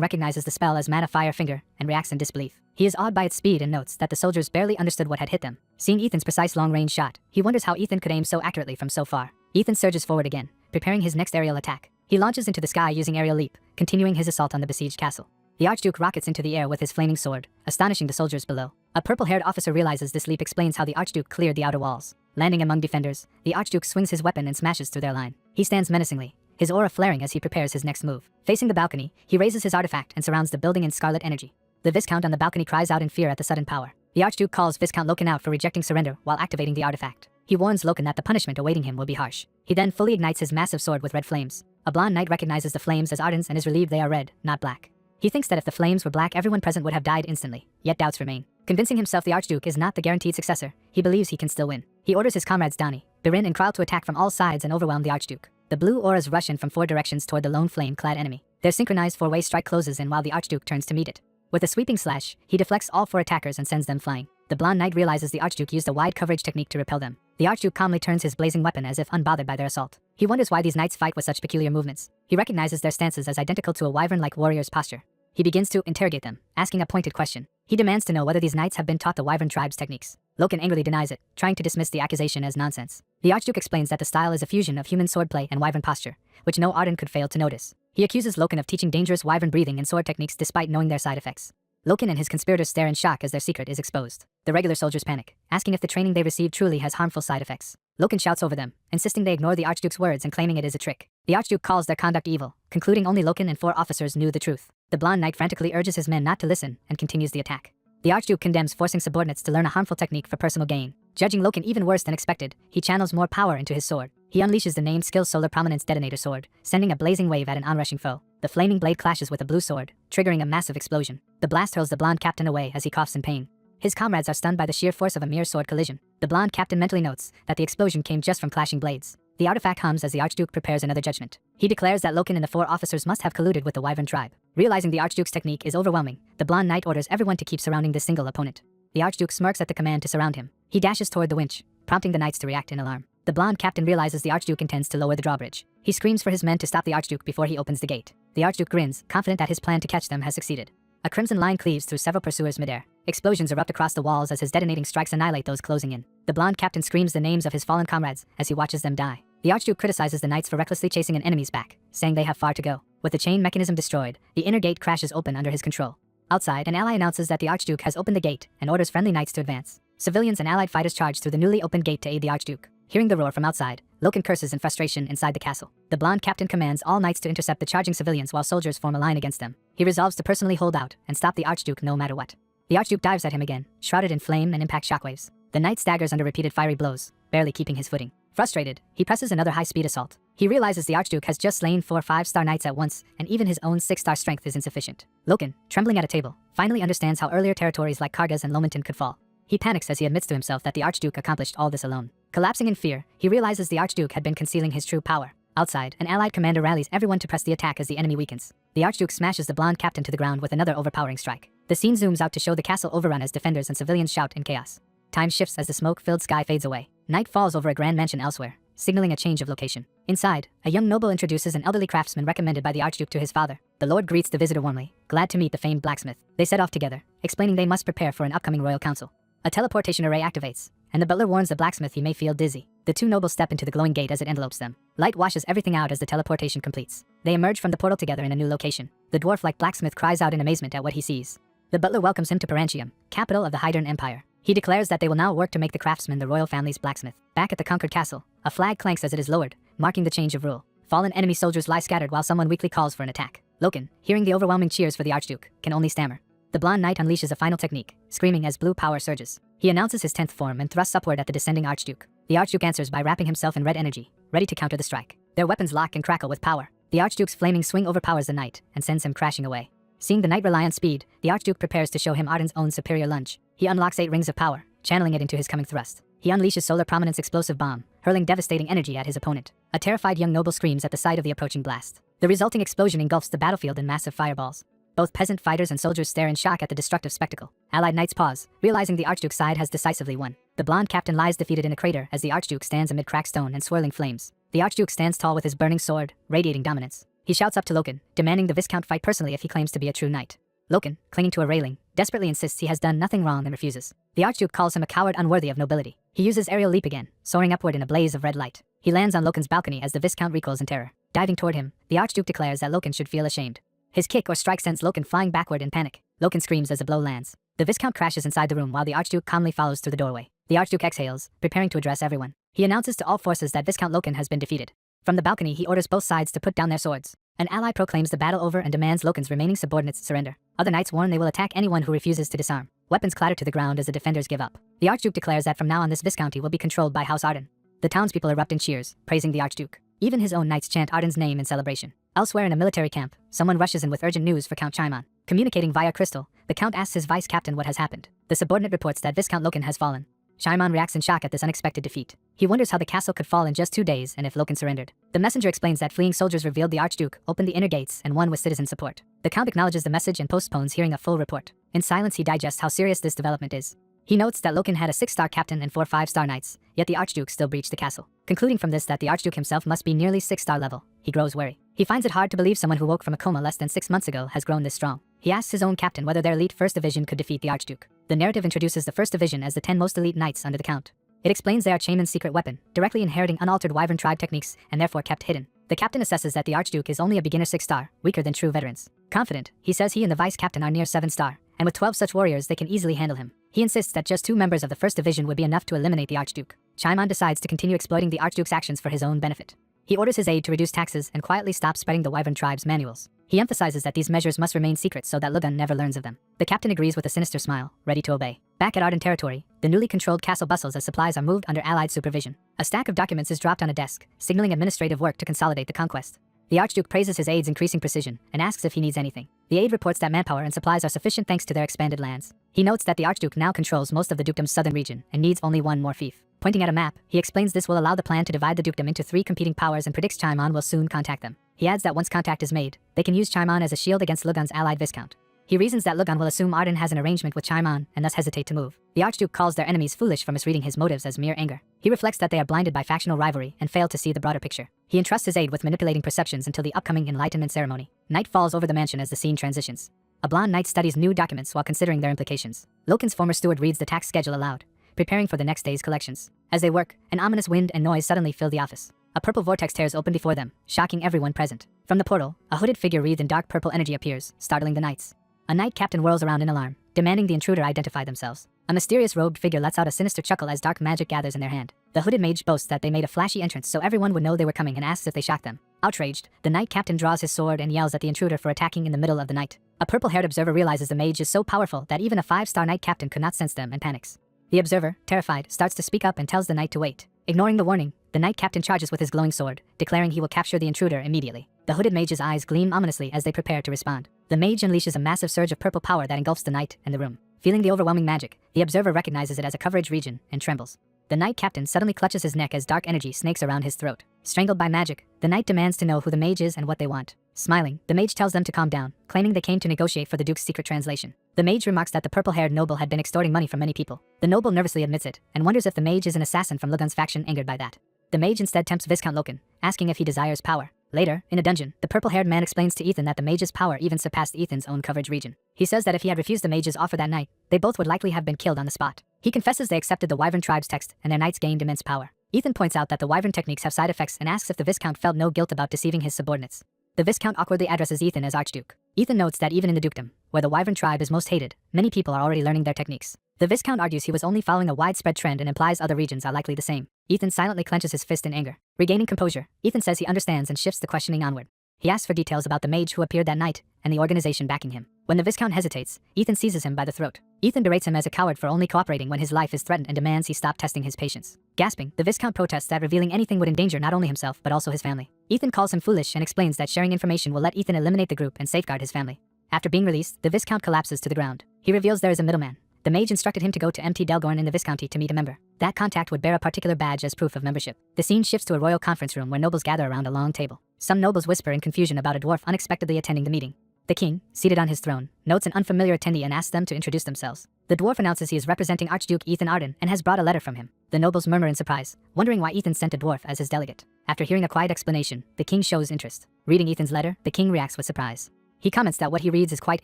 recognizes the spell as Mana Fire Finger and reacts in disbelief. He is awed by its speed and notes that the soldiers barely understood what had hit them. Seeing Ethan's precise long-range shot, he wonders how Ethan could aim so accurately from so far. Ethan surges forward again, preparing his next aerial attack. He launches into the sky using aerial leap, continuing his assault on the besieged castle. The Archduke rockets into the air with his flaming sword, astonishing the soldiers below. A purple-haired officer realizes this leap explains how the Archduke cleared the outer walls. Landing among defenders, the Archduke swings his weapon and smashes through their line. He stands menacingly, his aura flaring as he prepares his next move. Facing the balcony, he raises his artifact and surrounds the building in scarlet energy. The Viscount on the balcony cries out in fear at the sudden power. The Archduke calls Viscount Loken out for rejecting surrender while activating the artifact. He warns Loken that the punishment awaiting him will be harsh. He then fully ignites his massive sword with red flames. A blonde knight recognizes the flames as Arden's and is relieved they are red, not black. He thinks that if the flames were black, everyone present would have died instantly, yet doubts remain. Convincing himself the Archduke is not the guaranteed successor, he believes he can still win. He orders his comrades Dani, Birin and Kral to attack from all sides and overwhelm the Archduke. The blue auras rush in from 4 directions toward the lone flame-clad enemy. Their synchronized 4-way strike closes in while the Archduke turns to meet it. With a sweeping slash, he deflects all 4 attackers and sends them flying. The blonde knight realizes the Archduke used a wide coverage technique to repel them. The Archduke calmly turns his blazing weapon as if unbothered by their assault. He wonders why these knights fight with such peculiar movements. He recognizes their stances as identical to a wyvern-like warrior's posture. He begins to interrogate them, asking a pointed question. He demands to know whether these knights have been taught the wyvern tribe's techniques. Loken angrily denies it, trying to dismiss the accusation as nonsense. The Archduke explains that the style is a fusion of human swordplay and wyvern posture, which no Arden could fail to notice. He accuses Loken of teaching dangerous wyvern breathing and sword techniques despite knowing their side effects. Loken and his conspirators stare in shock as their secret is exposed. The regular soldiers panic, asking if the training they received truly has harmful side effects. Loken shouts over them, insisting they ignore the Archduke's words and claiming it is a trick. The Archduke calls their conduct evil, concluding only Loken and 4 officers knew the truth. The blonde knight frantically urges his men not to listen and continues the attack. The Archduke condemns forcing subordinates to learn a harmful technique for personal gain, Judging Loken even worse than expected, he channels more power into his sword. He unleashes the named skill Solar Prominence Detonator Sword, sending a blazing wave at an onrushing foe. The flaming blade clashes with a blue sword, triggering a massive explosion. The blast hurls the blonde captain away as he coughs in pain. His comrades are stunned by the sheer force of a mere sword collision. The blonde captain mentally notes that the explosion came just from clashing blades. The artifact hums as the Archduke prepares another judgment. He declares that Loken and the 4 officers must have colluded with the Wyvern tribe. Realizing the Archduke's technique is overwhelming, the blonde knight orders everyone to keep surrounding this single opponent. The Archduke smirks at the command to surround him. He dashes toward the winch, prompting the knights to react in alarm. The blonde captain realizes the Archduke intends to lower the drawbridge. He screams for his men to stop the Archduke before he opens the gate. The Archduke grins, confident that his plan to catch them has succeeded. A crimson line cleaves through several pursuers midair. Explosions erupt across the walls as his detonating strikes annihilate those closing in. The blonde captain screams the names of his fallen comrades as he watches them die. The Archduke criticizes the knights for recklessly chasing an enemy's back, saying they have far to go. With the chain mechanism destroyed, the inner gate crashes open under his control. Outside, an ally announces that the Archduke has opened the gate and orders friendly knights to advance. Civilians and allied fighters charge through the newly opened gate to aid the Archduke. Hearing the roar from outside, Loken curses in frustration inside the castle. The blonde captain commands all knights to intercept the charging civilians while soldiers form a line against them. He resolves to personally hold out and stop the Archduke no matter what. The Archduke dives at him again, shrouded in flame and impact shockwaves. The knight staggers under repeated fiery blows, barely keeping his footing. Frustrated, he presses another high-speed assault. He realizes the Archduke has just slain 4 5-star knights at once, and even his own 6-star strength is insufficient. Loken, trembling at a table, finally understands how earlier territories like Kargas and Lomenton could fall. He panics as he admits to himself that the Archduke accomplished all this alone. Collapsing in fear, he realizes the Archduke had been concealing his true power. Outside, an allied commander rallies everyone to press the attack as the enemy weakens. The Archduke smashes the blonde captain to the ground with another overpowering strike. The scene zooms out to show the castle overrun as defenders and civilians shout in chaos. Time shifts as the smoke-filled sky fades away. Night falls over a grand mansion elsewhere, signaling a change of location. Inside, a young noble introduces an elderly craftsman recommended by the Archduke to his father. The lord greets the visitor warmly, glad to meet the famed blacksmith. They set off together, explaining they must prepare for an upcoming royal council. A teleportation array activates, and the butler warns the blacksmith he may feel dizzy. The 2 nobles step into the glowing gate as it envelopes them. Light washes everything out as the teleportation completes. They emerge from the portal together in a new location. The dwarf-like blacksmith cries out in amazement at what he sees. The butler welcomes him to Perantium, capital of the Hydern Empire. He declares that they will now work to make the craftsman the royal family's blacksmith. Back at the conquered castle, a flag clanks as it is lowered, marking the change of rule. Fallen enemy soldiers lie scattered while someone weakly calls for an attack. Loken, hearing the overwhelming cheers for the Archduke, can only stammer. The blonde knight unleashes a final technique, screaming as blue power surges. He announces his 10th form and thrusts upward at the descending Archduke. The Archduke answers by wrapping himself in red energy, ready to counter the strike. Their weapons lock and crackle with power. The Archduke's flaming swing overpowers the knight and sends him crashing away. Seeing the knight rely on speed, the Archduke prepares to show him Arden's own superior lunge. He unlocks 8 rings of power, channeling it into his coming thrust. He unleashes Solar Prominence Explosive Bomb, hurling devastating energy at his opponent. A terrified young noble screams at the sight of the approaching blast. The resulting explosion engulfs the battlefield in massive fireballs. Both peasant fighters and soldiers stare in shock at the destructive spectacle. Allied knights pause, realizing the Archduke's side has decisively won. The blonde captain lies defeated in a crater as the Archduke stands amid cracked stone and swirling flames. The Archduke stands tall with his burning sword, radiating dominance. He shouts up to Loken, demanding the Viscount fight personally if he claims to be a true knight. Loken, clinging to a railing, desperately insists he has done nothing wrong and refuses. The Archduke calls him a coward unworthy of nobility. He uses aerial leap again, soaring upward in a blaze of red light. He lands on Loken's balcony as the Viscount recoils in terror. Diving toward him, the Archduke declares that Loken should feel ashamed. His kick or strike sends Loken flying backward in panic. Loken screams as the blow lands. The Viscount crashes inside the room while the Archduke calmly follows through the doorway. The Archduke exhales, preparing to address everyone. He announces to all forces that Viscount Loken has been defeated. From the balcony, he orders both sides to put down their swords. An ally proclaims the battle over and demands Loken's remaining subordinates surrender. Other knights warn they will attack anyone who refuses to disarm. Weapons clatter to the ground as the defenders give up. The Archduke declares that from now on this Viscounty will be controlled by House Arden. The townspeople erupt in cheers, praising the Archduke. Even his own knights chant Arden's name in celebration. Elsewhere in a military camp, someone rushes in with urgent news for Count Chimon. Communicating via crystal, the Count asks his vice-captain what has happened. The subordinate reports that Viscount Loken has fallen. Chimon reacts in shock at this unexpected defeat. He wonders how the castle could fall in just 2 days and if Loken surrendered. The messenger explains that fleeing soldiers revealed the Archduke opened the inner gates and won with citizen support. The Count acknowledges the message and postpones hearing a full report. In silence, he digests how serious this development is. He notes that Loken had a 6-star captain and 4 5-star knights, yet the Archduke still breached the castle. Concluding from this that the Archduke himself must be nearly 6-star level, he grows wary. He finds it hard to believe someone who woke from a coma less than 6 months ago has grown this strong. He asks his own captain whether their elite 1st Division could defeat the Archduke. The narrative introduces the 1st Division as the 10 most elite knights under the Count. It explains they are Chaimon's secret weapon, directly inheriting unaltered Wyvern tribe techniques and therefore kept hidden. The captain assesses that the Archduke is only a beginner 6-star, weaker than true veterans. Confident, he says he and the vice-captain are near 7-star, and with 12 such warriors they can easily handle him. He insists that just 2 members of the 1st Division would be enough to eliminate the Archduke. Chimon decides to continue exploiting the Archduke's actions for his own benefit. He orders his aide to reduce taxes and quietly stop spreading the Wyvern tribe's manuals. He emphasizes that these measures must remain secret so that Logan never learns of them. The captain agrees with a sinister smile, ready to obey. Back at Arden territory, The newly controlled castle bustles as supplies are moved under allied supervision. A stack of documents is dropped on a desk, signaling administrative work to consolidate the conquest. The Archduke praises his aide's increasing precision and asks if he needs anything. The aide reports that manpower and supplies are sufficient thanks to their expanded lands. He notes that the Archduke now controls most of the dukedom's southern region and needs only one more fief. Pointing at a map, he explains this will allow the plan to divide the dukedom into 3 competing powers and predicts Chaimon will soon contact them. He adds that once contact is made, they can use Chaimon as a shield against Lugan's allied viscount. He reasons that Lugan will assume Arden has an arrangement with Chaimon and thus hesitate to move. The Archduke calls their enemies foolish for misreading his motives as mere anger. He reflects that they are blinded by factional rivalry and fail to see the broader picture. He entrusts his aide with manipulating perceptions until the upcoming enlightenment ceremony. Night falls over the mansion as the scene transitions. A blonde knight studies new documents while considering their implications. Loken's former steward reads the tax schedule aloud, preparing for the next day's collections. As they work, an ominous wind and noise suddenly fill the office. A purple vortex tears open before them, shocking everyone present. From the portal, a hooded figure wreathed in dark purple energy appears, startling the knights. A knight captain whirls around in alarm, demanding the intruder identify themselves. A mysterious robed figure lets out a sinister chuckle as dark magic gathers in their hand. The hooded mage boasts that they made a flashy entrance so everyone would know they were coming and asks if they shocked them. Outraged, the knight captain draws his sword and yells at the intruder for attacking in the middle of the night. A purple-haired observer realizes the mage is so powerful that even a 5-star knight captain could not sense them and panics. The observer, terrified, starts to speak up and tells the knight to wait. Ignoring the warning, the knight captain charges with his glowing sword, declaring he will capture the intruder immediately. The hooded mage's eyes gleam ominously as they prepare to respond. The mage unleashes a massive surge of purple power that engulfs the knight and the room. Feeling the overwhelming magic, the observer recognizes it as a coverage region and trembles. The knight captain suddenly clutches his neck as dark energy snakes around his throat. Strangled by magic, the knight demands to know who the mage is and what they want. Smiling, the mage tells them to calm down, claiming they came to negotiate for the duke's secret translation. The mage remarks that the purple-haired noble had been extorting money from many people. The noble nervously admits it and wonders if the mage is an assassin from Lugan's faction angered by that. The mage instead tempts Viscount Loken, asking if he desires power. Later, in a dungeon, the purple-haired man explains to Ethan that the mage's power even surpassed Ethan's own coverage region. He says that if he had refused the mage's offer that night, they both would likely have been killed on the spot. He confesses they accepted the Wyvern tribe's text and their knights gained immense power. Ethan points out that the Wyvern techniques have side effects and asks if the Viscount felt no guilt about deceiving his subordinates. The Viscount awkwardly addresses Ethan as Archduke. Ethan notes that even in the dukedom, where the Wyvern tribe is most hated, many people are already learning their techniques. The Viscount argues he was only following a widespread trend and implies other regions are likely the same. Ethan silently clenches his fist in anger. Regaining composure, Ethan says he understands and shifts the questioning onward. He asks for details about the mage who appeared that night and the organization backing him. When the Viscount hesitates, Ethan seizes him by the throat. Ethan berates him as a coward for only cooperating when his life is threatened and demands he stop testing his patience. Gasping, the Viscount protests that revealing anything would endanger not only himself but also his family. Ethan calls him foolish and explains that sharing information will let Ethan eliminate the group and safeguard his family. After being released, the Viscount collapses to the ground. He reveals there is a middleman. The mage instructed him to go to Mt. Delgorn in the Viscounty to meet a member. That contact would bear a particular badge as proof of membership. The scene shifts to a royal conference room where nobles gather around a long table. Some nobles whisper in confusion about a dwarf unexpectedly attending the meeting. The king, seated on his throne, notes an unfamiliar attendee and asks them to introduce themselves. The dwarf announces he is representing Archduke Ethan Arden and has brought a letter from him. The nobles murmur in surprise, wondering why Ethan sent a dwarf as his delegate. After hearing a quiet explanation, the king shows interest. Reading Ethan's letter, the king reacts with surprise. He comments that what he reads is quite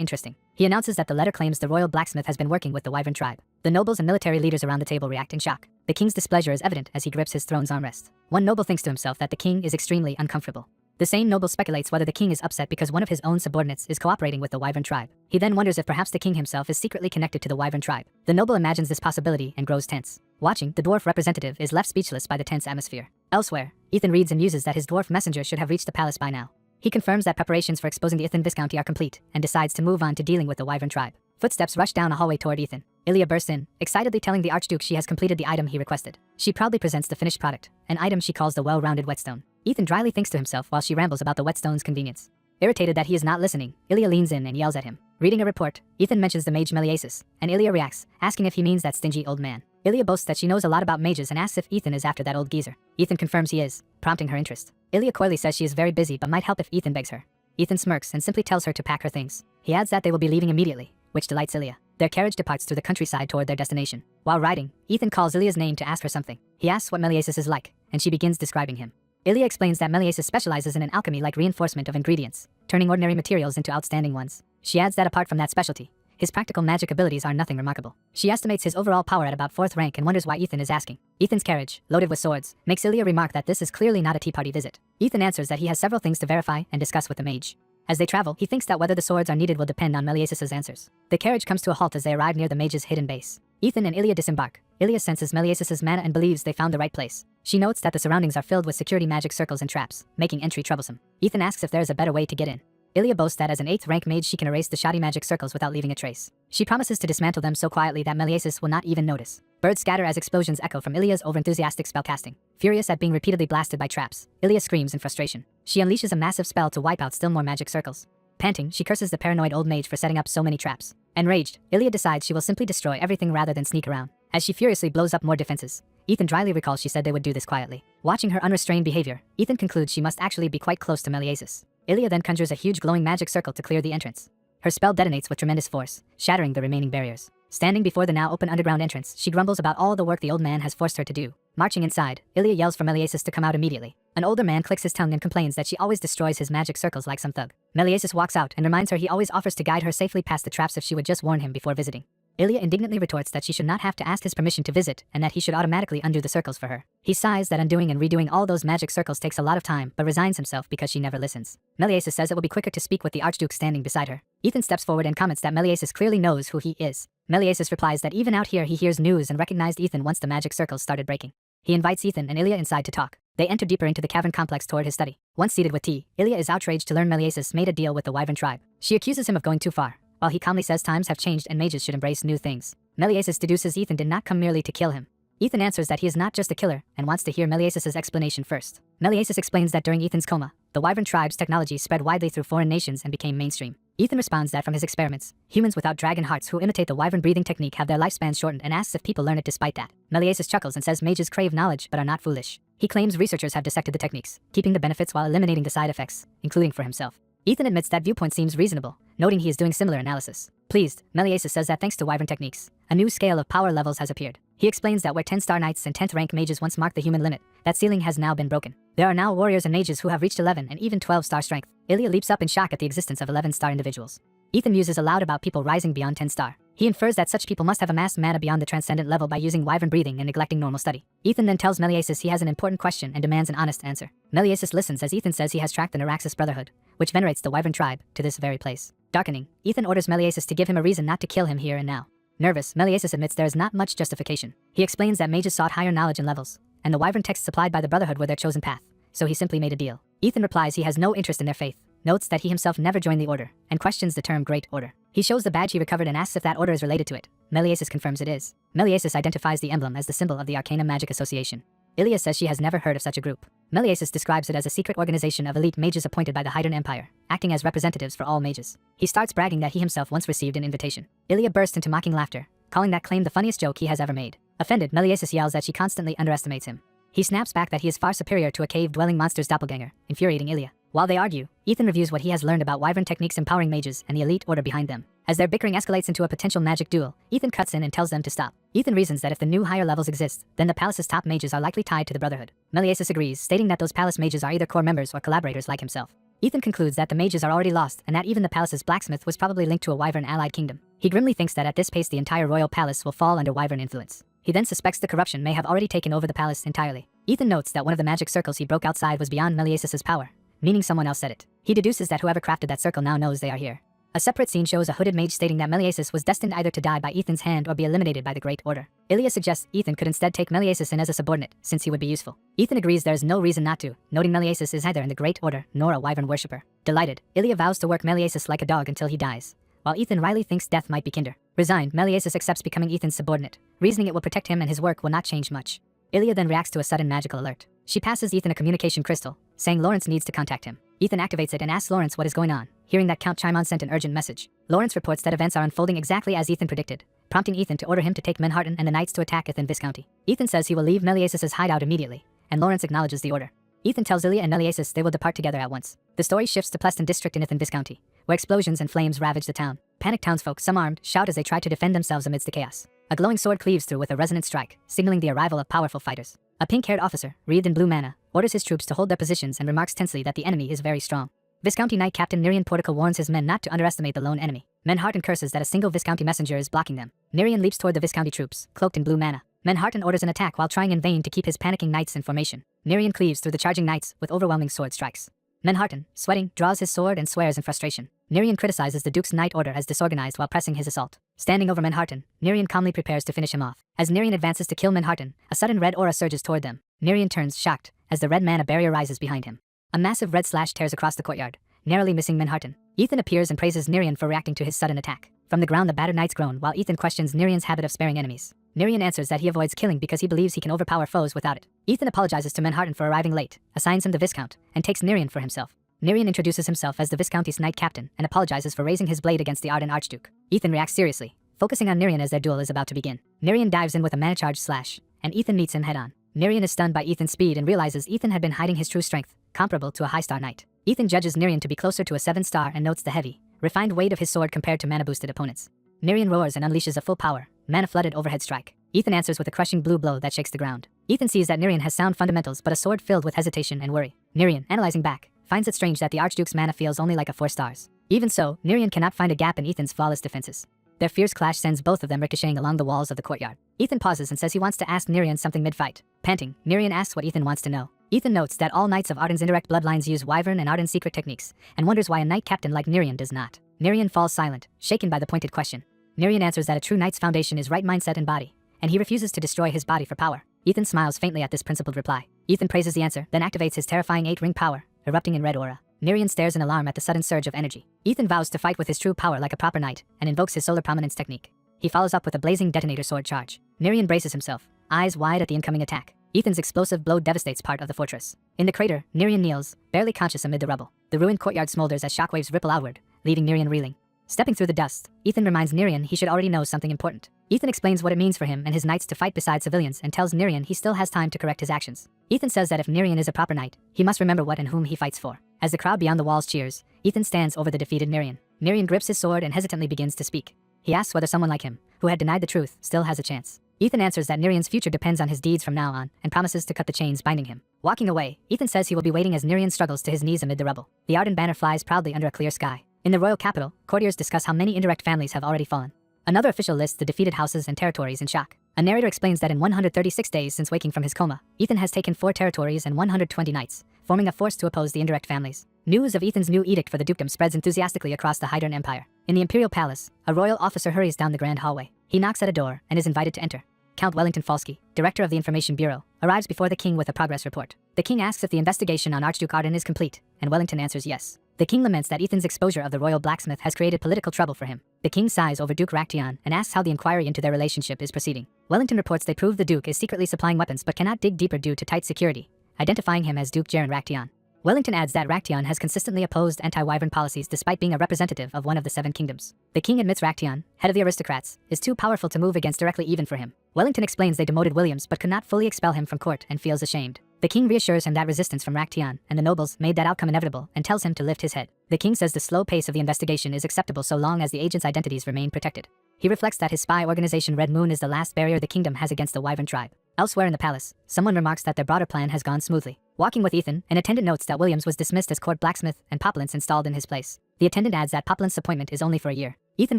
interesting. He announces that the letter claims the royal blacksmith has been working with the Wyvern tribe. The nobles and military leaders around the table react in shock. The king's displeasure is evident as he grips his throne's armrest. One noble thinks to himself that the king is extremely uncomfortable. The same noble speculates whether the king is upset because one of his own subordinates is cooperating with the Wyvern tribe. He then wonders if perhaps the king himself is secretly connected to the Wyvern tribe. The noble imagines this possibility and grows tense. Watching, the dwarf representative is left speechless by the tense atmosphere. Elsewhere, Ethan reads and muses that his dwarf messenger should have reached the palace by now. He confirms that preparations for exposing the Ethan Viscounty are complete and decides to move on to dealing with the Wyvern tribe. Footsteps rush down a hallway toward Ethan. Ilya bursts in, excitedly telling the Archduke she has completed the item he requested. She proudly presents the finished product, an item she calls the well-rounded whetstone. Ethan dryly thinks to himself while she rambles about the whetstone's convenience. Irritated that he is not listening, Ilya leans in and yells at him. Reading a report, Ethan mentions the mage Melioesis, and Ilya reacts, asking if he means that stingy old man. Ilya boasts that she knows a lot about mages and asks if Ethan is after that old geezer. Ethan confirms he is, prompting her interest. Ilya coyly says she is very busy but might help if Ethan begs her. Ethan smirks and simply tells her to pack her things. He adds that they will be leaving immediately, which delights Ilya. Their carriage departs through the countryside toward their destination. While riding, Ethan calls Ilya's name to ask her something. He asks what Melioesis is like, and she begins describing him. Ilya explains that Melioesis specializes in an alchemy-like reinforcement of ingredients, turning ordinary materials into outstanding ones. She adds that apart from that specialty, his practical magic abilities are nothing remarkable. She estimates his overall power at about 4th rank and wonders why Ethan is asking. Ethan's carriage, loaded with swords, makes Ilya remark that this is clearly not a tea party visit. Ethan answers that he has several things to verify and discuss with the mage. As they travel, he thinks that whether the swords are needed will depend on Melioesis' answers. The carriage comes to a halt as they arrive near the mage's hidden base. Ethan and Ilya disembark. Ilya senses Melioesis' mana and believes they found the right place. She notes that the surroundings are filled with security magic circles and traps, making entry troublesome. Ethan asks if there is a better way to get in. Ilya boasts that as an 8th rank mage she can erase the shoddy magic circles without leaving a trace. She promises to dismantle them so quietly that Melioesis will not even notice. Birds scatter as explosions echo from Ilya's overenthusiastic spellcasting. Furious at being repeatedly blasted by traps, Ilya screams in frustration. She unleashes a massive spell to wipe out still more magic circles. Panting, she curses the paranoid old mage for setting up so many traps. Enraged, Ilya decides she will simply destroy everything rather than sneak around. As she furiously blows up more defenses, Ethan dryly recalls she said they would do this quietly. Watching her unrestrained behavior, Ethan concludes she must actually be quite close to Meliasis. Ilya then conjures a huge glowing magic circle to clear the entrance. Her spell detonates with tremendous force, shattering the remaining barriers. Standing before the now open underground entrance, she grumbles about all the work the old man has forced her to do. Marching inside, Ilya yells for Meliasis to come out immediately. An older man clicks his tongue and complains that she always destroys his magic circles like some thug. Meliasis walks out and reminds her he always offers to guide her safely past the traps if she would just warn him before visiting. Ilya indignantly retorts that she should not have to ask his permission to visit and that he should automatically undo the circles for her. He sighs that undoing and redoing all those magic circles takes a lot of time, but resigns himself because she never listens. Meliasis says it will be quicker to speak with the Archduke standing beside her. Ethan steps forward and comments that Meliasis clearly knows who he is. Meliasis replies that even out here he hears news and recognized Ethan once the magic circles started breaking. He invites Ethan and Ilya inside to talk. They enter deeper into the cavern complex toward his study. Once seated with tea, Ilya is outraged to learn Meliasis made a deal with the Wyvern tribe. She accuses him of going too far, while he calmly says times have changed and mages should embrace new things. Meliasis deduces Ethan did not come merely to kill him. Ethan answers that he is not just a killer and wants to hear Meliasis' explanation first. Meliasis explains that during Ethan's coma, the Wyvern tribe's technology spread widely through foreign nations and became mainstream. Ethan responds that from his experiments, humans without dragon hearts who imitate the wyvern breathing technique have their lifespans shortened and asks if people learn it despite that. Meliasis chuckles and says mages crave knowledge but are not foolish. He claims researchers have dissected the techniques, keeping the benefits while eliminating the side effects, including for himself. Ethan admits that viewpoint seems reasonable, noting he is doing similar analysis. Pleased, Meliasis says that thanks to wyvern techniques, a new scale of power levels has appeared. He explains that where 10-star knights and 10th rank mages once marked the human limit, that ceiling has now been broken. There are now warriors and mages who have reached 11 and even 12-star strength. Ilya leaps up in shock at the existence of 11-star individuals. Ethan muses aloud about people rising beyond 10-star. He infers that such people must have amassed mana beyond the transcendent level by using wyvern breathing and neglecting normal study. Ethan then tells Meliasis he has an important question and demands an honest answer. Meliasis listens as Ethan says he has tracked the Neuraxis Brotherhood, which venerates the wyvern tribe, to this very place. Darkening, Ethan orders Meliasis to give him a reason not to kill him here and now. Nervous, Meliasis admits there is not much justification. He explains that mages sought higher knowledge and levels, and the wyvern texts supplied by the Brotherhood were their chosen path, so he simply made a deal. Ethan replies he has no interest in their faith, notes that he himself never joined the order, and questions the term Great Order. He shows the badge he recovered and asks if that order is related to it. Meliasis confirms it is. Meliasis identifies the emblem as the symbol of the Arcana Magic Association. Ilya says she has never heard of such a group. Meliasis describes it as a secret organization of elite mages appointed by the Hydran Empire, acting as representatives for all mages. He starts bragging that he himself once received an invitation. Ilya bursts into mocking laughter, calling that claim the funniest joke he has ever made. Offended, Meliasis yells that she constantly underestimates him. He snaps back that he is far superior to a cave-dwelling monster's doppelganger, infuriating Ilya. While they argue, Ethan reviews what he has learned about wyvern techniques empowering mages and the elite order behind them. As their bickering escalates into a potential magic duel, Ethan cuts in and tells them to stop. Ethan reasons that if the new higher levels exist, then the palace's top mages are likely tied to the Brotherhood. Meliasis agrees, stating that those palace mages are either core members or collaborators like himself. Ethan concludes that the mages are already lost and that even the palace's blacksmith was probably linked to a wyvern allied kingdom. He grimly thinks that at this pace the entire royal palace will fall under wyvern influence. He then suspects the corruption may have already taken over the palace entirely. Ethan notes that one of the magic circles he broke outside was beyond Meliasis' power, meaning someone else said it. He deduces that whoever crafted that circle now knows they are here. A separate scene shows a hooded mage stating that Meliasis was destined either to die by Ethan's hand or be eliminated by the Great Order. Ilya suggests Ethan could instead take Meliasis in as a subordinate, since he would be useful. Ethan agrees there is no reason not to, noting Meliasis is neither in the Great Order nor a wyvern worshipper. Delighted, Ilya vows to work Meliasis like a dog until he dies, while Ethan wryly thinks death might be kinder. Resigned, Meliasis accepts becoming Ethan's subordinate, reasoning it will protect him and his work will not change much. Ilya then reacts to a sudden magical alert. She passes Ethan a communication crystal, saying Lawrence needs to contact him. Ethan activates it and asks Lawrence what is going on, hearing that Count Chimon sent an urgent message. Lawrence reports that events are unfolding exactly as Ethan predicted, prompting Ethan to order him to take Manhattan and the knights to attack Ethan Viscounty. Ethan says he will leave Meliasis' hideout immediately, and Lawrence acknowledges the order. Ethan tells Ilya and Meliasis they will depart together at once. The story shifts to Pleston district in Ethan Viscounty, where explosions and flames ravage the town. Panicked townsfolk, some armed, shout as they try to defend themselves amidst the chaos. A glowing sword cleaves through with a resonant strike, signaling the arrival of powerful fighters. A pink-haired officer, wreathed in blue mana, orders his troops to hold their positions and remarks tensely that the enemy is very strong. Viscounty Knight Captain Nerian Portico warns his men not to underestimate the lone enemy. Menharton curses that a single Viscounty messenger is blocking them. Nerian leaps toward the Viscounty troops, cloaked in blue mana. Menharton orders an attack while trying in vain to keep his panicking knights in formation. Nerian cleaves through the charging knights with overwhelming sword strikes. Menharton, sweating, draws his sword and swears in frustration. Nerian criticizes the Duke's knight order as disorganized while pressing his assault. Standing over Menharton, Nerian calmly prepares to finish him off. As Nerian advances to kill Menharton, a sudden red aura surges toward them. Nerian turns, shocked, as the red mana barrier rises behind him. A massive red slash tears across the courtyard, narrowly missing Menharton. Ethan appears and praises Nerian for reacting to his sudden attack. From the ground the battered knights groan while Ethan questions Nerian's habit of sparing enemies. Nerian answers that he avoids killing because he believes he can overpower foes without it. Ethan apologizes to Manhattan for arriving late, assigns him the Viscount, and takes Nerian for himself. Nerian introduces himself as the Viscount's knight captain and apologizes for raising his blade against the Arden Archduke. Ethan reacts seriously, focusing on Nerian as their duel is about to begin. Nerian dives in with a mana-charged slash, and Ethan meets him head-on. Nerian is stunned by Ethan's speed and realizes Ethan had been hiding his true strength, comparable to a high-star knight. Ethan judges Nerian to be closer to a 7-star and notes the heavy, refined weight of his sword compared to mana-boosted opponents. Nerian roars and unleashes a full power, mana-flooded overhead strike. Ethan answers with a crushing blue blow that shakes the ground. Ethan sees that Nerian has sound fundamentals but a sword filled with hesitation and worry. Nerian, analyzing back, finds it strange that the Archduke's mana feels only like a 4 stars. Even so, Nerian cannot find a gap in Ethan's flawless defenses. Their fierce clash sends both of them ricocheting along the walls of the courtyard. Ethan pauses and says he wants to ask Nerian something mid-fight. Panting, Nerian asks what Ethan wants to know. Ethan notes that all knights of Arden's indirect bloodlines use Wyvern and Arden's secret techniques, and wonders why a knight captain like Nerian does not. Nerian falls silent, shaken by the pointed question. Nerian answers that a true knight's foundation is right mindset and body, and he refuses to destroy his body for power. Ethan smiles faintly at this principled reply. Ethan praises the answer, then activates his terrifying 8-ring power, erupting in red aura. Nerian stares in alarm at the sudden surge of energy. Ethan vows to fight with his true power like a proper knight, and invokes his solar prominence technique. He follows up with a blazing detonator sword charge. Nerian braces himself, eyes wide at the incoming attack. Ethan's explosive blow devastates part of the fortress. In the crater, Nerian kneels, barely conscious amid the rubble. The ruined courtyard smolders as shockwaves ripple outward, leaving Nerian reeling. Stepping through the dust, Ethan reminds Nerian he should already know something important. Ethan explains what it means for him and his knights to fight beside civilians and tells Nerian he still has time to correct his actions. Ethan says that if Nerian is a proper knight, he must remember what and whom he fights for. As the crowd beyond the walls cheers, Ethan stands over the defeated Nerian. Nerian grips his sword and hesitantly begins to speak. He asks whether someone like him, who had denied the truth, still has a chance. Ethan answers that Nerian's future depends on his deeds from now on, and promises to cut the chains binding him. Walking away, Ethan says he will be waiting as Nerian struggles to his knees amid the rubble. The Arden banner flies proudly under a clear sky. In the royal capital, courtiers discuss how many indirect families have already fallen. Another official lists the defeated houses and territories in shock. A narrator explains that in 136 days since waking from his coma, Ethan has taken 4 territories and 120 knights, forming a force to oppose the indirect families. News of Ethan's new edict for the dukedom spreads enthusiastically across the Hydern Empire. In the imperial palace, a royal officer hurries down the grand hallway. He knocks at a door and is invited to enter. Count Wellington Falsky, director of the Information Bureau, arrives before the king with a progress report. The king asks if the investigation on Archduke Arden is complete, and Wellington answers yes. The king laments that Ethan's exposure of the royal blacksmith has created political trouble for him. The king sighs over Duke Raktion and asks how the inquiry into their relationship is proceeding. Wellington reports they prove the duke is secretly supplying weapons but cannot dig deeper due to tight security, identifying him as Duke Jaren Raktion. Wellington adds that Raktion has consistently opposed anti-Wyvern policies despite being a representative of one of the 7 kingdoms. The king admits Raktion, head of the aristocrats, is too powerful to move against directly even for him. Wellington explains they demoted Williams but could not fully expel him from court and feels ashamed. The king reassures him that resistance from Raktion and the nobles made that outcome inevitable and tells him to lift his head. The king says the slow pace of the investigation is acceptable so long as the agents' identities remain protected. He reflects that his spy organization Red Moon is the last barrier the kingdom has against the Wyvern tribe. Elsewhere in the palace, someone remarks that their broader plan has gone smoothly. Walking with Ethan, an attendant notes that Williams was dismissed as court blacksmith and Populence installed in his place. The attendant adds that Populence's appointment is only for a year. Ethan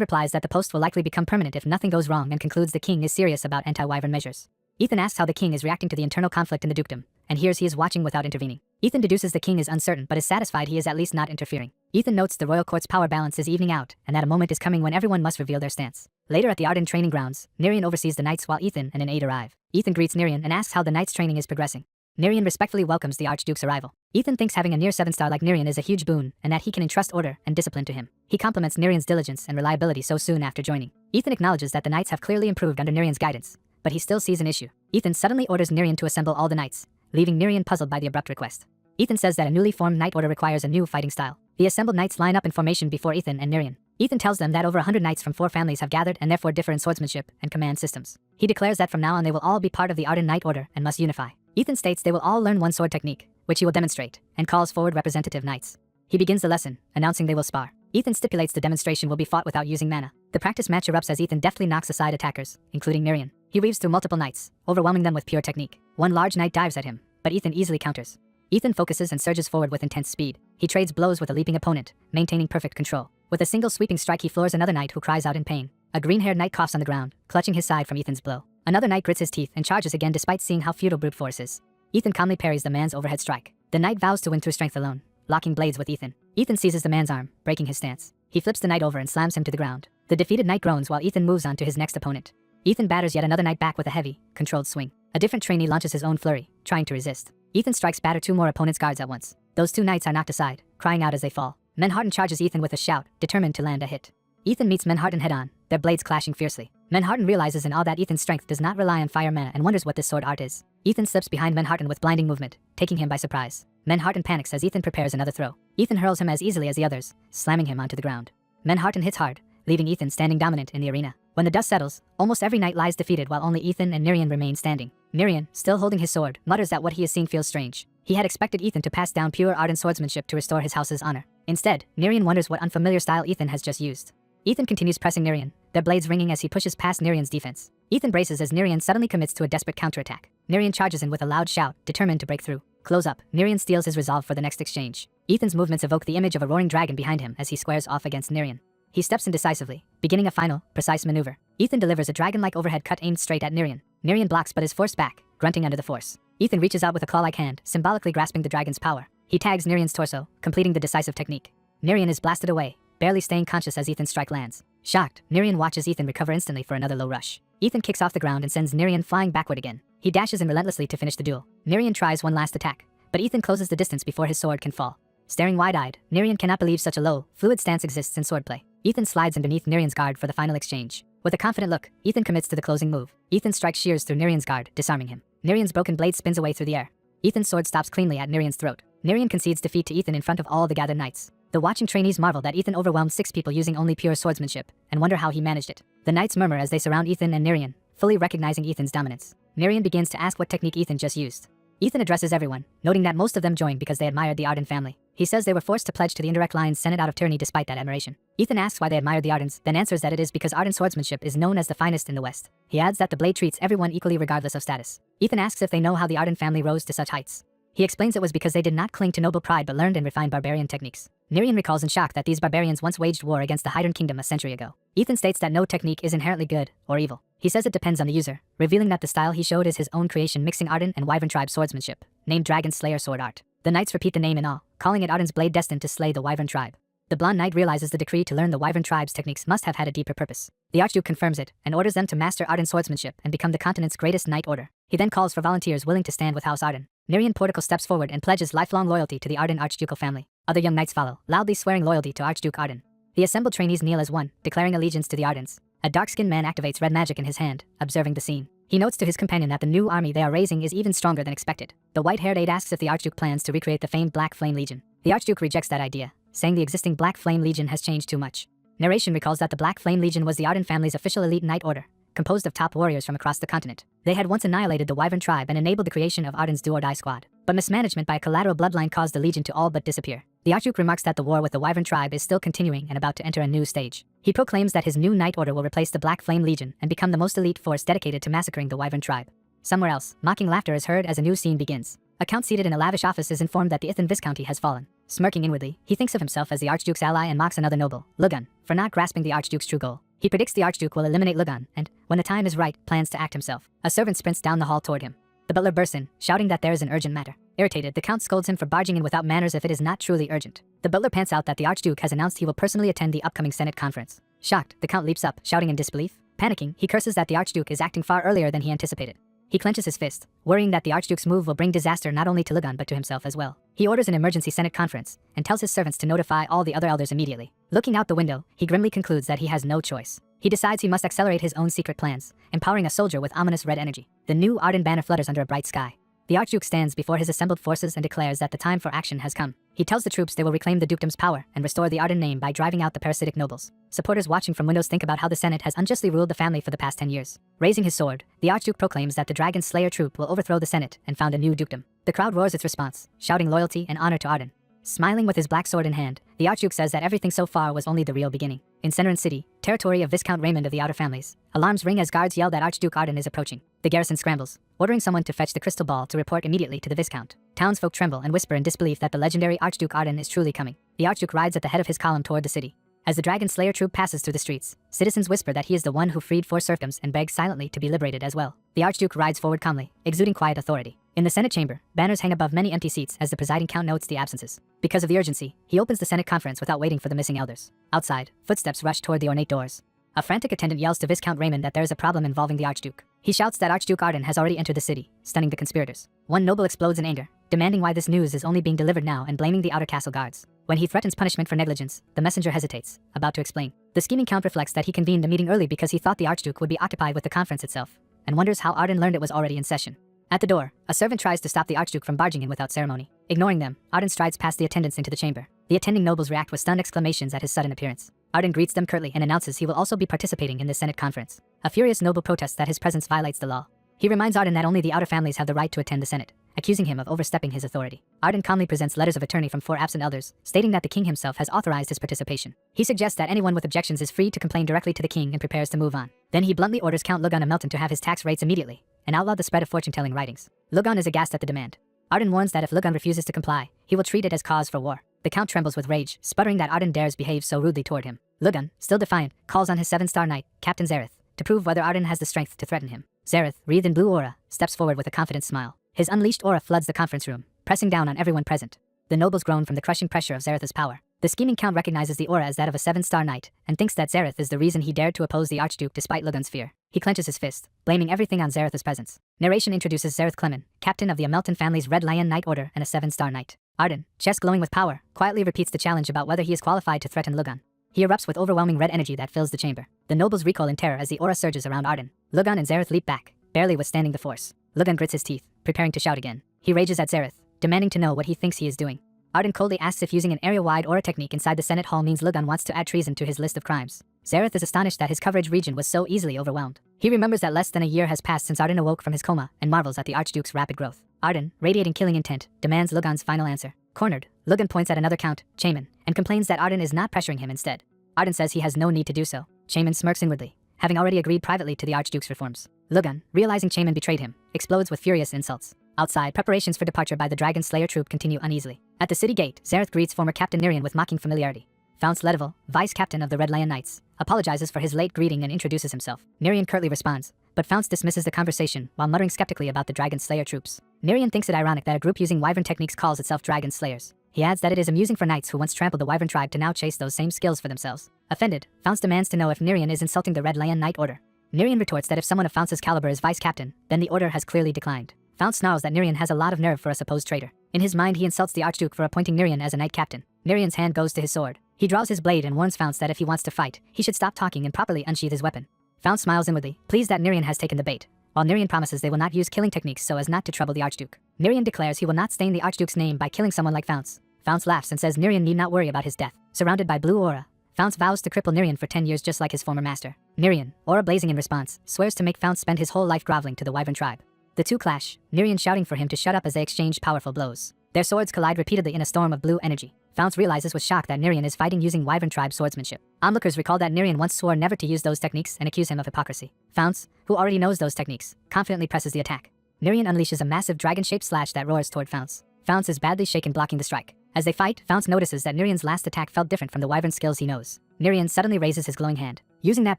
replies that the post will likely become permanent if nothing goes wrong and concludes the king is serious about anti-Wyvern measures. Ethan asks how the king is reacting to the internal conflict in the dukedom, and hears he is watching without intervening. Ethan deduces the king is uncertain but is satisfied he is at least not interfering. Ethan notes the royal court's power balance is evening out, and that a moment is coming when everyone must reveal their stance. Later at the Arden training grounds, Nerian oversees the knights while Ethan and an aide arrive. Ethan greets Nerian and asks how the knights' training is progressing. Nerian respectfully welcomes the Archduke's arrival. Ethan thinks having a near 7-star like Nerian is a huge boon, and that he can entrust order and discipline to him. He compliments Nerian's diligence and reliability so soon after joining. Ethan acknowledges that the knights have clearly improved under Nerian's guidance, but he still sees an issue. Ethan suddenly orders Nerian to assemble all the knights, leaving Nerian puzzled by the abrupt request. Ethan says that a newly formed knight order requires a new fighting style. The assembled knights line up in formation before Ethan and Nerian. Ethan tells them that over 100 knights from 4 families have gathered and therefore differ in swordsmanship and command systems. He declares that from now on they will all be part of the Arden Knight Order and must unify. Ethan states they will all learn one sword technique, which he will demonstrate, and calls forward representative knights. He begins the lesson, announcing they will spar. Ethan stipulates the demonstration will be fought without using mana. The practice match erupts as Ethan deftly knocks aside attackers, including Nerian. He weaves through multiple knights, overwhelming them with pure technique. One large knight dives at him, but Ethan easily counters. Ethan focuses and surges forward with intense speed. He trades blows with a leaping opponent, maintaining perfect control. With a single sweeping strike he floors another knight who cries out in pain. A green-haired knight coughs on the ground, clutching his side from Ethan's blow. Another knight grits his teeth and charges again despite seeing how futile brute force is. Ethan calmly parries the man's overhead strike. The knight vows to win through strength alone, locking blades with Ethan. Ethan seizes the man's arm, breaking his stance. He flips the knight over and slams him to the ground. The defeated knight groans while Ethan moves on to his next opponent. Ethan batters yet another knight back with a heavy, controlled swing. A different trainee launches his own flurry, trying to resist. Ethan strikes batter 2 more opponents' guards at once. Those 2 knights are knocked aside, crying out as they fall. Manhattan charges Ethan with a shout, determined to land a hit. Ethan meets Manhattan head-on, their blades clashing fiercely. Manhattan realizes in awe that Ethan's strength does not rely on fire mana and wonders what this sword art is. Ethan slips behind Manhattan with blinding movement, taking him by surprise. Manhattan panics as Ethan prepares another throw. Ethan hurls him as easily as the others, slamming him onto the ground. Manhattan hits hard, leaving Ethan standing dominant in the arena. When the dust settles, almost every knight lies defeated while only Ethan and Nerian remain standing. Nerian, still holding his sword, mutters that what he is seeing feels strange. He had expected Ethan to pass down pure ardent swordsmanship to restore his house's honor. Instead, Nerian wonders what unfamiliar style Ethan has just used. Ethan continues pressing Nerian, their blades ringing as he pushes past Nerian's defense. Ethan braces as Nerian suddenly commits to a desperate counterattack. Nerian charges in with a loud shout, determined to break through. Close up, Nerian steals his resolve for the next exchange. Ethan's movements evoke the image of a roaring dragon behind him as he squares off against Nerian. He steps in decisively, beginning a final, precise maneuver. Ethan delivers a dragon-like overhead cut aimed straight at Nerian. Nerian blocks but is forced back, grunting under the force. Ethan reaches out with a claw-like hand, symbolically grasping the dragon's power. He tags Nerian's torso, completing the decisive technique. Nerian is blasted away, barely staying conscious as Ethan's strike lands. Shocked, Nerian watches Ethan recover instantly for another low rush. Ethan kicks off the ground and sends Nerian flying backward again. He dashes in relentlessly to finish the duel. Nerian tries one last attack, but Ethan closes the distance before his sword can fall. Staring wide-eyed, Nerian cannot believe such a low, fluid stance exists in swordplay. Ethan slides in beneath Nerian's guard for the final exchange. With a confident look, Ethan commits to the closing move. Ethan's strike shears through Nerian's guard, disarming him. Nerian's broken blade spins away through the air. Ethan's sword stops cleanly at Nerian's throat. Nerian concedes defeat to Ethan in front of all the gathered knights. The watching trainees marvel that Ethan overwhelmed 6 people using only pure swordsmanship, and wonder how he managed it. The knights murmur as they surround Ethan and Nerian, fully recognizing Ethan's dominance. Nerian begins to ask what technique Ethan just used. Ethan addresses everyone, noting that most of them joined because they admired the Arden family. He says they were forced to pledge to the indirect line's Senate out of tyranny despite that admiration. Ethan asks why they admired the Ardens, then answers that it is because Arden swordsmanship is known as the finest in the West. He adds that the blade treats everyone equally regardless of status. Ethan asks if they know how the Arden family rose to such heights. He explains it was because they did not cling to noble pride but learned and refined barbarian techniques. Nerian recalls in shock that these barbarians once waged war against the Hydran kingdom a century ago. Ethan states that no technique is inherently good or evil. He says it depends on the user, revealing that the style he showed is his own creation mixing Arden and Wyvern tribe swordsmanship, named Dragon Slayer sword art. The knights repeat the name in awe, calling it Arden's blade destined to slay the Wyvern tribe. The blonde knight realizes the decree to learn the Wyvern tribe's techniques must have had a deeper purpose. The Archduke confirms it and orders them to master Arden swordsmanship and become the continent's greatest knight order. He then calls for volunteers willing to stand with House Arden. Nerian Portico steps forward and pledges lifelong loyalty to the Arden archducal family. Other young knights follow, loudly swearing loyalty to Archduke Arden. The assembled trainees kneel as one, declaring allegiance to the Ardens. A dark-skinned man activates red magic in his hand, observing the scene. He notes to his companion that the new army they are raising is even stronger than expected. The white-haired aide asks if the Archduke plans to recreate the famed Black Flame Legion. The Archduke rejects that idea, saying the existing Black Flame Legion has changed too much. Narration recalls that the Black Flame Legion was the Arden family's official elite knight order, composed of top warriors from across the continent. They had once annihilated the Wyvern tribe and enabled the creation of Arden's do-or-die squad. But mismanagement by a collateral bloodline caused the legion to all but disappear. The Archduke remarks that the war with the Wyvern tribe is still continuing and about to enter a new stage. He proclaims that his new knight order will replace the Black Flame Legion and become the most elite force dedicated to massacring the Wyvern tribe. Somewhere else, mocking laughter is heard as a new scene begins. A count seated in a lavish office is informed that the Ithan Viscounty has fallen. Smirking inwardly, he thinks of himself as the Archduke's ally and mocks another noble, Lugan, for not grasping the Archduke's true goal. He predicts the Archduke will eliminate Lugan and, when the time is right, plans to act himself. A servant sprints down the hall toward him. The butler bursts in, shouting that there is an urgent matter. Irritated, the count scolds him for barging in without manners if it is not truly urgent. The butler pants out that the Archduke has announced he will personally attend the upcoming Senate conference. Shocked, the count leaps up, shouting in disbelief. Panicking, he curses that the Archduke is acting far earlier than he anticipated. He clenches his fist, worrying that the Archduke's move will bring disaster not only to Lugan but to himself as well. He orders an emergency Senate conference and tells his servants to notify all the other elders immediately. Looking out the window, he grimly concludes that he has no choice. He decides he must accelerate his own secret plans, empowering a soldier with ominous red energy. The new Arden banner flutters under a bright sky. The Archduke stands before his assembled forces and declares that the time for action has come. He tells the troops they will reclaim the dukedom's power and restore the Arden name by driving out the parasitic nobles. Supporters watching from windows think about how the Senate has unjustly ruled the family for the past 10 years. Raising his sword, the Archduke proclaims that the Dragon Slayer troop will overthrow the Senate and found a new dukedom. The crowd roars its response, shouting loyalty and honor to Arden. Smiling with his black sword in hand, the Archduke says that everything so far was only the real beginning. In Sennerin City, territory of Viscount Raymond of the Outer Families, alarms ring as guards yell that Archduke Arden is approaching. The garrison scrambles, ordering someone to fetch the crystal ball to report immediately to the Viscount. Townsfolk tremble and whisper in disbelief that the legendary Archduke Arden is truly coming. The Archduke rides at the head of his column toward the city. As the Dragon Slayer troop passes through the streets, citizens whisper that he is the one who freed 4 serfdoms and beg silently to be liberated as well. The Archduke rides forward calmly, exuding quiet authority. In the Senate chamber, banners hang above many empty seats as the presiding count notes the absences. Because of the urgency, he opens the Senate conference without waiting for the missing elders. Outside, footsteps rush toward the ornate doors. A frantic attendant yells to Viscount Raymond that there is a problem involving the Archduke. He shouts that Archduke Arden has already entered the city, stunning the conspirators. One noble explodes in anger, demanding why this news is only being delivered now and blaming the outer castle guards. When he threatens punishment for negligence, the messenger hesitates, about to explain. The scheming count reflects that he convened the meeting early because he thought the Archduke would be occupied with the conference itself, and wonders how Arden learned it was already in session. At the door, a servant tries to stop the Archduke from barging in without ceremony. Ignoring them, Arden strides past the attendants into the chamber. The attending nobles react with stunned exclamations at his sudden appearance. Arden greets them curtly and announces he will also be participating in the Senate conference. A furious noble protests that his presence violates the law. He reminds Arden that only the outer families have the right to attend the Senate, accusing him of overstepping his authority. Arden calmly presents letters of attorney from 4 absent elders, stating that the king himself has authorized his participation. He suggests that anyone with objections is free to complain directly to the king and prepares to move on. Then he bluntly orders Count Lugan of Melton to have his tax rates immediately, and outlaw the spread of fortune-telling writings. Lugan is aghast at the demand. Arden warns that if Lugan refuses to comply, he will treat it as cause for war. The count trembles with rage, sputtering that Arden dares behave so rudely toward him. Lugan, still defiant, calls on his 7-star knight, Captain Zareth, to prove whether Arden has the strength to threaten him. Zareth, wreathed in blue aura, steps forward with a confident smile. His unleashed aura floods the conference room, pressing down on everyone present. The nobles groan from the crushing pressure of Zareth's power. The scheming count recognizes the aura as that of a 7-star knight, and thinks that Zareth is the reason he dared to oppose the Archduke despite Lugan's fear. He clenches his fist, blaming everything on Zareth's presence. Narration introduces Zareth Clemen, captain of the Amelton family's Red Lion Knight Order and a 7-star knight. Arden, chest glowing with power, quietly repeats the challenge about whether he is qualified to threaten Lugan. He erupts with overwhelming red energy that fills the chamber. The nobles recoil in terror as the aura surges around Arden. Lugan and Zareth leap back, barely withstanding the force. Lugan grits his teeth, preparing to shout again. He rages at Zareth, demanding to know what he thinks he is doing. Arden coldly asks if using an area-wide aura technique inside the Senate Hall means Lugan wants to add treason to his list of crimes. Zareth is astonished that his coverage region was so easily overwhelmed. He remembers that less than a year has passed since Arden awoke from his coma and marvels at the Archduke's rapid growth. Arden, radiating killing intent, demands Lugan's final answer. Cornered, Lugan points at another count, Chaman, and complains that Arden is not pressuring him instead. Arden says he has no need to do so. Chaman smirks inwardly, having already agreed privately to the Archduke's reforms. Lugan, realizing Chaman betrayed him, explodes with furious insults. Outside, preparations for departure by the Dragon Slayer troop continue uneasily. At the city gate, Zareth greets former Captain Nirian with mocking familiarity. Founce Ledival, vice captain of the Red Lion Knights, apologizes for his late greeting and introduces himself. Nirian curtly responds, but Founce dismisses the conversation while muttering skeptically about the Dragon Slayer troops. Nirian thinks it ironic that a group using wyvern techniques calls itself Dragon Slayers. He adds that it is amusing for knights who once trampled the wyvern tribe to now chase those same skills for themselves. Offended, Founce demands to know if Nirian is insulting the Red Lion Knight Order. Nirian retorts that if someone of Founce's caliber is vice captain, then the order has clearly declined. Founce snarls that Nirian has a lot of nerve for a supposed traitor. In his mind, he insults the Archduke for appointing Nirian as a knight captain. Nirian's hand goes to his sword. He draws his blade and warns Founce that if he wants to fight, he should stop talking and properly unsheath his weapon. Founce smiles inwardly, pleased that Nirian has taken the bait, while Nirian promises they will not use killing techniques so as not to trouble the Archduke. Nirian declares he will not stain the Archduke's name by killing someone like Founce. Founce laughs and says Nirian need not worry about his death. Surrounded by blue aura, Founce vows to cripple Nirian for 10 years just like his former master. Nirian, aura blazing in response, swears to make Founce spend his whole life groveling to the wyvern tribe. The two clash, Nirian shouting for him to shut up as they exchange powerful blows. Their swords collide repeatedly in a storm of blue energy. Founce realizes with shock that Nirian is fighting using wyvern tribe swordsmanship. Onlookers recall that Nirian once swore never to use those techniques and accuse him of hypocrisy. Founce, who already knows those techniques, confidently presses the attack. Nirian unleashes a massive dragon-shaped slash that roars toward Founce. Founce is badly shaken, blocking the strike. As they fight, Founce notices that Nirian's last attack felt different from the wyvern skills he knows. Nirian suddenly raises his glowing hand. Using that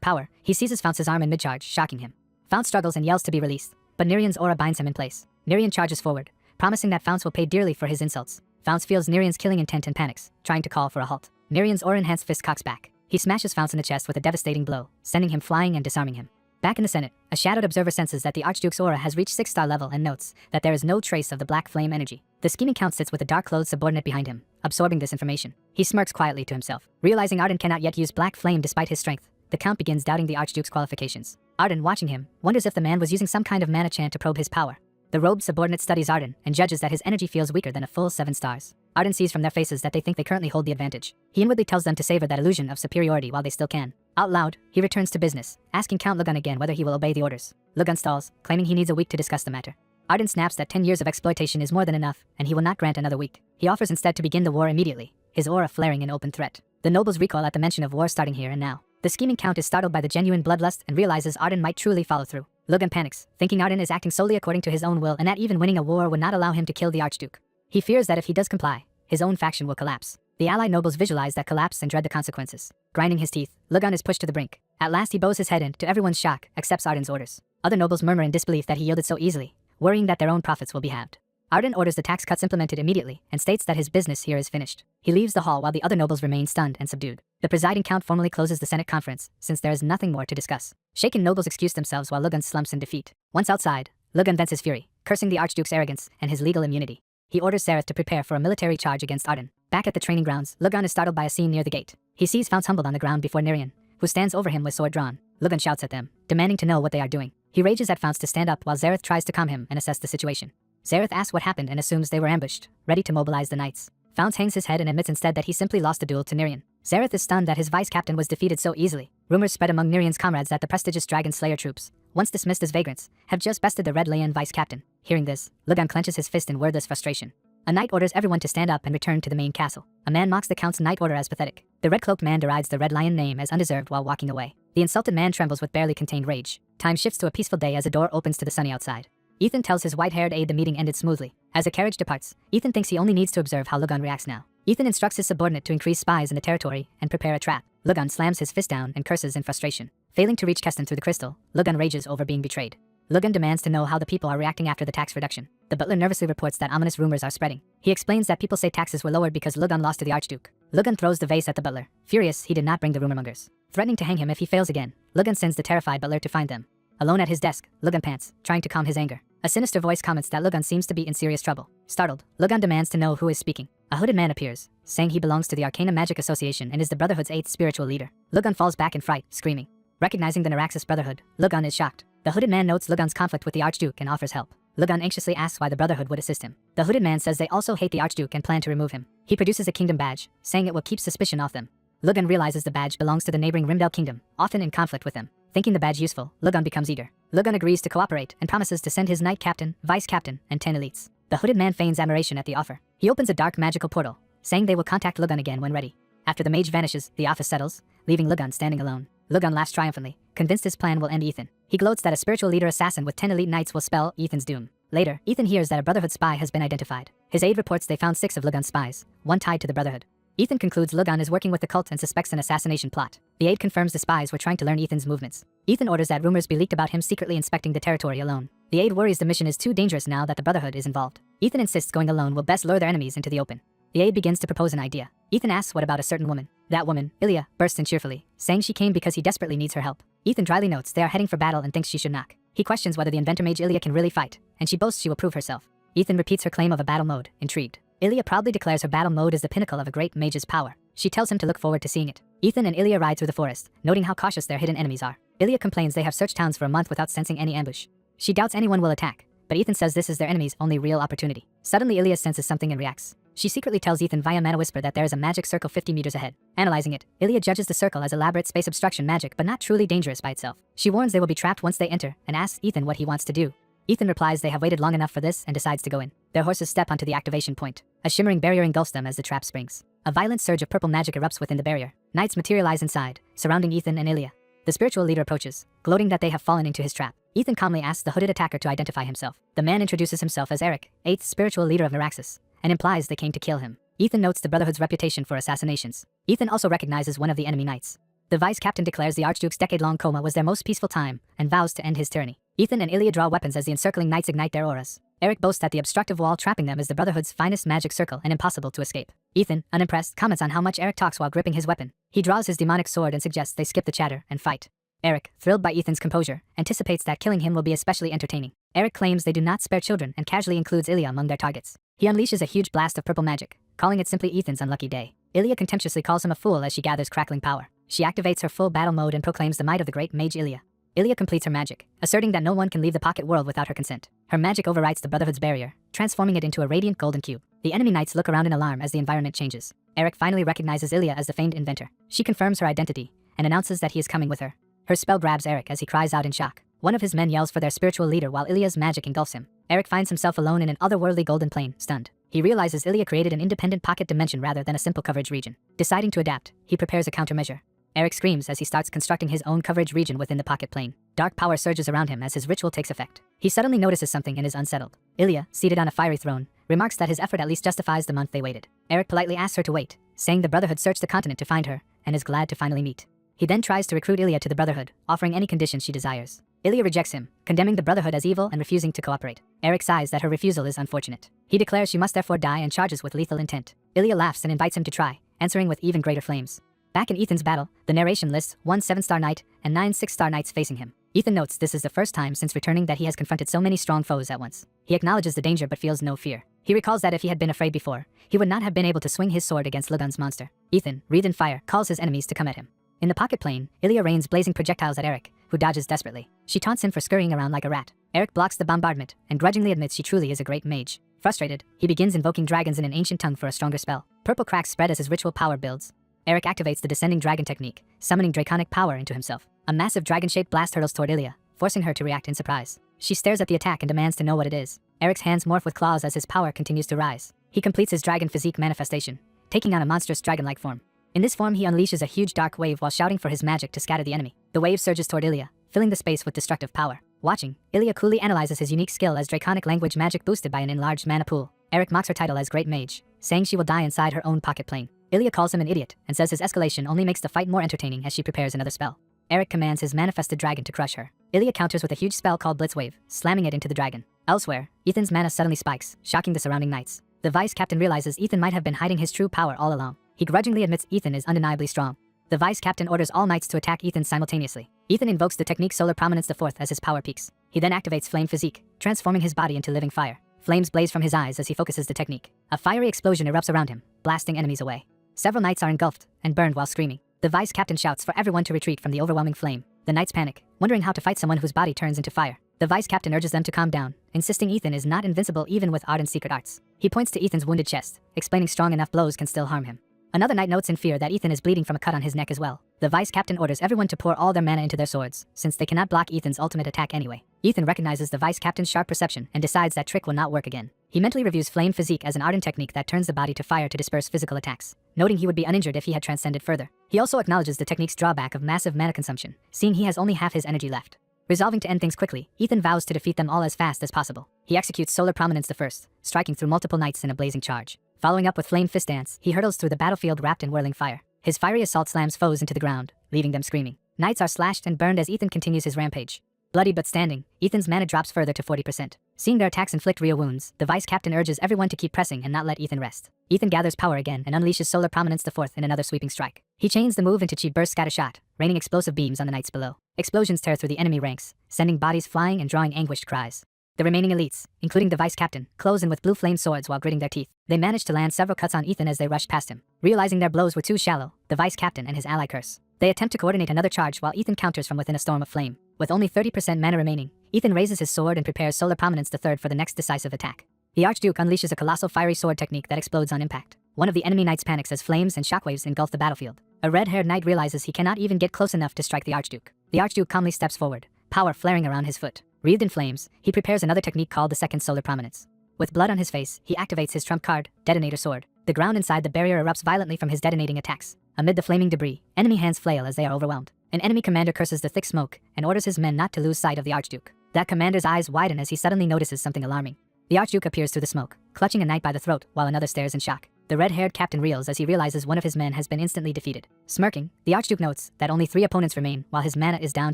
power, he seizes Founce's arm in mid-charge, shocking him. Founce struggles and yells to be released, but Nirian's aura binds him in place. Nirian charges forward, promising that Founce will pay dearly for his insults. Founce feels Nirian's killing intent and panics, trying to call for a halt. Nirian's aura-enhanced fist cocks back. He smashes Founce in the chest with a devastating blow, sending him flying and disarming him. Back in the Senate, a shadowed observer senses that the Archduke's aura has reached 6-star level and notes that there is no trace of the black flame energy. The scheming count sits with a dark-clothed subordinate behind him, absorbing this information. He smirks quietly to himself. Realizing Arden cannot yet use black flame despite his strength, the count begins doubting the Archduke's qualifications. Arden, watching him, wonders if the man was using some kind of mana chant to probe his power. The robed subordinate studies Arden and judges that his energy feels weaker than a full 7 stars. Arden sees from their faces that they think they currently hold the advantage. He inwardly tells them to savor that illusion of superiority while they still can. Out loud, he returns to business, asking Count Lugan again whether he will obey the orders. Lugan stalls, claiming he needs a week to discuss the matter. Arden snaps that 10 years of exploitation is more than enough, and he will not grant another week. He offers instead to begin the war immediately, his aura flaring in open threat. The nobles recoil at the mention of war starting here and now. The scheming Count is startled by the genuine bloodlust and realizes Arden might truly follow through. Lugan panics, thinking Arden is acting solely according to his own will and that even winning a war would not allow him to kill the Archduke. He fears that if he does comply, his own faction will collapse. The allied nobles visualize that collapse and dread the consequences. Grinding his teeth, Lugan is pushed to the brink. At last he bows his head in, to everyone's shock, accepts Arden's orders. Other nobles murmur in disbelief that he yielded so easily, worrying that their own profits will be halved. Arden orders the tax cuts implemented immediately and states that his business here is finished. He leaves the hall while the other nobles remain stunned and subdued. The presiding count formally closes the Senate conference, since there is nothing more to discuss. Shaken nobles excuse themselves while Lugan slumps in defeat. Once outside, Lugan vents his fury, cursing the Archduke's arrogance and his legal immunity. He orders Zareth to prepare for a military charge against Arden. Back at the training grounds, Lugan is startled by a scene near the gate. He sees Founce humbled on the ground before Nirian, who stands over him with sword drawn. Lugan shouts at them, demanding to know what they are doing. He rages at Founts to stand up while Zareth tries to calm him and assess the situation. Zareth asks what happened and assumes they were ambushed, ready to mobilize the knights. Founts hangs his head and admits instead that he simply lost a duel to Nerion. Zareth is stunned that his vice-captain was defeated so easily. Rumors spread among Nerion's comrades that the prestigious Dragon Slayer troops, once dismissed as vagrants, have just bested the Red Leon vice-captain. Hearing this, Lugan clenches his fist in wordless frustration. A knight orders everyone to stand up and return to the main castle. A man mocks the count's knight order as pathetic. The red-cloaked man derides the Red Lion name as undeserved while walking away. The insulted man trembles with barely contained rage. Time shifts to a peaceful day as a door opens to the sunny outside. Ethan tells his white-haired aide the meeting ended smoothly. As the carriage departs, Ethan thinks he only needs to observe how Lugan reacts now. Ethan instructs his subordinate to increase spies in the territory and prepare a trap. Lugan slams his fist down and curses in frustration. Failing to reach Keston through the crystal, Lugan rages over being betrayed. Lugan demands to know how the people are reacting after the tax reduction. The butler nervously reports that ominous rumors are spreading. He explains that people say taxes were lowered because Lugan lost to the Archduke. Lugan throws the vase at the butler. Furious, he did not bring the rumormongers. Threatening to hang him if he fails again, Lugan sends the terrified butler to find them. Alone at his desk, Lugan pants, trying to calm his anger. A sinister voice comments that Lugan seems to be in serious trouble. Startled, Lugan demands to know who is speaking. A hooded man appears, saying he belongs to the Arcana Magic Association and is the Brotherhood's 8th spiritual leader. Lugan falls back in fright, screaming. Recognizing the Naraxis Brotherhood, Lugan is shocked. The hooded man notes Lugan's conflict with the Archduke and offers help. Lugan anxiously asks why the Brotherhood would assist him. The hooded man says they also hate the Archduke and plan to remove him. He produces a kingdom badge, saying it will keep suspicion off them. Lugan realizes the badge belongs to the neighboring Rimdell kingdom, often in conflict with them. Thinking the badge useful, Lugan becomes eager. Lugan agrees to cooperate and promises to send his knight captain, vice captain, and 10 elites. The hooded man feigns admiration at the offer. He opens a dark magical portal, saying they will contact Lugan again when ready. After the mage vanishes, the office settles, leaving Lugan standing alone. Lugan laughs triumphantly, convinced his plan will end Ethan. He gloats that a spiritual leader assassin with 10 elite knights will spell Ethan's doom. Later, Ethan hears that a Brotherhood spy has been identified. His aide reports they found 6 of Lugan's spies, one tied to the Brotherhood. Ethan concludes Lugan is working with the cult and suspects an assassination plot. The aide confirms the spies were trying to learn Ethan's movements. Ethan orders that rumors be leaked about him secretly inspecting the territory alone. The aide worries the mission is too dangerous now that the Brotherhood is involved. Ethan insists going alone will best lure their enemies into the open. The aide begins to propose an idea. Ethan asks what about a certain woman. That woman, Ilya, bursts in cheerfully, saying she came because he desperately needs her help. Ethan dryly notes they are heading for battle and thinks she should knock. He questions whether the inventor mage Ilya can really fight, and she boasts she will prove herself. Ethan repeats her claim of a battle mode, intrigued. Ilya proudly declares her battle mode is the pinnacle of a great mage's power. She tells him to look forward to seeing it. Ethan and Ilya ride through the forest, noting how cautious their hidden enemies are. Ilya complains they have searched towns for a month without sensing any ambush. She doubts anyone will attack, but Ethan says this is their enemy's only real opportunity. Suddenly Ilya senses something and reacts. She secretly tells Ethan via mana whisper that there is a magic circle 50 meters ahead. Analyzing it, Ilya judges the circle as elaborate space obstruction magic but not truly dangerous by itself. She warns they will be trapped once they enter and asks Ethan what he wants to do. Ethan replies they have waited long enough for this and decides to go in. Their horses step onto the activation point. A shimmering barrier engulfs them as the trap springs. A violent surge of purple magic erupts within the barrier. Knights materialize inside, surrounding Ethan and Ilya. The spiritual leader approaches, gloating that they have fallen into his trap. Ethan calmly asks the hooded attacker to identify himself. The man introduces himself as Eric, 8th spiritual leader of Naraxis, and implies they came to kill him. Ethan notes the Brotherhood's reputation for assassinations. Ethan also recognizes one of the enemy knights. The vice-captain declares the Archduke's decade-long coma was their most peaceful time and vows to end his tyranny. Ethan and Ilya draw weapons as the encircling knights ignite their auras. Eric boasts that the obstructive wall trapping them is the Brotherhood's finest magic circle and impossible to escape. Ethan, unimpressed, comments on how much Eric talks while gripping his weapon. He draws his demonic sword and suggests they skip the chatter and fight. Eric, thrilled by Ethan's composure, anticipates that killing him will be especially entertaining. Eric claims they do not spare children and casually includes Ilya among their targets. He unleashes a huge blast of purple magic, calling it simply Ethan's unlucky day. Ilya contemptuously calls him a fool as she gathers crackling power. She activates her full battle mode and proclaims the might of the great mage Ilya. Ilya completes her magic, asserting that no one can leave the pocket world without her consent. Her magic overwrites the Brotherhood's barrier, transforming it into a radiant golden cube. The enemy knights look around in alarm as the environment changes. Eric finally recognizes Ilya as the famed inventor. She confirms her identity and announces that he is coming with her. Her spell grabs Eric as he cries out in shock. One of his men yells for their spiritual leader while Ilya's magic engulfs him. Eric finds himself alone in an otherworldly golden plane, stunned. He realizes Ilya created an independent pocket dimension rather than a simple coverage region. Deciding to adapt, he prepares a countermeasure. Eric screams as he starts constructing his own coverage region within the pocket plane. Dark power surges around him as his ritual takes effect. He suddenly notices something and is unsettled. Ilya, seated on a fiery throne, remarks that his effort at least justifies the month they waited. Eric politely asks her to wait, saying the Brotherhood searched the continent to find her, and is glad to finally meet. He then tries to recruit Ilya to the Brotherhood, offering any conditions she desires. Ilya rejects him, condemning the Brotherhood as evil and refusing to cooperate. Eric sighs that her refusal is unfortunate. He declares she must therefore die and charges with lethal intent. Ilya laughs and invites him to try, answering with even greater flames. Back in Ethan's battle, the narration lists 1 7-star knight and 9 6-star knights facing him. Ethan notes this is the first time since returning that he has confronted so many strong foes at once. He acknowledges the danger but feels no fear. He recalls that if he had been afraid before, he would not have been able to swing his sword against Lugan's monster. Ethan, wreathed in fire, calls his enemies to come at him. In the pocket plane, Ilya rains blazing projectiles at Eric, who dodges desperately. She taunts him for scurrying around like a rat. Eric blocks the bombardment and grudgingly admits she truly is a great mage. Frustrated, he begins invoking dragons in an ancient tongue for a stronger spell. Purple cracks spread as his ritual power builds. Eric activates the descending dragon technique, summoning draconic power into himself. A massive dragon-shaped blast hurtles toward Ilya, forcing her to react in surprise. She stares at the attack and demands to know what it is. Eric's hands morph with claws as his power continues to rise. He completes his dragon physique manifestation, taking on a monstrous dragon-like form. In this form, he unleashes a huge dark wave while shouting for his magic to scatter the enemy. The wave surges toward Ilya, filling the space with destructive power. Watching, Ilya coolly analyzes his unique skill as draconic language magic boosted by an enlarged mana pool. Eric mocks her title as Great Mage, saying she will die inside her own pocket plane. Ilya calls him an idiot and says his escalation only makes the fight more entertaining as she prepares another spell. Eric commands his manifested dragon to crush her. Ilya counters with a huge spell called Blitzwave, slamming it into the dragon. Elsewhere, Ethan's mana suddenly spikes, shocking the surrounding knights. The vice captain realizes Ethan might have been hiding his true power all along. He grudgingly admits Ethan is undeniably strong. The vice captain orders all knights to attack Ethan simultaneously. Ethan invokes the technique Solar Prominence IV as his power peaks. He then activates Flame Physique, transforming his body into living fire. Flames blaze from his eyes as he focuses the technique. A fiery explosion erupts around him, blasting enemies away. Several knights are engulfed and burned while screaming. The vice captain shouts for everyone to retreat from the overwhelming flame. The knights panic, wondering how to fight someone whose body turns into fire. The vice captain urges them to calm down, insisting Ethan is not invincible even with ardent secret arts. He points to Ethan's wounded chest, explaining strong enough blows can still harm him. Another knight notes in fear that Ethan is bleeding from a cut on his neck as well. The vice captain orders everyone to pour all their mana into their swords, since they cannot block Ethan's ultimate attack anyway. Ethan recognizes the vice captain's sharp perception and decides that trick will not work again. He mentally reviews Flame Physique as an ardent technique that turns the body to fire to disperse physical attacks, noting he would be uninjured if he had transcended further. He also acknowledges the technique's drawback of massive mana consumption, seeing he has only half his energy left. Resolving to end things quickly, Ethan vows to defeat them all as fast as possible. He executes Solar Prominence I, striking through multiple knights in a blazing charge. Following up with Flame Fist Dance, he hurtles through the battlefield wrapped in whirling fire. His fiery assault slams foes into the ground, leaving them screaming. Knights are slashed and burned as Ethan continues his rampage. Bloody but standing, Ethan's mana drops further to 40%. Seeing their attacks inflict real wounds, the vice captain urges everyone to keep pressing and not let Ethan rest. Ethan gathers power again and unleashes Solar Prominence IV in another sweeping strike. He chains the move into Chi Burst Scattershot, raining explosive beams on the knights below. Explosions tear through the enemy ranks, sending bodies flying and drawing anguished cries. The remaining elites, including the vice captain, close in with blue flame swords while gritting their teeth. They manage to land several cuts on Ethan as they rush past him. Realizing their blows were too shallow, the vice captain and his ally curse. They attempt to coordinate another charge while Ethan counters from within a storm of flame. With only 30% mana remaining, Ethan raises his sword and prepares Solar Prominence III for the next decisive attack. The Archduke unleashes a colossal fiery sword technique that explodes on impact. One of the enemy knights panics as flames and shockwaves engulf the battlefield. A red-haired knight realizes he cannot even get close enough to strike the Archduke. The Archduke calmly steps forward, power flaring around his foot. Wreathed in flames, he prepares another technique called the Second Solar Prominence. With blood on his face, he activates his trump card, Detonator Sword. The ground inside the barrier erupts violently from his detonating attacks. Amid the flaming debris, enemy hands flail as they are overwhelmed. An enemy commander curses the thick smoke and orders his men not to lose sight of the Archduke. That commander's eyes widen as he suddenly notices something alarming. The Archduke appears through the smoke, clutching a knight by the throat while another stares in shock. The red-haired captain reels as he realizes one of his men has been instantly defeated. Smirking, the Archduke notes that only 3 opponents remain while his mana is down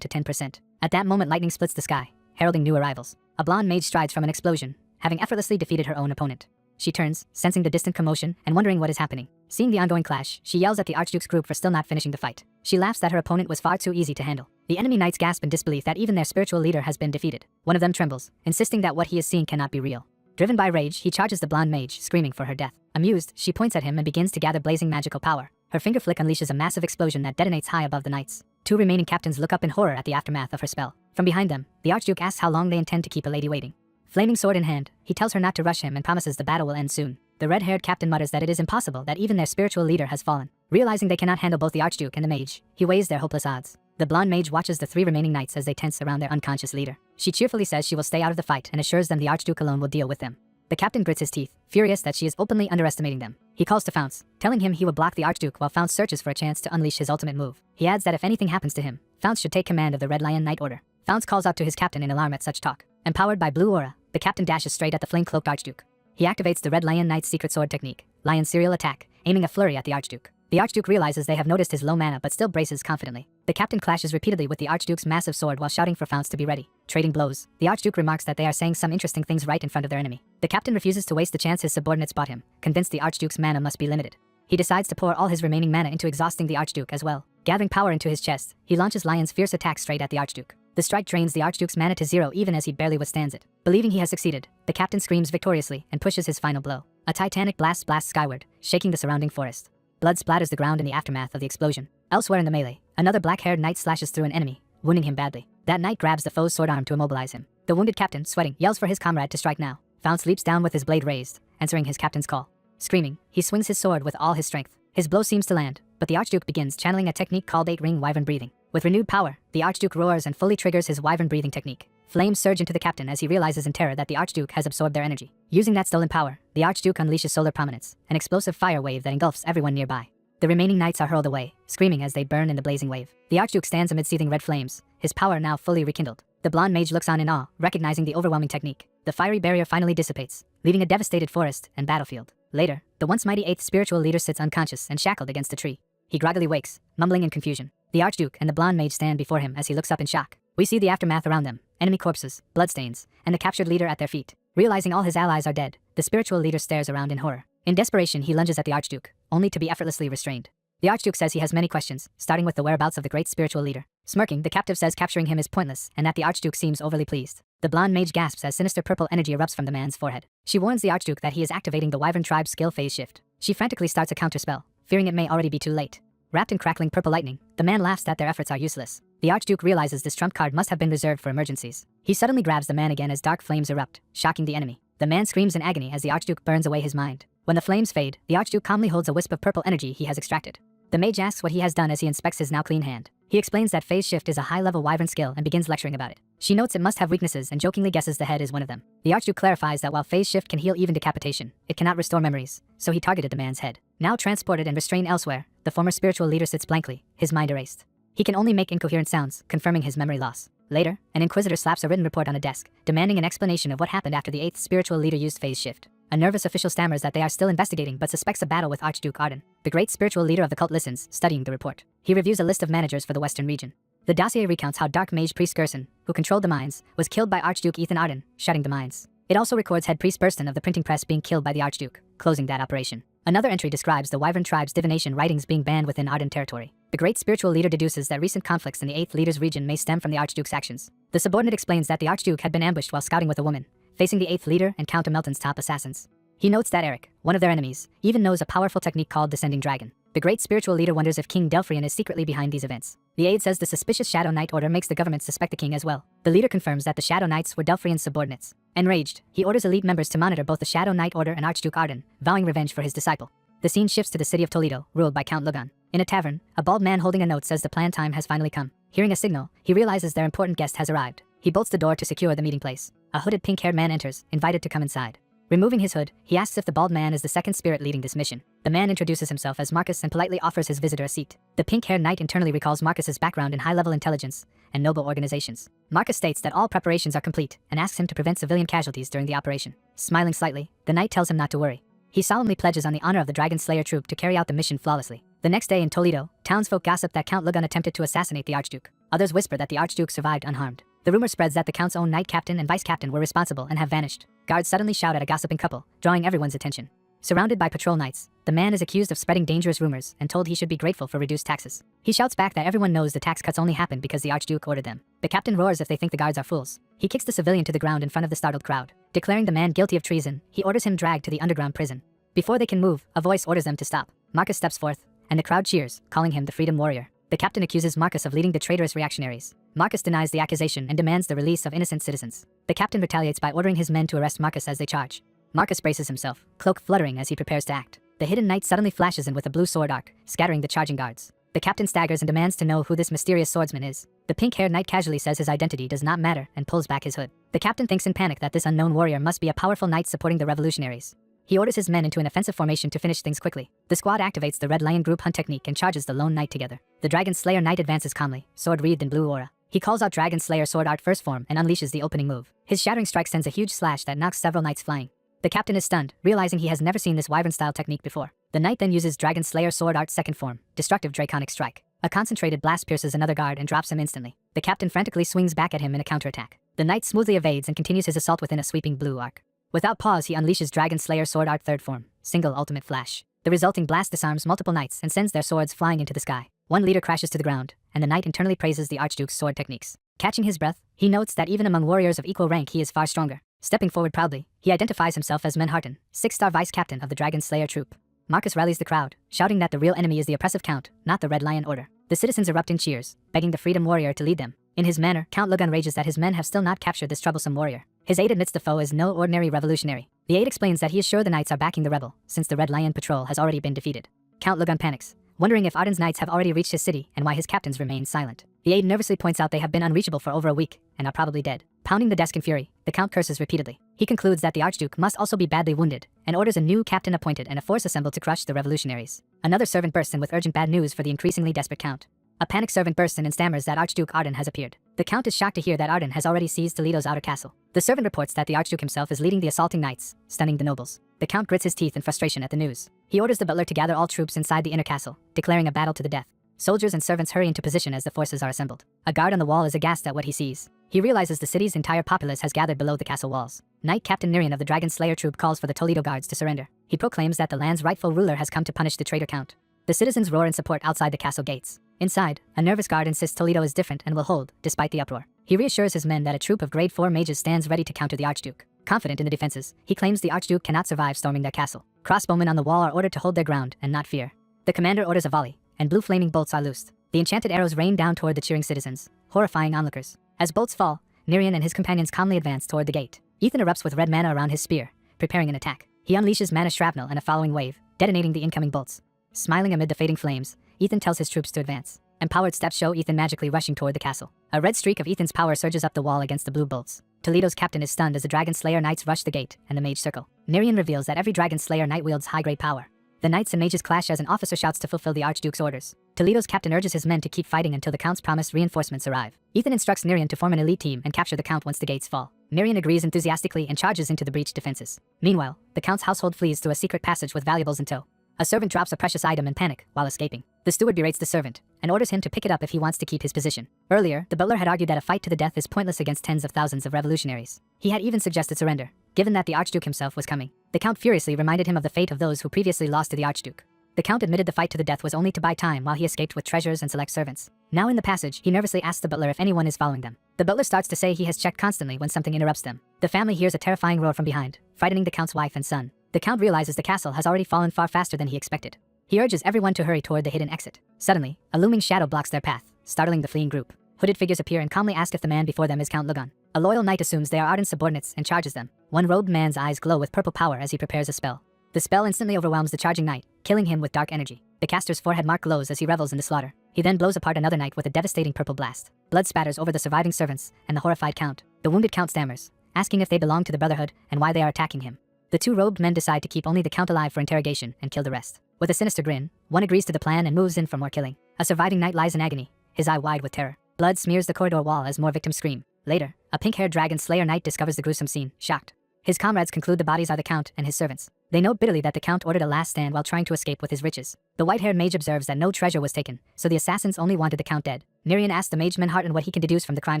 to 10%. At that moment, lightning splits the sky, heralding new arrivals. A blonde mage strides from an explosion, having effortlessly defeated her own opponent. She turns, sensing the distant commotion and wondering what is happening. Seeing the ongoing clash, she yells at the Archduke's group for still not finishing the fight. She laughs that her opponent was far too easy to handle. The enemy knights gasp in disbelief that even their spiritual leader has been defeated. One of them trembles, insisting that what he is seeing cannot be real. Driven by rage, he charges the blonde mage, screaming for her death. Amused, she points at him and begins to gather blazing magical power. Her finger flick unleashes a massive explosion that detonates high above the knights. 2 remaining captains look up in horror at the aftermath of her spell. From behind them, the Archduke asks how long they intend to keep a lady waiting. Flaming sword in hand, he tells her not to rush him and promises the battle will end soon. The red-haired captain mutters that it is impossible that even their spiritual leader has fallen. Realizing they cannot handle both the Archduke and the mage, he weighs their hopeless odds. The blonde mage watches the 3 remaining knights as they tense around their unconscious leader. She cheerfully says she will stay out of the fight and assures them the Archduke alone will deal with them. The captain grits his teeth, furious that she is openly underestimating them. He calls to Founce, telling him he will block the Archduke while Founce searches for a chance to unleash his ultimate move. He adds that if anything happens to him, Founce should take command of the Red Lion Knight Order. Founce calls out to his captain in alarm at such talk. Empowered by blue aura, the captain dashes straight at the flame-cloaked Archduke. He activates the Red Lion Knight's secret sword technique, Lion Serial Attack, aiming a flurry at the Archduke. The Archduke realizes they have noticed his low mana but still braces confidently. The captain clashes repeatedly with the Archduke's massive sword while shouting for Founce to be ready. Trading blows, the Archduke remarks that they are saying some interesting things right in front of their enemy. The captain refuses to waste the chance his subordinates bought him, convinced the Archduke's mana must be limited. He decides to pour all his remaining mana into exhausting the Archduke as well. Gathering power into his chest, he launches Lion's fierce attack straight at the Archduke. The strike drains the Archduke's mana to 0 even as he barely withstands it. Believing he has succeeded, the captain screams victoriously and pushes his final blow. A titanic blast blasts skyward, shaking the surrounding forest. Blood splatters the ground in the aftermath of the explosion. Elsewhere in the melee, Another black-haired knight slashes through an enemy, wounding him badly. That knight grabs the foe's sword arm to immobilize him. The wounded captain, sweating, yells for his comrade to strike now. Faunce leaps down with his blade raised, answering his captain's call. Screaming, he swings his sword with all his strength. His blow seems to land, but the Archduke begins channeling a technique called 8-ring wyvern breathing. With renewed power, the Archduke roars and fully triggers his wyvern breathing technique. Flames surge into the captain as he realizes in terror that the Archduke has absorbed their energy. Using that stolen power, the Archduke unleashes solar prominence, an explosive fire wave that engulfs everyone nearby. The remaining knights are hurled away, screaming as they burn in the blazing wave. The Archduke stands amid seething red flames, his power now fully rekindled. The blonde mage looks on in awe, recognizing the overwhelming technique. The fiery barrier finally dissipates, leaving a devastated forest and battlefield. Later, the once mighty 8th spiritual leader sits unconscious and shackled against a tree. He groggily wakes, mumbling in confusion. The Archduke and the blonde mage stand before him as he looks up in shock. We see the aftermath around them, enemy corpses, bloodstains, and the captured leader at their feet. Realizing all his allies are dead, the spiritual leader stares around in horror. In desperation, he lunges at the Archduke, only to be effortlessly restrained. The Archduke says he has many questions, starting with the whereabouts of the great spiritual leader. Smirking, the captive says capturing him is pointless, and that the Archduke seems overly pleased. The blonde mage gasps as sinister purple energy erupts from the man's forehead. She warns the Archduke that he is activating the Wyvern tribe's skill phase shift. She frantically starts a counterspell, fearing it may already be too late. Wrapped in crackling purple lightning, the man laughs that their efforts are useless. The Archduke realizes this trump card must have been reserved for emergencies. He suddenly grabs the man again as dark flames erupt, shocking the enemy. The man screams in agony as the Archduke burns away his mind. When the flames fade, the Archduke calmly holds a wisp of purple energy he has extracted. The mage asks what he has done as he inspects his now clean hand. He explains that phase shift is a high-level wyvern skill and begins lecturing about it. She notes it must have weaknesses and jokingly guesses the head is one of them. The Archduke clarifies that while phase shift can heal even decapitation, it cannot restore memories, so he targeted the man's head. Now transported and restrained elsewhere, the former spiritual leader sits blankly, his mind erased. He can only make incoherent sounds, confirming his memory loss. Later, an inquisitor slaps a written report on a desk, demanding an explanation of what happened after the 8th spiritual leader used phase shift. A nervous official stammers that they are still investigating but suspects a battle with Archduke Arden. The great spiritual leader of the cult listens, studying the report. He reviews a list of managers for the western region. The dossier recounts how Dark Mage Priest Gerson, who controlled the mines, was killed by Archduke Ethan Arden, shutting the mines. It also records Head Priest Burston of the printing press being killed by the Archduke, closing that operation. Another entry describes the Wyvern tribe's divination writings being banned within Arden territory. The great spiritual leader deduces that recent conflicts in the 8th leader's region may stem from the Archduke's actions. The subordinate explains that the Archduke had been ambushed while scouting with a woman, facing the 8th leader and Count Melton's top assassins. He notes that Eric, one of their enemies, even knows a powerful technique called Descending Dragon. The great spiritual leader wonders if King Delphrian is secretly behind these events. The aide says the suspicious Shadow Knight order makes the government suspect the king as well. The leader confirms that the Shadow Knights were Delphrian's subordinates. Enraged, he orders elite members to monitor both the Shadow Knight order and Archduke Arden, vowing revenge for his disciple. The scene shifts to the city of Toledo, ruled by Count Lugan. In a tavern, a bald man holding a note says the planned time has finally come. Hearing a signal, he realizes their important guest has arrived. He bolts the door to secure the meeting place. A hooded pink-haired man enters, invited to come inside. Removing his hood, he asks if the bald man is the second spirit leading this mission. The man introduces himself as Marcus and politely offers his visitor a seat. The pink-haired knight internally recalls Marcus's background in high-level intelligence and noble organizations. Marcus states that all preparations are complete and asks him to prevent civilian casualties during the operation. Smiling slightly, the knight tells him not to worry. He solemnly pledges on the honor of the Dragon Slayer troop to carry out the mission flawlessly. The next day in Toledo, townsfolk gossip that Count Lugan attempted to assassinate the Archduke. Others whisper that the Archduke survived unharmed. The rumor spreads that the Count's own knight captain and vice captain were responsible and have vanished. Guards suddenly shout at a gossiping couple, drawing everyone's attention. Surrounded by patrol knights, the man is accused of spreading dangerous rumors and told he should be grateful for reduced taxes. He shouts back that everyone knows the tax cuts only happened because the Archduke ordered them. The captain roars if they think the guards are fools. He kicks the civilian to the ground in front of the startled crowd. Declaring the man guilty of treason, he orders him dragged to the underground prison. Before they can move, a voice orders them to stop. Marcus steps forth, and the crowd cheers, calling him the Freedom Warrior. The captain accuses Marcus of leading the traitorous reactionaries. Marcus denies the accusation and demands the release of innocent citizens. The captain retaliates by ordering his men to arrest Marcus as they charge. Marcus braces himself, cloak fluttering as he prepares to act. The hidden knight suddenly flashes in with a blue sword arc, scattering the charging guards. The captain staggers and demands to know who this mysterious swordsman is. The pink-haired knight casually says his identity does not matter and pulls back his hood. The captain thinks in panic that this unknown warrior must be a powerful knight supporting the revolutionaries. He orders his men into an offensive formation to finish things quickly. The squad activates the Red Lion group hunt technique and charges the lone knight together. The Dragon Slayer knight advances calmly, sword wreathed in blue aura. He calls out Dragon Slayer sword art first form and unleashes the opening move. His shattering strike sends a huge slash that knocks several knights flying. The captain is stunned, realizing he has never seen this wyvern-style technique before. The knight then uses Dragon Slayer sword art second form, destructive draconic strike. A concentrated blast pierces another guard and drops him instantly. The captain frantically swings back at him in a counterattack. The knight smoothly evades and continues his assault within a sweeping blue arc. Without pause, he unleashes Dragon Slayer sword art third form, single ultimate flash. The resulting blast disarms multiple knights and sends their swords flying into the sky. One leader crashes to the ground, and the knight internally praises the Archduke's sword techniques. Catching his breath, he notes that even among warriors of equal rank he is far stronger. Stepping forward proudly, he identifies himself as Menharten, 6-star vice captain of the Dragon Slayer troop. Marcus rallies the crowd, shouting that the real enemy is the oppressive count, not the Red Lion order. The citizens erupt in cheers, begging the freedom warrior to lead them. In his manner, Count Lugan rages that his men have still not captured this troublesome warrior. His aide admits the foe is no ordinary revolutionary. The aide explains that he is sure the knights are backing the rebel, since the Red Lion patrol has already been defeated. Count Lugan panics, wondering if Arden's knights have already reached his city and why his captains remain silent. The aide nervously points out they have been unreachable for over a week and are probably dead. Pounding the desk in fury, the Count curses repeatedly. He concludes that the Archduke must also be badly wounded and orders a new captain appointed and a force assembled to crush the revolutionaries. Another servant bursts in with urgent bad news for the increasingly desperate Count. A panicked servant bursts in and stammers that Archduke Arden has appeared. The Count is shocked to hear that Arden has already seized Toledo's outer castle. The servant reports that the Archduke himself is leading the assaulting knights, stunning the nobles. The Count grits his teeth in frustration at the news. He orders the butler to gather all troops inside the inner castle, declaring a battle to the death. Soldiers and servants hurry into position as the forces are assembled. A guard on the wall is aghast at what he sees. He realizes the city's entire populace has gathered below the castle walls. Knight Captain Nerian of the Dragon Slayer troop calls for the Toledo guards to surrender. He proclaims that the land's rightful ruler has come to punish the traitor Count. The citizens roar in support outside the castle gates. Inside, a nervous guard insists Toledo is different and will hold, despite the uproar. He reassures his men that a troop of grade 4 mages stands ready to counter the Archduke. Confident in the defenses, he claims the Archduke cannot survive storming their castle. Crossbowmen on the wall are ordered to hold their ground and not fear. The commander orders a volley, and blue flaming bolts are loosed. The enchanted arrows rain down toward the cheering citizens, horrifying onlookers. As bolts fall, Nerian and his companions calmly advance toward the gate. Ethan erupts with red mana around his spear, preparing an attack. He unleashes mana shrapnel and a following wave, detonating the incoming bolts. Smiling amid the fading flames, Ethan tells his troops to advance. Empowered steps show Ethan magically rushing toward the castle. A red streak of Ethan's power surges up the wall against the blue bolts. Toledo's captain is stunned as the Dragon Slayer knights rush the gate and the mage circle. Nerian reveals that every Dragon Slayer knight wields high-grade power. The knights and mages clash as an officer shouts to fulfill the Archduke's orders. Toledo's captain urges his men to keep fighting until the Count's promised reinforcements arrive. Ethan instructs Nerian to form an elite team and capture the Count once the gates fall. Nerian agrees enthusiastically and charges into the breached defenses. Meanwhile, the Count's household flees through a secret passage with valuables in tow. A servant drops a precious item in panic while escaping. The steward berates the servant and orders him to pick it up if he wants to keep his position. Earlier, the butler had argued that a fight to the death is pointless against tens of thousands of revolutionaries. He had even suggested surrender, given that the Archduke himself was coming. The Count furiously reminded him of the fate of those who previously lost to the Archduke. The Count admitted the fight to the death was only to buy time while he escaped with treasures and select servants. Now in the passage, he nervously asks the butler if anyone is following them. The butler starts to say he has checked constantly when something interrupts them. The family hears a terrifying roar from behind, frightening the Count's wife and son. The Count realizes the castle has already fallen far faster than he expected. He urges everyone to hurry toward the hidden exit. Suddenly, a looming shadow blocks their path, startling the fleeing group. Hooded figures appear and calmly ask if the man before them is Count Lugan. A loyal knight assumes they are Arden's subordinates and charges them. One robed man's eyes glow with purple power as he prepares a spell. The spell instantly overwhelms the charging knight, killing him with dark energy. The caster's forehead mark glows as he revels in the slaughter. He then blows apart another knight with a devastating purple blast. Blood spatters over the surviving servants and the horrified Count. The wounded Count stammers, asking if they belong to the Brotherhood and why they are attacking him. The two robed men decide to keep only the Count alive for interrogation and kill the rest. With a sinister grin, one agrees to the plan and moves in for more killing. A surviving knight lies in agony, his eye wide with terror. Blood smears the corridor wall as more victims scream. Later, a pink-haired Dragon Slayer knight discovers the gruesome scene, shocked. His comrades conclude the bodies are the Count and his servants. They note bitterly that the Count ordered a last stand while trying to escape with his riches. The white-haired mage observes that no treasure was taken, so the assassins only wanted the Count dead. Nerian asks the mage Menharten what he can deduce from the crime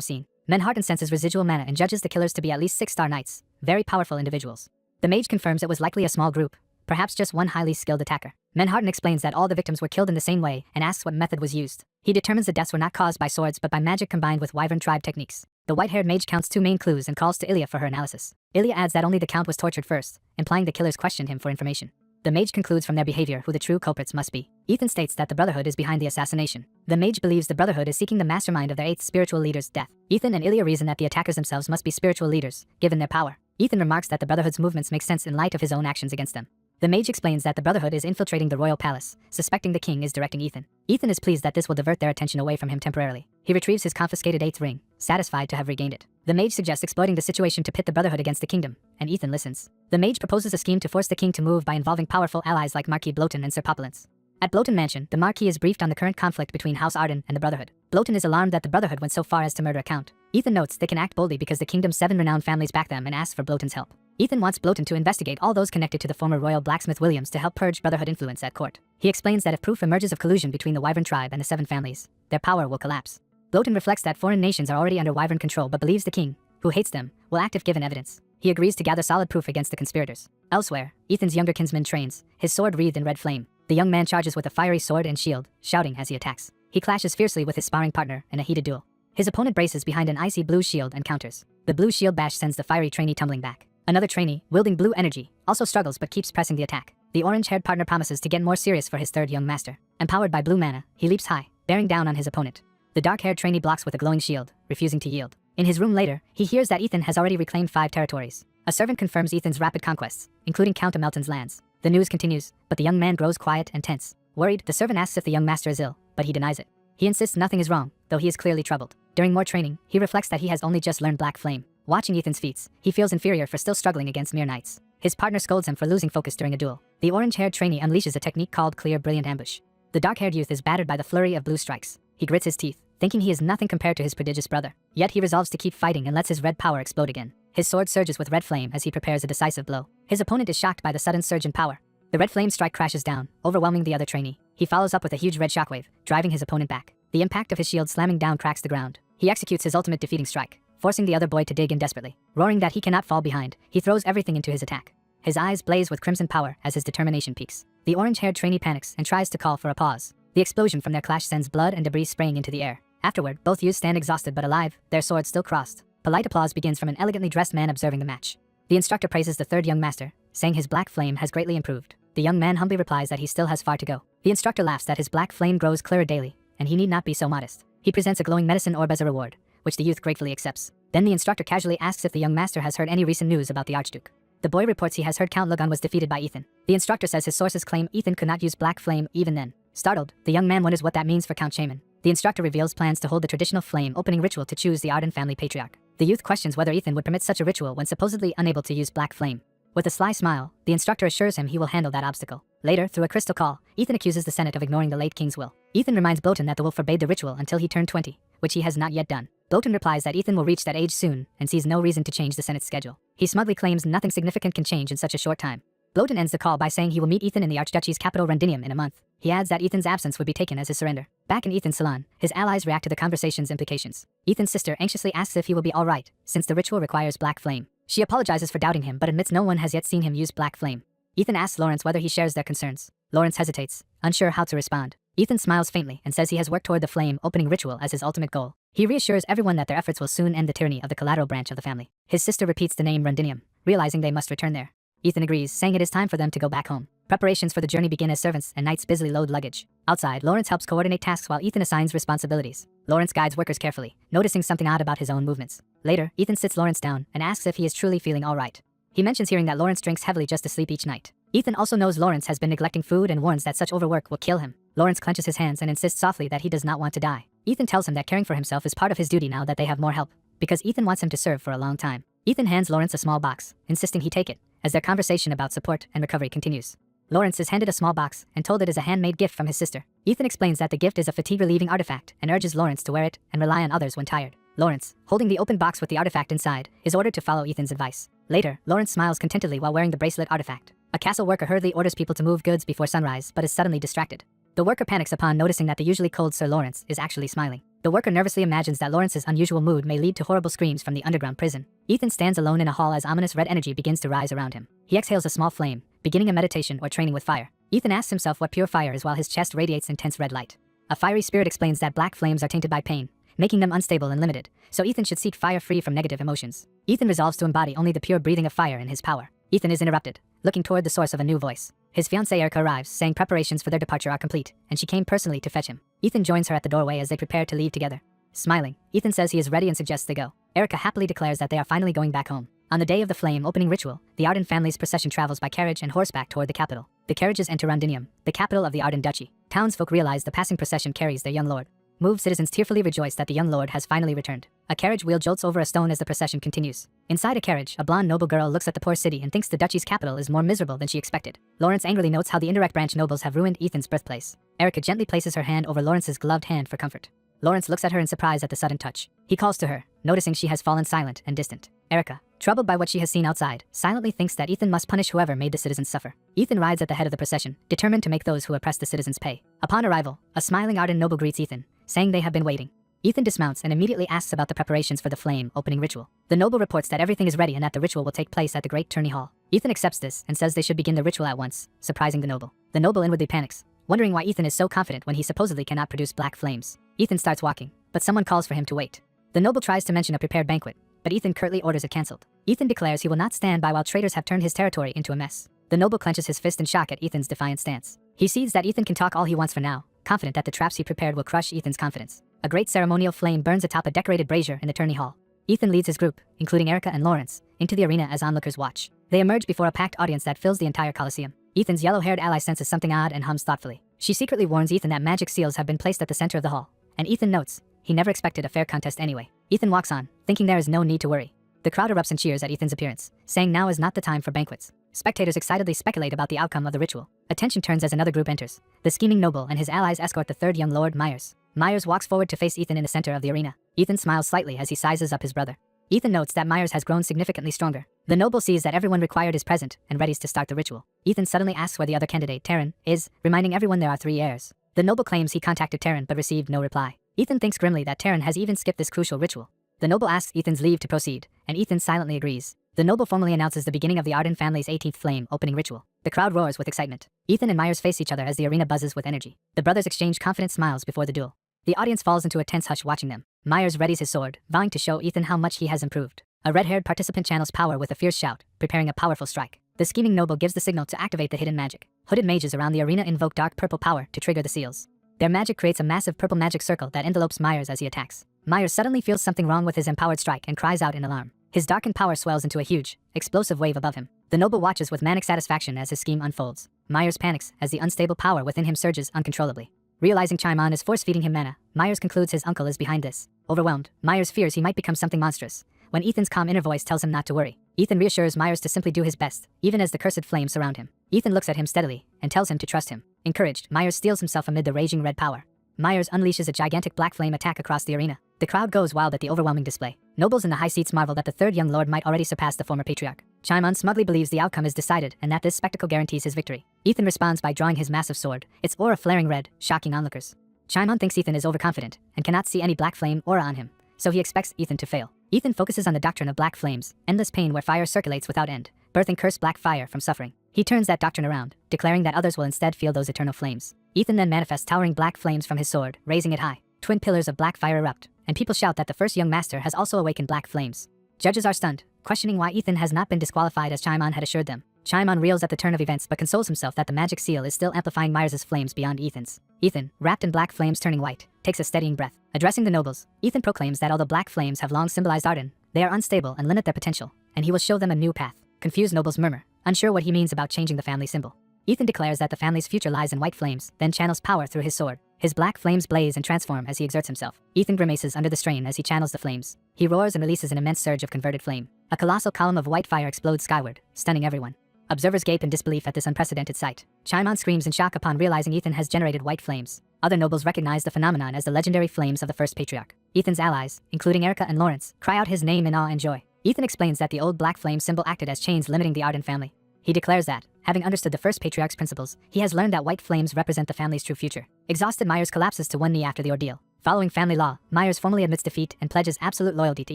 scene. Menharten senses residual mana and judges the killers to be at least 6-star knights, very powerful individuals. The mage confirms it was likely a small group, perhaps just one highly skilled attacker. Menharten explains that all the victims were killed in the same way and asks what method was used. He determines the deaths were not caused by swords but by magic combined with wyvern tribe techniques. The white-haired mage counts 2 main clues and calls to Ilya for her analysis. Ilya adds that only the Count was tortured first, implying the killers questioned him for information. The mage concludes from their behavior who the true culprits must be. Ethan states that the Brotherhood is behind the assassination. The mage believes the Brotherhood is seeking the mastermind of their 8th spiritual leader's death. Ethan and Ilya reason that the attackers themselves must be spiritual leaders, given their power. Ethan remarks that the Brotherhood's movements make sense in light of his own actions against them. The mage explains that the Brotherhood is infiltrating the royal palace, suspecting the king is directing Ethan. Ethan is pleased that this will divert their attention away from him temporarily. He retrieves his confiscated 8th ring, satisfied to have regained it. The mage suggests exploiting the situation to pit the Brotherhood against the kingdom, and Ethan listens. The mage proposes a scheme to force the king to move by involving powerful allies like Marquis Bloten and Sir Populence. At Bloten Mansion, the Marquis is briefed on the current conflict between House Arden and the Brotherhood. Bloten is alarmed that the Brotherhood went so far as to murder a Count. Ethan notes they can act boldly because the kingdom's 7 renowned families back them and asks for Bloten's help. Ethan wants Bloten to investigate all those connected to the former royal blacksmith Williams to help purge Brotherhood influence at court. He explains that if proof emerges of collusion between the Wyvern tribe and the 7 families, their power will collapse. Bloten reflects that foreign nations are already under Wyvern control but believes the king, who hates them, will act if given evidence. He agrees to gather solid proof against the conspirators. Elsewhere, Ethan's younger kinsman trains, his sword wreathed in red flame. The young man charges with a fiery sword and shield, shouting as he attacks. He clashes fiercely with his sparring partner in a heated duel. His opponent braces behind an icy blue shield and counters. The blue shield bash sends the fiery trainee tumbling back. Another trainee, wielding blue energy, also struggles but keeps pressing the attack. The orange-haired partner promises to get more serious for his third young master. Empowered by blue mana, he leaps high, bearing down on his opponent. The dark-haired trainee blocks with a glowing shield, refusing to yield. In his room later, he hears that Ethan has already reclaimed 5 territories. A servant confirms Ethan's rapid conquests, including Count Amelton's lands. The news continues, but the young man grows quiet and tense. Worried, the servant asks if the young master is ill, but he denies it. He insists nothing is wrong, though he is clearly troubled. During more training, he reflects that he has only just learned Black Flame. Watching Ethan's feats, he feels inferior for still struggling against mere knights. His partner scolds him for losing focus during a duel. The orange-haired trainee unleashes a technique called Clear Brilliant Ambush. The dark-haired youth is battered by the flurry of blue strikes. He grits his teeth, thinking he is nothing compared to his prodigious brother. Yet he resolves to keep fighting and lets his red power explode again. His sword surges with red flame as he prepares a decisive blow. His opponent is shocked by the sudden surge in power. The red flame strike crashes down, overwhelming the other trainee. He follows up with a huge red shockwave, driving his opponent back. The impact of his shield slamming down cracks the ground. He executes his ultimate defeating strike, forcing the other boy to dig in desperately. Roaring that he cannot fall behind, he throws everything into his attack. His eyes blaze with crimson power as his determination peaks. The orange-haired trainee panics and tries to call for a pause. The explosion from their clash sends blood and debris spraying into the air. Afterward, both youths stand exhausted but alive, their swords still crossed. Polite applause begins from an elegantly dressed man observing the match. The instructor praises the third young master, saying his black flame has greatly improved. The young man humbly replies that he still has far to go. The instructor laughs that his black flame grows clearer daily, and he need not be so modest. He presents a glowing medicine orb as a reward, which the youth gratefully accepts. Then the instructor casually asks if the young master has heard any recent news about the Archduke. The boy reports he has heard Count Logun was defeated by Ethan. The instructor says his sources claim Ethan could not use black flame even then. Startled, the young man wonders what that means for Count Shaman. The instructor reveals plans to hold the traditional flame opening ritual to choose the Arden family patriarch. The youth questions whether Ethan would permit such a ritual when supposedly unable to use black flame. With a sly smile, the instructor assures him he will handle that obstacle. Later, through a crystal call, Ethan accuses the Senate of ignoring the late king's will. Ethan reminds Bloten that the will forbade the ritual until he turned 20, which he has not yet done. Bloten replies that Ethan will reach that age soon and sees no reason to change the Senate's schedule. He smugly claims nothing significant can change in such a short time. Bloten ends the call by saying he will meet Ethan in the Archduchy's capital Rundinium in a month. He adds that Ethan's absence would be taken as his surrender. Back in Ethan's salon, his allies react to the conversation's implications. Ethan's sister anxiously asks if he will be alright, since the ritual requires black flame. She apologizes for doubting him but admits no one has yet seen him use black flame. Ethan asks Lawrence whether he shares their concerns. Lawrence hesitates, unsure how to respond. Ethan smiles faintly and says he has worked toward the flame opening ritual as his ultimate goal. He reassures everyone that their efforts will soon end the tyranny of the collateral branch of the family. His sister repeats the name Rundinium, realizing they must return there. Ethan agrees, saying it is time for them to go back home. Preparations for the journey begin as servants and knights busily load luggage. Outside, Lawrence helps coordinate tasks while Ethan assigns responsibilities. Lawrence guides workers carefully, noticing something odd about his own movements. Later, Ethan sits Lawrence down and asks if he is truly feeling alright. He mentions hearing that Lawrence drinks heavily just to sleep each night. Ethan also knows Lawrence has been neglecting food and warns that such overwork will kill him. Lawrence clenches his hands and insists softly that he does not want to die. Ethan tells him that caring for himself is part of his duty now that they have more help, because Ethan wants him to serve for a long time. Ethan hands Lawrence a small box, insisting he take it, as their conversation about support and recovery continues. Lawrence is handed a small box and told it is a handmade gift from his sister. Ethan explains that the gift is a fatigue-relieving artifact and urges Lawrence to wear it and rely on others when tired. Lawrence, holding the open box with the artifact inside, is ordered to follow Ethan's advice. Later, Lawrence smiles contentedly while wearing the bracelet artifact. A castle worker hurriedly orders people to move goods before sunrise but is suddenly distracted. The worker panics upon noticing that the usually cold Sir Lawrence is actually smiling. The worker nervously imagines that Lawrence's unusual mood may lead to horrible screams from the underground prison. Ethan stands alone in a hall as ominous red energy begins to rise around him. He exhales a small flame, beginning a meditation or training with fire. Ethan asks himself what pure fire is while his chest radiates intense red light. A fiery spirit explains that black flames are tainted by pain, making them unstable and limited, so Ethan should seek fire free from negative emotions. Ethan resolves to embody only the pure breathing of fire in his power. Ethan is interrupted, looking toward the source of a new voice. His fiancée Erica arrives, saying preparations for their departure are complete, and she came personally to fetch him. Ethan joins her at the doorway as they prepare to leave together. Smiling, Ethan says he is ready and suggests they go. Erica happily declares that they are finally going back home. On the day of the flame opening ritual, the Arden family's procession travels by carriage and horseback toward the capital. The carriages enter Rundinium, the capital of the Arden Duchy. Townsfolk realize the passing procession carries their young lord. Moved citizens tearfully rejoice that the young lord has finally returned. A carriage wheel jolts over a stone as the procession continues. Inside a carriage, a blonde noble girl looks at the poor city and thinks the duchy's capital is more miserable than she expected. Lawrence angrily notes how the indirect branch nobles have ruined Ethan's birthplace. Erica gently places her hand over Lawrence's gloved hand for comfort. Lawrence looks at her in surprise at the sudden touch. He calls to her, noticing she has fallen silent and distant. Erica, troubled by what she has seen outside, silently thinks that Ethan must punish whoever made the citizens suffer. Ethan rides at the head of the procession, determined to make those who oppress the citizens pay. Upon arrival, a smiling Arden noble greets Ethan, saying they have been waiting. Ethan dismounts and immediately asks about the preparations for the flame opening ritual. The noble reports that everything is ready and that the ritual will take place at the Great Tourney Hall. Ethan accepts this and says they should begin the ritual at once, surprising the noble. The noble inwardly panics, wondering why Ethan is so confident when he supposedly cannot produce black flames. Ethan starts walking, but someone calls for him to wait. The noble tries to mention a prepared banquet, but Ethan curtly orders it cancelled. Ethan declares he will not stand by while traitors have turned his territory into a mess. The noble clenches his fist in shock at Ethan's defiant stance. He sees that Ethan can talk all he wants for now, confident that the traps he prepared will crush Ethan's confidence. A great ceremonial flame burns atop a decorated brazier in the tourney hall. Ethan leads his group, including Erica and Lawrence, into the arena as onlookers watch. They emerge before a packed audience that fills the entire coliseum. Ethan's yellow-haired ally senses something odd and hums thoughtfully. She secretly warns Ethan that magic seals have been placed at the center of the hall, and Ethan notes he never expected a fair contest anyway. Ethan walks on, thinking there is no need to worry. The crowd erupts in cheers at Ethan's appearance, saying now is not the time for banquets. Spectators excitedly speculate about the outcome of the ritual. Attention turns as another group enters. The scheming noble and his allies escort the third young lord, Myers. Myers walks forward to face Ethan in the center of the arena. Ethan smiles slightly as he sizes up his brother. Ethan notes that Myers has grown significantly stronger. The noble sees that everyone required is present and readies to start the ritual. Ethan suddenly asks where the other candidate, Taryn, is, reminding everyone there are 3 heirs. The noble claims he contacted Taryn but received no reply. Ethan thinks grimly that Taryn has even skipped this crucial ritual. The noble asks Ethan's leave to proceed, and Ethan silently agrees. The noble formally announces the beginning of the Arden family's 18th flame opening ritual. The crowd roars with excitement. Ethan and Myers face each other as the arena buzzes with energy. The brothers exchange confident smiles before the duel. The audience falls into a tense hush watching them. Myers readies his sword, vowing to show Ethan how much he has improved. A red-haired participant channels power with a fierce shout, preparing a powerful strike. The scheming noble gives the signal to activate the hidden magic. Hooded mages around the arena invoke dark purple power to trigger the seals. Their magic creates a massive purple magic circle that envelopes Myers as he attacks. Myers suddenly feels something wrong with his empowered strike and cries out in alarm. His darkened power swells into a huge, explosive wave above him. The noble watches with manic satisfaction as his scheme unfolds. Myers panics as the unstable power within him surges uncontrollably. Realizing Chaimon is force-feeding him mana, Myers concludes his uncle is behind this. Overwhelmed, Myers fears he might become something monstrous, when Ethan's calm inner voice tells him not to worry. Ethan reassures Myers to simply do his best, even as the cursed flames surround him. Ethan looks at him steadily, and tells him to trust him. Encouraged, Myers steels himself amid the raging red power. Myers unleashes a gigantic black flame attack across the arena. The crowd goes wild at the overwhelming display. Nobles in the high seats marvel that the third young lord might already surpass the former patriarch. Chaimon smugly believes the outcome is decided and that this spectacle guarantees his victory. Ethan responds by drawing his massive sword, its aura flaring red, shocking onlookers. Chaimon thinks Ethan is overconfident and cannot see any black flame aura on him, so he expects Ethan to fail. Ethan focuses on the doctrine of black flames, endless pain where fire circulates without end, birthing cursed black fire from suffering. He turns that doctrine around, declaring that others will instead feel those eternal flames. Ethan then manifests towering black flames from his sword, raising it high. Twin pillars of black fire erupt, and people shout that the first young master has also awakened black flames. Judges are stunned, questioning why Ethan has not been disqualified as Chaimon had assured them. Chaimon reels at the turn of events but consoles himself that the magic seal is still amplifying Myers' flames beyond Ethan's. Ethan, wrapped in black flames turning white, takes a steadying breath. Addressing the nobles, Ethan proclaims that although black flames have long symbolized Arden, they are unstable and limit their potential, and he will show them a new path. Confused nobles murmur, unsure what he means about changing the family symbol. Ethan declares that the family's future lies in white flames, then channels power through his sword. His black flames blaze and transform as he exerts himself. Ethan grimaces under the strain as he channels the flames. He roars and releases an immense surge of converted flame. A colossal column of white fire explodes skyward, stunning everyone. Observers gape in disbelief at this unprecedented sight. Chaimon screams in shock upon realizing Ethan has generated white flames. Other nobles recognize the phenomenon as the legendary flames of the first patriarch. Ethan's allies, including Erica and Lawrence, cry out his name in awe and joy. Ethan explains that the old black flame symbol acted as chains limiting the Arden family. He declares that, having understood the first patriarch's principles, he has learned that white flames represent the family's true future. Exhausted, Myers collapses to one knee after the ordeal. Following family law, Myers formally admits defeat and pledges absolute loyalty to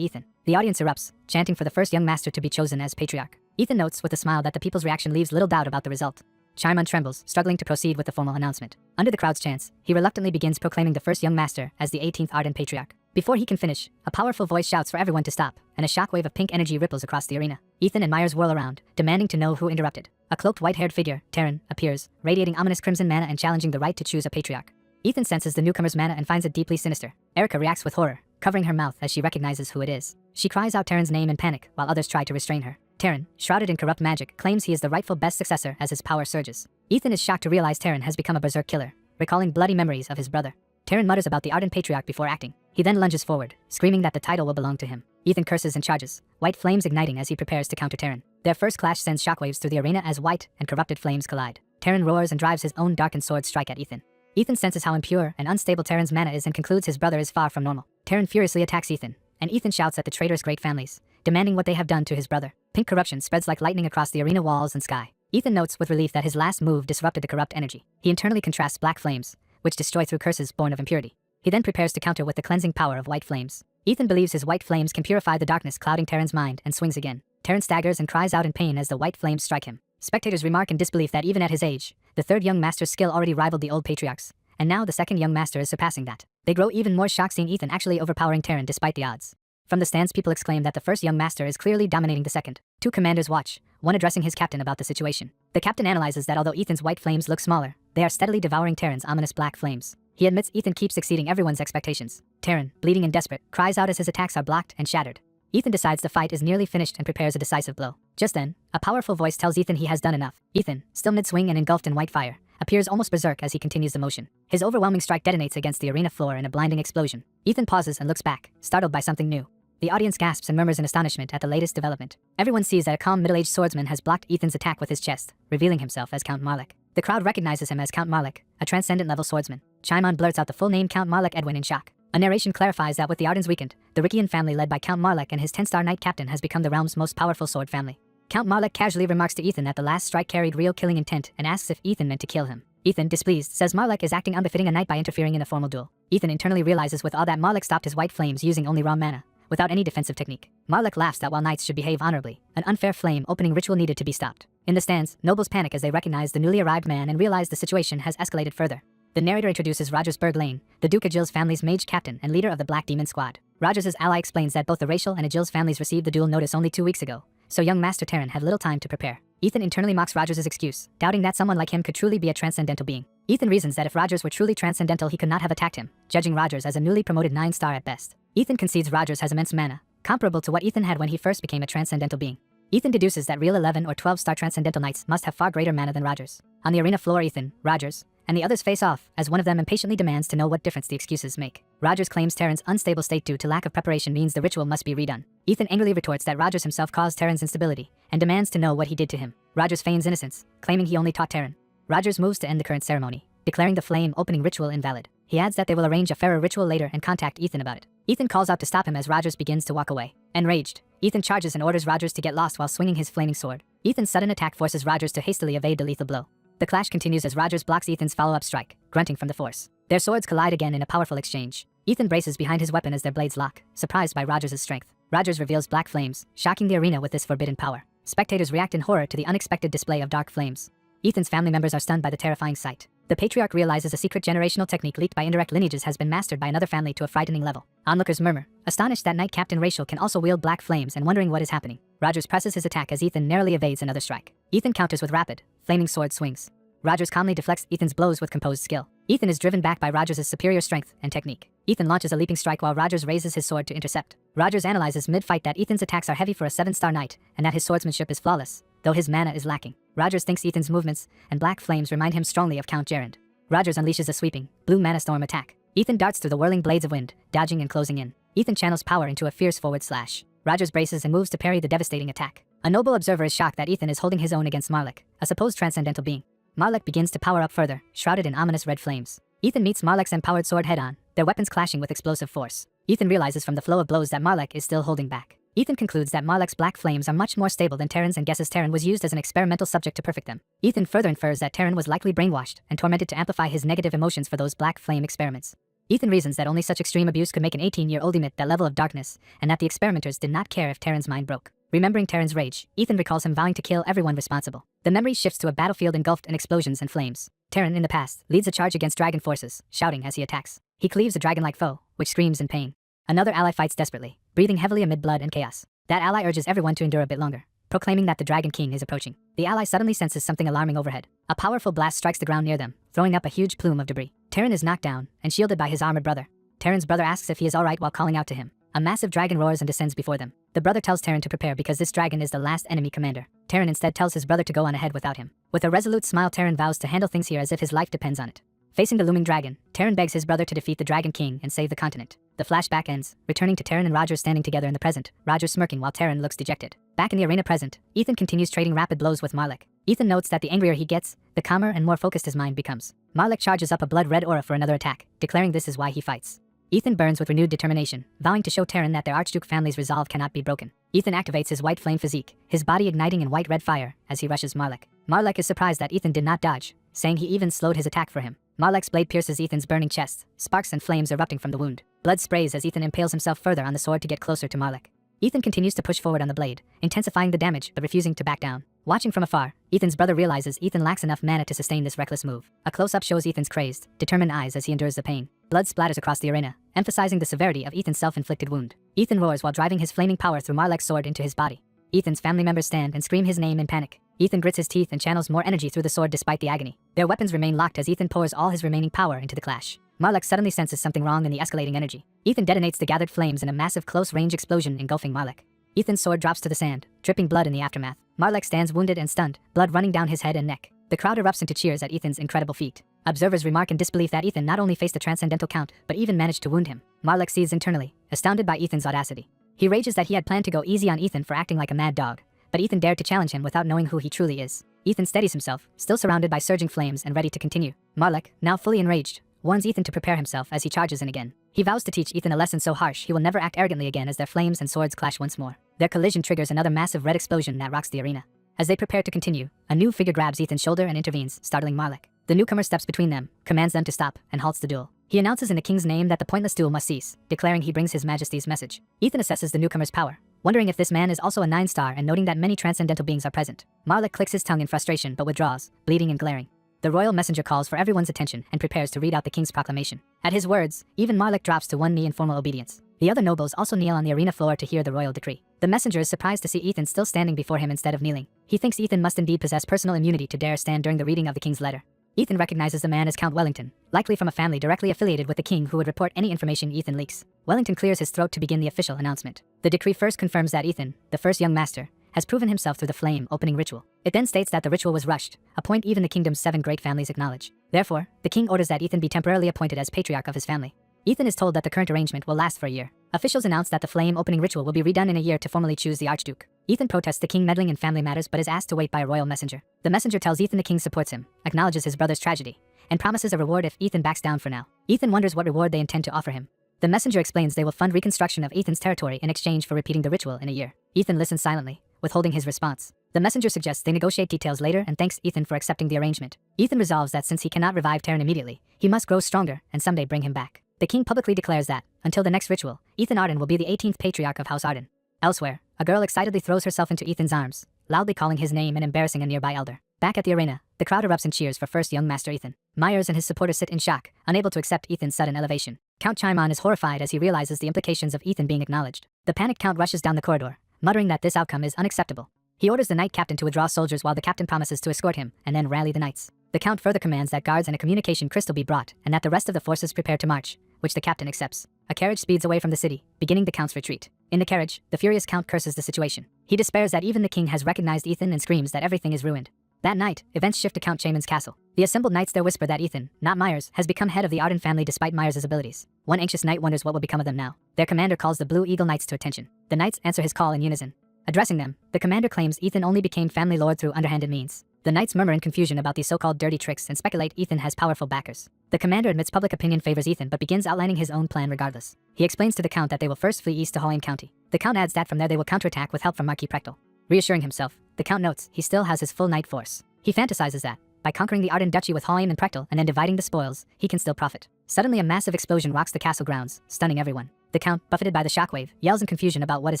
Ethan. The audience erupts, chanting for the first young master to be chosen as patriarch. Ethan notes with a smile that the people's reaction leaves little doubt about the result. Chaimon trembles, struggling to proceed with the formal announcement. Under the crowd's chants, he reluctantly begins proclaiming the first young master as the 18th Arden patriarch. Before he can finish, a powerful voice shouts for everyone to stop, and a shockwave of pink energy ripples across the arena. Ethan and Myers whirl around, demanding to know who interrupted. A cloaked white-haired figure, Taryn, appears, radiating ominous crimson mana and challenging the right to choose a patriarch. Ethan senses the newcomer's mana and finds it deeply sinister. Erica reacts with horror, covering her mouth as she recognizes who it is. She cries out Taryn's name in panic, while others try to restrain her. Taryn, shrouded in corrupt magic, claims he is the rightful best successor as his power surges. Ethan is shocked to realize Taryn has become a berserk killer, recalling bloody memories of his brother. Taryn mutters about the Arden patriarch before acting. He then lunges forward, screaming that the title will belong to him. Ethan curses and charges, white flames igniting as he prepares to counter Taryn. Their first clash sends shockwaves through the arena as white and corrupted flames collide. Taryn roars and drives his own darkened sword strike at Ethan. Ethan senses how impure and unstable Taryn's mana is and concludes his brother is far from normal. Taryn furiously attacks Ethan, and Ethan shouts at the traitors' great families, demanding what they have done to his brother. Pink corruption spreads like lightning across the arena walls and sky. Ethan notes with relief that his last move disrupted the corrupt energy. He internally contrasts black flames, which destroy through curses born of impurity. He then prepares to counter with the cleansing power of white flames. Ethan believes his white flames can purify the darkness clouding Taryn's mind and swings again. Taryn staggers and cries out in pain as the white flames strike him. Spectators remark in disbelief that even at his age, the third young master's skill already rivaled the old patriarch's, and now the second young master is surpassing that. They grow even more shocked seeing Ethan actually overpowering Taryn despite the odds. From the stands, people exclaim that the first young master is clearly dominating the second. Two commanders watch, one addressing his captain about the situation. The captain analyzes that although Ethan's white flames look smaller, they are steadily devouring Taryn's ominous black flames. He admits Ethan keeps exceeding everyone's expectations. Taran, bleeding and desperate, cries out as his attacks are blocked and shattered. Ethan decides the fight is nearly finished and prepares a decisive blow. Just then, a powerful voice tells Ethan he has done enough. Ethan, still mid-swing and engulfed in white fire, appears almost berserk as he continues the motion. His overwhelming strike detonates against the arena floor in a blinding explosion. Ethan pauses and looks back, startled by something new. The audience gasps and murmurs in astonishment at the latest development. Everyone sees that a calm middle-aged swordsman has blocked Ethan's attack with his chest, revealing himself as Count Marlik. The crowd recognizes him as Count Marlik, a transcendent-level swordsman. Chaimon blurts out the full name Count Marlik Edwin in shock. A narration clarifies that with the Ardens weakened, the Rickian family led by Count Marlik and his 10-star knight captain has become the realm's most powerful sword family. Count Marlik casually remarks to Ethan that the last strike carried real killing intent and asks if Ethan meant to kill him. Ethan, displeased, says Marlik is acting unbefitting a knight by interfering in a formal duel. Ethan internally realizes with all that Marlik stopped his white flames using only raw mana, without any defensive technique. Marlik laughs that while knights should behave honorably, an unfair flame opening ritual needed to be stopped. In the stands, nobles panic as they recognize the newly arrived man and realize the situation has escalated further. The narrator introduces Rogers Berglane, the Duke Agil's family's mage captain and leader of the Black Demon Squad. Rogers' ally explains that both the Racial and Agil's families received the duel notice only 2 weeks ago, so young Master Taran had little time to prepare. Ethan internally mocks Rogers' excuse, doubting that someone like him could truly be a transcendental being. Ethan reasons that if Rogers were truly transcendental he could not have attacked him, judging Rogers as a newly promoted 9-star at best. Ethan concedes Rogers has immense mana, comparable to what Ethan had when he first became a transcendental being. Ethan deduces that real 11 or 12-star transcendental knights must have far greater mana than Rogers. On the arena floor Ethan, Rogers, and the others face off, as one of them impatiently demands to know what difference the excuses make. Rogers claims Taran's unstable state due to lack of preparation means the ritual must be redone. Ethan angrily retorts that Rogers himself caused Taran's instability, and demands to know what he did to him. Rogers feigns innocence, claiming he only taught Taran. Rogers moves to end the current ceremony, declaring the flame opening ritual invalid. He adds that they will arrange a fairer ritual later and contact Ethan about it. Ethan calls out to stop him as Rogers begins to walk away. Enraged, Ethan charges and orders Rogers to get lost while swinging his flaming sword. Ethan's sudden attack forces Rogers to hastily evade the lethal blow. The clash continues as Rogers blocks Ethan's follow-up strike, grunting from the force. Their swords collide again in a powerful exchange. Ethan braces behind his weapon as their blades lock, surprised by Rogers' strength. Rogers reveals black flames, shocking the arena with this forbidden power. Spectators react in horror to the unexpected display of dark flames. Ethan's family members are stunned by the terrifying sight. The patriarch realizes a secret generational technique leaked by indirect lineages has been mastered by another family to a frightening level. Onlookers murmur, astonished that Knight Captain Racial can also wield black flames and wondering what is happening. Rogers presses his attack as Ethan narrowly evades another strike. Ethan counters with rapid, flaming sword swings. Rogers calmly deflects Ethan's blows with composed skill. Ethan is driven back by Rogers' superior strength and technique. Ethan launches a leaping strike while Rogers raises his sword to intercept. Rogers analyzes mid-fight that Ethan's attacks are heavy for a 7-star knight and that his swordsmanship is flawless, though his mana is lacking. Rogers thinks Ethan's movements and black flames remind him strongly of Count Gerund. Rogers unleashes a sweeping, blue mana storm attack. Ethan darts through the whirling blades of wind, dodging and closing in. Ethan channels power into a fierce forward slash. Rogers braces and moves to parry the devastating attack. A noble observer is shocked that Ethan is holding his own against Marlik, a supposed transcendental being. Marlik begins to power up further, shrouded in ominous red flames. Ethan meets Marlik's empowered sword head-on, their weapons clashing with explosive force. Ethan realizes from the flow of blows that Marlik is still holding back. Ethan concludes that Marlik's black flames are much more stable than Taran's and guesses Taran was used as an experimental subject to perfect them. Ethan further infers that Taran was likely brainwashed and tormented to amplify his negative emotions for those black flame experiments. Ethan reasons that only such extreme abuse could make an 18-year-old emit that level of darkness, and that the experimenters did not care if Taran's mind broke. Remembering Taran's rage, Ethan recalls him vowing to kill everyone responsible. The memory shifts to a battlefield engulfed in explosions and flames. Taran, in the past, leads a charge against dragon forces, shouting as he attacks. He cleaves a dragon-like foe, which screams in pain. Another ally fights desperately, breathing heavily amid blood and chaos. That ally urges everyone to endure a bit longer, proclaiming that the Dragon King is approaching. The ally suddenly senses something alarming overhead. A powerful blast strikes the ground near them, throwing up a huge plume of debris. Taran is knocked down and shielded by his armored brother. Taran's brother asks if he is alright while calling out to him. A massive dragon roars and descends before them. The brother tells Taran to prepare because this dragon is the last enemy commander. Taran instead tells his brother to go on ahead without him. With a resolute smile, Taran vows to handle things here as if his life depends on it. Facing the looming dragon, Taran begs his brother to defeat the Dragon King and save the continent. The flashback ends, returning to Taran and Rogers standing together in the present, Rogers smirking while Taran looks dejected. Back in the arena present, Ethan continues trading rapid blows with Marlik. Ethan notes that the angrier he gets, the calmer and more focused his mind becomes. Marlik charges up a blood-red aura for another attack, declaring this is why he fights. Ethan burns with renewed determination, vowing to show Taran that their Archduke family's resolve cannot be broken. Ethan activates his white flame physique, his body igniting in white-red fire, as he rushes Marlik. Marlik is surprised that Ethan did not dodge, saying he even slowed his attack for him. Marlik's blade pierces Ethan's burning chest, sparks and flames erupting from the wound. Blood sprays as Ethan impales himself further on the sword to get closer to Marlik. Ethan continues to push forward on the blade, intensifying the damage but refusing to back down. Watching from afar, Ethan's brother realizes Ethan lacks enough mana to sustain this reckless move. A close-up shows Ethan's crazed, determined eyes as he endures the pain. Blood splatters across the arena, emphasizing the severity of Ethan's self-inflicted wound. Ethan roars while driving his flaming power through Marlik's sword into his body. Ethan's family members stand and scream his name in panic. Ethan grits his teeth and channels more energy through the sword despite the agony. Their weapons remain locked as Ethan pours all his remaining power into the clash. Marlek suddenly senses something wrong in the escalating energy. Ethan detonates the gathered flames in a massive close-range explosion engulfing Marlek. Ethan's sword drops to the sand, dripping blood in the aftermath. Marlek stands wounded and stunned, blood running down his head and neck. The crowd erupts into cheers at Ethan's incredible feat. Observers remark in disbelief that Ethan not only faced the transcendental count, but even managed to wound him. Marlek seethes internally, astounded by Ethan's audacity. He rages that he had planned to go easy on Ethan for acting like a mad dog, but Ethan dared to challenge him without knowing who he truly is. Ethan steadies himself, still surrounded by surging flames and ready to continue. Marlek, now fully enraged, warns Ethan to prepare himself as he charges in again. He vows to teach Ethan a lesson so harsh he will never act arrogantly again as their flames and swords clash once more. Their collision triggers another massive red explosion that rocks the arena. As they prepare to continue, a new figure grabs Ethan's shoulder and intervenes, startling Marlek. The newcomer steps between them, commands them to stop, and halts the duel. He announces in the king's name that the pointless duel must cease, declaring he brings his majesty's message. Ethan assesses the newcomer's power, wondering if this man is also a 9-star and noting that many transcendental beings are present. Marlek clicks his tongue in frustration but withdraws, bleeding and glaring. The royal messenger calls for everyone's attention and prepares to read out the king's proclamation. At his words, even Marlek drops to one knee in formal obedience. The other nobles also kneel on the arena floor to hear the royal decree. The messenger is surprised to see Ethan still standing before him instead of kneeling. He thinks Ethan must indeed possess personal immunity to dare stand during the reading of the king's letter. Ethan recognizes the man as Count Wellington, likely from a family directly affiliated with the king who would report any information Ethan leaks. Wellington clears his throat to begin the official announcement. The decree first confirms that Ethan, the first young master, has proven himself through the flame opening ritual. It then states that the ritual was rushed, a point even the kingdom's 7 great families acknowledge. Therefore, the king orders that Ethan be temporarily appointed as patriarch of his family. Ethan is told that the current arrangement will last for a year. Officials announce that the flame opening ritual will be redone in a year to formally choose the archduke. Ethan protests the king meddling in family matters but is asked to wait by a royal messenger. The messenger tells Ethan the king supports him, acknowledges his brother's tragedy, and promises a reward if Ethan backs down for now. Ethan wonders what reward they intend to offer him. The messenger explains they will fund reconstruction of Ethan's territory in exchange for repeating the ritual in a year. Ethan listens silently, withholding his response. The messenger suggests they negotiate details later and thanks Ethan for accepting the arrangement. Ethan resolves that since he cannot revive Terran immediately, he must grow stronger and someday bring him back. The king publicly declares that, until the next ritual, Ethan Arden will be the 18th patriarch of House Arden. Elsewhere, a girl excitedly throws herself into Ethan's arms, loudly calling his name and embarrassing a nearby elder. Back at the arena, the crowd erupts in cheers for first young master Ethan. Myers and his supporters sit in shock, unable to accept Ethan's sudden elevation. Count Chimon is horrified as he realizes the implications of Ethan being acknowledged. The panicked count rushes down the corridor, muttering that this outcome is unacceptable. He orders the knight captain to withdraw soldiers while the captain promises to escort him and then rally the knights. The count further commands that guards and a communication crystal be brought and that the rest of the forces prepare to march, which the captain accepts. A carriage speeds away from the city, beginning the count's retreat. In the carriage, the furious count curses the situation. He despairs that even the king has recognized Ethan and screams that everything is ruined. That night, events shift to Count Chayman's castle. The assembled knights there whisper that Ethan, not Myers, has become head of the Arden family despite Myers' abilities. One anxious knight wonders what will become of them now. Their commander calls the Blue Eagle Knights to attention. The knights answer his call in unison. Addressing them, the commander claims Ethan only became family lord through underhanded means. The knights murmur in confusion about these so-called dirty tricks and speculate Ethan has powerful backers. The commander admits public opinion favors Ethan but begins outlining his own plan regardless. He explains to the count that they will first flee east to Hoyne County. The count adds that from there they will counterattack with help from Marquis Prechtel. Reassuring himself, the count notes he still has his full knight force. He fantasizes that, by conquering the Arden Duchy with Hoyne and Prechtel and then dividing the spoils, he can still profit. Suddenly a massive explosion rocks the castle grounds, stunning everyone. The count, buffeted by the shockwave, yells in confusion about what is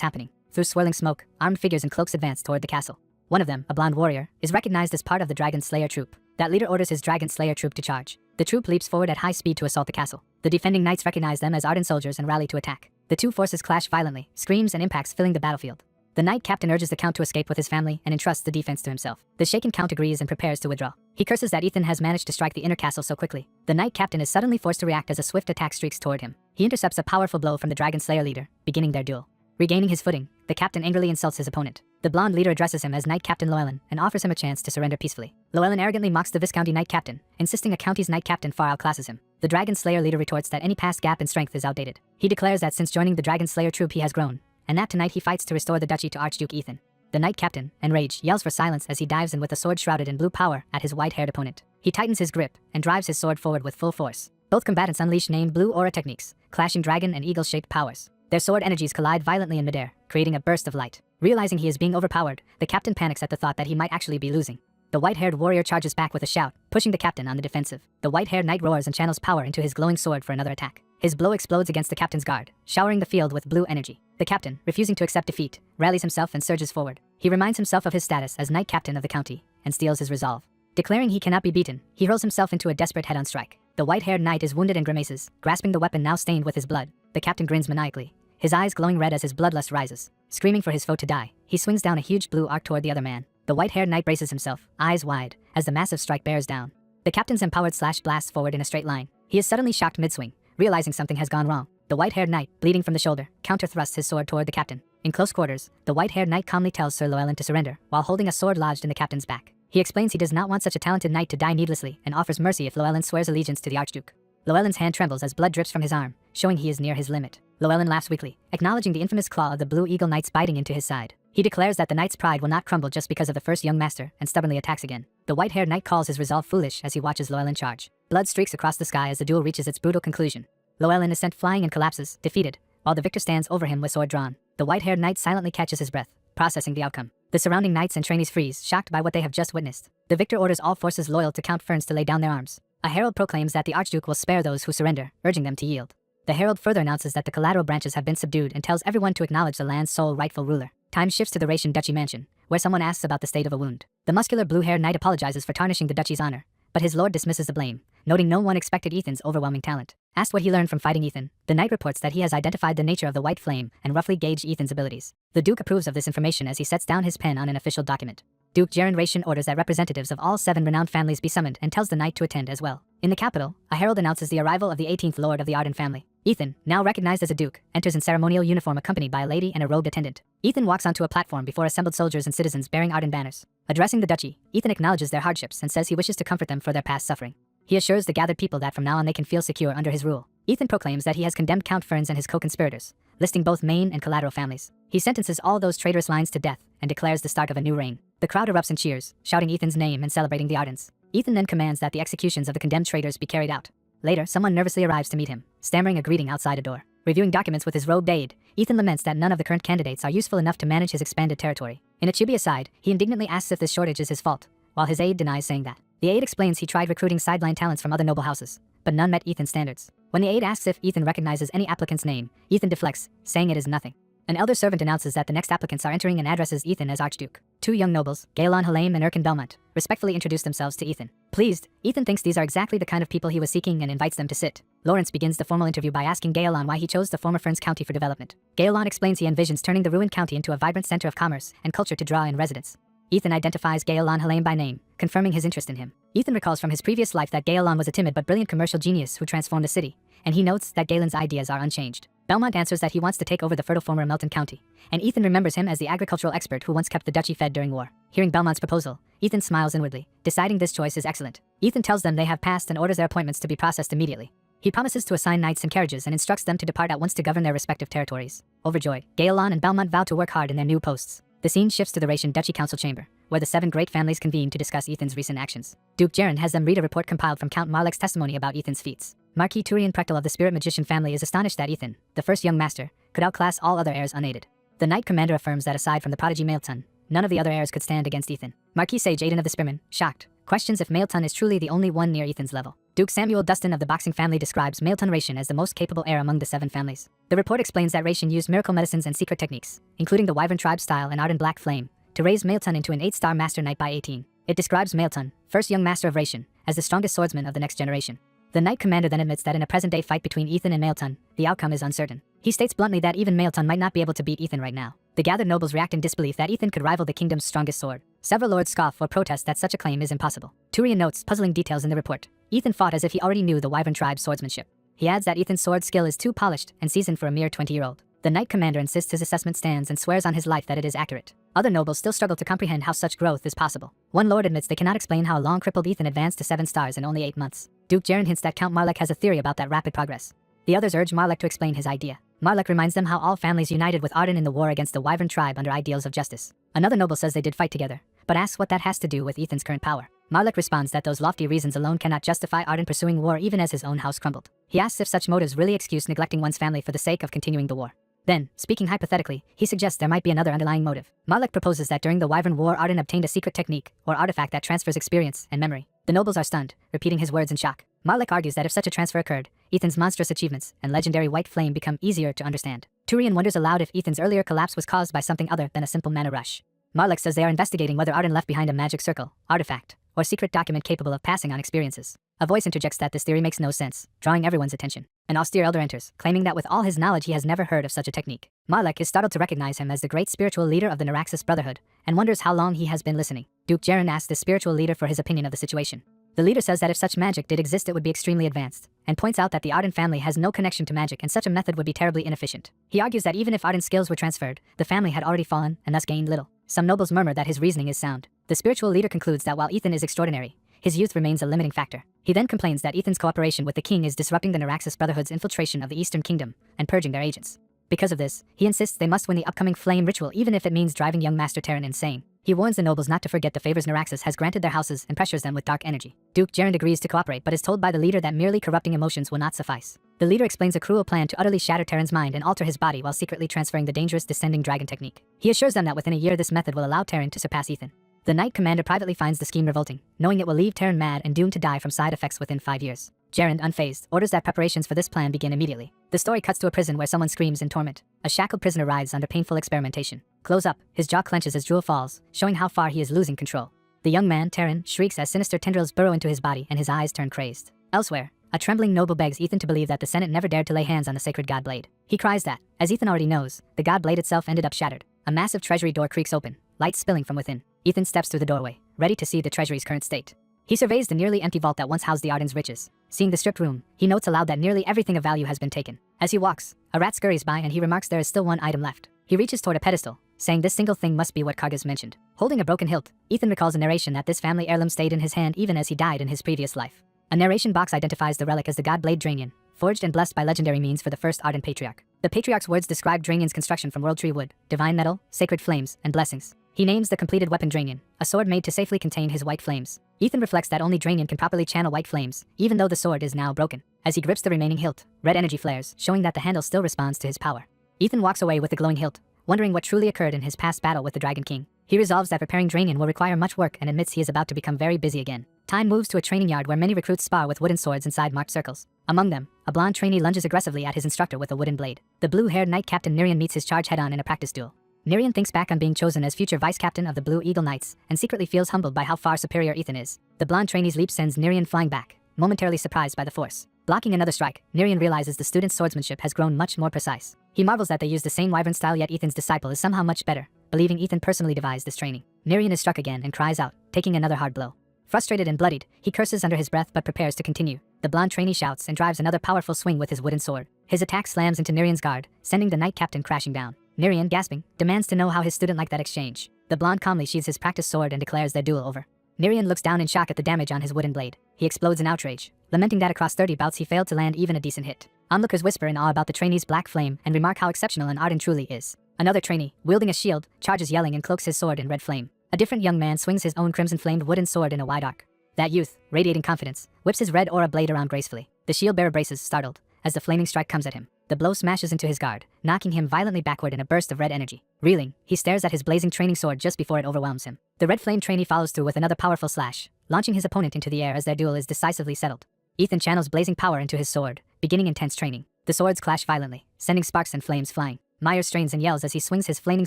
happening. Through swirling smoke, armed figures in cloaks advance toward the castle. One of them, a blonde warrior, is recognized as part of the Dragon Slayer troop. That leader orders his Dragon Slayer troop to charge. The troop leaps forward at high speed to assault the castle. The defending knights recognize them as Arden soldiers and rally to attack. The two forces clash violently, screams and impacts filling the battlefield. The knight captain urges the count to escape with his family and entrusts the defense to himself. The shaken count agrees and prepares to withdraw. He curses that Ethan has managed to strike the inner castle so quickly. The knight captain is suddenly forced to react as a swift attack streaks toward him. He intercepts a powerful blow from the Dragon Slayer leader, beginning their duel. Regaining his footing, the captain angrily insults his opponent. The blonde leader addresses him as Knight Captain Llewellyn and offers him a chance to surrender peacefully. Llewellyn arrogantly mocks the Viscounty Knight Captain, insisting a county's Knight Captain far outclasses him. The Dragon Slayer leader retorts that any past gap in strength is outdated. He declares that since joining the Dragon Slayer troop he has grown, and that tonight he fights to restore the duchy to Archduke Ethan. The Knight Captain, enraged, yells for silence as he dives in with a sword shrouded in blue power at his white-haired opponent. He tightens his grip and drives his sword forward with full force. Both combatants unleash named blue aura techniques, clashing dragon and eagle-shaped powers. Their sword energies collide violently in midair, creating a burst of light. Realizing he is being overpowered, the captain panics at the thought that he might actually be losing. The white-haired warrior charges back with a shout, pushing the captain on the defensive. The white-haired knight roars and channels power into his glowing sword for another attack. His blow explodes against the captain's guard, showering the field with blue energy. The captain, refusing to accept defeat, rallies himself and surges forward. He reminds himself of his status as knight captain of the county, and steels his resolve. Declaring he cannot be beaten, he hurls himself into a desperate head-on strike. The white-haired knight is wounded and grimaces, grasping the weapon now stained with his blood. The captain grins maniacally, his eyes glowing red as his bloodlust rises. Screaming for his foe to die, he swings down a huge blue arc toward the other man. The white-haired knight braces himself, eyes wide, as the massive strike bears down. The captain's empowered slash blasts forward in a straight line. He is suddenly shocked mid-swing, realizing something has gone wrong. The white-haired knight, bleeding from the shoulder, counter-thrusts his sword toward the captain. In close quarters, the white-haired knight calmly tells Sir Llewellyn to surrender, while holding a sword lodged in the captain's back. He explains he does not want such a talented knight to die needlessly and offers mercy if Llewellyn swears allegiance to the Archduke. Llewellyn's hand trembles as blood drips from his arm, showing he is near his limit. Llewellyn laughs weakly, acknowledging the infamous claw of the Blue Eagle Knights biting into his side. He declares that the knight's pride will not crumble just because of the first young master, and stubbornly attacks again. The white-haired knight calls his resolve foolish as he watches Llewellyn charge. Blood streaks across the sky as the duel reaches its brutal conclusion. Llewellyn is sent flying and collapses, defeated, while the victor stands over him with sword drawn. The white-haired knight silently catches his breath, processing the outcome. The surrounding knights and trainees freeze, shocked by what they have just witnessed. The victor orders all forces loyal to Count Ferns to lay down their arms. A herald proclaims that the Archduke will spare those who surrender, urging them to yield. The herald further announces that the collateral branches have been subdued and tells everyone to acknowledge the land's sole rightful ruler. Time shifts to the Raetian Duchy mansion, where someone asks about the state of a wound. The muscular blue-haired knight apologizes for tarnishing the duchy's honor, but his lord dismisses the blame, noting no one expected Ethan's overwhelming talent. Asked what he learned from fighting Ethan, the knight reports that he has identified the nature of the white flame and roughly gauged Ethan's abilities. The Duke approves of this information as he sets down his pen on an official document. Duke Gerard Raetian orders that representatives of all 7 renowned families be summoned and tells the knight to attend as well. In the capital, a herald announces the arrival of the 18th Lord of the Arden family. Ethan, now recognized as a duke, enters in ceremonial uniform accompanied by a lady and a robed attendant. Ethan walks onto a platform before assembled soldiers and citizens bearing Arden banners. Addressing the duchy, Ethan acknowledges their hardships and says he wishes to comfort them for their past suffering. He assures the gathered people that from now on they can feel secure under his rule. Ethan proclaims that he has condemned Count Ferns and his co-conspirators, listing both main and collateral families. He sentences all those traitorous lines to death and declares the start of a new reign. The crowd erupts in cheers, shouting Ethan's name and celebrating the Ardens. Ethan then commands that the executions of the condemned traitors be carried out. Later, someone nervously arrives to meet him, stammering a greeting outside a door. Reviewing documents with his robed aide, Ethan laments that none of the current candidates are useful enough to manage his expanded territory. In a chibi aside, he indignantly asks if this shortage is his fault, while his aide denies saying that. The aide explains he tried recruiting sideline talents from other noble houses, but none met Ethan's standards. When the aide asks if Ethan recognizes any applicant's name, Ethan deflects, saying it is nothing. An elder servant announces that the next applicants are entering and addresses Ethan as Archduke. 2 young nobles, Gaelon Halame and Erkin Belmont, respectfully introduce themselves to Ethan. Pleased, Ethan thinks these are exactly the kind of people he was seeking and invites them to sit. Lawrence begins the formal interview by asking Gaelon why he chose the former Ferns County for development. Gaelon explains he envisions turning the ruined county into a vibrant center of commerce and culture to draw in residents. Ethan identifies Gaelon Halame by name, confirming his interest in him. Ethan recalls from his previous life that Gaelon was a timid but brilliant commercial genius who transformed the city, and he notes that Galen's ideas are unchanged. Belmont answers that he wants to take over the fertile former Melton County, and Ethan remembers him as the agricultural expert who once kept the duchy fed during war. Hearing Belmont's proposal, Ethan smiles inwardly, deciding this choice is excellent. Ethan tells them they have passed and orders their appointments to be processed immediately. He promises to assign knights and carriages and instructs them to depart at once to govern their respective territories. Overjoyed, Gaelon and Belmont vow to work hard in their new posts. The scene shifts to the Raetian Duchy Council chamber, where the 7 great families convene to discuss Ethan's recent actions. Duke Gerard has them read a report compiled from Count Marlek's testimony about Ethan's feats. Marquis Turian Prechtel of the Spirit Magician family is astonished that Ethan, the first young master, could outclass all other heirs unaided. The knight commander affirms that aside from the prodigy Maelton, none of the other heirs could stand against Ethan. Marquis Sage Aidan of the Spearmen, shocked, questions if Maelton is truly the only one near Ethan's level. Duke Samuel Dustin of the boxing family describes Maelton Raetian as the most capable heir among the 7 families. The report explains that Raetian used miracle medicines and secret techniques, including the Wyvern tribe style and Arden Black Flame, to raise Maelton into an 8-star master knight by 18. It describes Maelton, first young master of Raetian, as the strongest swordsman of the next generation. The knight commander then admits that in a present-day fight between Ethan and Maelton, the outcome is uncertain. He states bluntly that even Maelton might not be able to beat Ethan right now. The gathered nobles react in disbelief that Ethan could rival the kingdom's strongest sword. Several lords scoff or protest that such a claim is impossible. Turian notes puzzling details in the report. Ethan fought as if he already knew the Wyvern tribe's swordsmanship. He adds that Ethan's sword skill is too polished and seasoned for a mere 20-year-old. The knight commander insists his assessment stands and swears on his life that it is accurate. Other nobles still struggle to comprehend how such growth is possible. One lord admits they cannot explain how a long crippled Ethan advanced to 7 stars in only 8 months. Duke Gerard hints that Count Marlek has a theory about that rapid progress. The others urge Marlek to explain his idea. Marlek reminds them how all families united with Arden in the war against the Wyvern tribe under ideals of justice. Another noble says they did fight together, but asks what that has to do with Ethan's current power. Marlek responds that those lofty reasons alone cannot justify Arden pursuing war even as his own house crumbled. He asks if such motives really excuse neglecting one's family for the sake of continuing the war. Then, speaking hypothetically, he suggests there might be another underlying motive. Marlek proposes that during the Wyvern War Arden obtained a secret technique, or artifact that transfers experience and memory. The nobles are stunned, repeating his words in shock. Marlek argues that if such a transfer occurred, Ethan's monstrous achievements and legendary white flame become easier to understand. Turian wonders aloud if Ethan's earlier collapse was caused by something other than a simple mana rush. Marlek says they are investigating whether Arden left behind a magic circle, artifact, or secret document capable of passing on experiences. A voice interjects that this theory makes no sense, drawing everyone's attention. An austere elder enters, claiming that with all his knowledge he has never heard of such a technique. Marlek is startled to recognize him as the great spiritual leader of the Naraxis Brotherhood, and wonders how long he has been listening. Duke Gerard asks the spiritual leader for his opinion of the situation. The leader says that if such magic did exist it would be extremely advanced, and points out that the Arden family has no connection to magic and such a method would be terribly inefficient. He argues that even if Arden's skills were transferred, the family had already fallen and thus gained little. Some nobles murmur that his reasoning is sound. The spiritual leader concludes that while Ethan is extraordinary, his youth remains a limiting factor. He then complains that Ethan's cooperation with the king is disrupting the Naraxis Brotherhood's infiltration of the Eastern Kingdom and purging their agents. Because of this, he insists they must win the upcoming flame ritual even if it means driving young Master Terran insane. He warns the nobles not to forget the favors Naraxis has granted their houses and pressures them with dark energy. Duke Gerend agrees to cooperate but is told by the leader that merely corrupting emotions will not suffice. The leader explains a cruel plan to utterly shatter Terran's mind and alter his body while secretly transferring the dangerous descending dragon technique. He assures them that within a year this method will allow Terran to surpass Ethan. The Knight Commander privately finds the scheme revolting, knowing it will leave Terran mad and doomed to die from side effects within 5 years. Gerend, unfazed, orders that preparations for this plan begin immediately. The story cuts to a prison where someone screams in torment. A shackled prisoner writhes under painful experimentation. Close up, his jaw clenches as Jewel falls, showing how far he is losing control. The young man, Terran, shrieks as sinister tendrils burrow into his body and his eyes turn crazed. Elsewhere, a trembling noble begs Ethan to believe that the Senate never dared to lay hands on the sacred god blade. He cries that, as Ethan already knows, the god blade itself ended up shattered. A massive treasury door creaks open, light spilling from within. Ethan steps through the doorway, ready to see the treasury's current state. He surveys the nearly empty vault that once housed the Arden's riches. Seeing the stripped room, he notes aloud that nearly everything of value has been taken. As he walks, a rat scurries by and he remarks there is still one item left. He reaches toward a pedestal, saying this single thing must be what Kargas mentioned. Holding a broken hilt, Ethan recalls a narration that this family heirloom stayed in his hand even as he died in his previous life. A narration box identifies the relic as the god blade Draenian, forged and blessed by legendary means for the first Arden Patriarch. The Patriarch's words describe Draenian's construction from world tree wood, divine metal, sacred flames, and blessings. He names the completed weapon Draenian, a sword made to safely contain his white flames. Ethan reflects that only Draenian can properly channel white flames, even though the sword is now broken. As he grips the remaining hilt, red energy flares, showing that the handle still responds to his power. Ethan walks away with the glowing hilt, wondering what truly occurred in his past battle with the Dragon King. He resolves that preparing Draenian will require much work and admits he is about to become very busy again. Time moves to a training yard where many recruits spar with wooden swords inside marked circles. Among them, a blonde trainee lunges aggressively at his instructor with a wooden blade. The blue-haired knight captain Nirian meets his charge head-on in a practice duel. Nirian thinks back on being chosen as future vice-captain of the Blue Eagle Knights and secretly feels humbled by how far superior Ethan is. The blonde trainee's leap sends Nirian flying back, momentarily surprised by the force. Blocking another strike, Nirian realizes the student's swordsmanship has grown much more precise. He marvels that they use the same wyvern style, yet Ethan's disciple is somehow much better, believing Ethan personally devised this training. Nirian is struck again and cries out, taking another hard blow. Frustrated and bloodied, he curses under his breath but prepares to continue. The blonde trainee shouts and drives another powerful swing with his wooden sword. His attack slams into Nirian's guard, sending the knight captain crashing down. Nirian, gasping, demands to know how his student liked that exchange. The blonde calmly sheathes his practice sword and declares their duel over. Nirian looks down in shock at the damage on his wooden blade. He explodes in outrage, lamenting that across 30 bouts he failed to land even a decent hit. Onlookers whisper in awe about the trainee's black flame and remark how exceptional an Arden truly is. Another trainee, wielding a shield, charges yelling and cloaks his sword in red flame. A different young man swings his own crimson-flamed wooden sword in a wide arc. That youth, radiating confidence, whips his red aura blade around gracefully. The shield bearer braces, startled, as the flaming strike comes at him. The blow smashes into his guard, knocking him violently backward in a burst of red energy. Reeling, he stares at his blazing training sword just before it overwhelms him. The red flame trainee follows through with another powerful slash, launching his opponent into the air as their duel is decisively settled. Ethan channels blazing power into his sword, beginning intense training. The swords clash violently, sending sparks and flames flying. Myers strains and yells as he swings his flaming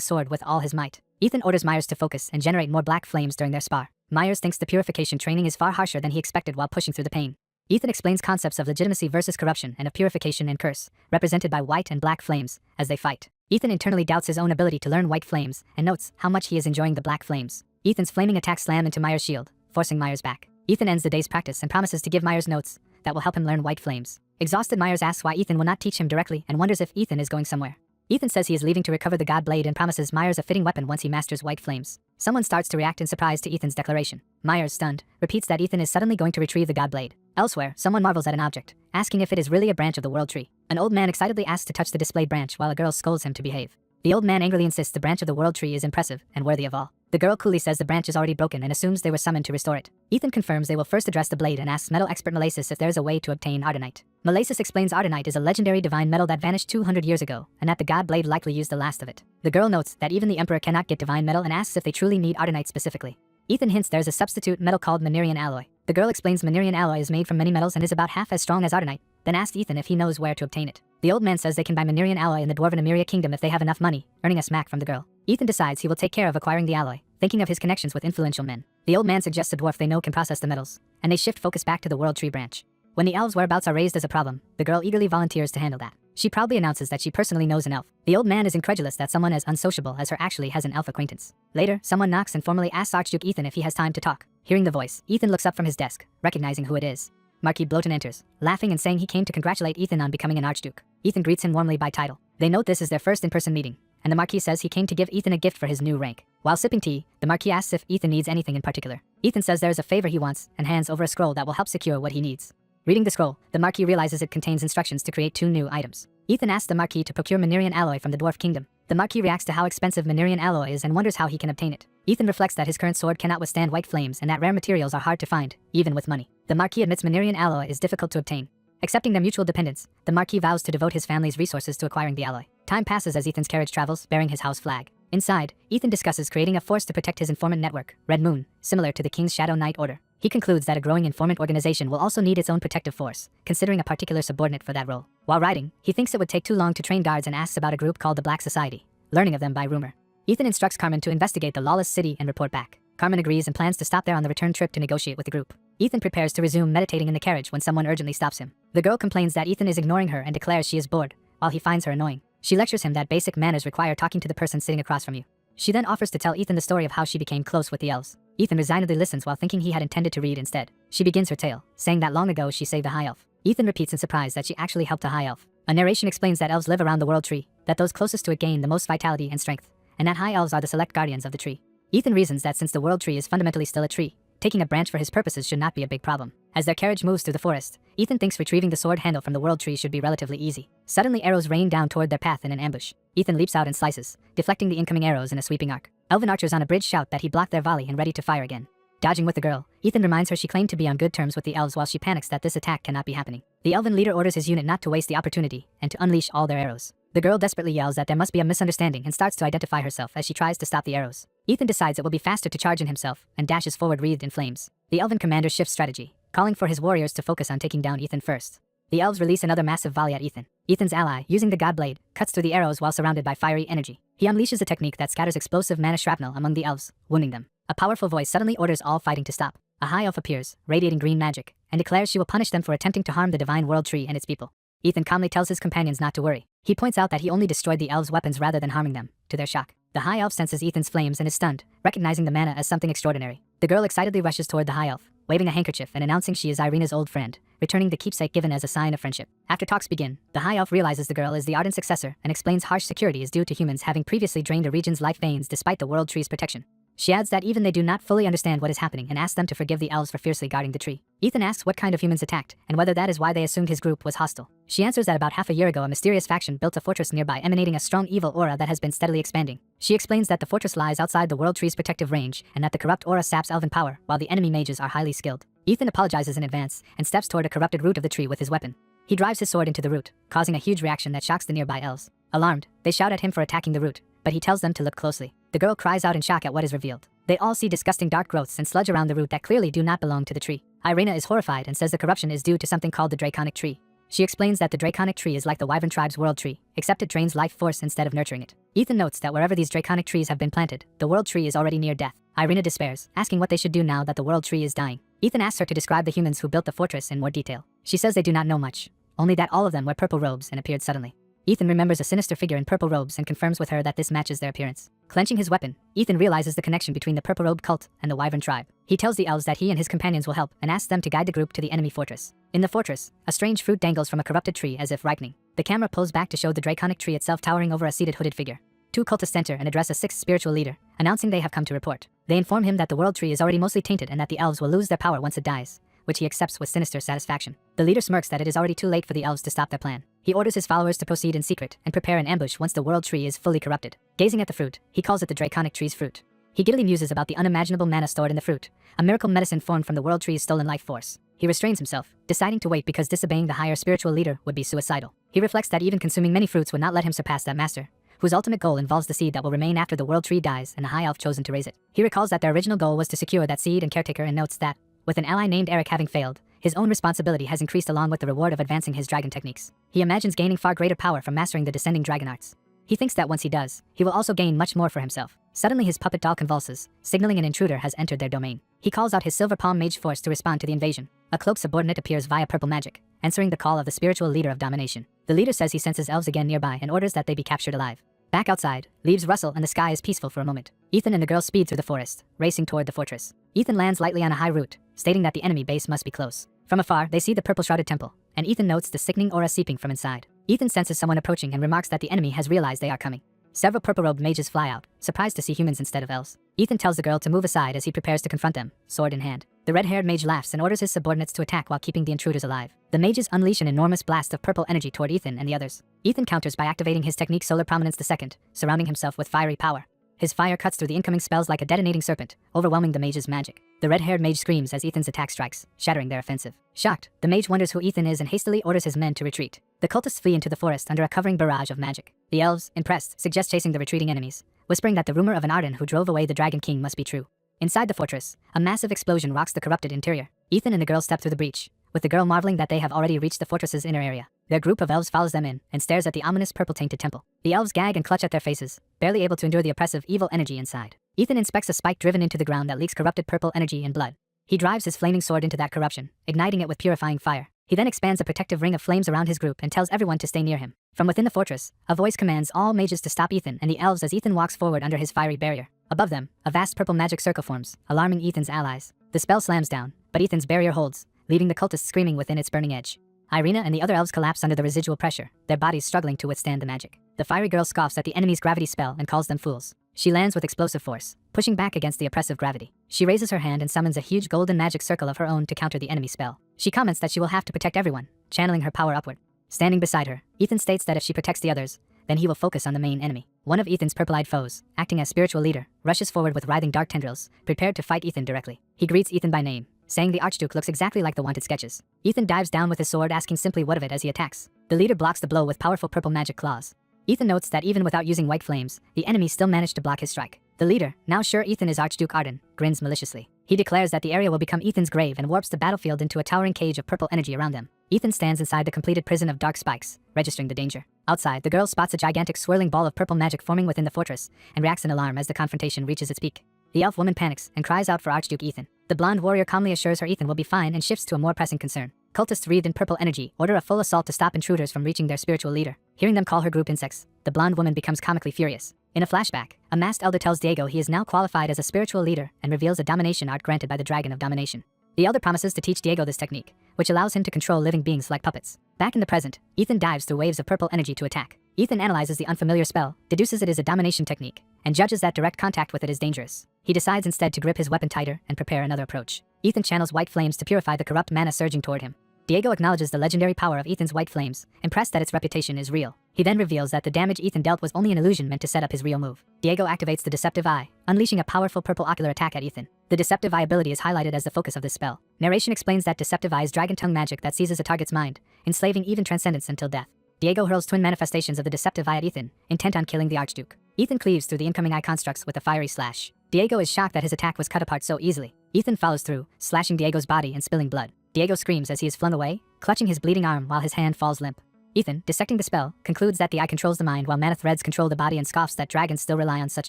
sword with all his might. Ethan orders Myers to focus and generate more black flames during their spar. Myers thinks the purification training is far harsher than he expected while pushing through the pain. Ethan explains concepts of legitimacy versus corruption and of purification and curse, represented by white and black flames, as they fight. Ethan internally doubts his own ability to learn white flames and notes how much he is enjoying the black flames. Ethan's flaming attacks slam into Myers' shield, forcing Myers back. Ethan ends the day's practice and promises to give Myers notes that will help him learn white flames. Exhausted, Myers asks why Ethan will not teach him directly and wonders if Ethan is going somewhere. Ethan says he is leaving to recover the god blade and promises Myers a fitting weapon once he masters white flames. Someone starts to react in surprise to Ethan's declaration. Myers, stunned, repeats that Ethan is suddenly going to retrieve the god blade. Elsewhere, someone marvels at an object, asking if it is really a branch of the world tree. An old man excitedly asks to touch the displayed branch while a girl scolds him to behave. The old man angrily insists the branch of the world tree is impressive and worthy of all. The girl coolly says the branch is already broken and assumes they were summoned to restore it. Ethan confirms they will first address the blade and asks metal expert Malasis if there is a way to obtain Ardenite. Malasis explains Ardenite is a legendary divine metal that vanished 200 years ago, and that the god blade likely used the last of it. The girl notes that even the emperor cannot get divine metal and asks if they truly need Ardenite specifically. Ethan hints there's a substitute metal called Manirian alloy. The girl explains Manirian alloy is made from many metals and is about half as strong as Ardenite, then asks Ethan if he knows where to obtain it. The old man says they can buy Manirian alloy in the Dwarven Emeria Kingdom if they have enough money, earning a smack from the girl. Ethan decides he will take care of acquiring the alloy, thinking of his connections with influential men. The old man suggests a dwarf they know can process the metals, and they shift focus back to the world tree branch. When the elves' whereabouts are raised as a problem, the girl eagerly volunteers to handle that. She proudly announces that she personally knows an elf. The old man is incredulous that someone as unsociable as her actually has an elf acquaintance. Later, someone knocks and formally asks Archduke Ethan if he has time to talk. Hearing the voice, Ethan looks up from his desk, recognizing who it is. Marquis Bloton enters, laughing and saying he came to congratulate Ethan on becoming an archduke. Ethan greets him warmly by title. They note this is their first in-person meeting, and the Marquis says he came to give Ethan a gift for his new rank. While sipping tea, the Marquis asks if Ethan needs anything in particular. Ethan says there is a favor he wants and hands over a scroll that will help secure what he needs. Reading the scroll, the Marquis realizes it contains instructions to create 2 new items. Ethan asks the Marquis to procure Manerian alloy from the Dwarf Kingdom. The Marquis reacts to how expensive Manerian alloy is and wonders how he can obtain it. Ethan reflects that his current sword cannot withstand white flames and that rare materials are hard to find, even with money. The Marquis admits Manerian alloy is difficult to obtain. Accepting their mutual dependence, the Marquis vows to devote his family's resources to acquiring the alloy. Time passes as Ethan's carriage travels, bearing his house flag. Inside, Ethan discusses creating a force to protect his informant network, Red Moon, similar to the King's Shadow Knight Order. He concludes that a growing informant organization will also need its own protective force, considering a particular subordinate for that role. While riding, he thinks it would take too long to train guards and asks about a group called the Black Society, learning of them by rumor. Ethan instructs Carmen to investigate the lawless city and report back. Carmen agrees and plans to stop there on the return trip to negotiate with the group. Ethan prepares to resume meditating in the carriage when someone urgently stops him. The girl complains that Ethan is ignoring her and declares she is bored, while he finds her annoying. She lectures him that basic manners require talking to the person sitting across from you. She then offers to tell Ethan the story of how she became close with the elves. Ethan resignedly listens while thinking he had intended to read instead. She begins her tale, saying that long ago she saved a high elf. Ethan repeats in surprise that she actually helped a high elf. A narration explains that elves live around the world tree, that those closest to it gain the most vitality and strength, and that high elves are the select guardians of the tree. Ethan reasons that since the world tree is fundamentally still a tree, taking a branch for his purposes should not be a big problem. As their carriage moves through the forest, Ethan thinks retrieving the sword handle from the world tree should be relatively easy. Suddenly arrows rain down toward their path in an ambush. Ethan leaps out and slices, deflecting the incoming arrows in a sweeping arc. Elven archers on a bridge shout that he blocked their volley and ready to fire again. Dodging with the girl, Ethan reminds her she claimed to be on good terms with the elves while she panics that this attack cannot be happening. The elven leader orders his unit not to waste the opportunity and to unleash all their arrows. The girl desperately yells that there must be a misunderstanding and starts to identify herself as she tries to stop the arrows. Ethan decides it will be faster to charge in himself and dashes forward wreathed in flames. The elven commander shifts strategy, calling for his warriors to focus on taking down Ethan first. The elves release another massive volley at Ethan. Ethan's ally, using the god blade, cuts through the arrows while surrounded by fiery energy. He unleashes a technique that scatters explosive mana shrapnel among the elves, wounding them. A powerful voice suddenly orders all fighting to stop. A high elf appears, radiating green magic, and declares she will punish them for attempting to harm the divine world tree and its people. Ethan calmly tells his companions not to worry. He points out that he only destroyed the elves' weapons rather than harming them, to their shock. The high elf senses Ethan's flames and is stunned, recognizing the mana as something extraordinary. The girl excitedly rushes toward the high elf, waving a handkerchief and announcing she is Irina's old friend, returning the keepsake given as a sign of friendship. After talks begin, the high elf realizes the girl is the ardent successor and explains harsh security is due to humans having previously drained a region's life veins despite the world tree's protection. She adds that even they do not fully understand what is happening and asks them to forgive the elves for fiercely guarding the tree. Ethan asks what kind of humans attacked and whether that is why they assumed his group was hostile. She answers that about half a year ago a mysterious faction built a fortress nearby emanating a strong evil aura that has been steadily expanding. She explains that the fortress lies outside the world tree's protective range and that the corrupt aura saps elven power while the enemy mages are highly skilled. Ethan apologizes in advance and steps toward a corrupted root of the tree with his weapon. He drives his sword into the root, causing a huge reaction that shocks the nearby elves. Alarmed, they shout at him for attacking the root, but he tells them to look closely. The girl cries out in shock at what is revealed. They all see disgusting dark growths and sludge around the root that clearly do not belong to the tree. Irina is horrified and says the corruption is due to something called the Draconic Tree. She explains that the Draconic Tree is like the Wyvern tribe's world tree, except it drains life force instead of nurturing it. Ethan notes that wherever these Draconic trees have been planted, the world tree is already near death. Irina despairs, asking what they should do now that the world tree is dying. Ethan asks her to describe the humans who built the fortress in more detail. She says they do not know much, only that all of them wear purple robes and appeared suddenly. Ethan remembers a sinister figure in purple robes and confirms with her that this matches their appearance. Clenching his weapon, Ethan realizes the connection between the purple robe cult and the Wyvern tribe. He tells the elves that he and his companions will help and asks them to guide the group to the enemy fortress. In the fortress, a strange fruit dangles from a corrupted tree as if ripening. The camera pulls back to show the Draconic Tree itself towering over a seated hooded figure. 2 cultists enter and address a 6th spiritual leader, announcing they have come to report. They inform him that the world tree is already mostly tainted and that the elves will lose their power once it dies, which he accepts with sinister satisfaction. The leader smirks that it is already too late for the elves to stop their plan. He orders his followers to proceed in secret and prepare an ambush once the world tree is fully corrupted. Gazing at the fruit, he calls it the Draconic Tree's fruit. He giddily muses about the unimaginable mana stored in the fruit, a miracle medicine formed from the world tree's stolen life force. He restrains himself, deciding to wait because disobeying the higher spiritual leader would be suicidal. He reflects that even consuming many fruits would not let him surpass that master, whose ultimate goal involves the seed that will remain after the world tree dies and the high elf chosen to raise it. He recalls that their original goal was to secure that seed and caretaker and notes that, with an ally named Eric having failed, his own responsibility has increased along with the reward of advancing his dragon techniques. He imagines gaining far greater power from mastering the descending dragon arts. He thinks that once he does, he will also gain much more for himself. Suddenly his puppet doll convulses, signaling an intruder has entered their domain. He calls out his silver palm mage force to respond to the invasion. A cloaked subordinate appears via purple magic, answering the call of the spiritual leader of domination. The leader says he senses elves again nearby and orders that they be captured alive. Back outside, leaves rustle and the sky is peaceful for a moment. Ethan and the girl speed through the forest, racing toward the fortress. Ethan lands lightly on a high route, stating that the enemy base must be close. From afar, they see the purple-shrouded temple, and Ethan notes the sickening aura seeping from inside. Ethan senses someone approaching and remarks that the enemy has realized they are coming. Several purple-robed mages fly out, surprised to see humans instead of elves. Ethan tells the girl to move aside as he prepares to confront them, sword in hand. The red-haired mage laughs and orders his subordinates to attack while keeping the intruders alive. The mages unleash an enormous blast of purple energy toward Ethan and the others. Ethan counters by activating his technique Solar Prominence II, surrounding himself with fiery power. His fire cuts through the incoming spells like a detonating serpent, overwhelming the mage's magic. The red-haired mage screams as Ethan's attack strikes, shattering their offensive. Shocked, the mage wonders who Ethan is and hastily orders his men to retreat. The cultists flee into the forest under a covering barrage of magic. The elves, impressed, suggest chasing the retreating enemies, whispering that the rumor of an Arden who drove away the Dragon King must be true. Inside the fortress, a massive explosion rocks the corrupted interior. Ethan and the girl step through the breach, with the girl marveling that they have already reached the fortress's inner area. Their group of elves follows them in and stares at the ominous purple-tainted temple. The elves gag and clutch at their faces, barely able to endure the oppressive evil energy inside. Ethan inspects a spike driven into the ground that leaks corrupted purple energy and blood. He drives his flaming sword into that corruption, igniting it with purifying fire. He then expands a protective ring of flames around his group and tells everyone to stay near him. From within the fortress, a voice commands all mages to stop Ethan and the elves as Ethan walks forward under his fiery barrier. Above them, a vast purple magic circle forms, alarming Ethan's allies. The spell slams down, but Ethan's barrier holds, leaving the cultists screaming within its burning edge. Irina and the other elves collapse under the residual pressure, their bodies struggling to withstand the magic. The fiery girl scoffs at the enemy's gravity spell and calls them fools. She lands with explosive force, pushing back against the oppressive gravity. She raises her hand and summons a huge golden magic circle of her own to counter the enemy spell. She comments that she will have to protect everyone, channeling her power upward. Standing beside her, Ethan states that if she protects the others, then he will focus on the main enemy. One of Ethan's purple-eyed foes, acting as spiritual leader, rushes forward with writhing dark tendrils, prepared to fight Ethan directly. He greets Ethan by name, saying the Archduke looks exactly like the wanted sketches. Ethan dives down with his sword, asking simply what of it as he attacks. The leader blocks the blow with powerful purple magic claws. Ethan notes that even without using white flames, the enemy still managed to block his strike. The leader, now sure Ethan is Archduke Arden, grins maliciously. He declares that the area will become Ethan's grave and warps the battlefield into a towering cage of purple energy around them. Ethan stands inside the completed prison of dark spikes, registering the danger. Outside, the girl spots a gigantic swirling ball of purple magic forming within the fortress, and reacts in alarm as the confrontation reaches its peak. The elf woman panics and cries out for Archduke Ethan. The blonde warrior calmly assures her Ethan will be fine and shifts to a more pressing concern. Cultists wreathed in purple energy order a full assault to stop intruders from reaching their spiritual leader. Hearing them call her group insects, the blonde woman becomes comically furious. In a flashback, a masked elder tells Diego he is now qualified as a spiritual leader and reveals a domination art granted by the Dragon of Domination. The elder promises to teach Diego this technique, which allows him to control living beings like puppets. Back in the present, Ethan dives through waves of purple energy to attack. Ethan analyzes the unfamiliar spell, deduces it is a domination technique, and judges that direct contact with it is dangerous. He decides instead to grip his weapon tighter and prepare another approach. Ethan channels white flames to purify the corrupt mana surging toward him. Diego acknowledges the legendary power of Ethan's white flames, impressed that its reputation is real. He then reveals that the damage Ethan dealt was only an illusion meant to set up his real move. Diego activates the Deceptive Eye, unleashing a powerful purple ocular attack at Ethan. The Deceptive Eye ability is highlighted as the focus of this spell. Narration explains that Deceptive Eye is dragon tongue magic that seizes a target's mind, enslaving even transcendence until death. Diego hurls twin manifestations of the Deceptive Eye at Ethan, intent on killing the Archduke. Ethan cleaves through the incoming eye constructs with a fiery slash. Diego is shocked that his attack was cut apart so easily. Ethan follows through, slashing Diego's body and spilling blood. Diego screams as he is flung away, clutching his bleeding arm while his hand falls limp. Ethan, dissecting the spell, concludes that the eye controls the mind while mana threads control the body and scoffs that dragons still rely on such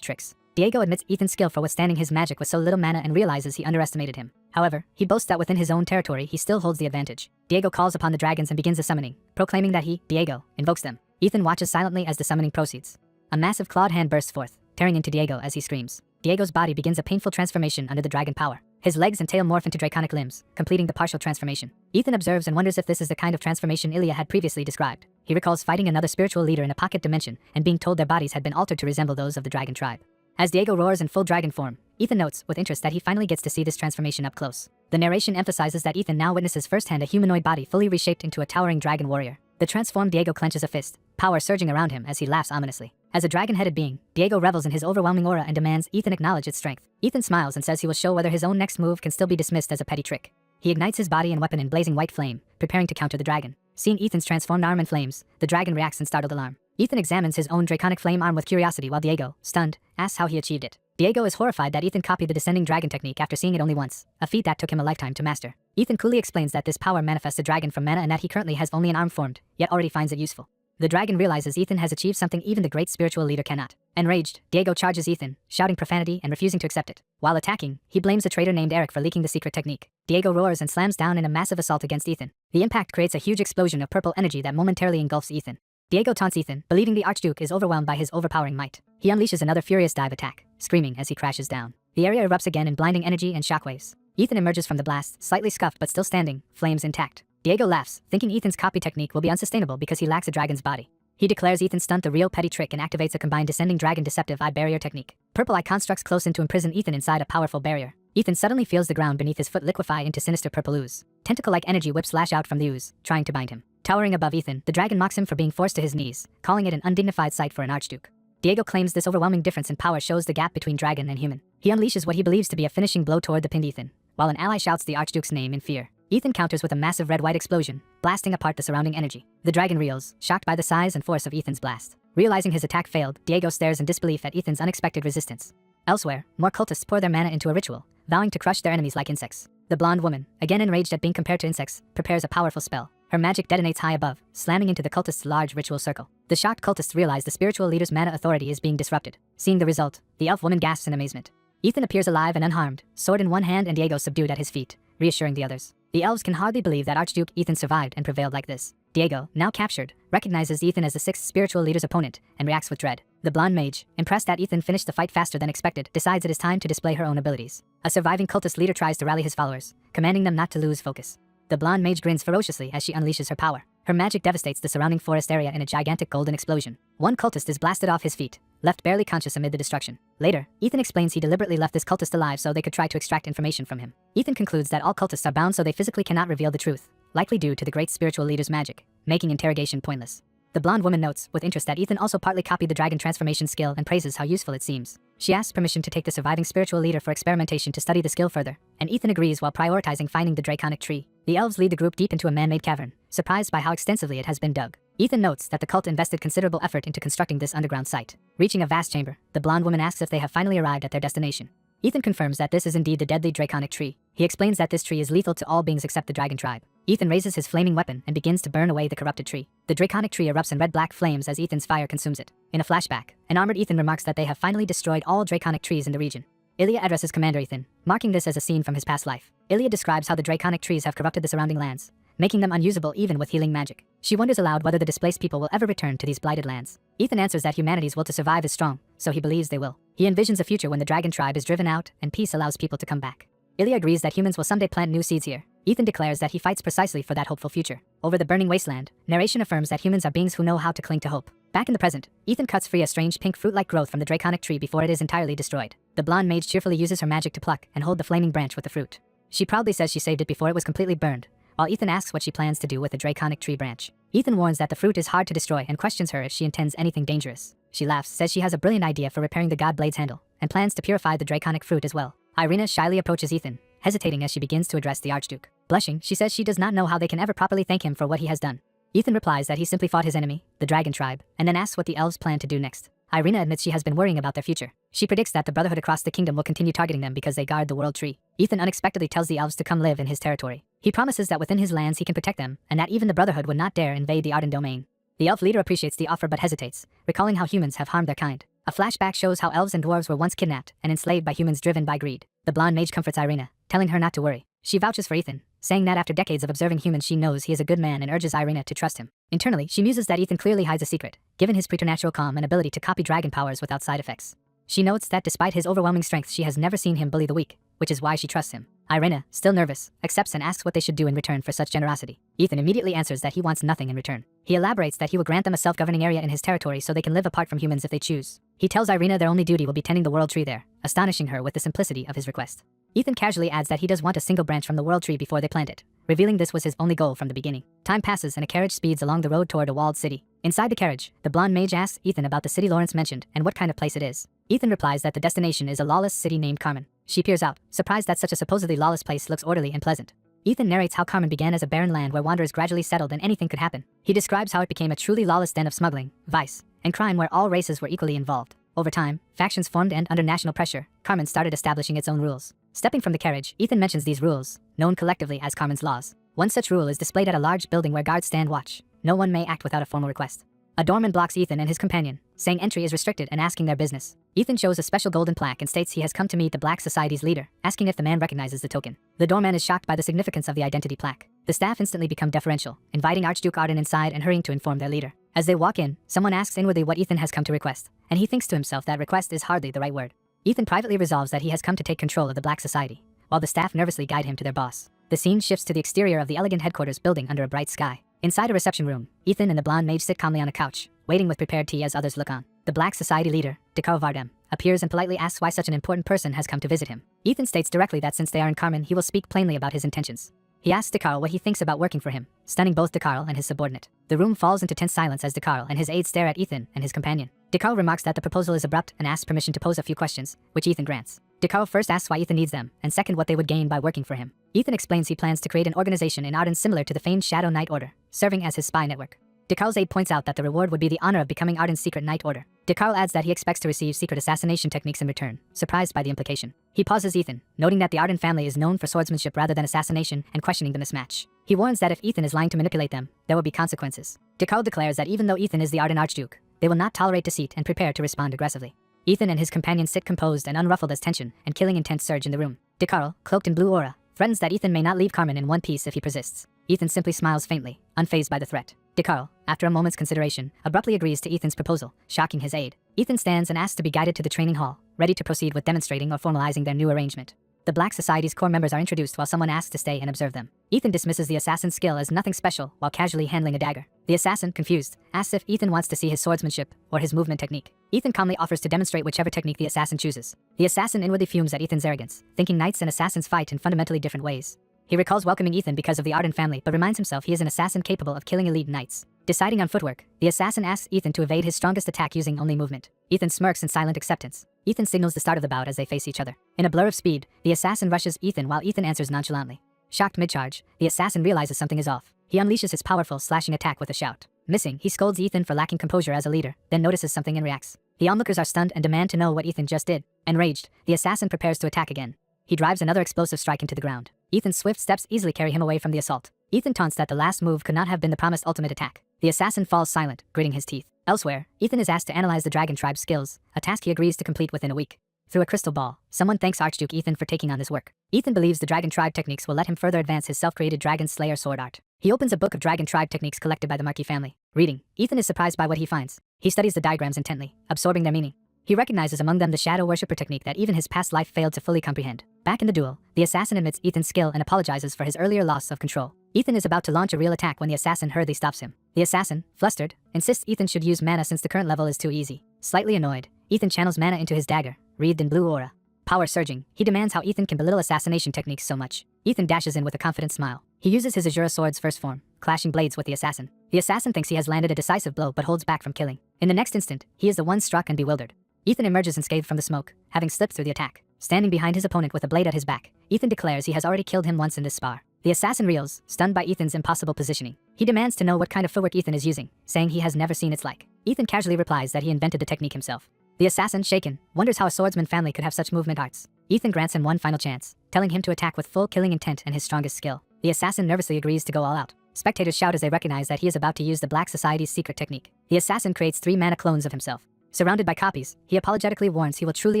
tricks. Diego admits Ethan's skill for withstanding his magic with so little mana and realizes he underestimated him. However, he boasts that within his own territory he still holds the advantage. Diego calls upon the dragons and begins the summoning, proclaiming that he, Diego, invokes them. Ethan watches silently as the summoning proceeds. A massive clawed hand bursts forth, tearing into Diego as he screams. Diego's body begins a painful transformation under the dragon power. His legs and tail morph into draconic limbs, completing the partial transformation. Ethan observes and wonders if this is the kind of transformation Ilya had previously described. He recalls fighting another spiritual leader in a pocket dimension and being told their bodies had been altered to resemble those of the dragon tribe. As Diego roars in full dragon form, Ethan notes with interest that he finally gets to see this transformation up close. The narration emphasizes that Ethan now witnesses firsthand a humanoid body fully reshaped into a towering dragon warrior. The transformed Diego clenches a fist, power surging around him as he laughs ominously. As a dragon-headed being, Diego revels in his overwhelming aura and demands Ethan acknowledge its strength. Ethan smiles and says he will show whether his own next move can still be dismissed as a petty trick. He ignites his body and weapon in blazing white flame, preparing to counter the dragon. Seeing Ethan's transformed arm in flames, the dragon reacts in startled alarm. Ethan examines his own draconic flame arm with curiosity while Diego, stunned, asks how he achieved it. Diego is horrified that Ethan copied the descending dragon technique after seeing it only once, a feat that took him a lifetime to master. Ethan coolly explains that this power manifests a dragon from mana and that he currently has only an arm formed, yet already finds it useful. The dragon realizes Ethan has achieved something even the great spiritual leader cannot. Enraged, Diego charges Ethan, shouting profanity and refusing to accept it. While attacking, he blames a traitor named Eric for leaking the secret technique. Diego roars and slams down in a massive assault against Ethan. The impact creates a huge explosion of purple energy that momentarily engulfs Ethan. Diego taunts Ethan, believing the Archduke is overwhelmed by his overpowering might. He unleashes another furious dive attack, screaming as he crashes down. The area erupts again in blinding energy and shockwaves. Ethan emerges from the blast, slightly scuffed but still standing, flames intact. Diego laughs, thinking Ethan's copy technique will be unsustainable because he lacks a dragon's body. He declares Ethan's stunt the real petty trick and activates a combined descending dragon deceptive eye barrier technique. Purple eye constructs close in to imprison Ethan inside a powerful barrier. Ethan suddenly feels the ground beneath his foot liquefy into sinister purple ooze. Tentacle-like energy whips lash out from the ooze, trying to bind him. Towering above Ethan, the dragon mocks him for being forced to his knees, calling it an undignified sight for an archduke. Diego claims this overwhelming difference in power shows the gap between dragon and human. He unleashes what he believes to be a finishing blow toward the pinned Ethan, while an ally shouts the archduke's name in fear. Ethan counters with a massive red-white explosion, blasting apart the surrounding energy. The dragon reels, shocked by the size and force of Ethan's blast. Realizing his attack failed, Diego stares in disbelief at Ethan's unexpected resistance. Elsewhere, more cultists pour their mana into a ritual, vowing to crush their enemies like insects. The blonde woman, again enraged at being compared to insects, prepares a powerful spell. Her magic detonates high above, slamming into the cultists' large ritual circle. The shocked cultists realize the spiritual leader's mana authority is being disrupted. Seeing the result, the elf woman gasps in amazement. Ethan appears alive and unharmed, sword in one hand and Diego subdued at his feet, reassuring the others. The elves can hardly believe that Archduke Ethan survived and prevailed like this. Diego, now captured, recognizes Ethan as the sixth spiritual leader's opponent and reacts with dread. The blonde mage, impressed that Ethan finished the fight faster than expected, decides it is time to display her own abilities. A surviving cultist leader tries to rally his followers, commanding them not to lose focus. The blonde mage grins ferociously as she unleashes her power. Her magic devastates the surrounding forest area in a gigantic golden explosion. One cultist is blasted off his feet, left barely conscious amid the destruction. Later, Ethan explains he deliberately left this cultist alive so they could try to extract information from him. Ethan concludes that all cultists are bound so they physically cannot reveal the truth, likely due to the great spiritual leader's magic, making interrogation pointless. The blonde woman notes, with interest, that Ethan also partly copied the dragon transformation skill and praises how useful it seems. She asks permission to take the surviving spiritual leader for experimentation to study the skill further, and Ethan agrees while prioritizing finding the draconic tree. The elves lead the group deep into a man-made cavern, surprised by how extensively it has been dug. Ethan notes that the cult invested considerable effort into constructing this underground site. Reaching a vast chamber, the blonde woman asks if they have finally arrived at their destination. Ethan confirms that this is indeed the deadly draconic tree. He explains that this tree is lethal to all beings except the dragon tribe. Ethan raises his flaming weapon and begins to burn away the corrupted tree. The draconic tree erupts in red-black flames as Ethan's fire consumes it. In a flashback, an armored Ethan remarks that they have finally destroyed all draconic trees in the region. Ilya addresses Commander Ethan, marking this as a scene from his past life. Ilya describes how the draconic trees have corrupted the surrounding lands, making them unusable even with healing magic. She wonders aloud whether the displaced people will ever return to these blighted lands. Ethan answers that humanity's will to survive is strong, so he believes they will. He envisions a future when the dragon tribe is driven out and peace allows people to come back. Ilya agrees that humans will someday plant new seeds here. Ethan declares that he fights precisely for that hopeful future. Over the burning wasteland, narration affirms that humans are beings who know how to cling to hope. Back in the present, Ethan cuts free a strange pink fruit-like growth from the draconic tree before it is entirely destroyed. The blonde mage cheerfully uses her magic to pluck and hold the flaming branch with the fruit. She proudly says she saved it before it was completely burned, while Ethan asks what she plans to do with the draconic tree branch. Ethan warns that the fruit is hard to destroy and questions her if she intends anything dangerous. She laughs, says she has a brilliant idea for repairing the god blade's handle, and plans to purify the draconic fruit as well. Irina shyly approaches Ethan, hesitating as she begins to address the Archduke. Blushing, she says she does not know how they can ever properly thank him for what he has done. Ethan replies that he simply fought his enemy, the dragon tribe, and then asks what the elves plan to do next. Irina admits she has been worrying about their future. She predicts that the Brotherhood across the kingdom will continue targeting them because they guard the world tree. Ethan unexpectedly tells the elves to come live in his territory. He promises that within his lands he can protect them, and that even the Brotherhood would not dare invade the Arden domain. The elf leader appreciates the offer but hesitates, recalling how humans have harmed their kind. A flashback shows how elves and dwarves were once kidnapped and enslaved by humans driven by greed. The blonde mage comforts Irina, telling her not to worry. She vouches for Ethan, saying that after decades of observing humans she knows he is a good man and urges Irina to trust him. Internally, she muses that Ethan clearly hides a secret, given his preternatural calm and ability to copy dragon powers without side effects. She notes that despite his overwhelming strength she has never seen him bully the weak, which is why she trusts him. Irina, still nervous, accepts and asks what they should do in return for such generosity. Ethan immediately answers that he wants nothing in return. He elaborates that he will grant them a self-governing area in his territory so they can live apart from humans if they choose. He tells Irina their only duty will be tending the world tree there, astonishing her with the simplicity of his request. Ethan casually adds that he does want a single branch from the world tree before they plant it, revealing this was his only goal from the beginning. Time passes and a carriage speeds along the road toward a walled city. Inside the carriage, the blonde mage asks Ethan about the city Lawrence mentioned and what kind of place it is. Ethan replies that the destination is a lawless city named Carmen. She peers out, surprised that such a supposedly lawless place looks orderly and pleasant. Ethan narrates how Carmen began as a barren land where wanderers gradually settled and anything could happen. He describes how it became a truly lawless den of smuggling, vice, and crime where all races were equally involved. Over time, factions formed and under national pressure, Carmen started establishing its own rules. Stepping from the carriage, Ethan mentions these rules, known collectively as Carmen's laws. One such rule is displayed at a large building where guards stand watch. No one may act without a formal request. A doorman blocks Ethan and his companion, saying entry is restricted and asking their business. Ethan shows a special golden plaque and states he has come to meet the Black Society's leader, asking if the man recognizes the token. The doorman is shocked by the significance of the identity plaque. The staff instantly become deferential, inviting Archduke Arden inside and hurrying to inform their leader. As they walk in, someone asks inwardly what Ethan has come to request, and he thinks to himself that request is hardly the right word. Ethan privately resolves that he has come to take control of the Black Society, while the staff nervously guide him to their boss. The scene shifts to the exterior of the elegant headquarters building under a bright sky. Inside a reception room, Ethan and the blonde mage sit calmly on a couch, waiting with prepared tea as others look on. The Black Society leader, Dekar Vardem, appears and politely asks why such an important person has come to visit him. Ethan states directly that since they are in Carmen, he will speak plainly about his intentions. He asks Dekar what he thinks about working for him, stunning both Dekar and his subordinate. The room falls into tense silence as Dekar and his aides stare at Ethan and his companion. Dekar remarks that the proposal is abrupt and asks permission to pose a few questions, which Ethan grants. Dekar first asks why Ethan needs them, and second what they would gain by working for him. Ethan explains he plans to create an organization in Arden similar to the famed Shadow Knight Order, serving as his spy network. Dekar's aide points out that the reward would be the honor of becoming Arden's secret Knight Order. Dekar adds that he expects to receive secret assassination techniques in return, surprised by the implication. He pauses Ethan, noting that the Arden family is known for swordsmanship rather than assassination, and questioning the mismatch. He warns that if Ethan is lying to manipulate them, there will be consequences. Dekar declares that even though Ethan is the Arden Archduke, they will not tolerate deceit and prepare to respond aggressively. Ethan and his companions sit composed and unruffled as tension and killing intent surge in the room. Dekar, cloaked in blue aura, threatens that Ethan may not leave Carmen in one piece if he persists. Ethan simply smiles faintly, unfazed by the threat. Dekar, after a moment's consideration, abruptly agrees to Ethan's proposal, shocking his aide. Ethan stands and asks to be guided to the training hall, ready to proceed with demonstrating or formalizing their new arrangement. The Black Society's core members are introduced while someone asks to stay and observe them. Ethan dismisses the assassin's skill as nothing special while casually handling a dagger. The assassin, confused, asks if Ethan wants to see his swordsmanship or his movement technique. Ethan calmly offers to demonstrate whichever technique the assassin chooses. The assassin inwardly fumes at Ethan's arrogance, thinking knights and assassins fight in fundamentally different ways. He recalls welcoming Ethan because of the Arden family but reminds himself he is an assassin capable of killing elite knights. Deciding on footwork, the assassin asks Ethan to evade his strongest attack using only movement. Ethan smirks in silent acceptance. Ethan signals the start of the bout as they face each other. In a blur of speed, the assassin rushes Ethan while Ethan answers nonchalantly. Shocked mid-charge, the assassin realizes something is off. He unleashes his powerful slashing attack with a shout. Missing, he scolds Ethan for lacking composure as a leader, then notices something and reacts. The onlookers are stunned and demand to know what Ethan just did. Enraged, the assassin prepares to attack again. He drives another explosive strike into the ground. Ethan's swift steps easily carry him away from the assault. Ethan taunts that the last move could not have been the promised ultimate attack. The assassin falls silent, gritting his teeth. Elsewhere, Ethan is asked to analyze the Dragon Tribe's skills, a task he agrees to complete within a week. Through a crystal ball, someone thanks Archduke Ethan for taking on this work. Ethan believes the Dragon Tribe techniques will let him further advance his self-created Dragon Slayer sword art. He opens a book of Dragon Tribe techniques collected by the Marquis family. Reading, Ethan is surprised by what he finds. He studies the diagrams intently, absorbing their meaning. He recognizes among them the Shadow Worshipper technique that even his past life failed to fully comprehend. Back in the duel, the assassin admits Ethan's skill and apologizes for his earlier loss of control. Ethan is about to launch a real attack when the assassin hurriedly stops him. The assassin, flustered, insists Ethan should use mana since the current level is too easy. Slightly annoyed, Ethan channels mana into his dagger, wreathed in blue aura. Power surging, he demands how Ethan can belittle assassination techniques so much. Ethan dashes in with a confident smile. He uses his Azura sword's first form, clashing blades with the assassin. The assassin thinks he has landed a decisive blow but holds back from killing. In the next instant, he is the one struck and bewildered. Ethan emerges unscathed from the smoke, having slipped through the attack. Standing behind his opponent with a blade at his back, Ethan declares he has already killed him once in this spar. The assassin reels, stunned by Ethan's impossible positioning. He demands to know what kind of footwork Ethan is using, saying he has never seen its like. Ethan casually replies that he invented the technique himself. The assassin, shaken, wonders how a swordsman family could have such movement arts. Ethan grants him one final chance, telling him to attack with full killing intent and his strongest skill. The assassin nervously agrees to go all out. Spectators shout as they recognize that he is about to use the Black Society's secret technique. The assassin creates 3 mana clones of himself. Surrounded by copies, he apologetically warns he will truly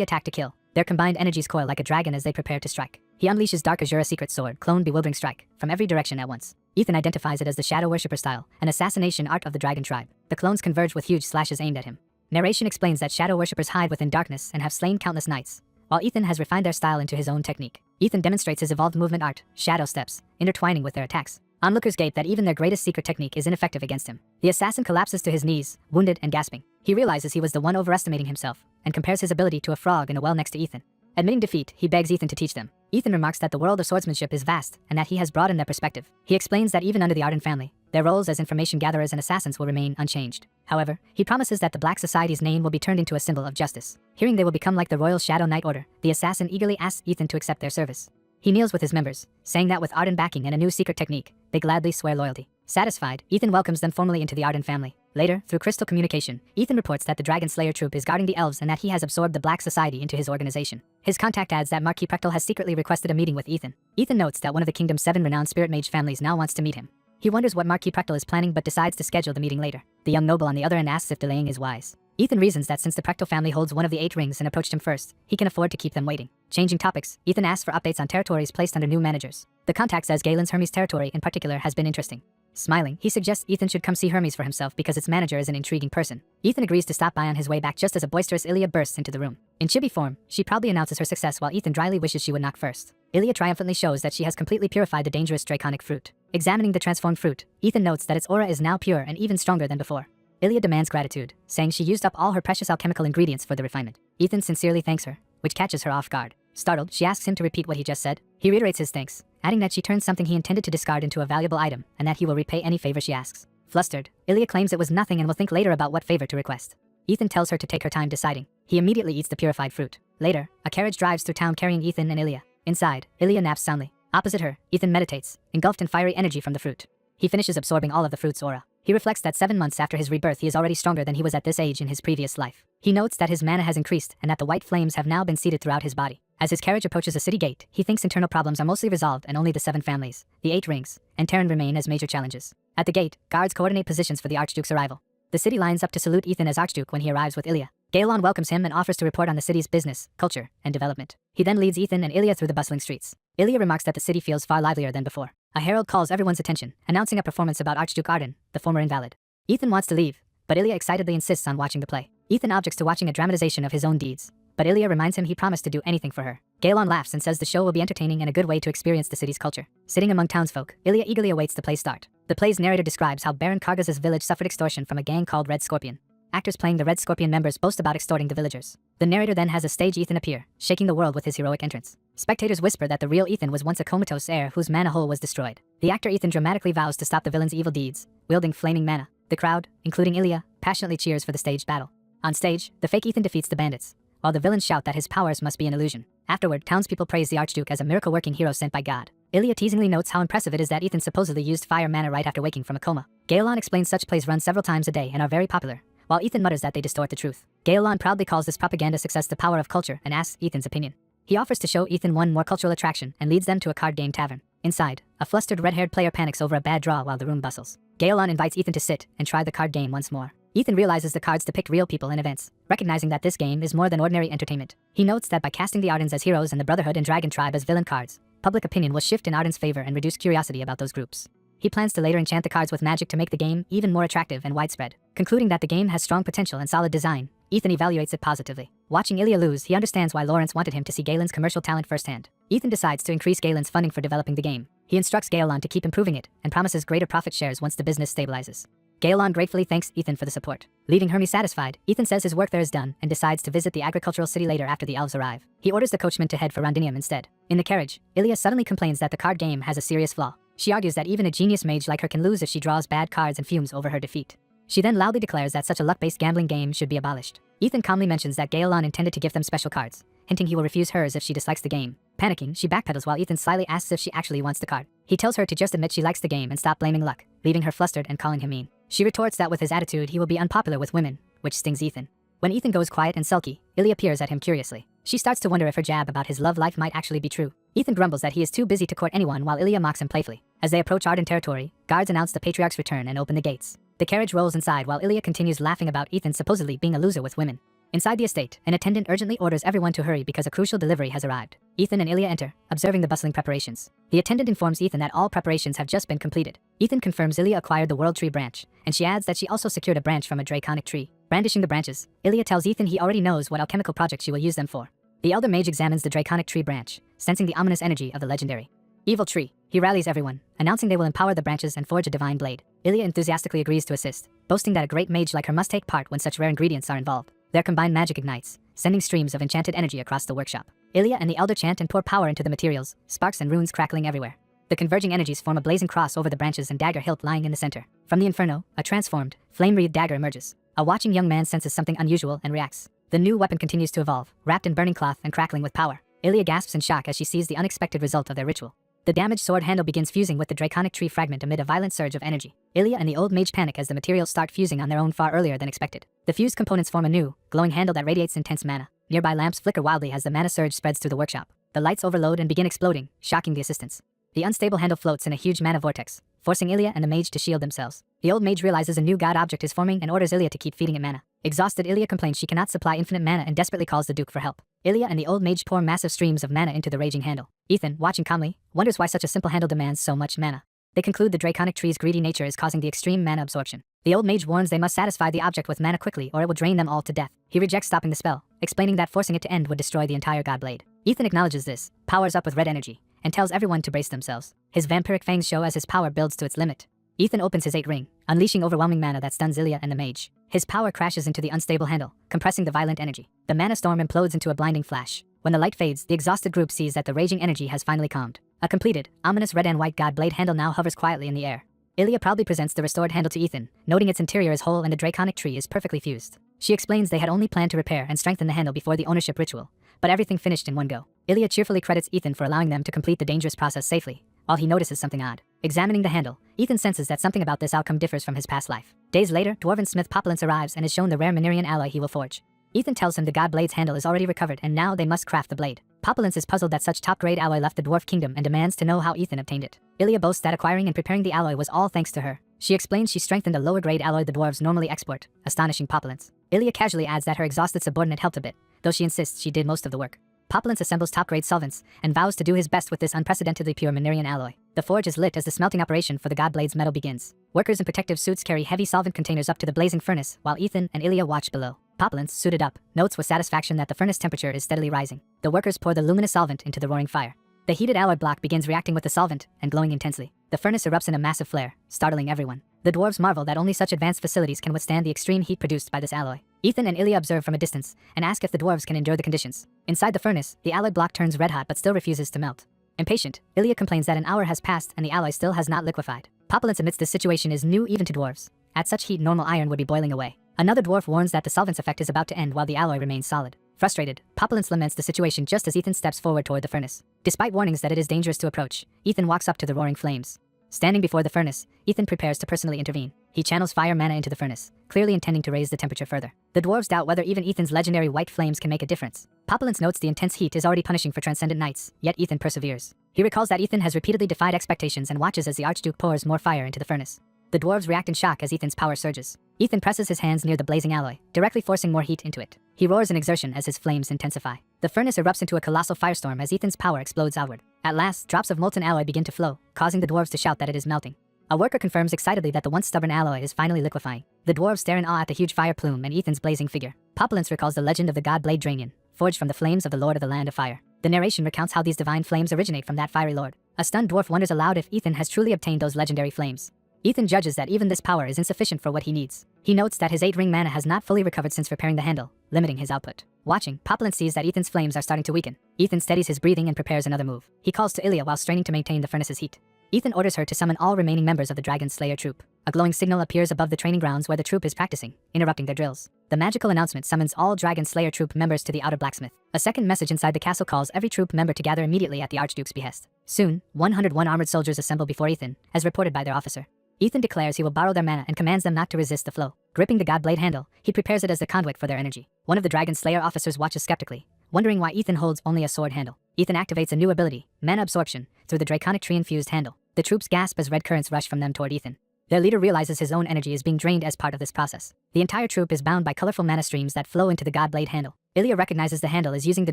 attack to kill. Their combined energies coil like a dragon as they prepare to strike. He unleashes Dark Azura secret sword, clone bewildering strike, from every direction at once. Ethan identifies it as the Shadow Worshipper style, an assassination art of the Dragon Tribe. The clones converge with huge slashes aimed at him. Narration explains that Shadow Worshippers hide within darkness and have slain countless knights, while Ethan has refined their style into his own technique. Ethan demonstrates his evolved movement art, shadow steps, intertwining with their attacks. Onlookers gape that even their greatest secret technique is ineffective against him. The assassin collapses to his knees, wounded and gasping. He realizes he was the one overestimating himself, and compares his ability to a frog in a well next to Ethan. Admitting defeat, he begs Ethan to teach them. Ethan remarks that the world of swordsmanship is vast, and that he has broadened their perspective. He explains that even under the Arden family, their roles as information gatherers and assassins will remain unchanged. However, he promises that the Black Society's name will be turned into a symbol of justice. Hearing they will become like the Royal Shadow Knight Order, the assassin eagerly asks Ethan to accept their service. He kneels with his members, saying that with Arden backing and a new secret technique, they gladly swear loyalty. Satisfied, Ethan welcomes them formally into the Arden family. Later, through crystal communication, Ethan reports that the Dragon Slayer troop is guarding the elves and that he has absorbed the Black Society into his organization. His contact adds that Marquis Prechtel has secretly requested a meeting with Ethan. Ethan notes that one of the kingdom's 7 renowned spirit mage families now wants to meet him. He wonders what Marquis Practal is planning but decides to schedule the meeting later. The young noble on the other end asks if delaying is wise. Ethan reasons that since the Practal family holds one of the 8 rings and approached him first, he can afford to keep them waiting. Changing topics, Ethan asks for updates on territories placed under new managers. The contact says Galen's Hermes territory in particular has been interesting. Smiling, he suggests Ethan should come see Hermes for himself because its manager is an intriguing person. Ethan agrees to stop by on his way back just as a boisterous Ilya bursts into the room. In chibi form, she proudly announces her success while Ethan dryly wishes she would knock first. Ilya triumphantly shows that she has completely purified the dangerous draconic fruit. Examining the transformed fruit, Ethan notes that its aura is now pure and even stronger than before. Ilya demands gratitude, saying she used up all her precious alchemical ingredients for the refinement. Ethan sincerely thanks her, which catches her off guard. Startled, she asks him to repeat what he just said. He reiterates his thanks, adding that she turned something he intended to discard into a valuable item, and that he will repay any favor she asks. Flustered, Ilya claims it was nothing and will think later about what favor to request. Ethan tells her to take her time deciding. He immediately eats the purified fruit. Later, a carriage drives through town carrying Ethan and Ilya. Inside, Ilya naps soundly. Opposite her, Ethan meditates, engulfed in fiery energy from the fruit. He finishes absorbing all of the fruit's aura. He reflects that 7 months after his rebirth he is already stronger than he was at this age in his previous life. He notes that his mana has increased and that the white flames have now been seeded throughout his body. As his carriage approaches a city gate, he thinks internal problems are mostly resolved and only the 7 families, the 8 rings, and Terran remain as major challenges. At the gate, guards coordinate positions for the Archduke's arrival. The city lines up to salute Ethan as Archduke when he arrives with Ilya. Gaelon welcomes him and offers to report on the city's business, culture, and development. He then leads Ethan and Ilya through the bustling streets. Ilya remarks that the city feels far livelier than before. A herald calls everyone's attention, announcing a performance about Archduke Arden, the former invalid. Ethan wants to leave, but Ilya excitedly insists on watching the play. Ethan objects to watching a dramatization of his own deeds, but Ilya reminds him he promised to do anything for her. Gaelon laughs and says the show will be entertaining and a good way to experience the city's culture. Sitting among townsfolk, Ilya eagerly awaits the play's start. The play's narrator describes how Baron Kargaz's village suffered extortion from a gang called Red Scorpion. Actors playing the Red Scorpion members boast about extorting the villagers. The narrator then has a stage Ethan appear, shaking the world with his heroic entrance. Spectators whisper that the real Ethan was once a comatose heir whose mana hole was destroyed. The actor Ethan dramatically vows to stop the villain's evil deeds, wielding flaming mana. The crowd, including Ilya, passionately cheers for the staged battle. On stage, the fake Ethan defeats the bandits, while the villains shout that his powers must be an illusion. Afterward, townspeople praise the Archduke as a miracle-working hero sent by God. Ilya teasingly notes how impressive it is that Ethan supposedly used fire mana right after waking from a coma. Gaelon explains such plays run several times a day and are very popular, while Ethan mutters that they distort the truth. Gaelon proudly calls this propaganda success the power of culture and asks Ethan's opinion. He offers to show Ethan one more cultural attraction and leads them to a card game tavern. Inside, a flustered red-haired player panics over a bad draw while the room bustles. Gaelon invites Ethan to sit and try the card game once more. Ethan realizes the cards depict real people and events, recognizing that this game is more than ordinary entertainment. He notes that by casting the Ardens as heroes and the Brotherhood and Dragon Tribe as villain cards, public opinion will shift in Arden's favor and reduce curiosity about those groups. He plans to later enchant the cards with magic to make the game even more attractive and widespread. Concluding that the game has strong potential and solid design, Ethan evaluates it positively. Watching Ilya lose, he understands why Lawrence wanted him to see Galen's commercial talent firsthand. Ethan decides to increase Galen's funding for developing the game. He instructs Gaelon to keep improving it and promises greater profit shares once the business stabilizes. Gaelon gratefully thanks Ethan for the support. Leaving Hermes satisfied, Ethan says his work there is done and decides to visit the agricultural city later after the elves arrive. He orders the coachman to head for Rondinium instead. In the carriage, Ilya suddenly complains that the card game has a serious flaw. She argues that even a genius mage like her can lose if she draws bad cards and fumes over her defeat. She then loudly declares that such a luck-based gambling game should be abolished. Ethan calmly mentions that Gaelon intended to give them special cards, hinting he will refuse hers if she dislikes the game. Panicking, she backpedals while Ethan slyly asks if she actually wants the card. He tells her to just admit she likes the game and stop blaming luck, leaving her flustered and calling him mean. She retorts that with his attitude he will be unpopular with women, which stings Ethan. When Ethan goes quiet and sulky, Ilya peers at him curiously. She starts to wonder if her jab about his love life might actually be true. Ethan grumbles that he is too busy to court anyone while Ilya mocks him playfully. As they approach Arden territory, guards announce the Patriarch's return and open the gates. The carriage rolls inside while Ilya continues laughing about Ethan supposedly being a loser with women. Inside the estate, an attendant urgently orders everyone to hurry because a crucial delivery has arrived. Ethan and Ilya enter, observing the bustling preparations. The attendant informs Ethan that all preparations have just been completed. Ethan confirms Ilya acquired the World Tree branch, and she adds that she also secured a branch from a draconic tree. Brandishing the branches, Ilya tells Ethan he already knows what alchemical project she will use them for. The elder mage examines the draconic tree branch, sensing the ominous energy of the legendary evil tree. He rallies everyone, announcing they will empower the branches and forge a divine blade. Ilya enthusiastically agrees to assist, boasting that a great mage like her must take part when such rare ingredients are involved. Their combined magic ignites, sending streams of enchanted energy across the workshop. Ilya and the elder chant and pour power into the materials, sparks and runes crackling everywhere. The converging energies form a blazing cross over the branches and dagger hilt lying in the center. From the inferno, a transformed, flame-wreathed dagger emerges. A watching young man senses something unusual and reacts. The new weapon continues to evolve, wrapped in burning cloth and crackling with power. Ilya gasps in shock as she sees the unexpected result of their ritual. The damaged sword handle begins fusing with the draconic tree fragment amid a violent surge of energy. Ilya and the old mage panic as the materials start fusing on their own far earlier than expected. The fused components form a new, glowing handle that radiates intense mana. Nearby lamps flicker wildly as the mana surge spreads through the workshop. The lights overload and begin exploding, shocking the assistants. The unstable handle floats in a huge mana vortex, forcing Ilya and the mage to shield themselves. The old mage realizes a new god object is forming and orders Ilya to keep feeding it mana. Exhausted, Ilya complains she cannot supply infinite mana and desperately calls the Duke for help. Ilya and the old mage pour massive streams of mana into the raging handle. Ethan, watching calmly, wonders why such a simple handle demands so much mana. They conclude the draconic tree's greedy nature is causing the extreme mana absorption. The old mage warns they must satisfy the object with mana quickly or it will drain them all to death. He rejects stopping the spell, explaining that forcing it to end would destroy the entire god blade. Ethan acknowledges this, powers up with red energy, and tells everyone to brace themselves. His vampiric fangs show as his power builds to its limit. Ethan opens his 8 ring, unleashing overwhelming mana that stuns Ilya and the mage. His power crashes into the unstable handle, compressing the violent energy. The mana storm implodes into a blinding flash. When the light fades, the exhausted group sees that the raging energy has finally calmed. A completed, ominous red and white god blade handle now hovers quietly in the air. Ilya proudly presents the restored handle to Ethan, noting its interior is whole and the draconic tree is perfectly fused. She explains they had only planned to repair and strengthen the handle before the ownership ritual, but everything finished in one go. Ilya cheerfully credits Ethan for allowing them to complete the dangerous process safely, while he notices something odd. Examining the handle, Ethan senses that something about this outcome differs from his past life. Days later, dwarven smith Populence arrives and is shown the rare Manerian alloy he will forge. Ethan tells him the god blade's handle is already recovered and now they must craft the blade. Populence is puzzled that such top-grade alloy left the dwarf kingdom and demands to know how Ethan obtained it. Ilya boasts that acquiring and preparing the alloy was all thanks to her. She explains she strengthened a lower-grade alloy the dwarves normally export, astonishing Populence. Ilya casually adds that her exhausted subordinate helped a bit, though she insists she did most of the work. Populence assembles top-grade solvents and vows to do his best with this unprecedentedly pure Manerian alloy. The forge is lit as the smelting operation for the god blade's metal begins. Workers in protective suits carry heavy solvent containers up to the blazing furnace while Ethan and Ilya watch below. Populence, suited up, notes with satisfaction that the furnace temperature is steadily rising. The workers pour the luminous solvent into the roaring fire. The heated alloy block begins reacting with the solvent and glowing intensely. The furnace erupts in a massive flare, startling everyone. The dwarves marvel that only such advanced facilities can withstand the extreme heat produced by this alloy. Ethan and Ilya observe from a distance and ask if the dwarves can endure the conditions. Inside the furnace, the alloy block turns red hot but still refuses to melt. Impatient, Ilya complains that an hour has passed and the alloy still has not liquefied. Populence admits this situation is new even to dwarves. At such heat, normal iron would be boiling away. Another dwarf warns that the solvent's effect is about to end while the alloy remains solid. Frustrated, Populence laments the situation just as Ethan steps forward toward the furnace. Despite warnings that it is dangerous to approach, Ethan walks up to the roaring flames. Standing before the furnace, Ethan prepares to personally intervene. He channels fire mana into the furnace, clearly intending to raise the temperature further. The dwarves doubt whether even Ethan's legendary white flames can make a difference. Populence notes the intense heat is already punishing for transcendent knights, yet Ethan perseveres. He recalls that Ethan has repeatedly defied expectations and watches as the Archduke pours more fire into the furnace. The dwarves react in shock as Ethan's power surges. Ethan presses his hands near the blazing alloy, directly forcing more heat into it. He roars in exertion as his flames intensify. The furnace erupts into a colossal firestorm as Ethan's power explodes outward. At last, drops of molten alloy begin to flow, causing the dwarves to shout that it is melting. A worker confirms excitedly that the once stubborn alloy is finally liquefying. The dwarves stare in awe at the huge fire plume and Ethan's blazing figure. Populence recalls the legend of the god blade Draenion, forged from the flames of the Lord of the Land of Fire. The narration recounts how these divine flames originate from that fiery lord. A stunned dwarf wonders aloud if Ethan has truly obtained those legendary flames. Ethan judges that even this power is insufficient for what he needs. He notes that his 8-ring mana has not fully recovered since repairing the handle, limiting his output. Watching, Populence sees that Ethan's flames are starting to weaken. Ethan steadies his breathing and prepares another move. He calls to Ilya while straining to maintain the furnace's heat. Ethan orders her to summon all remaining members of the Dragon Slayer troop. A glowing signal appears above the training grounds where the troop is practicing, interrupting their drills. The magical announcement summons all Dragon Slayer troop members to the outer blacksmith. A second message inside the castle calls every troop member to gather immediately at the Archduke's behest. Soon, 101 armored soldiers assemble before Ethan, as reported by their officer. Ethan declares he will borrow their mana and commands them not to resist the flow. Gripping the god blade handle, he prepares it as the conduit for their energy. One of the Dragon Slayer officers watches skeptically, wondering why Ethan holds only a sword handle. Ethan activates a new ability, mana absorption, through the draconic tree-infused handle. The troops gasp as red currents rush from them toward Ethan. Their leader realizes his own energy is being drained as part of this process. The entire troop is bound by colorful mana streams that flow into the god blade handle. Ilya recognizes the handle is using the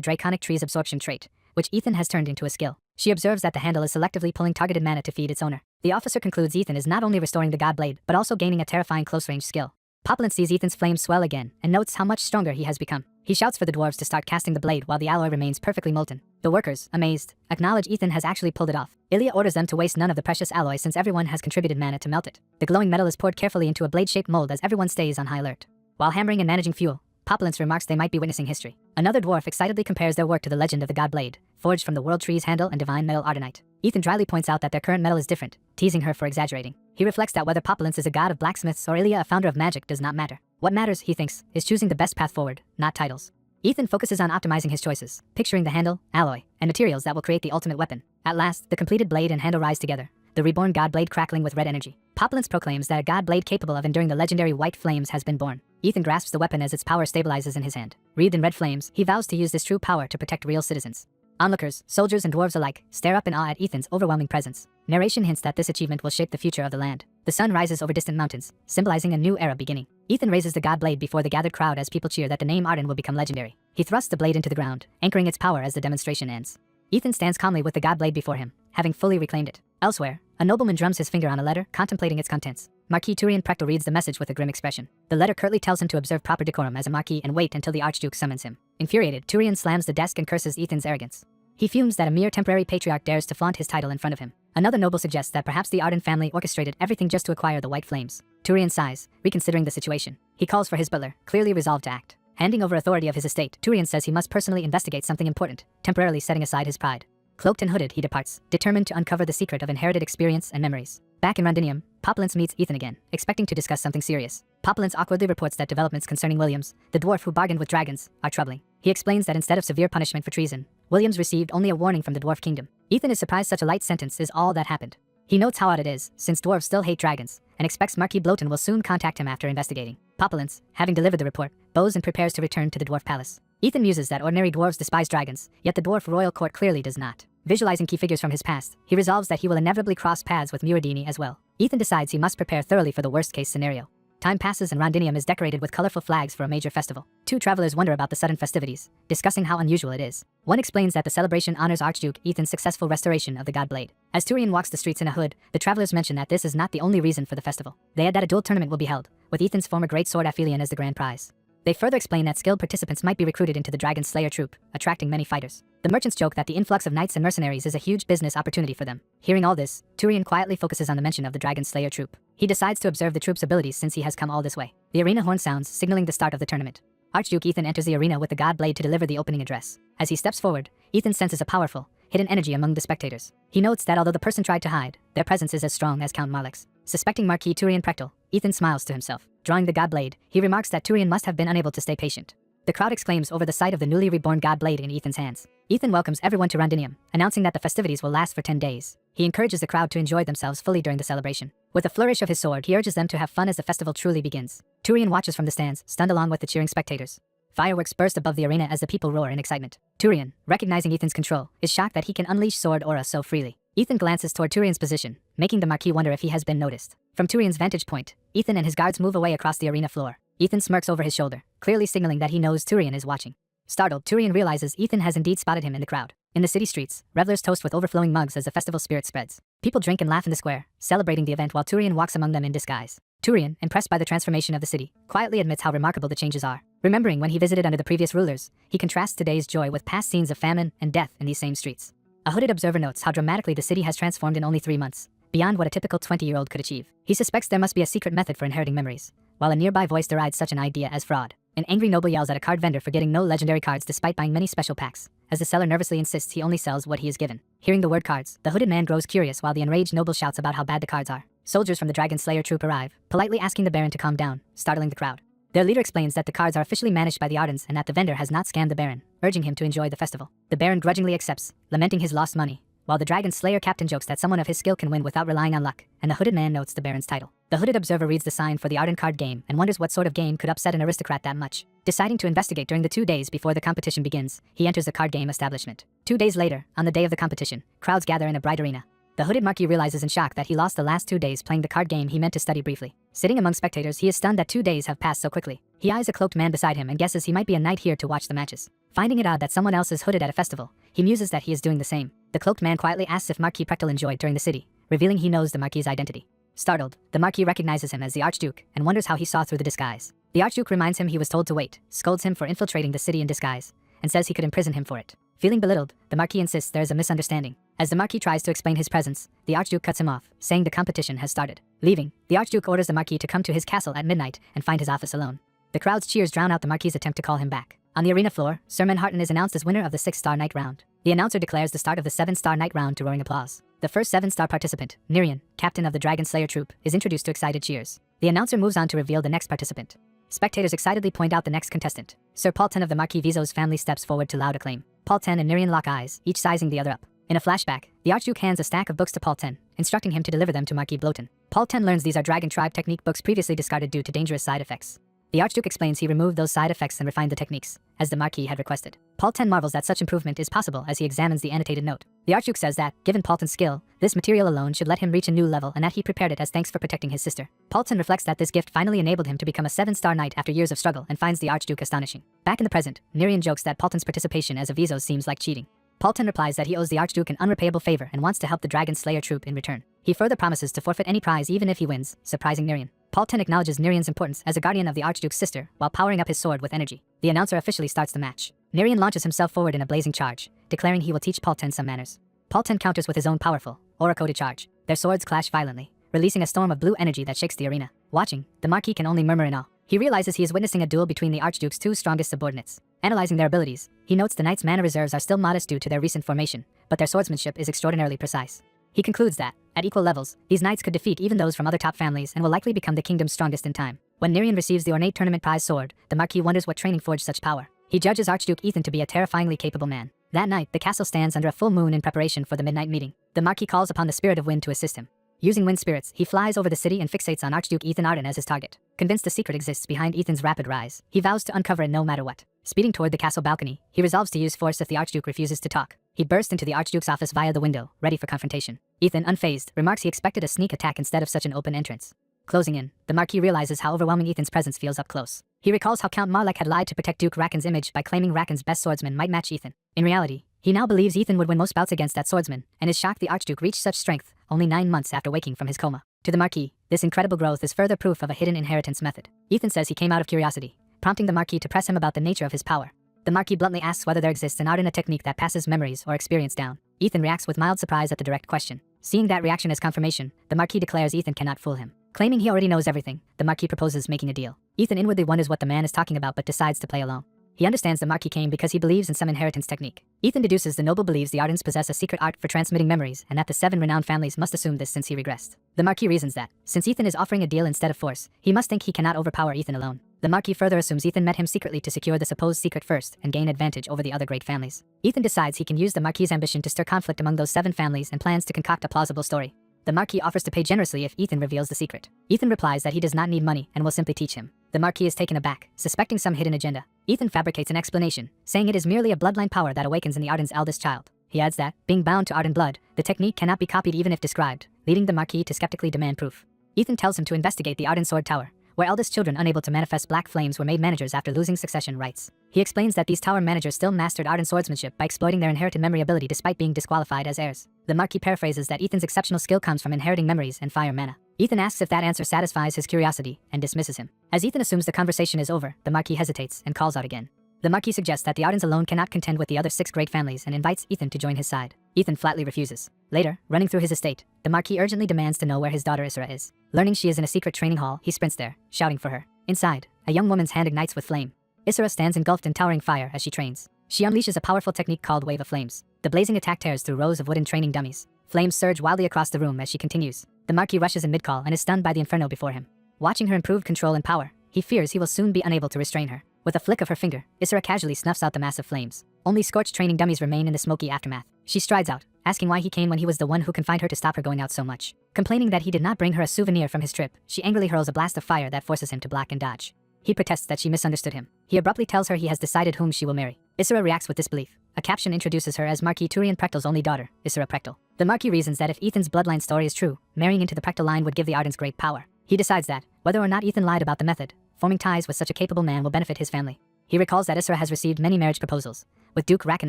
draconic tree's absorption trait, which Ethan has turned into a skill. She observes that the handle is selectively pulling targeted mana to feed its owner. The officer concludes Ethan is not only restoring the god blade, but also gaining a terrifying close-range skill. Populence sees Ethan's flames swell again and notes how much stronger he has become. He shouts for the dwarves to start casting the blade while the alloy remains perfectly molten. The workers, amazed, acknowledge Ethan has actually pulled it off. Ilya orders them to waste none of the precious alloy since everyone has contributed mana to melt it. The glowing metal is poured carefully into a blade-shaped mold as everyone stays on high alert. While hammering and managing fuel, Populence remarks they might be witnessing history. Another dwarf excitedly compares their work to the legend of the god blade, forged from the world tree's handle and divine metal ardenite. Ethan dryly points out that their current metal is different, teasing her for exaggerating. He reflects that whether Populence is a god of blacksmiths or Ilya a founder of magic does not matter. What matters, he thinks, is choosing the best path forward, not titles. Ethan focuses on optimizing his choices, picturing the handle, alloy, and materials that will create the ultimate weapon. At last, the completed blade and handle rise together, the reborn god blade crackling with red energy. Populence proclaims that a god blade capable of enduring the legendary white flames has been born. Ethan grasps the weapon as its power stabilizes in his hand. Wreathed in red flames, he vows to use this true power to protect real citizens. Onlookers, soldiers and dwarves alike, stare up in awe at Ethan's overwhelming presence. Narration hints that this achievement will shape the future of the land. The sun rises over distant mountains, symbolizing a new era beginning. Ethan raises the god blade before the gathered crowd as people cheer that the name Arden will become legendary. He thrusts the blade into the ground, anchoring its power as the demonstration ends. Ethan stands calmly with the god blade before him, having fully reclaimed it. Elsewhere, a nobleman drums his finger on a letter, contemplating its contents. Marquis Turian Prectal reads the message with a grim expression. The letter curtly tells him to observe proper decorum as a marquis and wait until the Archduke summons him. Infuriated, Turian slams the desk and curses Ethan's arrogance. He fumes that a mere temporary patriarch dares to flaunt his title in front of him. Another noble suggests that perhaps the Arden family orchestrated everything just to acquire the white flames. Turian sighs, reconsidering the situation. He calls for his butler, clearly resolved to act. Handing over authority of his estate, Turian says he must personally investigate something important, temporarily setting aside his pride. Cloaked and hooded, he departs, determined to uncover the secret of inherited experience and memories. Back in Rondinium, Populence meets Ethan again, expecting to discuss something serious. Populence awkwardly reports that developments concerning Williams, the dwarf who bargained with dragons, are troubling. He explains that instead of severe punishment for treason, Williams received only a warning from the dwarf kingdom. Ethan is surprised such a light sentence is all that happened. He notes how odd it is, since dwarves still hate dragons, and expects Marquis Bloton will soon contact him after investigating. Populence, having delivered the report, bows and prepares to return to the dwarf palace. Ethan muses that ordinary dwarves despise dragons, yet the dwarf royal court clearly does not. Visualizing key figures from his past, he resolves that he will inevitably cross paths with Muradini as well. Ethan decides he must prepare thoroughly for the worst-case scenario. Time passes and Rondinium is decorated with colorful flags for a major festival. Two travelers wonder about the sudden festivities, discussing how unusual it is. One explains that the celebration honors Archduke Ethan's successful restoration of the god blade. As Turian walks the streets in a hood, the travelers mention that this is not the only reason for the festival. They add that a duel tournament will be held, with Ethan's former great sword Aphelion as the grand prize. They further explain that skilled participants might be recruited into the Dragon Slayer troupe, attracting many fighters. The merchants joke that the influx of knights and mercenaries is a huge business opportunity for them. Hearing all this, Turian quietly focuses on the mention of the Dragon Slayer troupe. He decides to observe the troupe's abilities since he has come all this way. The arena horn sounds, signaling the start of the tournament. Archduke Ethan enters the arena with the god blade to deliver the opening address. As he steps forward, Ethan senses a powerful, hidden energy among the spectators. He notes that although the person tried to hide, their presence is as strong as Count Marlek's. Suspecting Marquis Turian Prectal, Ethan smiles to himself. Drawing the god blade, he remarks that Turian must have been unable to stay patient. The crowd exclaims over the sight of the newly reborn god blade in Ethan's hands. Ethan welcomes everyone to Rondinium, announcing that the festivities will last for 10 days. He encourages the crowd to enjoy themselves fully during the celebration. With a flourish of his sword, he urges them to have fun as the festival truly begins. Turian watches from the stands, stunned along with the cheering spectators. Fireworks burst above the arena as the people roar in excitement. Turian, recognizing Ethan's control, is shocked that he can unleash sword aura so freely. Ethan glances toward Turian's position, making the Marquis wonder if he has been noticed. From Turian's vantage point, Ethan and his guards move away across the arena floor. Ethan smirks over his shoulder, clearly signaling that he knows Turian is watching. Startled, Turian realizes Ethan has indeed spotted him in the crowd. In the city streets, revelers toast with overflowing mugs as the festival spirit spreads. People drink and laugh in the square, celebrating the event while Turian walks among them in disguise. Turian, impressed by the transformation of the city, quietly admits how remarkable the changes are. Remembering when he visited under the previous rulers, he contrasts today's joy with past scenes of famine and death in these same streets. A hooded observer notes how dramatically the city has transformed in only 3 months, beyond what a typical 20-year-old could achieve. He suspects there must be a secret method for inheriting memories, while a nearby voice derides such an idea as fraud. An angry noble yells at a card vendor for getting no legendary cards despite buying many special packs, as the seller nervously insists he only sells what he is given. Hearing the word cards, the hooded man grows curious while the enraged noble shouts about how bad the cards are. Soldiers from the Dragon Slayer troop arrive, politely asking the Baron to calm down, startling the crowd. Their leader explains that the cards are officially managed by the Ardens and that the vendor has not scammed the Baron, urging him to enjoy the festival. The Baron grudgingly accepts, lamenting his lost money, while the Dragon Slayer captain jokes that someone of his skill can win without relying on luck, and the hooded man notes the Baron's title. The hooded observer reads the sign for the Arden card game and wonders what sort of game could upset an aristocrat that much. Deciding to investigate during the 2 days before the competition begins, he enters the card game establishment. 2 days later, on the day of the competition, crowds gather in a bright arena. The hooded Marquis realizes in shock that he lost the last 2 days playing the card game he meant to study briefly. Sitting among spectators, he is stunned that 2 days have passed so quickly. He eyes a cloaked man beside him and guesses he might be a knight here to watch the matches. Finding it odd that someone else is hooded at a festival, he muses that he is doing the same. The cloaked man quietly asks if Marquis Prectal enjoyed during the city, revealing he knows the Marquis's identity. Startled, the Marquis recognizes him as the Archduke and wonders how he saw through the disguise. The Archduke reminds him he was told to wait, scolds him for infiltrating the city in disguise, and says he could imprison him for it. Feeling belittled, the Marquis insists there is a misunderstanding. As the Marquis tries to explain his presence, the Archduke cuts him off, saying the competition has started. Leaving, the Archduke orders the Marquis to come to his castle at midnight and find his office alone. The crowd's cheers drown out the Marquis's attempt to call him back. On the arena floor, Sir Manhattan is announced as winner of the 6-star night round. The announcer declares the start of the 7-star night round to roaring applause. The first 7-star participant, Nirian, captain of the Dragon Slayer troop, is introduced to excited cheers. The announcer moves on to reveal the next participant. Spectators excitedly point out the next contestant. Sir Paul Ten of the Marquis Vizo's family steps forward to loud acclaim. Paul Ten and Nirian lock eyes, each sizing the other up. In a flashback, the Archduke hands a stack of books to Paul Ten, instructing him to deliver them to Marquis Bloton. Paul Ten learns these are Dragon Tribe technique books previously discarded due to dangerous side effects. The Archduke explains he removed those side effects and refined the techniques, as the Marquis had requested. Paulton marvels that such improvement is possible as he examines the annotated note. The Archduke says that, given Paulton's skill, this material alone should let him reach a new level and that he prepared it as thanks for protecting his sister. Paulton reflects that this gift finally enabled him to become a 7-star knight after years of struggle and finds the Archduke astonishing. Back in the present, Nerian jokes that Paulton's participation as a Vizos seems like cheating. Paulton replies that he owes the Archduke an unrepayable favor and wants to help the Dragon Slayer troop in return. He further promises to forfeit any prize even if he wins, surprising Nerian. Paulton acknowledges Nerian's importance as a guardian of the Archduke's sister while powering up his sword with energy. The announcer officially starts the match. Nerian launches himself forward in a blazing charge, declaring he will teach Paulton some manners. Paulton counters with his own powerful, aura-coded charge. Their swords clash violently, releasing a storm of blue energy that shakes the arena. Watching, the Marquis can only murmur in awe. He realizes he is witnessing a duel between the Archduke's two strongest subordinates. Analyzing their abilities, he notes the Knights' mana reserves are still modest due to their recent formation, but their swordsmanship is extraordinarily precise. He concludes that, at equal levels, these knights could defeat even those from other top families and will likely become the kingdom's strongest in time. When Nerian receives the ornate tournament prize sword, the Marquis wonders what training forged such power. He judges Archduke Ethan to be a terrifyingly capable man. That night, the castle stands under a full moon in preparation for the midnight meeting. The Marquis calls upon the Spirit of Wind to assist him. Using wind spirits, he flies over the city and fixates on Archduke Ethan Arden as his target. Convinced a secret exists behind Ethan's rapid rise, he vows to uncover it no matter what. Speeding toward the castle balcony, he resolves to use force if the Archduke refuses to talk. He bursts into the Archduke's office via the window, ready for confrontation. Ethan, unfazed, remarks he expected a sneak attack instead of such an open entrance. Closing in, the Marquis realizes how overwhelming Ethan's presence feels up close. He recalls how Count Marlek had lied to protect Duke Raken's image by claiming Raken's best swordsman might match Ethan. In reality, he now believes Ethan would win most bouts against that swordsman, and is shocked the Archduke reached such strength only 9 months after waking from his coma. To the Marquis, this incredible growth is further proof of a hidden inheritance method. Ethan says he came out of curiosity, prompting the Marquis to press him about the nature of his power. The Marquis bluntly asks whether there exists in Arden a technique that passes memories or experience down. Ethan reacts with mild surprise at the direct question. Seeing that reaction as confirmation, the Marquis declares Ethan cannot fool him. Claiming he already knows everything, the Marquis proposes making a deal. Ethan inwardly wonders what the man is talking about but decides to play along. He understands the Marquis came because he believes in some inheritance technique. Ethan deduces the noble believes the Ardens possess a secret art for transmitting memories and that the 7 renowned families must assume this since he regressed. The Marquis reasons that, since Ethan is offering a deal instead of force, he must think he cannot overpower Ethan alone. The Marquis further assumes Ethan met him secretly to secure the supposed secret first and gain advantage over the other great families. Ethan decides he can use the Marquis' ambition to stir conflict among those 7 families and plans to concoct a plausible story. The Marquis offers to pay generously if Ethan reveals the secret. Ethan replies that he does not need money and will simply teach him. The Marquis is taken aback, suspecting some hidden agenda. Ethan fabricates an explanation, saying it is merely a bloodline power that awakens in the Arden's eldest child. He adds that, being bound to Arden blood, the technique cannot be copied even if described, leading the Marquis to skeptically demand proof. Ethan tells him to investigate the Arden Sword Tower, where eldest children unable to manifest black flames were made managers after losing succession rights. He explains that these tower managers still mastered Arden swordsmanship by exploiting their inherited memory ability despite being disqualified as heirs. The Marquis paraphrases that Ethan's exceptional skill comes from inheriting memories and fire mana. Ethan asks if that answer satisfies his curiosity and dismisses him. As Ethan assumes the conversation is over, the Marquis hesitates and calls out again. The Marquis suggests that the Ardens alone cannot contend with the other 6 great families and invites Ethan to join his side. Ethan flatly refuses. Later, running through his estate, the Marquis urgently demands to know where his daughter Isra is. Learning she is in a secret training hall, he sprints there, shouting for her. Inside, a young woman's hand ignites with flame. Isra stands engulfed in towering fire as she trains. She unleashes a powerful technique called Wave of Flames. The blazing attack tears through rows of wooden training dummies. Flames surge wildly across the room as she continues. The Marquis rushes in mid-call and is stunned by the inferno before him. Watching her improved control and power, he fears he will soon be unable to restrain her. With a flick of her finger, Isra casually snuffs out the massive flames. Only scorched training dummies remain in the smoky aftermath. She strides out, asking why he came when he was the one who confined her to stop her going out so much. Complaining that he did not bring her a souvenir from his trip, she angrily hurls a blast of fire that forces him to block and dodge. He protests that she misunderstood him. He abruptly tells her he has decided whom she will marry. Isra reacts with disbelief. A caption introduces her as Marquis Turian Prechtel's only daughter, Isra Prechtel. The Marquis reasons that if Ethan's bloodline story is true, marrying into the Prechtel line would give the Ardens great power. He decides that, whether or not Ethan lied about the method, forming ties with such a capable man will benefit his family. He recalls that Isra has received many marriage proposals, with Duke Raken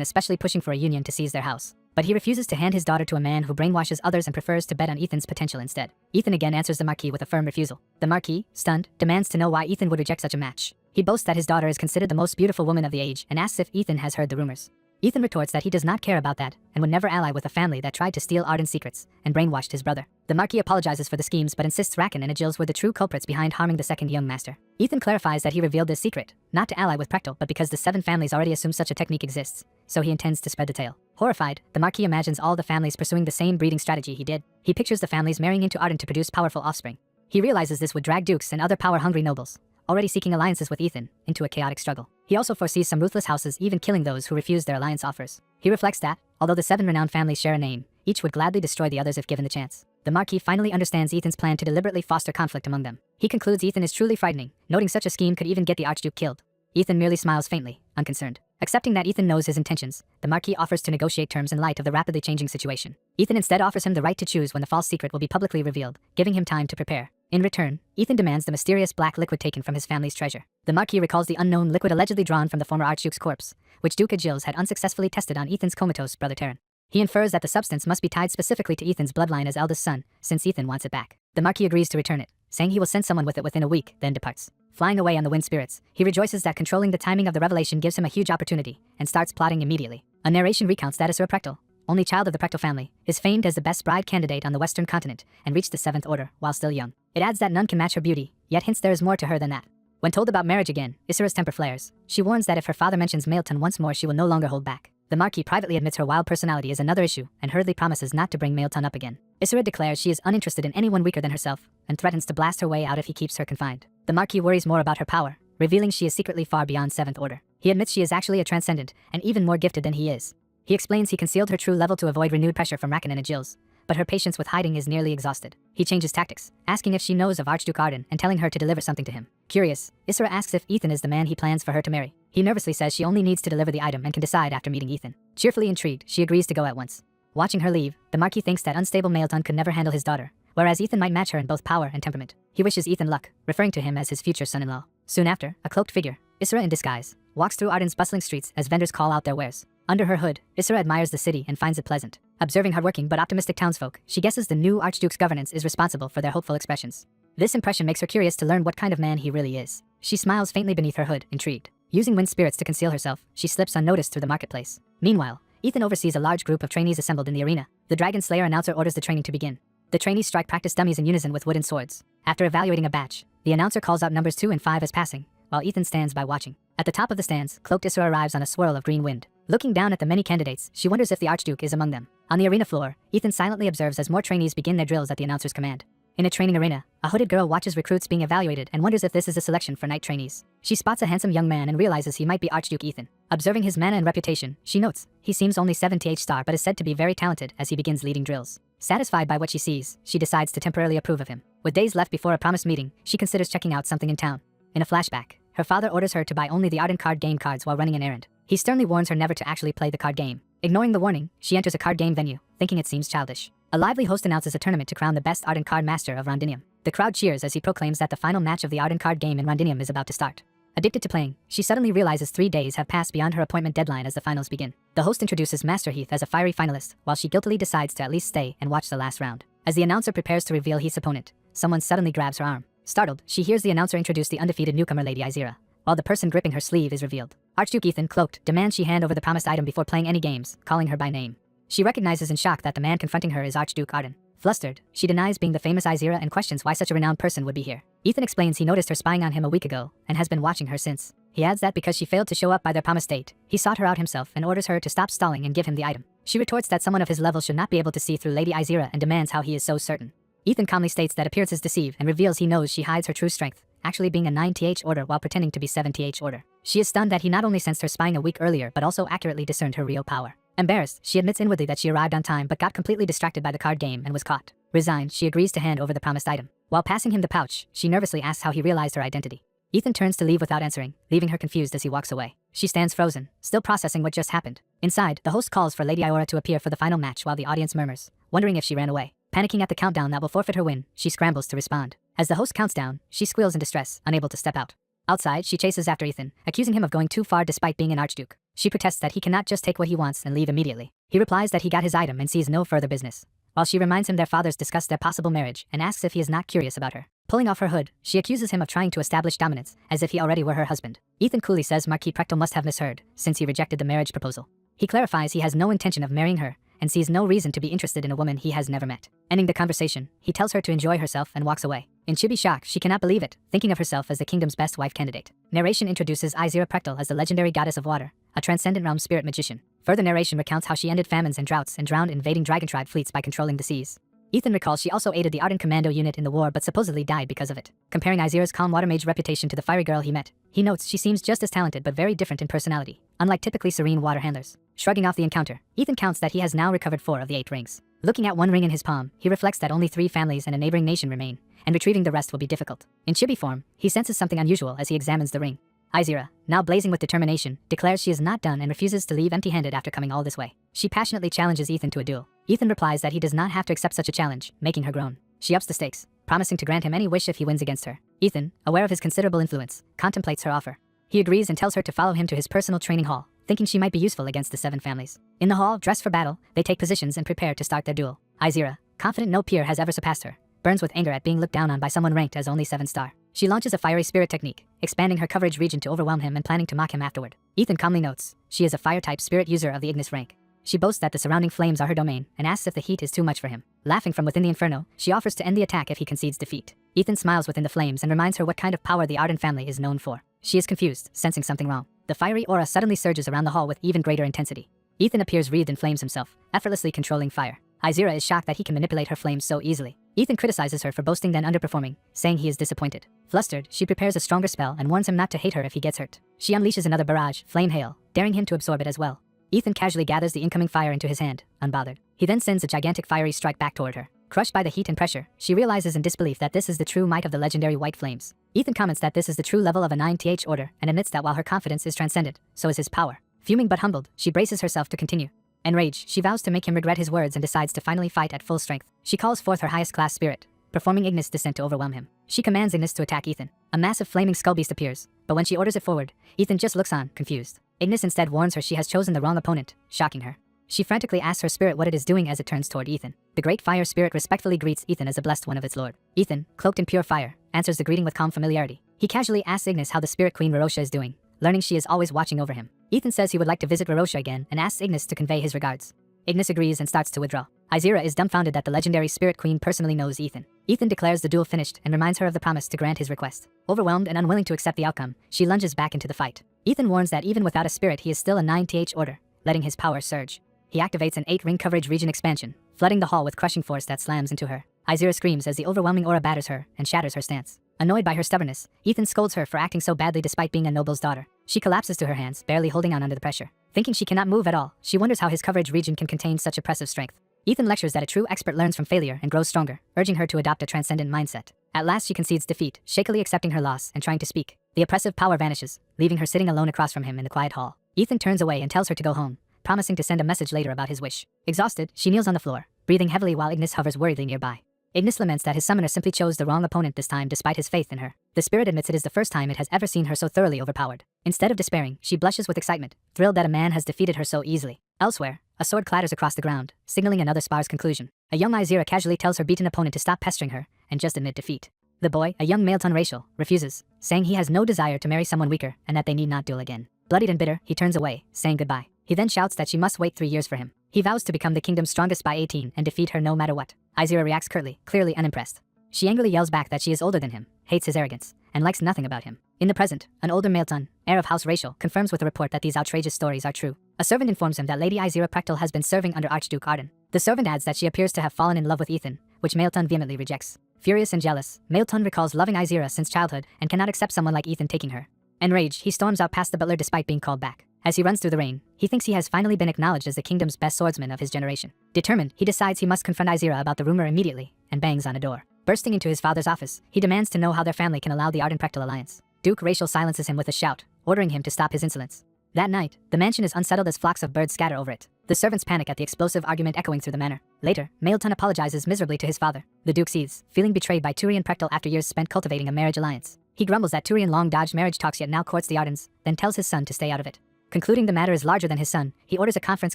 especially pushing for a union to seize their house. But he refuses to hand his daughter to a man who brainwashes others and prefers to bet on Ethan's potential instead. Ethan again answers the Marquis with a firm refusal. The Marquis, stunned, demands to know why Ethan would reject such a match. He boasts that his daughter is considered the most beautiful woman of the age and asks if Ethan has heard the rumors. Ethan retorts that he does not care about that and would never ally with a family that tried to steal Arden's secrets and brainwashed his brother. The Marquis apologizes for the schemes but insists Raken and Agils were the true culprits behind harming the second young master. Ethan clarifies that he revealed this secret, not to ally with Prechtel but because the 7 families already assume such a technique exists, so he intends to spread the tale. Horrified, the Marquis imagines all the families pursuing the same breeding strategy he did. He pictures the families marrying into Arden to produce powerful offspring. He realizes this would drag dukes and other power-hungry nobles, already seeking alliances with Ethan, into a chaotic struggle. He also foresees some ruthless houses even killing those who refuse their alliance offers. He reflects that, although the 7 renowned families share a name, each would gladly destroy the others if given the chance. The Marquis finally understands Ethan's plan to deliberately foster conflict among them. He concludes Ethan is truly frightening, noting such a scheme could even get the Archduke killed. Ethan merely smiles faintly, unconcerned. Accepting that Ethan knows his intentions, the Marquis offers to negotiate terms in light of the rapidly changing situation. Ethan instead offers him the right to choose when the false secret will be publicly revealed, giving him time to prepare. In return, Ethan demands the mysterious black liquid taken from his family's treasure. The Marquis recalls the unknown liquid allegedly drawn from the former Archduke's corpse, which Duke Agilles had unsuccessfully tested on Ethan's comatose brother Terran. He infers that the substance must be tied specifically to Ethan's bloodline as eldest son, since Ethan wants it back. The Marquis agrees to return it, saying he will send someone with it within a week, then departs. Flying away on the wind spirits, he rejoices that controlling the timing of the revelation gives him a huge opportunity, and starts plotting immediately. A narration recounts that Isra Prectel, only child of the Prectel family, is famed as the best bride candidate on the Western continent, and reached the 7th order, while still young. It adds that none can match her beauty, yet hints there is more to her than that. When told about marriage again, Isra's temper flares. She warns that if her father mentions Maelton once more she will no longer hold back. The Marquis privately admits her wild personality is another issue, and hurriedly promises not to bring Maelton up again. Isra declares she is uninterested in anyone weaker than herself, and threatens to blast her way out if he keeps her confined. The Marquis worries more about her power, revealing she is secretly far beyond 7th order. He admits she is actually a transcendent, and even more gifted than he is. He explains he concealed her true level to avoid renewed pressure from Rakan and Agilles, but her patience with hiding is nearly exhausted. He changes tactics, asking if she knows of Archduke Arden and telling her to deliver something to him. Curious, Isra asks if Ethan is the man he plans for her to marry. He nervously says she only needs to deliver the item and can decide after meeting Ethan. Cheerfully intrigued, she agrees to go at once. Watching her leave, the Marquis thinks that unstable Maelton could never handle his daughter, whereas Ethan might match her in both power and temperament. He wishes Ethan luck, referring to him as his future son-in-law. Soon after, a cloaked figure, Isra in disguise, walks through Arden's bustling streets as vendors call out their wares. Under her hood, Isra admires the city and finds it pleasant. Observing hardworking but optimistic townsfolk, she guesses the new Archduke's governance is responsible for their hopeful expressions. This impression makes her curious to learn what kind of man he really is. She smiles faintly beneath her hood, intrigued. Using wind spirits to conceal herself, she slips unnoticed through the marketplace. Meanwhile, Ethan oversees a large group of trainees assembled in the arena. The Dragon Slayer announcer orders the training to begin. The trainees strike practice dummies in unison with wooden swords. After evaluating a batch, the announcer calls out numbers 2 and 5 as passing, while Ethan stands by watching. At the top of the stands, cloaked Isra arrives on a swirl of green wind. Looking down at the many candidates, she wonders if the Archduke is among them. On the arena floor, Ethan silently observes as more trainees begin their drills at the announcer's command. In a training arena, a hooded girl watches recruits being evaluated and wonders if this is a selection for knight trainees. She spots a handsome young man and realizes he might be Archduke Ethan. Observing his mana and reputation, she notes, he seems only 7th star but is said to be very talented as he begins leading drills. Satisfied by what she sees, she decides to temporarily approve of him. With days left before a promised meeting, she considers checking out something in town. In a flashback, her father orders her to buy only the Arden card game cards while running an errand. He sternly warns her never to actually play the card game. Ignoring the warning, she enters a card game venue, thinking it seems childish. A lively host announces a tournament to crown the best Arden card master of Rondinium. The crowd cheers as he proclaims that the final match of the Arden card game in Rondinium is about to start. Addicted to playing, she suddenly realizes 3 days have passed beyond her appointment deadline as the finals begin. The host introduces Master Heath as a fiery finalist, while she guiltily decides to at least stay and watch the last round. As the announcer prepares to reveal Heath's opponent, someone suddenly grabs her arm. Startled, she hears the announcer introduce the undefeated newcomer Lady Izira, while the person gripping her sleeve is revealed. Archduke Ethan, cloaked, demands she hand over the promised item before playing any games, calling her by name. She recognizes in shock that the man confronting her is Archduke Arden. Flustered, she denies being the famous Izira and questions why such a renowned person would be here. Ethan explains he noticed her spying on him a week ago and has been watching her since. He adds that because she failed to show up by their promised date, he sought her out himself and orders her to stop stalling and give him the item. She retorts that someone of his level should not be able to see through Lady Izira and demands how he is so certain. Ethan calmly states that appearances deceive and reveals he knows she hides her true strength, actually being a 9th order while pretending to be 7th order. She is stunned that he not only sensed her spying a week earlier but also accurately discerned her real power. Embarrassed, she admits inwardly that she arrived on time but got completely distracted by the card game and was caught. Resigned, she agrees to hand over the promised item. While passing him the pouch, she nervously asks how he realized her identity. Ethan turns to leave without answering, leaving her confused as he walks away. She stands frozen, still processing what just happened. Inside, the host calls for Lady Iora to appear for the final match while the audience murmurs, wondering if she ran away. Panicking at the countdown that will forfeit her win, she scrambles to respond. As the host counts down, she squeals in distress, unable to step out. Outside, she chases after Ethan, accusing him of going too far despite being an Archduke. She protests that he cannot just take what he wants and leave immediately. He replies that he got his item and sees no further business, while she reminds him their fathers discussed their possible marriage and asks if he is not curious about her. Pulling off her hood, she accuses him of trying to establish dominance, as if he already were her husband. Ethan coolly says Marquis Prectel must have misheard, since he rejected the marriage proposal. He clarifies he has no intention of marrying her, and sees no reason to be interested in a woman he has never met. Ending the conversation, he tells her to enjoy herself and walks away. In chibi shock, she cannot believe it, thinking of herself as the kingdom's best wife candidate. Narration introduces Izira Prectel as the legendary goddess of water, a transcendent realm spirit magician. Further narration recounts how she ended famines and droughts and drowned invading dragon tribe fleets by controlling the seas. Ethan recalls she also aided the Arden Commando unit in the war but supposedly died because of it. Comparing Izira's calm water mage reputation to the fiery girl he met, he notes she seems just as talented but very different in personality, unlike typically serene water handlers. Shrugging off the encounter, Ethan counts that he has now recovered 4 of the 8 rings. Looking at one ring in his palm, he reflects that only 3 families and a neighboring nation remain, and retrieving the rest will be difficult. In chibi form, he senses something unusual as he examines the ring. Izira, now blazing with determination, declares she is not done and refuses to leave empty-handed after coming all this way. She passionately challenges Ethan to a duel. Ethan replies that he does not have to accept such a challenge, making her groan. She ups the stakes, promising to grant him any wish if he wins against her. Ethan, aware of his considerable influence, contemplates her offer. He agrees and tells her to follow him to his personal training hall, thinking she might be useful against the 7 families. In the hall, dressed for battle, they take positions and prepare to start their duel. Izira, confident no peer has ever surpassed her, burns with anger at being looked down on by someone ranked as only 7-star. She launches a fiery spirit technique, expanding her coverage region to overwhelm him and planning to mock him afterward. Ethan calmly notes, she is a fire-type spirit user of the Ignis rank. She boasts that the surrounding flames are her domain, and asks if the heat is too much for him. Laughing from within the inferno, she offers to end the attack if he concedes defeat. Ethan smiles within the flames and reminds her what kind of power the Arden family is known for. She is confused, sensing something wrong. The fiery aura suddenly surges around the hall with even greater intensity. Ethan appears wreathed in flames himself, effortlessly controlling fire. Izira is shocked that he can manipulate her flames so easily. Ethan criticizes her for boasting then underperforming, saying he is disappointed. Flustered, she prepares a stronger spell and warns him not to hate her if he gets hurt. She unleashes another barrage, flame hail, daring him to absorb it as well. Ethan casually gathers the incoming fire into his hand, unbothered. He then sends a gigantic fiery strike back toward her. Crushed by the heat and pressure, she realizes in disbelief that this is the true might of the legendary white flames. Ethan comments that this is the true level of a 9th order and admits that while her confidence is transcendent, so is his power. Fuming but humbled, she braces herself to continue. Enraged, she vows to make him regret his words and decides to finally fight at full strength. She calls forth her highest class spirit, performing Ignis Descent to overwhelm him. She commands Ignis to attack Ethan. A massive flaming skull beast appears, but when she orders it forward, Ethan just looks on, confused. Ignis instead warns her she has chosen the wrong opponent, shocking her. She frantically asks her spirit what it is doing as it turns toward Ethan. The great fire spirit respectfully greets Ethan as a blessed one of its lord. Ethan, cloaked in pure fire, answers the greeting with calm familiarity. He casually asks Ignis how the spirit queen Rorosha is doing, learning she is always watching over him. Ethan says he would like to visit Rorosha again and asks Ignis to convey his regards. Ignis agrees and starts to withdraw. Izira is dumbfounded that the legendary spirit queen personally knows Ethan. Ethan declares the duel finished and reminds her of the promise to grant his request. Overwhelmed and unwilling to accept the outcome, she lunges back into the fight. Ethan warns that even without a spirit he is still a 9th order, letting his power surge. He activates an 8-ring coverage region expansion, flooding the hall with crushing force that slams into her. Izira screams as the overwhelming aura batters her and shatters her stance. Annoyed by her stubbornness, Ethan scolds her for acting so badly despite being a noble's daughter. She collapses to her hands, barely holding on under the pressure. Thinking she cannot move at all, she wonders how his coverage region can contain such oppressive strength. Ethan lectures that a true expert learns from failure and grows stronger, urging her to adopt a transcendent mindset. At last she concedes defeat, shakily accepting her loss and trying to speak. The oppressive power vanishes, leaving her sitting alone across from him in the quiet hall. Ethan turns away and tells her to go home, promising to send a message later about his wish. Exhausted, she kneels on the floor, breathing heavily while Ignis hovers worriedly nearby. Ignis laments that his summoner simply chose the wrong opponent this time despite his faith in her. The spirit admits it is the first time it has ever seen her so thoroughly overpowered. Instead of despairing, she blushes with excitement, thrilled that a man has defeated her so easily. Elsewhere, a sword clatters across the ground, signaling another spar's conclusion. A young Izira casually tells her beaten opponent to stop pestering her and just admit defeat. The boy, a young male racial, refuses, saying he has no desire to marry someone weaker and that they need not duel again. Bloodied and bitter, he turns away, saying goodbye. He then shouts that she must wait 3 years for him. He vows to become the kingdom's strongest by 18 and defeat her no matter what. Izira reacts curtly, clearly unimpressed. She angrily yells back that she is older than him, hates his arrogance, and likes nothing about him. In the present, an older male heir of House Racial, confirms with a report that these outrageous stories are true. A servant informs him that Lady Izira Prechtel has been serving under Archduke Arden. The servant adds that she appears to have fallen in love with Ethan, which Maelton vehemently rejects. Furious and jealous, Maelton recalls loving Izira since childhood and cannot accept someone like Ethan taking her. Enraged, he storms out past the butler despite being called back. As he runs through the rain, he thinks he has finally been acknowledged as the kingdom's best swordsman of his generation. Determined, he decides he must confront Izira about the rumor immediately, and bangs on a door. Bursting into his father's office, he demands to know how their family can allow the Arden-Prechtel alliance. Duke Racial silences him with a shout, ordering him to stop his insolence. That night, the mansion is unsettled as flocks of birds scatter over it. The servants panic at the explosive argument echoing through the manor. Later, Maelton apologizes miserably to his father. The Duke seethes, feeling betrayed by Turian Prechtel after years spent cultivating a marriage alliance. He grumbles that Turian long dodged marriage talks yet now courts the Ardens, then tells his son to stay out of it. Concluding the matter is larger than his son, he orders a conference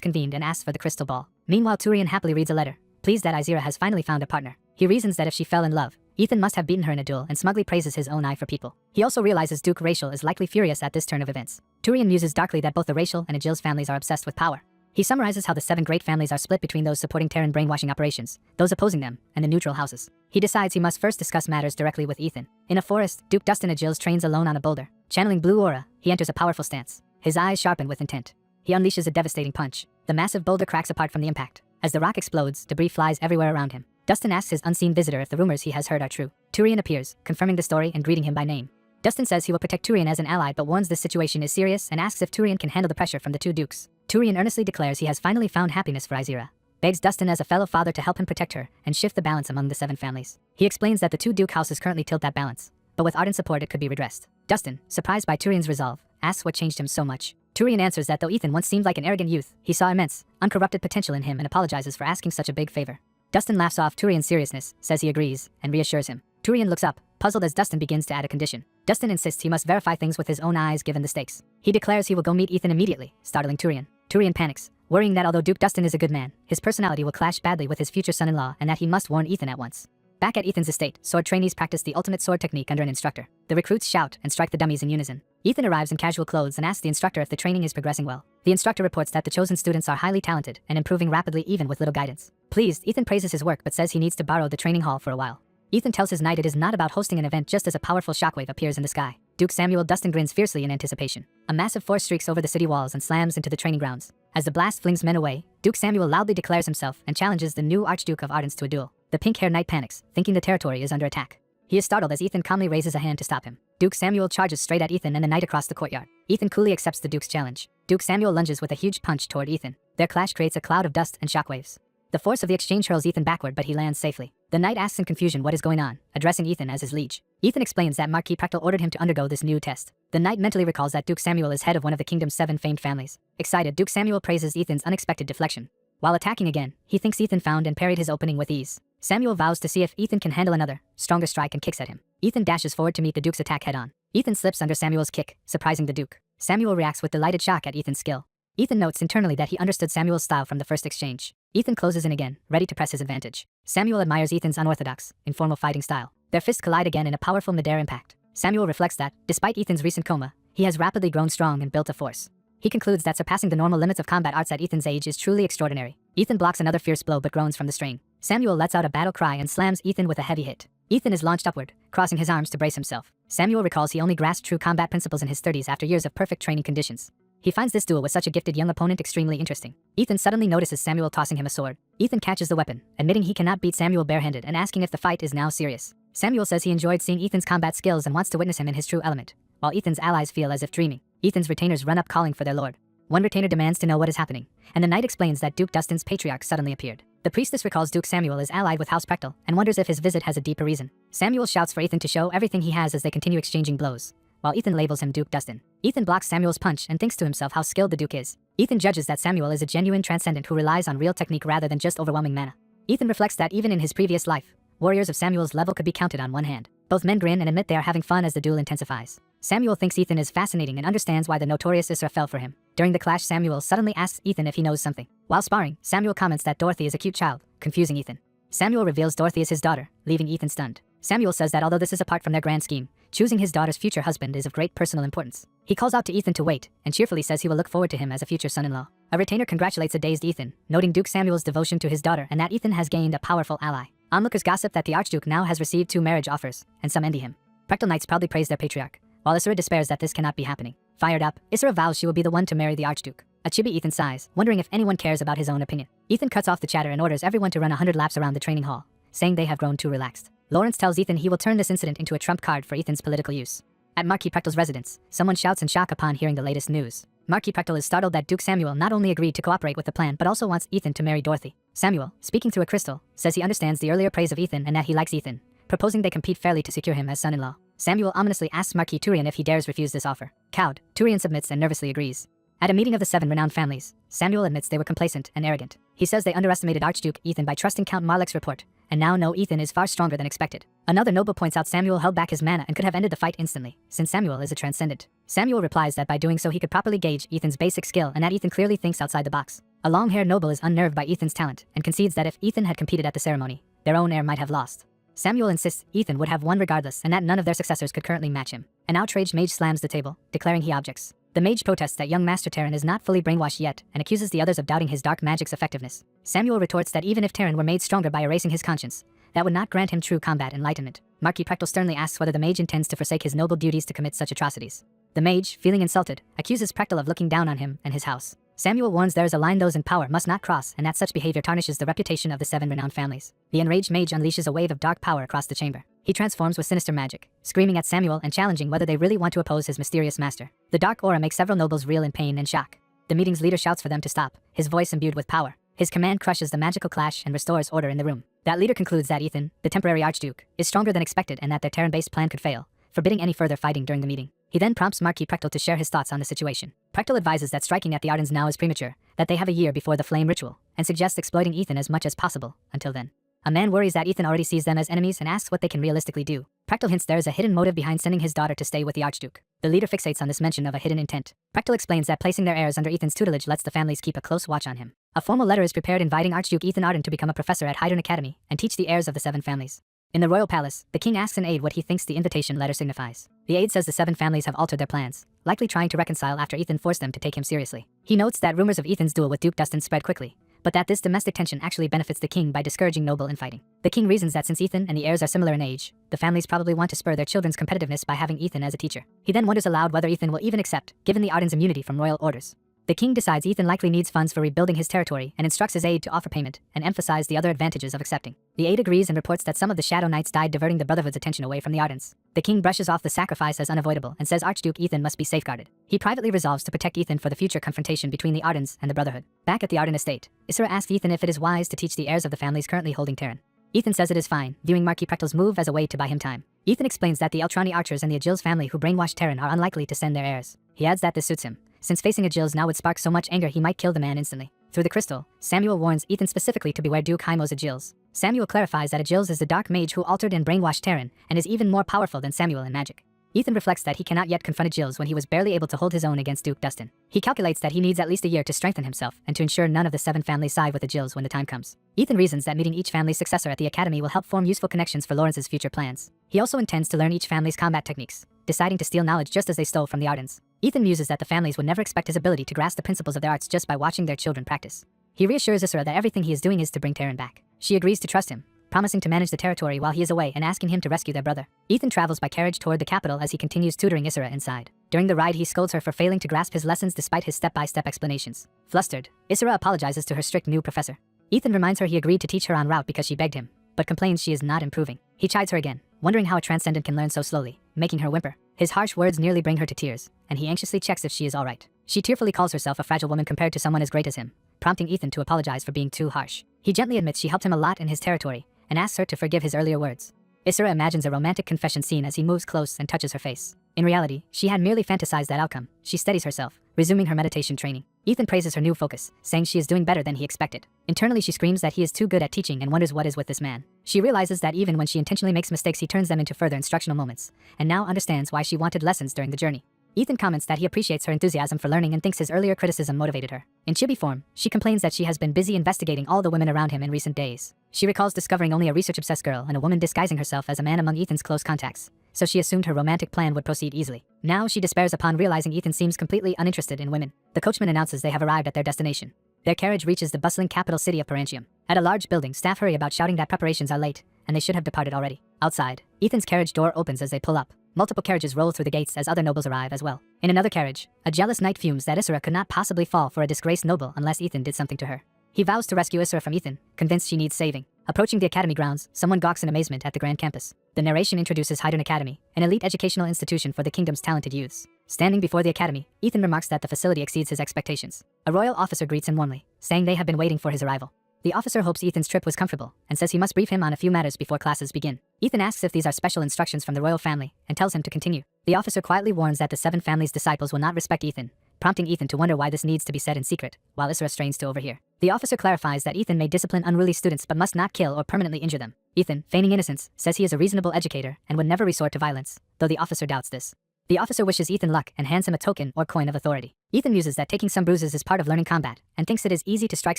convened and asks for the crystal ball. Meanwhile, Turian happily reads a letter, pleased that Izira has finally found a partner. He reasons that if she fell in love, Ethan must have beaten her in a duel and smugly praises his own eye for people. He also realizes Duke Racial is likely furious at this turn of events. Turian muses darkly that both the Racial and Agil's families are obsessed with power. He summarizes how the 7 great families are split between those supporting Terran brainwashing operations, those opposing them, and the neutral houses. He decides he must first discuss matters directly with Ethan. In a forest, Duke Dustin Agils trains alone on a boulder. Channeling blue aura, he enters a powerful stance. His eyes sharpen with intent. He unleashes a devastating punch. The massive boulder cracks apart from the impact. As the rock explodes, debris flies everywhere around him. Dustin asks his unseen visitor if the rumors he has heard are true. Turian appears, confirming the story and greeting him by name. Dustin says he will protect Turian as an ally but warns this situation is serious and asks if Turian can handle the pressure from the 2 dukes. Turian earnestly declares he has finally found happiness for Izira, begs Dustin as a fellow father to help him protect her and shift the balance among the 7 families. He explains that the 2 Duke houses currently tilt that balance, but with ardent support it could be redressed. Dustin, surprised by Tyrion's resolve, asks what changed him so much. Tyrion answers that though Ethan once seemed like an arrogant youth, he saw immense, uncorrupted potential in him and apologizes for asking such a big favor. Dustin laughs off Tyrion's seriousness, says he agrees, and reassures him. Tyrion looks up, puzzled as Dustin begins to add a condition. Dustin insists he must verify things with his own eyes given the stakes. He declares he will go meet Ethan immediately, startling Tyrion. Tyrion panics, worrying that although Duke Dustin is a good man, his personality will clash badly with his future son-in-law and that he must warn Ethan at once. Back at Ethan's estate, sword trainees practice the ultimate sword technique under an instructor. The recruits shout and strike the dummies in unison. Ethan arrives in casual clothes and asks the instructor if the training is progressing well. The instructor reports that the chosen students are highly talented and improving rapidly even with little guidance. Pleased, Ethan praises his work but says he needs to borrow the training hall for a while. Ethan tells his knight it is not about hosting an event just as a powerful shockwave appears in the sky. Duke Samuel Dustin grins fiercely in anticipation. A massive force streaks over the city walls and slams into the training grounds. As the blast flings men away, Duke Samuel loudly declares himself and challenges the new Archduke of Ardence to a duel. The pink-haired knight panics, thinking the territory is under attack. He is startled as Ethan calmly raises a hand to stop him. Duke Samuel charges straight at Ethan and the knight across the courtyard. Ethan coolly accepts the Duke's challenge. Duke Samuel lunges with a huge punch toward Ethan. Their clash creates a cloud of dust and shockwaves. The force of the exchange hurls Ethan backward but he lands safely. The knight asks in confusion what is going on, addressing Ethan as his liege. Ethan explains that Marquis Prechtel ordered him to undergo this new test. The knight mentally recalls that Duke Samuel is head of one of the kingdom's 7 famed families. Excited, Duke Samuel praises Ethan's unexpected deflection. While attacking again, he thinks Ethan found and parried his opening with ease. Samuel vows to see if Ethan can handle another, stronger strike and kicks at him. Ethan dashes forward to meet the Duke's attack head-on. Ethan slips under Samuel's kick, surprising the Duke. Samuel reacts with delighted shock at Ethan's skill. Ethan notes internally that he understood Samuel's style from the first exchange. Ethan closes in again, ready to press his advantage. Samuel admires Ethan's unorthodox, informal fighting style. Their fists collide again in a powerful mid-air impact. Samuel reflects that, despite Ethan's recent coma, he has rapidly grown strong and built a force. He concludes that surpassing the normal limits of combat arts at Ethan's age is truly extraordinary. Ethan blocks another fierce blow but groans from the strain. Samuel lets out a battle cry and slams Ethan with a heavy hit. Ethan is launched upward, crossing his arms to brace himself. Samuel recalls he only grasped true combat principles in his 30s after years of perfect training conditions. He finds this duel with such a gifted young opponent extremely interesting. Ethan suddenly notices Samuel tossing him a sword. Ethan catches the weapon, admitting he cannot beat Samuel barehanded and asking if the fight is now serious. Samuel says he enjoyed seeing Ethan's combat skills and wants to witness him in his true element, while Ethan's allies feel as if dreaming. Ethan's retainers run up calling for their lord. One retainer demands to know what is happening, and the knight explains that Duke Dustin's patriarch suddenly appeared. The priestess recalls Duke Samuel is allied with House Prechtel and wonders if his visit has a deeper reason. Samuel shouts for Ethan to show everything he has as they continue exchanging blows, while Ethan labels him Duke Dustin. Ethan blocks Samuel's punch and thinks to himself how skilled the Duke is. Ethan judges that Samuel is a genuine transcendent who relies on real technique rather than just overwhelming mana. Ethan reflects that even in his previous life, warriors of Samuel's level could be counted on one hand. Both men grin and admit they are having fun as the duel intensifies. Samuel thinks Ethan is fascinating and understands why the notorious Isra fell for him. During the clash, Samuel suddenly asks Ethan if he knows something. While sparring, Samuel comments that Dorothy is a cute child, confusing Ethan. Samuel reveals Dorothy is his daughter, leaving Ethan stunned. Samuel says that although this is apart from their grand scheme, choosing his daughter's future husband is of great personal importance. He calls out to Ethan to wait, and cheerfully says he will look forward to him as a future son-in-law. A retainer congratulates a dazed Ethan, noting Duke Samuel's devotion to his daughter and that Ethan has gained a powerful ally. Onlookers gossip that the Archduke now has received 2 marriage offers, and some envy him. Prechtel knights proudly praise their patriarch, while Isra despairs that this cannot be happening. Fired up, Isra vows she will be the one to marry the Archduke. A chibi Ethan sighs, wondering if anyone cares about his own opinion. Ethan cuts off the chatter and orders everyone to run 100 laps around the training hall, saying they have grown too relaxed. Lawrence tells Ethan he will turn this incident into a trump card for Ethan's political use. At Marquis Prechtel's residence, someone shouts in shock upon hearing the latest news. Marquis Prechtel is startled that Duke Samuel not only agreed to cooperate with the plan but also wants Ethan to marry Dorothy. Samuel, speaking through a crystal, says he understands the earlier praise of Ethan and that he likes Ethan, proposing they compete fairly to secure him as son-in-law. Samuel ominously asks Marquis Tyrion if he dares refuse this offer. Cowed, Tyrion submits and nervously agrees. At a meeting of the 7 renowned families, Samuel admits they were complacent and arrogant. He says they underestimated Archduke Ethan by trusting Count Marlek's report, and now know Ethan is far stronger than expected. Another noble points out Samuel held back his mana and could have ended the fight instantly, since Samuel is a transcendent. Samuel replies that by doing so he could properly gauge Ethan's basic skill and that Ethan clearly thinks outside the box. A long-haired noble is unnerved by Ethan's talent and concedes that if Ethan had competed at the ceremony, their own heir might have lost. Samuel insists Ethan would have won regardless and that none of their successors could currently match him. An outraged mage slams the table, declaring he objects. The mage protests that young Master Terran is not fully brainwashed yet and accuses the others of doubting his dark magic's effectiveness. Samuel retorts that even if Terran were made stronger by erasing his conscience, that would not grant him true combat enlightenment. Marquis Prechtel sternly asks whether the mage intends to forsake his noble duties to commit such atrocities. The mage, feeling insulted, accuses Prechtel of looking down on him and his house. Samuel warns there is a line those in power must not cross and that such behavior tarnishes the reputation of the 7 renowned families. The enraged mage unleashes a wave of dark power across the chamber. He transforms with sinister magic, screaming at Samuel and challenging whether they really want to oppose his mysterious master. The dark aura makes several nobles reel in pain and shock. The meeting's leader shouts for them to stop, his voice imbued with power. His command crushes the magical clash and restores order in the room. That leader concludes that Ethan, the temporary Archduke, is stronger than expected and that their Terran-based plan could fail, forbidding any further fighting during the meeting. He then prompts Marquis Prechtel to share his thoughts on the situation. Prechtel advises that striking at the Ardens now is premature, that they have a year before the flame ritual, and suggests exploiting Ethan as much as possible until then. A man worries that Ethan already sees them as enemies and asks what they can realistically do. Prechtel hints there is a hidden motive behind sending his daughter to stay with the Archduke. The leader fixates on this mention of a hidden intent. Prechtel explains that placing their heirs under Ethan's tutelage lets the families keep a close watch on him. A formal letter is prepared inviting Archduke Ethan Arden to become a professor at Hydern Academy and teach the heirs of the 7 families. In the royal palace, the king asks an aide what he thinks the invitation letter signifies. The aide says the 7 families have altered their plans, likely trying to reconcile after Ethan forced them to take him seriously. He notes that rumors of Ethan's duel with Duke Dustin spread quickly, but that this domestic tension actually benefits the king by discouraging noble infighting. The king reasons that since Ethan and the heirs are similar in age, the families probably want to spur their children's competitiveness by having Ethan as a teacher. He then wonders aloud whether Ethan will even accept, given the Arden's immunity from royal orders. The king decides Ethan likely needs funds for rebuilding his territory and instructs his aide to offer payment and emphasize the other advantages of accepting. The aide agrees and reports that some of the Shadow Knights died, diverting the Brotherhood's attention away from the Ardens. The king brushes off the sacrifice as unavoidable and says Archduke Ethan must be safeguarded. He privately resolves to protect Ethan for the future confrontation between the Ardens and the Brotherhood. Back at the Arden estate, Isra asks Ethan if it is wise to teach the heirs of the families currently holding Terran. Ethan says it is fine, viewing Marquis Prechtel's move as a way to buy him time. Ethan explains that the Eltrani archers and the Agil's family who brainwashed Terran are unlikely to send their heirs. He adds that this suits him, since facing Agil's now would spark so much anger he might kill the man instantly. Through the crystal, Samuel warns Ethan specifically to beware Duke Haimo's Agil's. Samuel clarifies that Agil's is the dark mage who altered and brainwashed Terran and is even more powerful than Samuel in magic. Ethan reflects that he cannot yet confront Agil's when he was barely able to hold his own against Duke Dustin. He calculates that he needs at least a year to strengthen himself and to ensure none of the 7 families side with Agil's when the time comes. Ethan reasons that meeting each family's successor at the academy will help form useful connections for Lawrence's future plans. He also intends to learn each family's combat techniques, deciding to steal knowledge just as they stole from the Ardens. Ethan muses that the families would never expect his ability to grasp the principles of their arts just by watching their children practice. He reassures Isra that everything he is doing is to bring Terran back. She agrees to trust him, promising to manage the territory while he is away and asking him to rescue their brother. Ethan travels by carriage toward the capital as he continues tutoring Isra inside. During the ride, he scolds her for failing to grasp his lessons despite his step-by-step explanations. Flustered, Isra apologizes to her strict new professor. Ethan reminds her he agreed to teach her en route because she begged him, but complains she is not improving. He chides her again, wondering how a transcendent can learn so slowly, making her whimper. His harsh words nearly bring her to tears, and he anxiously checks if she is alright. She tearfully calls herself a fragile woman compared to someone as great as him, prompting Ethan to apologize for being too harsh. He gently admits she helped him a lot in his territory, and asks her to forgive his earlier words. Isra imagines a romantic confession scene as he moves close and touches her face. In reality, she had merely fantasized that outcome. She steadies herself, resuming her meditation training. Ethan praises her new focus, saying she is doing better than he expected. Internally, she screams that he is too good at teaching and wonders what is with this man. She realizes that even when she intentionally makes mistakes, he turns them into further instructional moments, and now understands why she wanted lessons during the journey. Ethan comments that he appreciates her enthusiasm for learning and thinks his earlier criticism motivated her. In chibi form, she complains that she has been busy investigating all the women around him in recent days. She recalls discovering only a research-obsessed girl and a woman disguising herself as a man among Ethan's close contacts, so she assumed her romantic plan would proceed easily. Now she despairs upon realizing Ethan seems completely uninterested in women. The coachman announces they have arrived at their destination. Their carriage reaches the bustling capital city of Perantium. At a large building, staff hurry about shouting that preparations are late, and they should have departed already. Outside, Ethan's carriage door opens as they pull up. Multiple carriages roll through the gates as other nobles arrive as well. In another carriage, a jealous knight fumes that Isra could not possibly fall for a disgraced noble unless Ethan did something to her. He vows to rescue Isra from Ethan, convinced she needs saving. Approaching the academy grounds, someone gawks in amazement at the grand campus. The narration introduces Hydern Academy, an elite educational institution for the kingdom's talented youths. Standing before the academy, Ethan remarks that the facility exceeds his expectations. A royal officer greets him warmly, saying they have been waiting for his arrival. The officer hopes Ethan's trip was comfortable and says he must brief him on a few matters before classes begin. Ethan asks if these are special instructions from the royal family and tells him to continue. The officer quietly warns that the 7 families' disciples will not respect Ethan, prompting Ethan to wonder why this needs to be said in secret, while Isra strains to overhear. The officer clarifies that Ethan may discipline unruly students but must not kill or permanently injure them. Ethan, feigning innocence, says he is a reasonable educator and would never resort to violence, though the officer doubts this. The officer wishes Ethan luck and hands him a token or coin of authority. Ethan muses that taking some bruises is part of learning combat and thinks it is easy to strike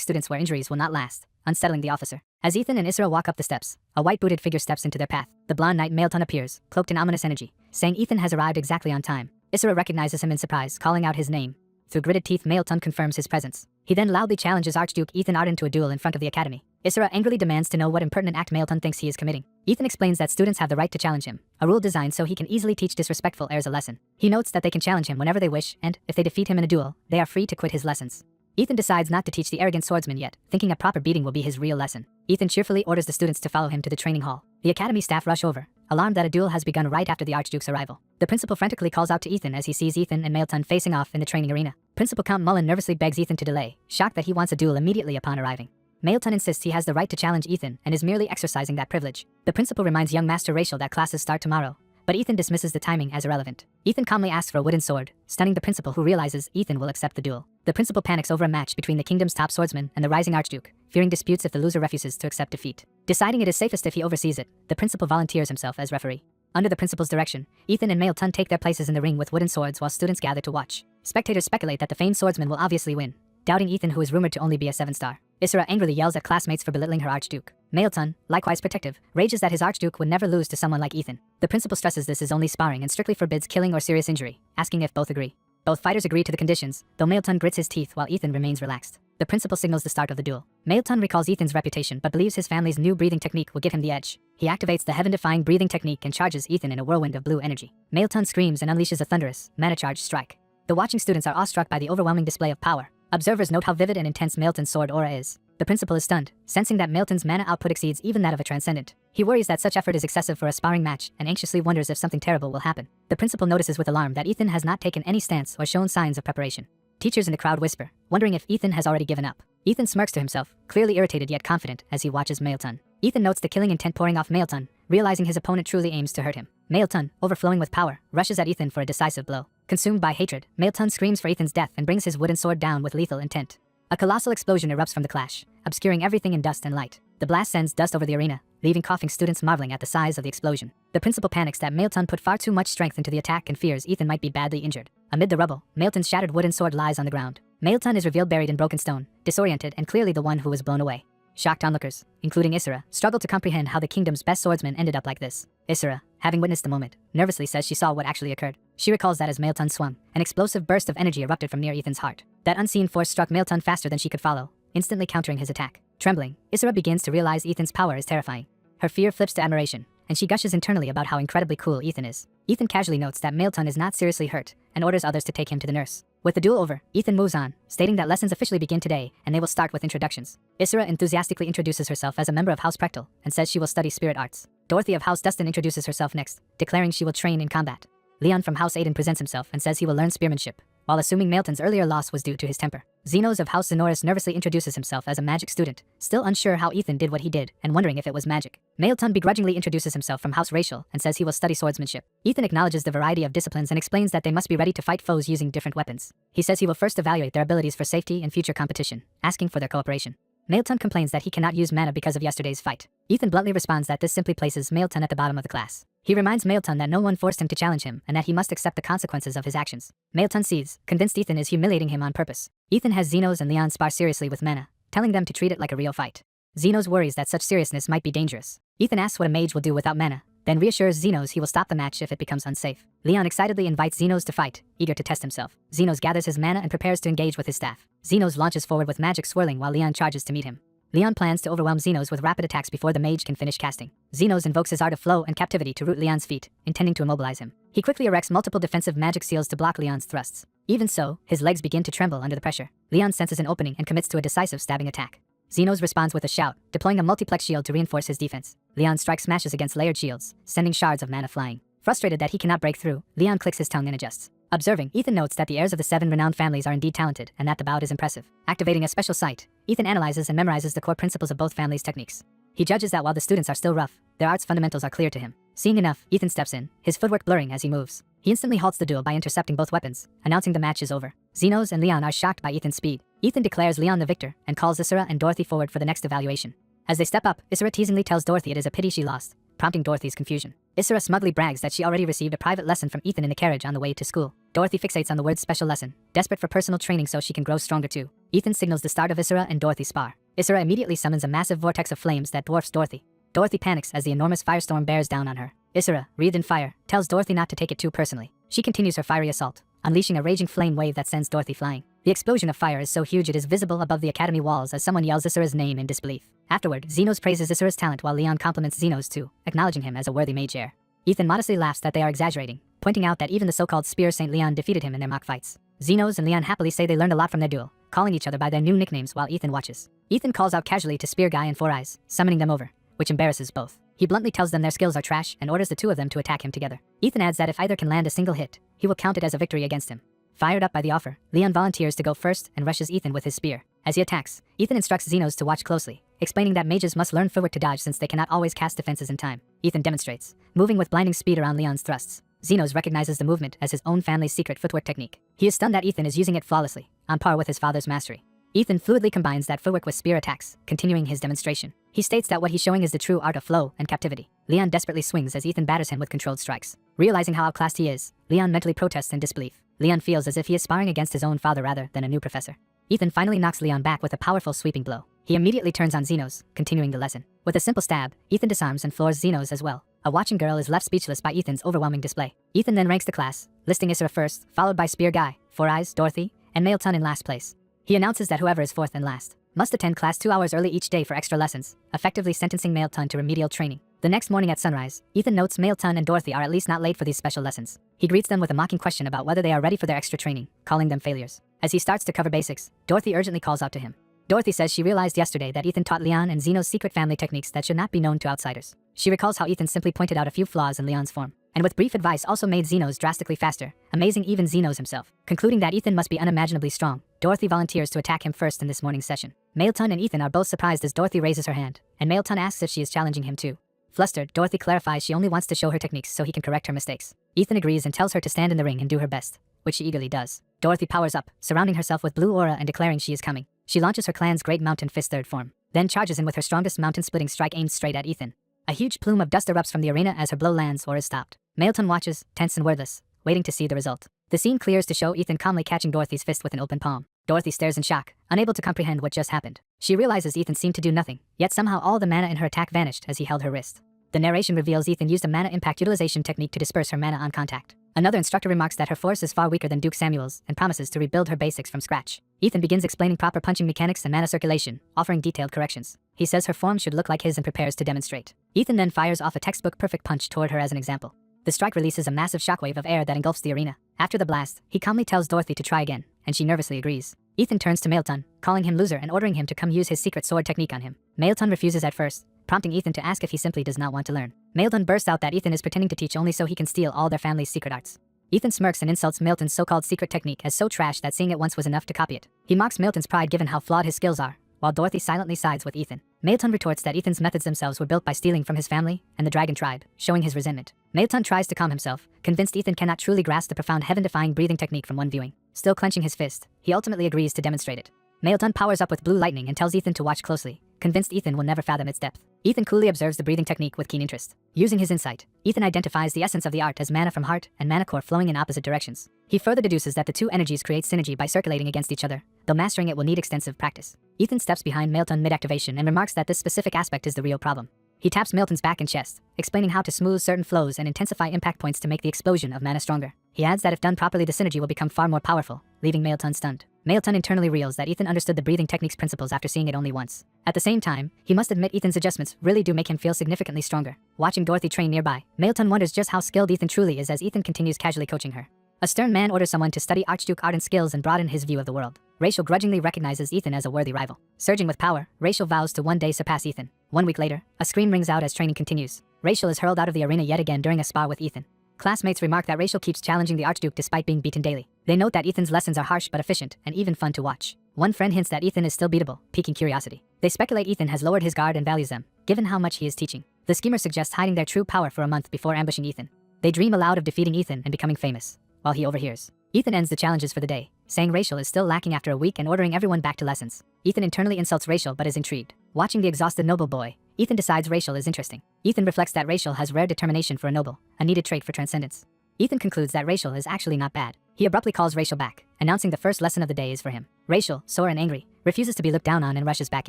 students where injuries will not last, unsettling the officer. As Ethan and Isra walk up the steps, a white-booted figure steps into their path. The blonde knight Maelton appears, cloaked in ominous energy, saying Ethan has arrived exactly on time. Isra recognizes him in surprise, calling out his name. Through gritted teeth, Maelton confirms his presence. He then loudly challenges Archduke Ethan Arden to a duel in front of the academy. Isra angrily demands to know what impertinent act Maelton thinks he is committing. Ethan explains that students have the right to challenge him, a rule designed so he can easily teach disrespectful heirs a lesson. He notes that they can challenge him whenever they wish, and, if they defeat him in a duel, they are free to quit his lessons. Ethan decides not to teach the arrogant swordsman yet, thinking a proper beating will be his real lesson. Ethan cheerfully orders the students to follow him to the training hall. The academy staff rush over, alarmed that a duel has begun right after the Archduke's arrival. The The principal frantically calls out to Ethan as he sees Ethan and Mailton facing off in the training arena. Principal Count Mullen nervously begs Ethan to delay, shocked that he wants a duel immediately upon arriving. Mailton insists he has the right to challenge Ethan and is merely exercising that privilege. The principal reminds young Master Rachel that classes start tomorrow, but Ethan dismisses the timing as irrelevant. Ethan calmly asks for a wooden sword, stunning the principal, who realizes Ethan will accept the duel. The principal panics over a match between the kingdom's top swordsman and the rising archduke, fearing disputes if the loser refuses to accept defeat. Deciding it is safest if he oversees it, the principal volunteers himself as referee. Under the principal's direction, Ethan and Mailton take their places in the ring with wooden swords while students gather to watch. Spectators speculate that the famed swordsman will obviously win, doubting Ethan, who is rumored to only be a 7-star. Isra angrily yells at classmates for belittling her archduke. Mailton, likewise protective, rages that his archduke would never lose to someone like Ethan. The principal stresses this is only sparring and strictly forbids killing or serious injury, asking if both agree. Both fighters agree to the conditions, though Mailton grits his teeth while Ethan remains relaxed. The principal signals the start of the duel. Mailton recalls Ethan's reputation but believes his family's new breathing technique will give him the edge. He activates the heaven-defying breathing technique and charges Ethan in a whirlwind of blue energy. Mailton screams and unleashes a thunderous, mana-charged strike. The watching students are awestruck by the overwhelming display of power. Observers note how vivid and intense Mailton's sword aura is. The principal is stunned, sensing that Mailton's mana output exceeds even that of a transcendent. He worries that such effort is excessive for a sparring match and anxiously wonders if something terrible will happen. The principal notices with alarm that Ethan has not taken any stance or shown signs of preparation. Teachers in the crowd whisper, wondering if Ethan has already given up. Ethan smirks to himself, clearly irritated yet confident as he watches Mailton. Ethan notes the killing intent pouring off Mailton, realizing his opponent truly aims to hurt him. Mailton, overflowing with power, rushes at Ethan for a decisive blow. Consumed by hatred, Mailton screams for Ethan's death and brings his wooden sword down with lethal intent. A colossal explosion erupts from the clash, obscuring everything in dust and light. The blast sends dust over the arena, leaving coughing students marveling at the size of the explosion. The principal panics that Mailton put far too much strength into the attack and fears Ethan might be badly injured. Amid the rubble, Mailton's shattered wooden sword lies on the ground. Mailton is revealed buried in broken stone, disoriented and clearly the one who was blown away. Shocked onlookers, including Isra, struggle to comprehend how the kingdom's best swordsman ended up like this. Isra, having witnessed the moment, nervously says she saw what actually occurred. She recalls that as Mailton swung, an explosive burst of energy erupted from near Ethan's heart. That unseen force struck Mailton faster than she could follow, instantly countering his attack. Trembling, Isra begins to realize Ethan's power is terrifying. Her fear flips to admiration, and she gushes internally about how incredibly cool Ethan is. Ethan casually notes that Mailton is not seriously hurt, and orders others to take him to the nurse. With the duel over, Ethan moves on, stating that lessons officially begin today, and they will start with introductions. Isra enthusiastically introduces herself as a member of House Prechtel, and says she will study spirit arts. Dorothy of House Dustin introduces herself next, declaring she will train in combat. Leon from House Aiden presents himself and says he will learn spearmanship, while assuming Mailton's earlier loss was due to his temper. Zenos of House Zenoris nervously introduces himself as a magic student, still unsure how Ethan did what he did and wondering if it was magic. Mailton begrudgingly introduces himself from House Rachel and says he will study swordsmanship. Ethan acknowledges the variety of disciplines and explains that they must be ready to fight foes using different weapons. He says he will first evaluate their abilities for safety and future competition, asking for their cooperation. Mailton complains that he cannot use mana because of yesterday's fight. Ethan bluntly responds that this simply places Mailton at the bottom of the class. He reminds Mailton that no one forced him to challenge him and that he must accept the consequences of his actions. Mailton sees, convinced Ethan is humiliating him on purpose. Ethan has Zenos and Leon spar seriously with mana, telling them to treat it like a real fight. Zenos worries that such seriousness might be dangerous. Ethan asks what a mage will do without mana, then reassures Zenos he will stop the match if it becomes unsafe. Leon excitedly invites Zenos to fight, eager to test himself. Zenos gathers his mana and prepares to engage with his staff. Zenos launches forward with magic swirling while Leon charges to meet him. Leon plans to overwhelm Zenos with rapid attacks before the mage can finish casting. Zenos invokes his art of flow and captivity to root Leon's feet, intending to immobilize him. He quickly erects multiple defensive magic seals to block Leon's thrusts. Even so, his legs begin to tremble under the pressure. Leon senses an opening and commits to a decisive stabbing attack. Zenos responds with a shout, deploying a multiplex shield to reinforce his defense. Leon's strike smashes against layered shields, sending shards of mana flying. Frustrated that he cannot break through, Leon clicks his tongue and adjusts. Observing, Ethan notes that the heirs of the 7 renowned families are indeed talented and that the bout is impressive. Activating a special sight, Ethan analyzes and memorizes the core principles of both families' techniques. He judges that while the students are still rough, their art's fundamentals are clear to him. Seeing enough, Ethan steps in, his footwork blurring as he moves. He instantly halts the duel by intercepting both weapons, announcing the match is over. Zenos and Leon are shocked by Ethan's speed. Ethan declares Leon the victor and calls Isra and Dorothy forward for the next evaluation. As they step up, Isra teasingly tells Dorothy it is a pity she lost, prompting Dorothy's confusion. Isra smugly brags that she already received a private lesson from Ethan in the carriage on the way to school. Dorothy fixates on the word special lesson, desperate for personal training so she can grow stronger too. Ethan signals the start of Isra and Dorothy's spar. Isra immediately summons a massive vortex of flames that dwarfs Dorothy. Dorothy panics as the enormous firestorm bears down on her. Isra, wreathed in fire, tells Dorothy not to take it too personally. She continues her fiery assault, unleashing a raging flame wave that sends Dorothy flying. The explosion of fire is so huge it is visible above the academy walls as someone yells Isra's name in disbelief. Afterward, Zenos praises Isra's talent while Leon compliments Zenos too, acknowledging him as a worthy mage heir. Ethan modestly laughs that they are exaggerating, pointing out that even the so-called Spear Saint Leon defeated him in their mock fights. Zenos and Leon happily say they learned a lot from their duel, calling each other by their new nicknames while Ethan watches. Ethan calls out casually to Spear Guy and Four Eyes, summoning them over, which embarrasses both. He bluntly tells them their skills are trash and orders the two of them to attack him together. Ethan adds that if either can land a single hit, he will count it as a victory against him. Fired up by the offer, Leon volunteers to go first and rushes Ethan with his spear. As he attacks, Ethan instructs Xenos to watch closely, explaining that mages must learn footwork to dodge since they cannot always cast defenses in time. Ethan demonstrates, moving with blinding speed around Leon's thrusts. Xenos recognizes the movement as his own family's secret footwork technique. He is stunned that Ethan is using it flawlessly, on par with his father's mastery. Ethan fluidly combines that footwork with spear attacks, continuing his demonstration. He states that what he's showing is the true art of flow and captivity. Leon desperately swings as Ethan batters him with controlled strikes. Realizing how outclassed he is, Leon mentally protests in disbelief. Leon feels as if he is sparring against his own father rather than a new professor. Ethan finally knocks Leon back with a powerful sweeping blow. He immediately turns on Xenos, continuing the lesson. With a simple stab, Ethan disarms and floors Xenos as well. A watching girl is left speechless by Ethan's overwhelming display. Ethan then ranks the class, listing Isra first, followed by Spear Guy, Four Eyes, Dorothy, and Mailton in last place. He announces that whoever is fourth and last must attend class 2 hours early each day for extra lessons, effectively sentencing Mailton to remedial training. The next morning at sunrise, Ethan notes Mailton and Dorothy are at least not late for these special lessons. He greets them with a mocking question about whether they are ready for their extra training, calling them failures. As he starts to cover basics, Dorothy urgently calls out to him. Dorothy says she realized yesterday that Ethan taught Leon and Xeno's secret family techniques that should not be known to outsiders. She recalls how Ethan simply pointed out a few flaws in Leon's form, and with brief advice also made Xenos drastically faster, amazing even Xenos himself. Concluding that Ethan must be unimaginably strong, Dorothy volunteers to attack him first in this morning's session. Mailton and Ethan are both surprised as Dorothy raises her hand, and Mailton asks if she is challenging him too. Flustered, Dorothy clarifies she only wants to show her techniques so he can correct her mistakes. Ethan agrees and tells her to stand in the ring and do her best, which she eagerly does. Dorothy powers up, surrounding herself with blue aura and declaring she is coming. She launches her clan's Great Mountain Fist third form, then charges in with her strongest mountain-splitting strike aimed straight at Ethan. A huge plume of dust erupts from the arena as her blow lands or is stopped. Mailton watches, tense and wordless, waiting to see the result. The scene clears to show Ethan calmly catching Dorothy's fist with an open palm. Dorothy stares in shock, unable to comprehend what just happened. She realizes Ethan seemed to do nothing, yet somehow all the mana in her attack vanished as he held her wrist. The narration reveals Ethan used a mana impact utilization technique to disperse her mana on contact. Another instructor remarks that her force is far weaker than Duke Samuel's and promises to rebuild her basics from scratch. Ethan begins explaining proper punching mechanics and mana circulation, offering detailed corrections. He says her form should look like his and prepares to demonstrate. Ethan then fires off a textbook perfect punch toward her as an example. The strike releases a massive shockwave of air that engulfs the arena. After the blast, he calmly tells Dorothy to try again, and she nervously agrees. Ethan turns to Mailton, calling him loser and ordering him to come use his secret sword technique on him. Mailton refuses at first, prompting Ethan to ask if he simply does not want to learn. Mailton bursts out that Ethan is pretending to teach only so he can steal all their family's secret arts. Ethan smirks and insults Mailton's so-called secret technique as so trash that seeing it once was enough to copy it. He mocks Mailton's pride given how flawed his skills are, while Dorothy silently sides with Ethan. Mailton retorts that Ethan's methods themselves were built by stealing from his family and the dragon tribe, showing his resentment. Mailton tries to calm himself, convinced Ethan cannot truly grasp the profound heaven-defying breathing technique from one viewing. Still clenching his fist, he ultimately agrees to demonstrate it. Mailton powers up with blue lightning and tells Ethan to watch closely, convinced Ethan will never fathom its depth. Ethan coolly observes the breathing technique with keen interest. Using his insight, Ethan identifies the essence of the art as mana from heart and mana core flowing in opposite directions. He further deduces that the two energies create synergy by circulating against each other, though mastering it will need extensive practice. Ethan steps behind Mailton mid-activation and remarks that this specific aspect is the real problem. He taps Mailton's back and chest, explaining how to smooth certain flows and intensify impact points to make the explosion of mana stronger. He adds that if done properly the synergy will become far more powerful, leaving Mailton stunned. Mailton internally reels that Ethan understood the breathing technique's principles after seeing it only once. At the same time, he must admit Ethan's adjustments really do make him feel significantly stronger. Watching Dorothy train nearby, Mailton wonders just how skilled Ethan truly is as Ethan continues casually coaching her. A stern man orders someone to study Archduke art and skills and broaden his view of the world. Rachel grudgingly recognizes Ethan as a worthy rival. Surging with power, Rachel vows to one day surpass Ethan. 1 week later, a scream rings out as training continues. Rachel is hurled out of the arena yet again during a spar with Ethan. Classmates remark that Rachel keeps challenging the Archduke despite being beaten daily. They note that Ethan's lessons are harsh but efficient and even fun to watch. One friend hints that Ethan is still beatable, piquing curiosity. They speculate Ethan has lowered his guard and values them, given how much he is teaching. The schemer suggests hiding their true power for a month before ambushing Ethan. They dream aloud of defeating Ethan and becoming famous, while he overhears. Ethan ends the challenges for the day, saying Rachel is still lacking after a week and ordering everyone back to lessons. Ethan internally insults Rachel but is intrigued. Watching the exhausted noble boy, Ethan decides Rachel is interesting. Ethan reflects that Rachel has rare determination for a noble, a needed trait for transcendence. Ethan concludes that Rachel is actually not bad. He abruptly calls Rachel back, announcing the first lesson of the day is for him. Rachel, sore and angry, refuses to be looked down on and rushes back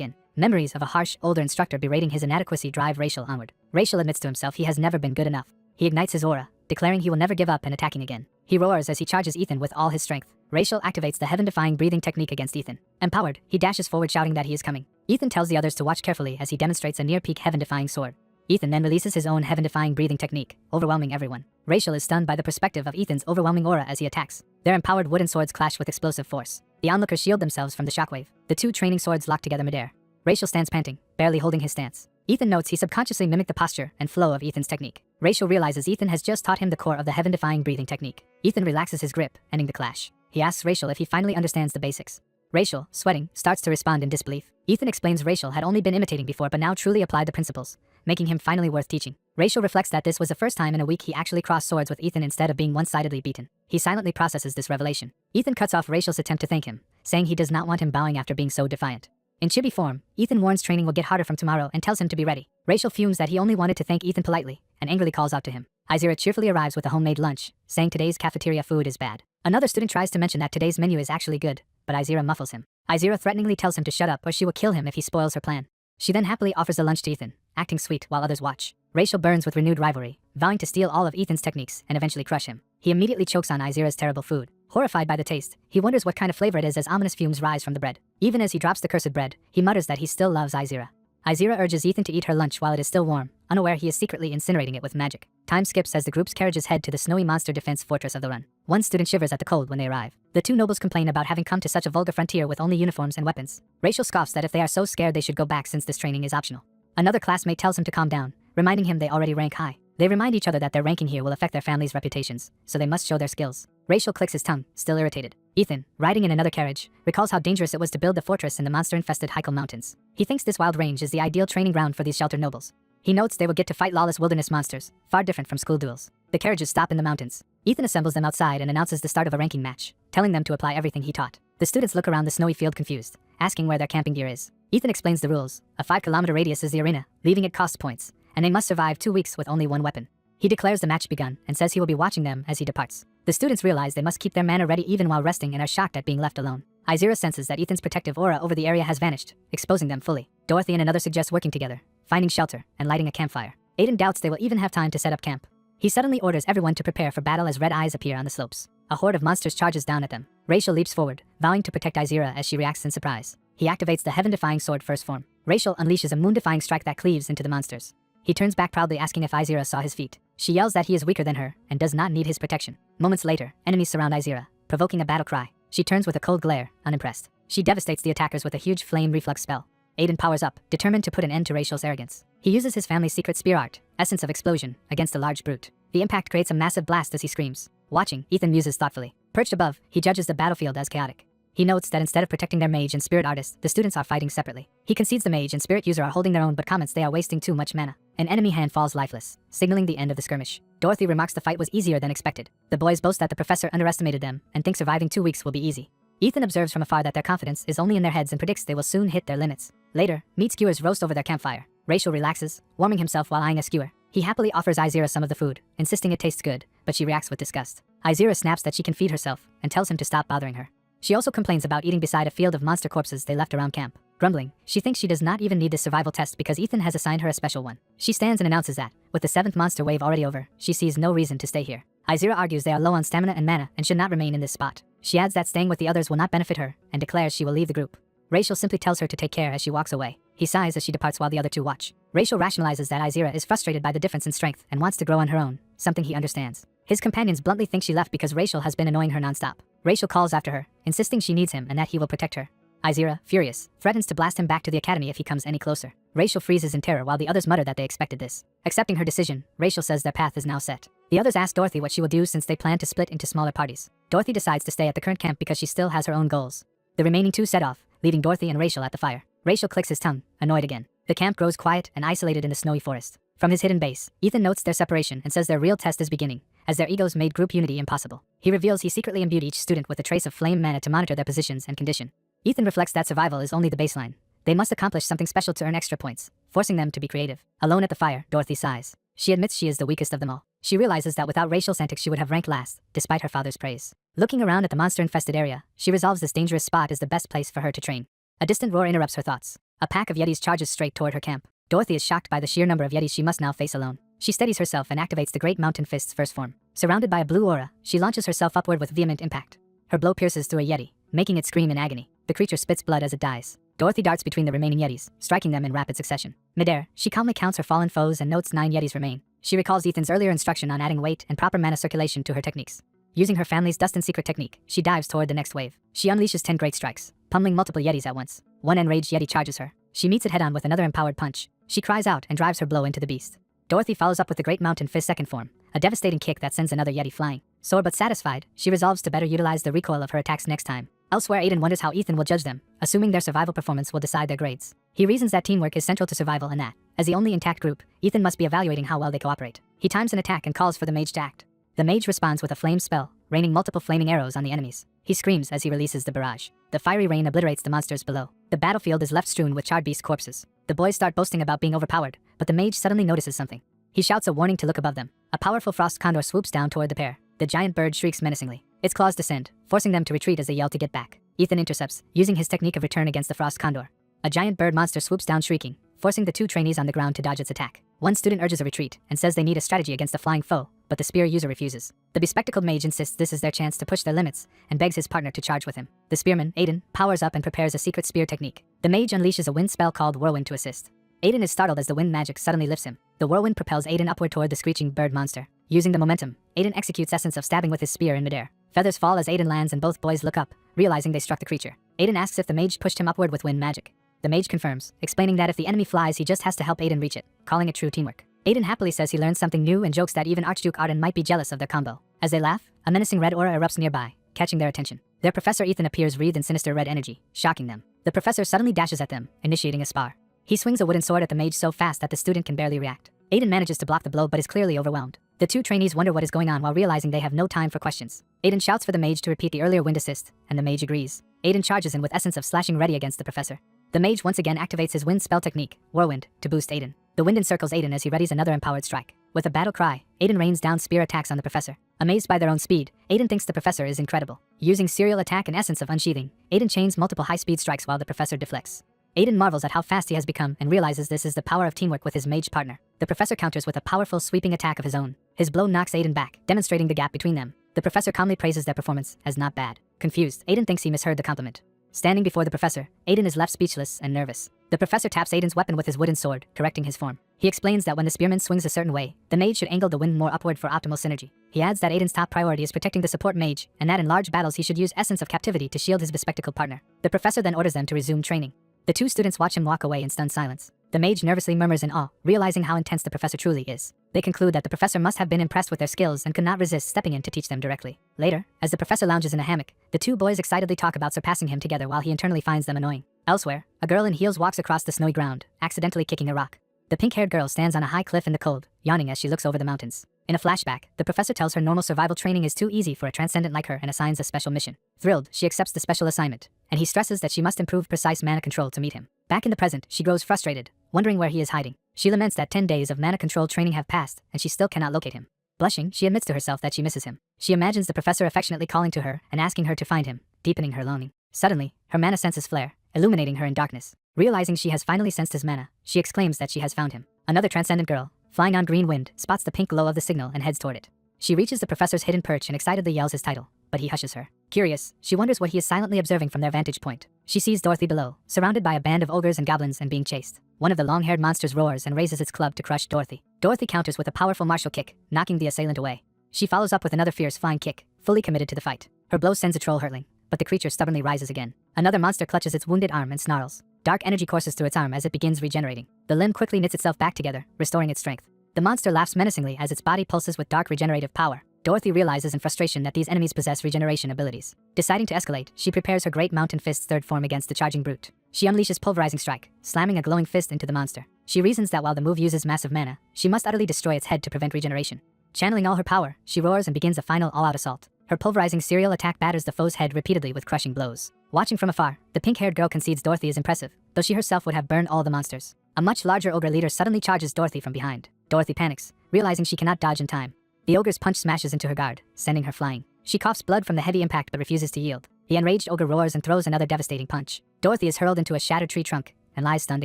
in. Memories of a harsh, older instructor berating his inadequacy drive Rachel onward. Rachel admits to himself he has never been good enough. He ignites his aura, declaring he will never give up and attacking again. He roars as he charges Ethan with all his strength. Rachel activates the heaven-defying breathing technique against Ethan. Empowered, he dashes forward shouting that he is coming. Ethan tells the others to watch carefully as he demonstrates a near-peak heaven-defying sword. Ethan then releases his own heaven-defying breathing technique, overwhelming everyone. Rachel is stunned by the perspective of Ethan's overwhelming aura as he attacks. Their empowered wooden swords clash with explosive force. The onlookers shield themselves from the shockwave. The two training swords lock together midair. Rachel stands panting, barely holding his stance. Ethan notes he subconsciously mimicked the posture and flow of Ethan's technique. Rachel realizes Ethan has just taught him the core of the heaven-defying breathing technique. Ethan relaxes his grip, ending the clash. He asks Rachel if he finally understands the basics. Rachel, sweating, starts to respond in disbelief. Ethan explains Rachel had only been imitating before but now truly applied the principles, making him finally worth teaching. Rachel reflects that this was the first time in a week he actually crossed swords with Ethan instead of being one-sidedly beaten. He silently processes this revelation. Ethan cuts off Rachel's attempt to thank him, saying he does not want him bowing after being so defiant. In chibi form, Ethan warns training will get harder from tomorrow and tells him to be ready. Rachel fumes that he only wanted to thank Ethan politely and angrily calls out to him. Izira cheerfully arrives with a homemade lunch, saying today's cafeteria food is bad. Another student tries to mention that today's menu is actually good, but Izira muffles him. Izira threateningly tells him to shut up or she will kill him if he spoils her plan. She then happily offers the lunch to Ethan, acting sweet while others watch. Rachel burns with renewed rivalry, vowing to steal all of Ethan's techniques and eventually crush him. He immediately chokes on Izira's terrible food. Horrified by the taste, he wonders what kind of flavor it is as ominous fumes rise from the bread. Even as he drops the cursed bread, he mutters that he still loves Izira. Izira urges Ethan to eat her lunch while it is still warm, unaware he is secretly incinerating it with magic. Time skips as the group's carriages head to the snowy monster defense fortress of the run. One student shivers at the cold when they arrive. The two nobles complain about having come to such a vulgar frontier with only uniforms and weapons. Rachel scoffs that if they are so scared they should go back since this training is optional. Another classmate tells him to calm down, reminding him they already rank high. They remind each other that their ranking here will affect their families' reputations, so they must show their skills. Rachel clicks his tongue, still irritated. Ethan, riding in another carriage, recalls how dangerous it was to build the fortress in the monster-infested Hykal Mountains. He thinks this wild range is the ideal training ground for these sheltered nobles. He notes they will get to fight lawless wilderness monsters, far different from school duels. The carriages stop in the mountains. Ethan assembles them outside and announces the start of a ranking match, telling them to apply everything he taught. The students look around the snowy field confused, asking where their camping gear is. Ethan explains the rules. A 5-kilometer radius is the arena, leaving it costs points, and they must survive 2 weeks with only one weapon. He declares the match begun and says he will be watching them as he departs. The students realize they must keep their mana ready even while resting and are shocked at being left alone. Izira senses that Ethan's protective aura over the area has vanished, exposing them fully. Dorothy and another suggest working together, finding shelter, and lighting a campfire. Aiden doubts they will even have time to set up camp. He suddenly orders everyone to prepare for battle as red eyes appear on the slopes. A horde of monsters charges down at them. Rachel leaps forward, vowing to protect Izira as she reacts in surprise. He activates the heaven-defying sword first form. Rachel unleashes a moon-defying strike that cleaves into the monsters. He turns back proudly asking if Izira saw his feat. She yells that he is weaker than her and does not need his protection. Moments later, enemies surround Izira, provoking a battle cry. She turns with a cold glare, unimpressed. She devastates the attackers with a huge flame reflux spell. Aiden powers up, determined to put an end to Rachel's arrogance. He uses his family's secret spear art, Essence of Explosion, against a large brute. The impact creates a massive blast as he screams. Watching, Ethan muses thoughtfully. Perched above, he judges the battlefield as chaotic. He notes that instead of protecting their mage and spirit artist, the students are fighting separately. He concedes the mage and spirit user are holding their own but comments they are wasting too much mana. An enemy hand falls lifeless, signaling the end of the skirmish. Dorothy remarks the fight was easier than expected. The boys boast that the professor underestimated them and think surviving 2 weeks will be easy. Ethan observes from afar that their confidence is only in their heads and predicts they will soon hit their limits. Later, meat skewers roast over their campfire. Rachel relaxes, warming himself while eyeing a skewer. He happily offers Izira some of the food, insisting it tastes good, but she reacts with disgust. Izira snaps that she can feed herself and tells him to stop bothering her. She also complains about eating beside a field of monster corpses they left around camp. Grumbling, she thinks she does not even need this survival test because Ethan has assigned her a special one. She stands and announces that, with the 7th monster wave already over, she sees no reason to stay here. Izira argues they are low on stamina and mana and should not remain in this spot. She adds that staying with the others will not benefit her and declares she will leave the group. Rachel simply tells her to take care as she walks away. He sighs as she departs while the other two watch. Rachel rationalizes that Izira is frustrated by the difference in strength and wants to grow on her own, something he understands. His companions bluntly think she left because Rachel has been annoying her nonstop. Rachel calls after her, insisting she needs him and that he will protect her. Izira, furious, threatens to blast him back to the academy if he comes any closer. Rachel freezes in terror while the others mutter that they expected this. Accepting her decision, Rachel says their path is now set. The others ask Dorothy what she will do since they plan to split into smaller parties. Dorothy decides to stay at the current camp because she still has her own goals. The remaining two set off, leaving Dorothy and Rachel at the fire. Rachel clicks his tongue, annoyed again. The camp grows quiet and isolated in the snowy forest. From his hidden base, Ethan notes their separation and says their real test is beginning, as their egos made group unity impossible. He reveals he secretly imbued each student with a trace of flame mana to monitor their positions and condition. Ethan reflects that survival is only the baseline. They must accomplish something special to earn extra points, forcing them to be creative. Alone at the fire, Dorothy sighs. She admits she is the weakest of them all. She realizes that without Rachel's antics she would have ranked last, despite her father's praise. Looking around at the monster-infested area, she resolves this dangerous spot is the best place for her to train. A distant roar interrupts her thoughts. A pack of Yetis charges straight toward her camp. Dorothy is shocked by the sheer number of Yetis she must now face alone. She steadies herself and activates the Great Mountain Fist's first form. Surrounded by a blue aura, she launches herself upward with vehement impact. Her blow pierces through a Yeti, making it scream in agony. The creature spits blood as it dies. Dorothy darts between the remaining Yetis, striking them in rapid succession. Midair, she calmly counts her fallen foes and notes 9 Yetis remain. She recalls Ethan's earlier instruction on adding weight and proper mana circulation to her techniques. Using her family's dust and secret technique, she dives toward the next wave. She unleashes 10 great strikes, pummeling multiple Yetis at once. One enraged Yeti charges her. She meets it head-on with another empowered punch, She cries out and drives her blow into the beast. Dorothy follows up with the Great Mountain Fist second form, a devastating kick that sends another Yeti flying. Sore but satisfied, she resolves to better utilize the recoil of her attacks next time. Elsewhere, Aiden wonders how Ethan will judge them, assuming their survival performance will decide their grades. He reasons that teamwork is central to survival and that, as the only intact group, Ethan must be evaluating how well they cooperate. He times an attack and calls for the mage to act. The mage responds with a flame spell, raining multiple flaming arrows on the enemies. He screams as he releases the barrage. The fiery rain obliterates the monsters below. The battlefield is left strewn with charred beast corpses. The boys start boasting about being overpowered, but the mage suddenly notices something. He shouts a warning to look above them. A powerful frost condor swoops down toward the pair. The giant bird shrieks menacingly. Its claws descend, forcing them to retreat as they yell to get back. Ethan intercepts, using his technique of return against the frost condor. A giant bird monster swoops down shrieking, forcing the two trainees on the ground to dodge its attack. One student urges a retreat and says they need a strategy against a flying foe, but the spear user refuses. The bespectacled mage insists this is their chance to push their limits and begs his partner to charge with him. The spearman, Aiden, powers up and prepares a secret spear technique. The mage unleashes a wind spell called Whirlwind to assist. Aiden is startled as the wind magic suddenly lifts him. The whirlwind propels Aiden upward toward the screeching bird monster. Using the momentum, Aiden executes essence of stabbing with his spear in midair. Feathers fall as Aiden lands and both boys look up, realizing they struck the creature. Aiden asks if the mage pushed him upward with wind magic. The mage confirms, explaining that if the enemy flies he just has to help Aiden reach it, calling it true teamwork. Aiden happily says he learned something new and jokes that even Archduke Arden might be jealous of their combo. As they laugh, a menacing red aura erupts nearby, catching their attention. Their professor Ethan appears wreathed in sinister red energy, shocking them. The professor suddenly dashes at them, initiating a spar. He swings a wooden sword at the mage so fast that the student can barely react. Aiden manages to block the blow but is clearly overwhelmed. The two trainees wonder what is going on while realizing they have no time for questions. Aiden shouts for the mage to repeat the earlier wind assist, and the mage agrees. Aiden charges in with essence of slashing ready against the professor. The mage once again activates his wind spell technique, Whirlwind, to boost Aiden. The wind encircles Aiden as he readies another empowered strike. With a battle cry, Aiden rains down spear attacks on the professor. Amazed by their own speed, Aiden thinks the professor is incredible. Using serial attack and essence of unsheathing, Aiden chains multiple high-speed strikes while the professor deflects. Aiden marvels at how fast he has become and realizes this is the power of teamwork with his mage partner. The professor counters with a powerful sweeping attack of his own. His blow knocks Aiden back, demonstrating the gap between them. The professor calmly praises their performance as not bad. Confused, Aiden thinks he misheard the compliment. Standing before the professor, Aiden is left speechless and nervous. The professor taps Aiden's weapon with his wooden sword, correcting his form. He explains that when the spearman swings a certain way, the mage should angle the wind more upward for optimal synergy. He adds that Aiden's top priority is protecting the support mage, and that in large battles he should use essence of captivity to shield his bespectacled partner. The professor then orders them to resume training. The two students watch him walk away in stunned silence. The mage nervously murmurs in awe, realizing how intense the professor truly is. They conclude that the professor must have been impressed with their skills and could not resist stepping in to teach them directly. Later, as the professor lounges in a hammock, the two boys excitedly talk about surpassing him together while he internally finds them annoying. Elsewhere, a girl in heels walks across the snowy ground, accidentally kicking a rock. The pink-haired girl stands on a high cliff in the cold, yawning as she looks over the mountains. In a flashback, the professor tells her normal survival training is too easy for a transcendent like her and assigns a special mission. Thrilled, she accepts the special assignment, and he stresses that she must improve precise mana control to meet him. Back in the present, she grows frustrated, wondering where he is hiding. She laments that 10 days of mana control training have passed, and she still cannot locate him. Blushing, she admits to herself that she misses him. She imagines the professor affectionately calling to her and asking her to find him, deepening her longing. Suddenly, her mana senses flare, illuminating her in darkness. Realizing she has finally sensed his mana, she exclaims that she has found him. Another transcendent girl, flying on green wind, spots the pink glow of the signal and heads toward it. She reaches the professor's hidden perch and excitedly yells his title, but he hushes her. Curious, she wonders what he is silently observing from their vantage point. She sees Dorothy below, surrounded by a band of ogres and goblins and being chased. One of the long-haired monsters roars and raises its club to crush Dorothy. Dorothy counters with a powerful martial kick, knocking the assailant away. She follows up with another fierce flying kick, fully committed to the fight. Her blow sends a troll hurtling, but the creature stubbornly rises again. Another monster clutches its wounded arm and snarls. Dark energy courses through its arm as it begins regenerating. The limb quickly knits itself back together, restoring its strength. The monster laughs menacingly as its body pulses with dark regenerative power. Dorothy realizes in frustration that these enemies possess regeneration abilities. Deciding to escalate, she prepares her Great Mountain Fist's third form against the charging brute. She unleashes Pulverizing Strike, slamming a glowing fist into the monster. She reasons that while the move uses massive mana, she must utterly destroy its head to prevent regeneration. Channeling all her power, she roars and begins a final all-out assault. Her pulverizing serial attack batters the foe's head repeatedly with crushing blows. Watching from afar, the pink-haired girl concedes Dorothy is impressive, though she herself would have burned all the monsters. A much larger ogre leader suddenly charges Dorothy from behind. Dorothy panics, realizing she cannot dodge in time. The ogre's punch smashes into her guard, sending her flying. She coughs blood from the heavy impact but refuses to yield. The enraged ogre roars and throws another devastating punch. Dorothy is hurled into a shattered tree trunk and lies stunned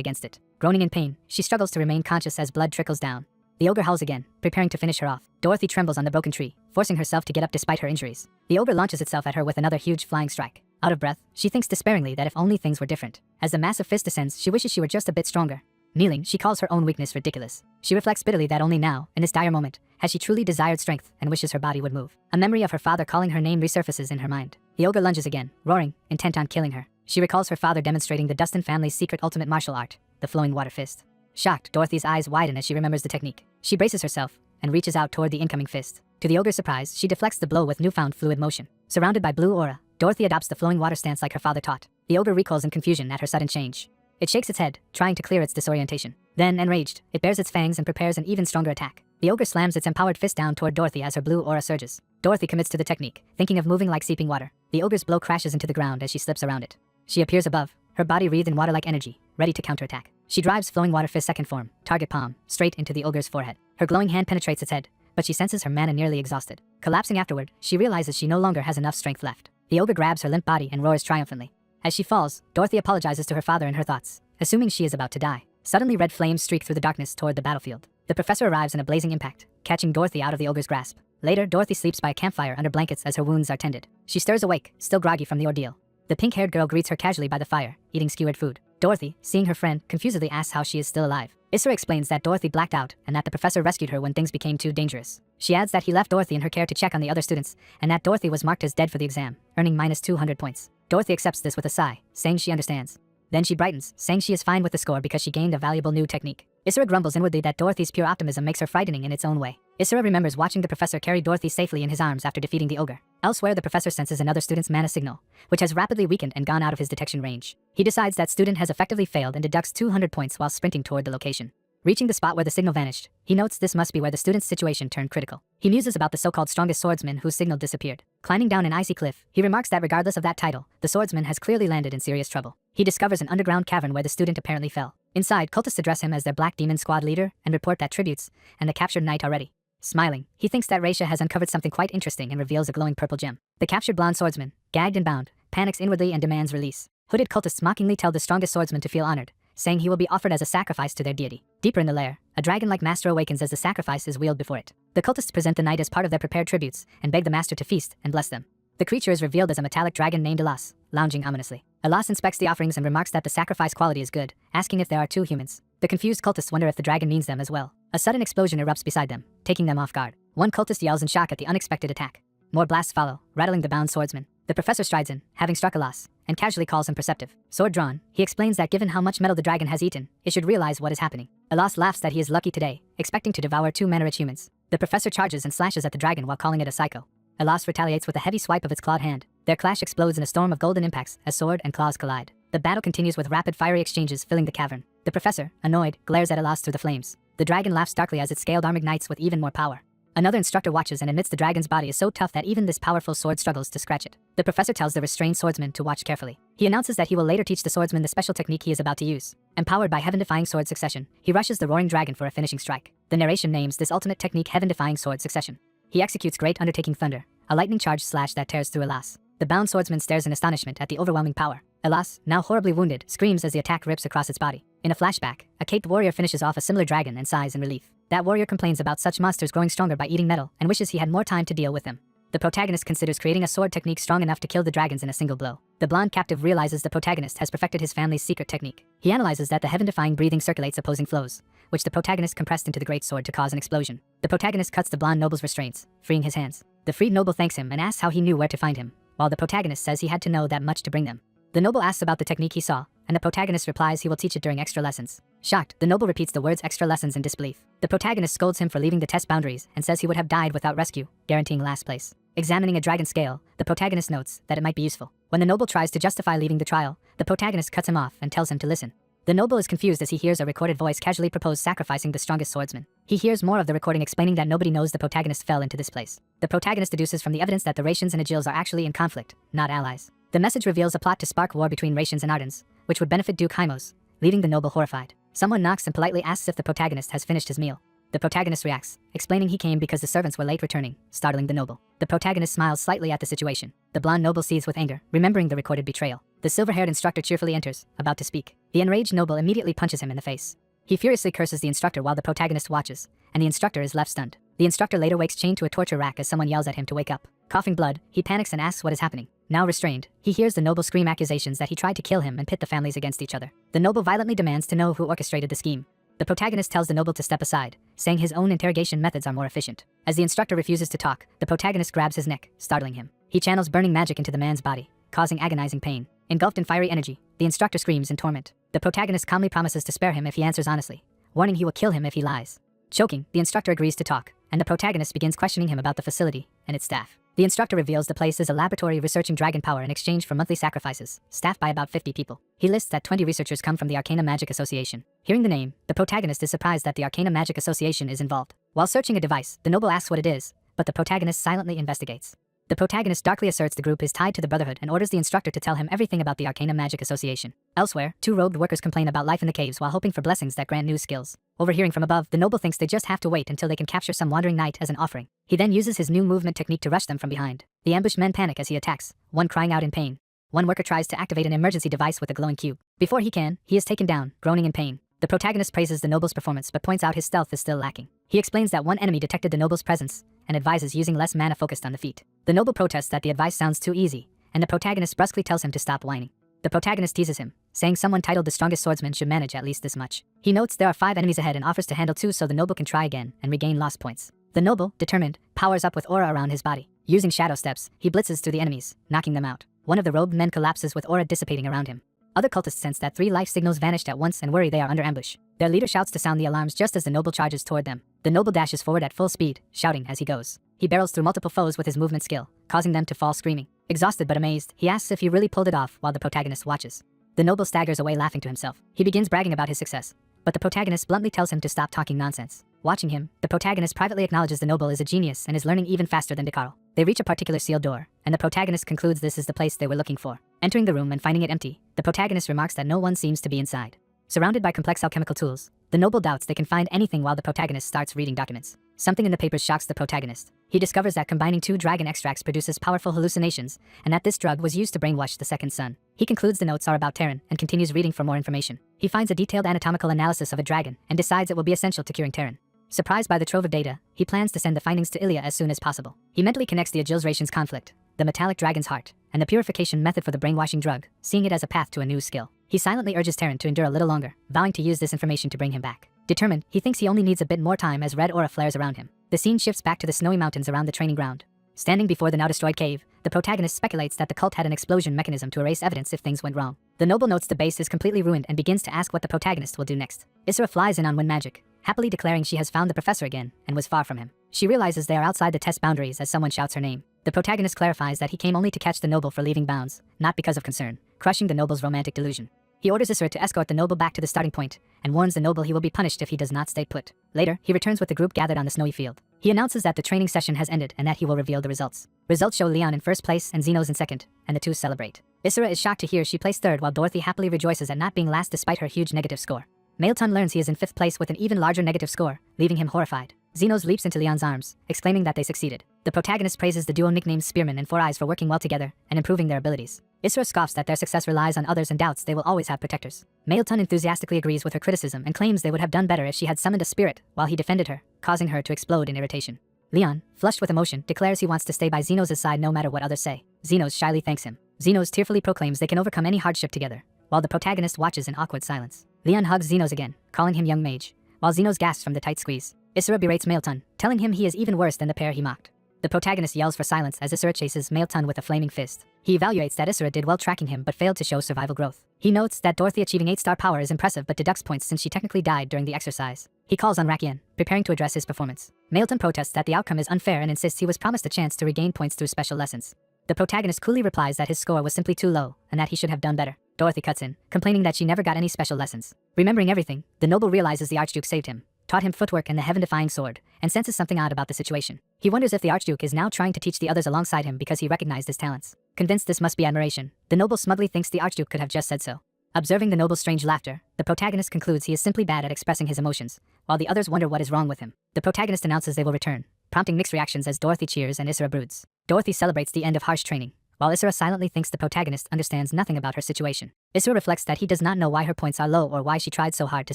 against it. Groaning in pain, she struggles to remain conscious as blood trickles down. The ogre howls again, preparing to finish her off. Dorothy trembles on the broken tree, forcing herself to get up despite her injuries. The ogre launches itself at her with another huge flying strike. Out of breath, she thinks despairingly that if only things were different. As the massive fist descends, she wishes she were just a bit stronger. Kneeling, she calls her own weakness ridiculous. She reflects bitterly that only now, in this dire moment, has she truly desired strength and wishes her body would move. A memory of her father calling her name resurfaces in her mind. The ogre lunges again, roaring, intent on killing her. She recalls her father demonstrating the Dustin family's secret ultimate martial art, the flowing water fist. Shocked, Dorothy's eyes widen as she remembers the technique. She braces herself and reaches out toward the incoming fist. To the ogre's surprise, she deflects the blow with newfound fluid motion. Surrounded by blue aura, Dorothy adopts the flowing water stance like her father taught. The ogre recoils in confusion at her sudden change. It shakes its head, trying to clear its disorientation. Then, enraged, it bares its fangs and prepares an even stronger attack. The ogre slams its empowered fist down toward Dorothy as her blue aura surges. Dorothy commits to the technique, thinking of moving like seeping water. The ogre's blow crashes into the ground as she slips around it. She appears above, her body wreathed in water-like energy, ready to counterattack. She drives flowing water fist second form, target palm, straight into the ogre's forehead. Her glowing hand penetrates its head, but she senses her mana nearly exhausted. Collapsing afterward, she realizes she no longer has enough strength left. The ogre grabs her limp body and roars triumphantly. As she falls, Dorothy apologizes to her father in her thoughts, assuming she is about to die. Suddenly red flames streak through the darkness toward the battlefield. The professor arrives in a blazing impact, catching Dorothy out of the ogre's grasp. Later, Dorothy sleeps by a campfire under blankets as her wounds are tended. She stirs awake, still groggy from the ordeal. The pink-haired girl greets her casually by the fire, eating skewered food. Dorothy, seeing her friend, confusedly asks how she is still alive. Isra explains that Dorothy blacked out and that the professor rescued her when things became too dangerous. She adds that he left Dorothy in her care to check on the other students and that Dorothy was marked as dead for the exam, earning minus 200 points. Dorothy accepts this with a sigh, saying she understands. Then she brightens, saying she is fine with the score because she gained a valuable new technique. Isra grumbles inwardly that Dorothy's pure optimism makes her frightening in its own way. Isra remembers watching the professor carry Dorothy safely in his arms after defeating the ogre. Elsewhere, the professor senses another student's mana signal, which has rapidly weakened and gone out of his detection range. He decides that student has effectively failed and deducts 200 points while sprinting toward the location. Reaching the spot where the signal vanished, he notes this must be where the student's situation turned critical. He muses about the so-called strongest swordsman whose signal disappeared. Climbing down an icy cliff, he remarks that regardless of that title, the swordsman has clearly landed in serious trouble. He discovers an underground cavern where the student apparently fell. Inside, cultists address him as their Black Demon Squad leader and report that tributes and the captured knight are ready. Smiling, he thinks that Raisha has uncovered something quite interesting and reveals a glowing purple gem. The captured blonde swordsman, gagged and bound, panics inwardly and demands release. Hooded cultists mockingly tell the strongest swordsman to feel honored, saying he will be offered as a sacrifice to their deity. Deeper in the lair, a dragon-like master awakens as the sacrifice is wheeled before it. The cultists present the knight as part of their prepared tributes and beg the master to feast and bless them. The creature is revealed as a metallic dragon named Elas, lounging ominously. Elas inspects the offerings and remarks that the sacrifice quality is good, asking if there are two humans. The confused cultists wonder if the dragon means them as well. A sudden explosion erupts beside them, taking them off guard. One cultist yells in shock at the unexpected attack. More blasts follow, rattling the bound swordsman. The professor strides in, having struck Elas, and casually calls him perceptive. Sword drawn, he explains that given how much metal the dragon has eaten, it should realize what is happening. Elas laughs that he is lucky today, expecting to devour two mana-rich humans. The professor charges and slashes at the dragon while calling it a psycho. Elas retaliates with a heavy swipe of its clawed hand. Their clash explodes in a storm of golden impacts as sword and claws collide. The battle continues with rapid fiery exchanges filling the cavern. The professor, annoyed, glares at Elas through the flames. The dragon laughs darkly as it scaled arm ignites with even more power. Another instructor watches and admits the dragon's body is so tough that even this powerful sword struggles to scratch it. The professor tells the restrained swordsman to watch carefully. He announces that he will later teach the swordsman the special technique he is about to use. Empowered by heaven-defying sword succession, he rushes the roaring dragon for a finishing strike. The narration names this ultimate technique heaven-defying sword succession. He executes Great Undertaking Thunder, a lightning charge slash that tears through Elas. The bound swordsman stares in astonishment at the overwhelming power. Elas, now horribly wounded, screams as the attack rips across its body. In a flashback, a caped warrior finishes off a similar dragon and sighs in relief. That warrior complains about such monsters growing stronger by eating metal and wishes he had more time to deal with them. The protagonist considers creating a sword technique strong enough to kill the dragons in a single blow. The blonde captive realizes the protagonist has perfected his family's secret technique. He analyzes that the heaven-defying breathing circulates opposing flows, which the protagonist compressed into the great sword to cause an explosion. The protagonist cuts the blonde noble's restraints, freeing his hands. The freed noble thanks him and asks how he knew where to find him, while the protagonist says he had to know that much to bring them. The noble asks about the technique he saw, and the protagonist replies he will teach it during extra lessons. Shocked, the noble repeats the words extra lessons in disbelief. The protagonist scolds him for leaving the test boundaries and says he would have died without rescue, guaranteeing last place. Examining a dragon scale, the protagonist notes that it might be useful. When the noble tries to justify leaving the trial, the protagonist cuts him off and tells him to listen. The noble is confused as he hears a recorded voice casually propose sacrificing the strongest swordsman. He hears more of the recording explaining that nobody knows the protagonist fell into this place. The protagonist deduces from the evidence that the Rations and Agils are actually in conflict, not allies. The message reveals a plot to spark war between Rations and Ardens, which would benefit Duke Hymos, leaving the noble horrified. Someone knocks and politely asks if the protagonist has finished his meal. The protagonist reacts, explaining he came because the servants were late returning, startling the noble. The protagonist smiles slightly at the situation. The blonde noble seethes with anger, remembering the recorded betrayal. The silver-haired instructor cheerfully enters, about to speak. The enraged noble immediately punches him in the face. He furiously curses the instructor while the protagonist watches, and the instructor is left stunned. The instructor later wakes chained to a torture rack as someone yells at him to wake up. Coughing blood, he panics and asks what is happening. Now restrained, he hears the noble scream accusations that he tried to kill him and pit the families against each other. The noble violently demands to know who orchestrated the scheme. The protagonist tells the noble to step aside, saying his own interrogation methods are more efficient. As the instructor refuses to talk, the protagonist grabs his neck, startling him. He channels burning magic into the man's body, causing agonizing pain. Engulfed in fiery energy, the instructor screams in torment. The protagonist calmly promises to spare him if he answers honestly, warning he will kill him if he lies. Choking, the instructor agrees to talk, and the protagonist begins questioning him about the facility and its staff. The instructor reveals the place is a laboratory researching dragon power in exchange for monthly sacrifices, staffed by about 50 people. He lists that 20 researchers come from the Arcana Magic Association. Hearing the name, the protagonist is surprised that the Arcana Magic Association is involved. While searching a device, the noble asks what it is, but the protagonist silently investigates. The protagonist darkly asserts the group is tied to the Brotherhood and orders the instructor to tell him everything about the Arcana Magic Association. Elsewhere, 2 robed workers complain about life in the caves while hoping for blessings that grant new skills. Overhearing from above, the noble thinks they just have to wait until they can capture some wandering knight as an offering. He then uses his new movement technique to rush them from behind. The ambushed men panic as he attacks, one crying out in pain. One worker tries to activate an emergency device with a glowing cube. Before he can, he is taken down, groaning in pain. The protagonist praises the noble's performance but points out his stealth is still lacking. He explains that one enemy detected the noble's presence and advises using less mana focused on the feat. The noble protests that the advice sounds too easy, and the protagonist brusquely tells him to stop whining. The protagonist teases him, saying someone titled the strongest swordsman should manage at least this much. He notes there are 5 enemies ahead and offers to handle 2 so the noble can try again and regain lost points. The noble, determined, powers up with aura around his body. Using shadow steps, he blitzes through the enemies, knocking them out. One of the robed men collapses with aura dissipating around him. Other cultists sense that 3 life signals vanished at once and worry they are under ambush. Their leader shouts to sound the alarms just as the noble charges toward them. The noble dashes forward at full speed, shouting as he goes. He barrels through multiple foes with his movement skill, causing them to fall screaming. Exhausted but amazed, he asks if he really pulled it off while the protagonist watches. The noble staggers away laughing to himself. He begins bragging about his success, but the protagonist bluntly tells him to stop talking nonsense. Watching him, the protagonist privately acknowledges the noble is a genius and is learning even faster than Decarl. They reach a particular sealed door, and the protagonist concludes this is the place they were looking for. Entering the room and finding it empty, the protagonist remarks that no one seems to be inside. Surrounded by complex alchemical tools, the noble doubts they can find anything while the protagonist starts reading documents. Something in the papers shocks the protagonist. He discovers that combining 2 dragon extracts produces powerful hallucinations, and that this drug was used to brainwash the second son. He concludes the notes are about Terran and continues reading for more information. He finds a detailed anatomical analysis of a dragon and decides it will be essential to curing Terran. Surprised by the trove of data, he plans to send the findings to Ilya as soon as possible. He mentally connects the Agil's conflict, the metallic dragon's heart, and the purification method for the brainwashing drug, seeing it as a path to a new skill. He silently urges Terran to endure a little longer, vowing to use this information to bring him back. Determined, he thinks he only needs a bit more time as red aura flares around him. The scene shifts back to the snowy mountains around the training ground. Standing before the now-destroyed cave, the protagonist speculates that the cult had an explosion mechanism to erase evidence if things went wrong. The noble notes the base is completely ruined and begins to ask what the protagonist will do next. Isra flies in on wind magic, happily declaring she has found the professor again and was far from him. She realizes they are outside the test boundaries as someone shouts her name. The protagonist clarifies that he came only to catch the noble for leaving bounds, not because of concern, crushing the noble's romantic delusion. He orders Isra to escort the noble back to the starting point, and warns the noble he will be punished if he does not stay put. Later, he returns with the group gathered on the snowy field. He announces that the training session has ended and that he will reveal the results. Results show Leon in first place and Xenos in second, and the 2 celebrate. Isra is shocked to hear she placed third while Dorothy happily rejoices at not being last despite her huge negative score. Mailton learns he is in 5th place with an even larger negative score, leaving him horrified. Xenos leaps into Leon's arms, exclaiming that they succeeded. The protagonist praises the duo nicknamed Spearman and 4 Eyes for working well together and improving their abilities. Isra scoffs that their success relies on others and doubts they will always have protectors. Mailton enthusiastically agrees with her criticism and claims they would have done better if she had summoned a spirit while he defended her, causing her to explode in irritation. Leon, flushed with emotion, declares he wants to stay by Xenos' side no matter what others say. Xenos shyly thanks him. Xenos tearfully proclaims they can overcome any hardship together, while the protagonist watches in awkward silence. Leon hugs Xenos again, calling him young mage, while Xenos gasps from the tight squeeze. Isra berates Mailton, telling him he is even worse than the pair he mocked. The protagonist yells for silence as Isra chases Mailton with a flaming fist. He evaluates that Isra did well tracking him but failed to show survival growth. He notes that Dorothy achieving 8-star power is impressive but deducts points since she technically died during the exercise. He calls on Rakien, preparing to address his performance. Mailton protests that the outcome is unfair and insists he was promised a chance to regain points through special lessons. The protagonist coolly replies that his score was simply too low and that he should have done better. Dorothy cuts in, complaining that she never got any special lessons. Remembering everything, the noble realizes the Archduke saved him, taught him footwork and the heaven-defying sword, and senses something odd about the situation. He wonders if the Archduke is now trying to teach the others alongside him because he recognized his talents. Convinced this must be admiration, the noble smugly thinks the Archduke could have just said so. Observing the noble's strange laughter, the protagonist concludes he is simply bad at expressing his emotions, while the others wonder what is wrong with him. The protagonist announces they will return, prompting mixed reactions as Dorothy cheers and Isra broods. Dorothy celebrates the end of harsh training, while Isra silently thinks the protagonist understands nothing about her situation. Isra reflects that he does not know why her points are low or why she tried so hard to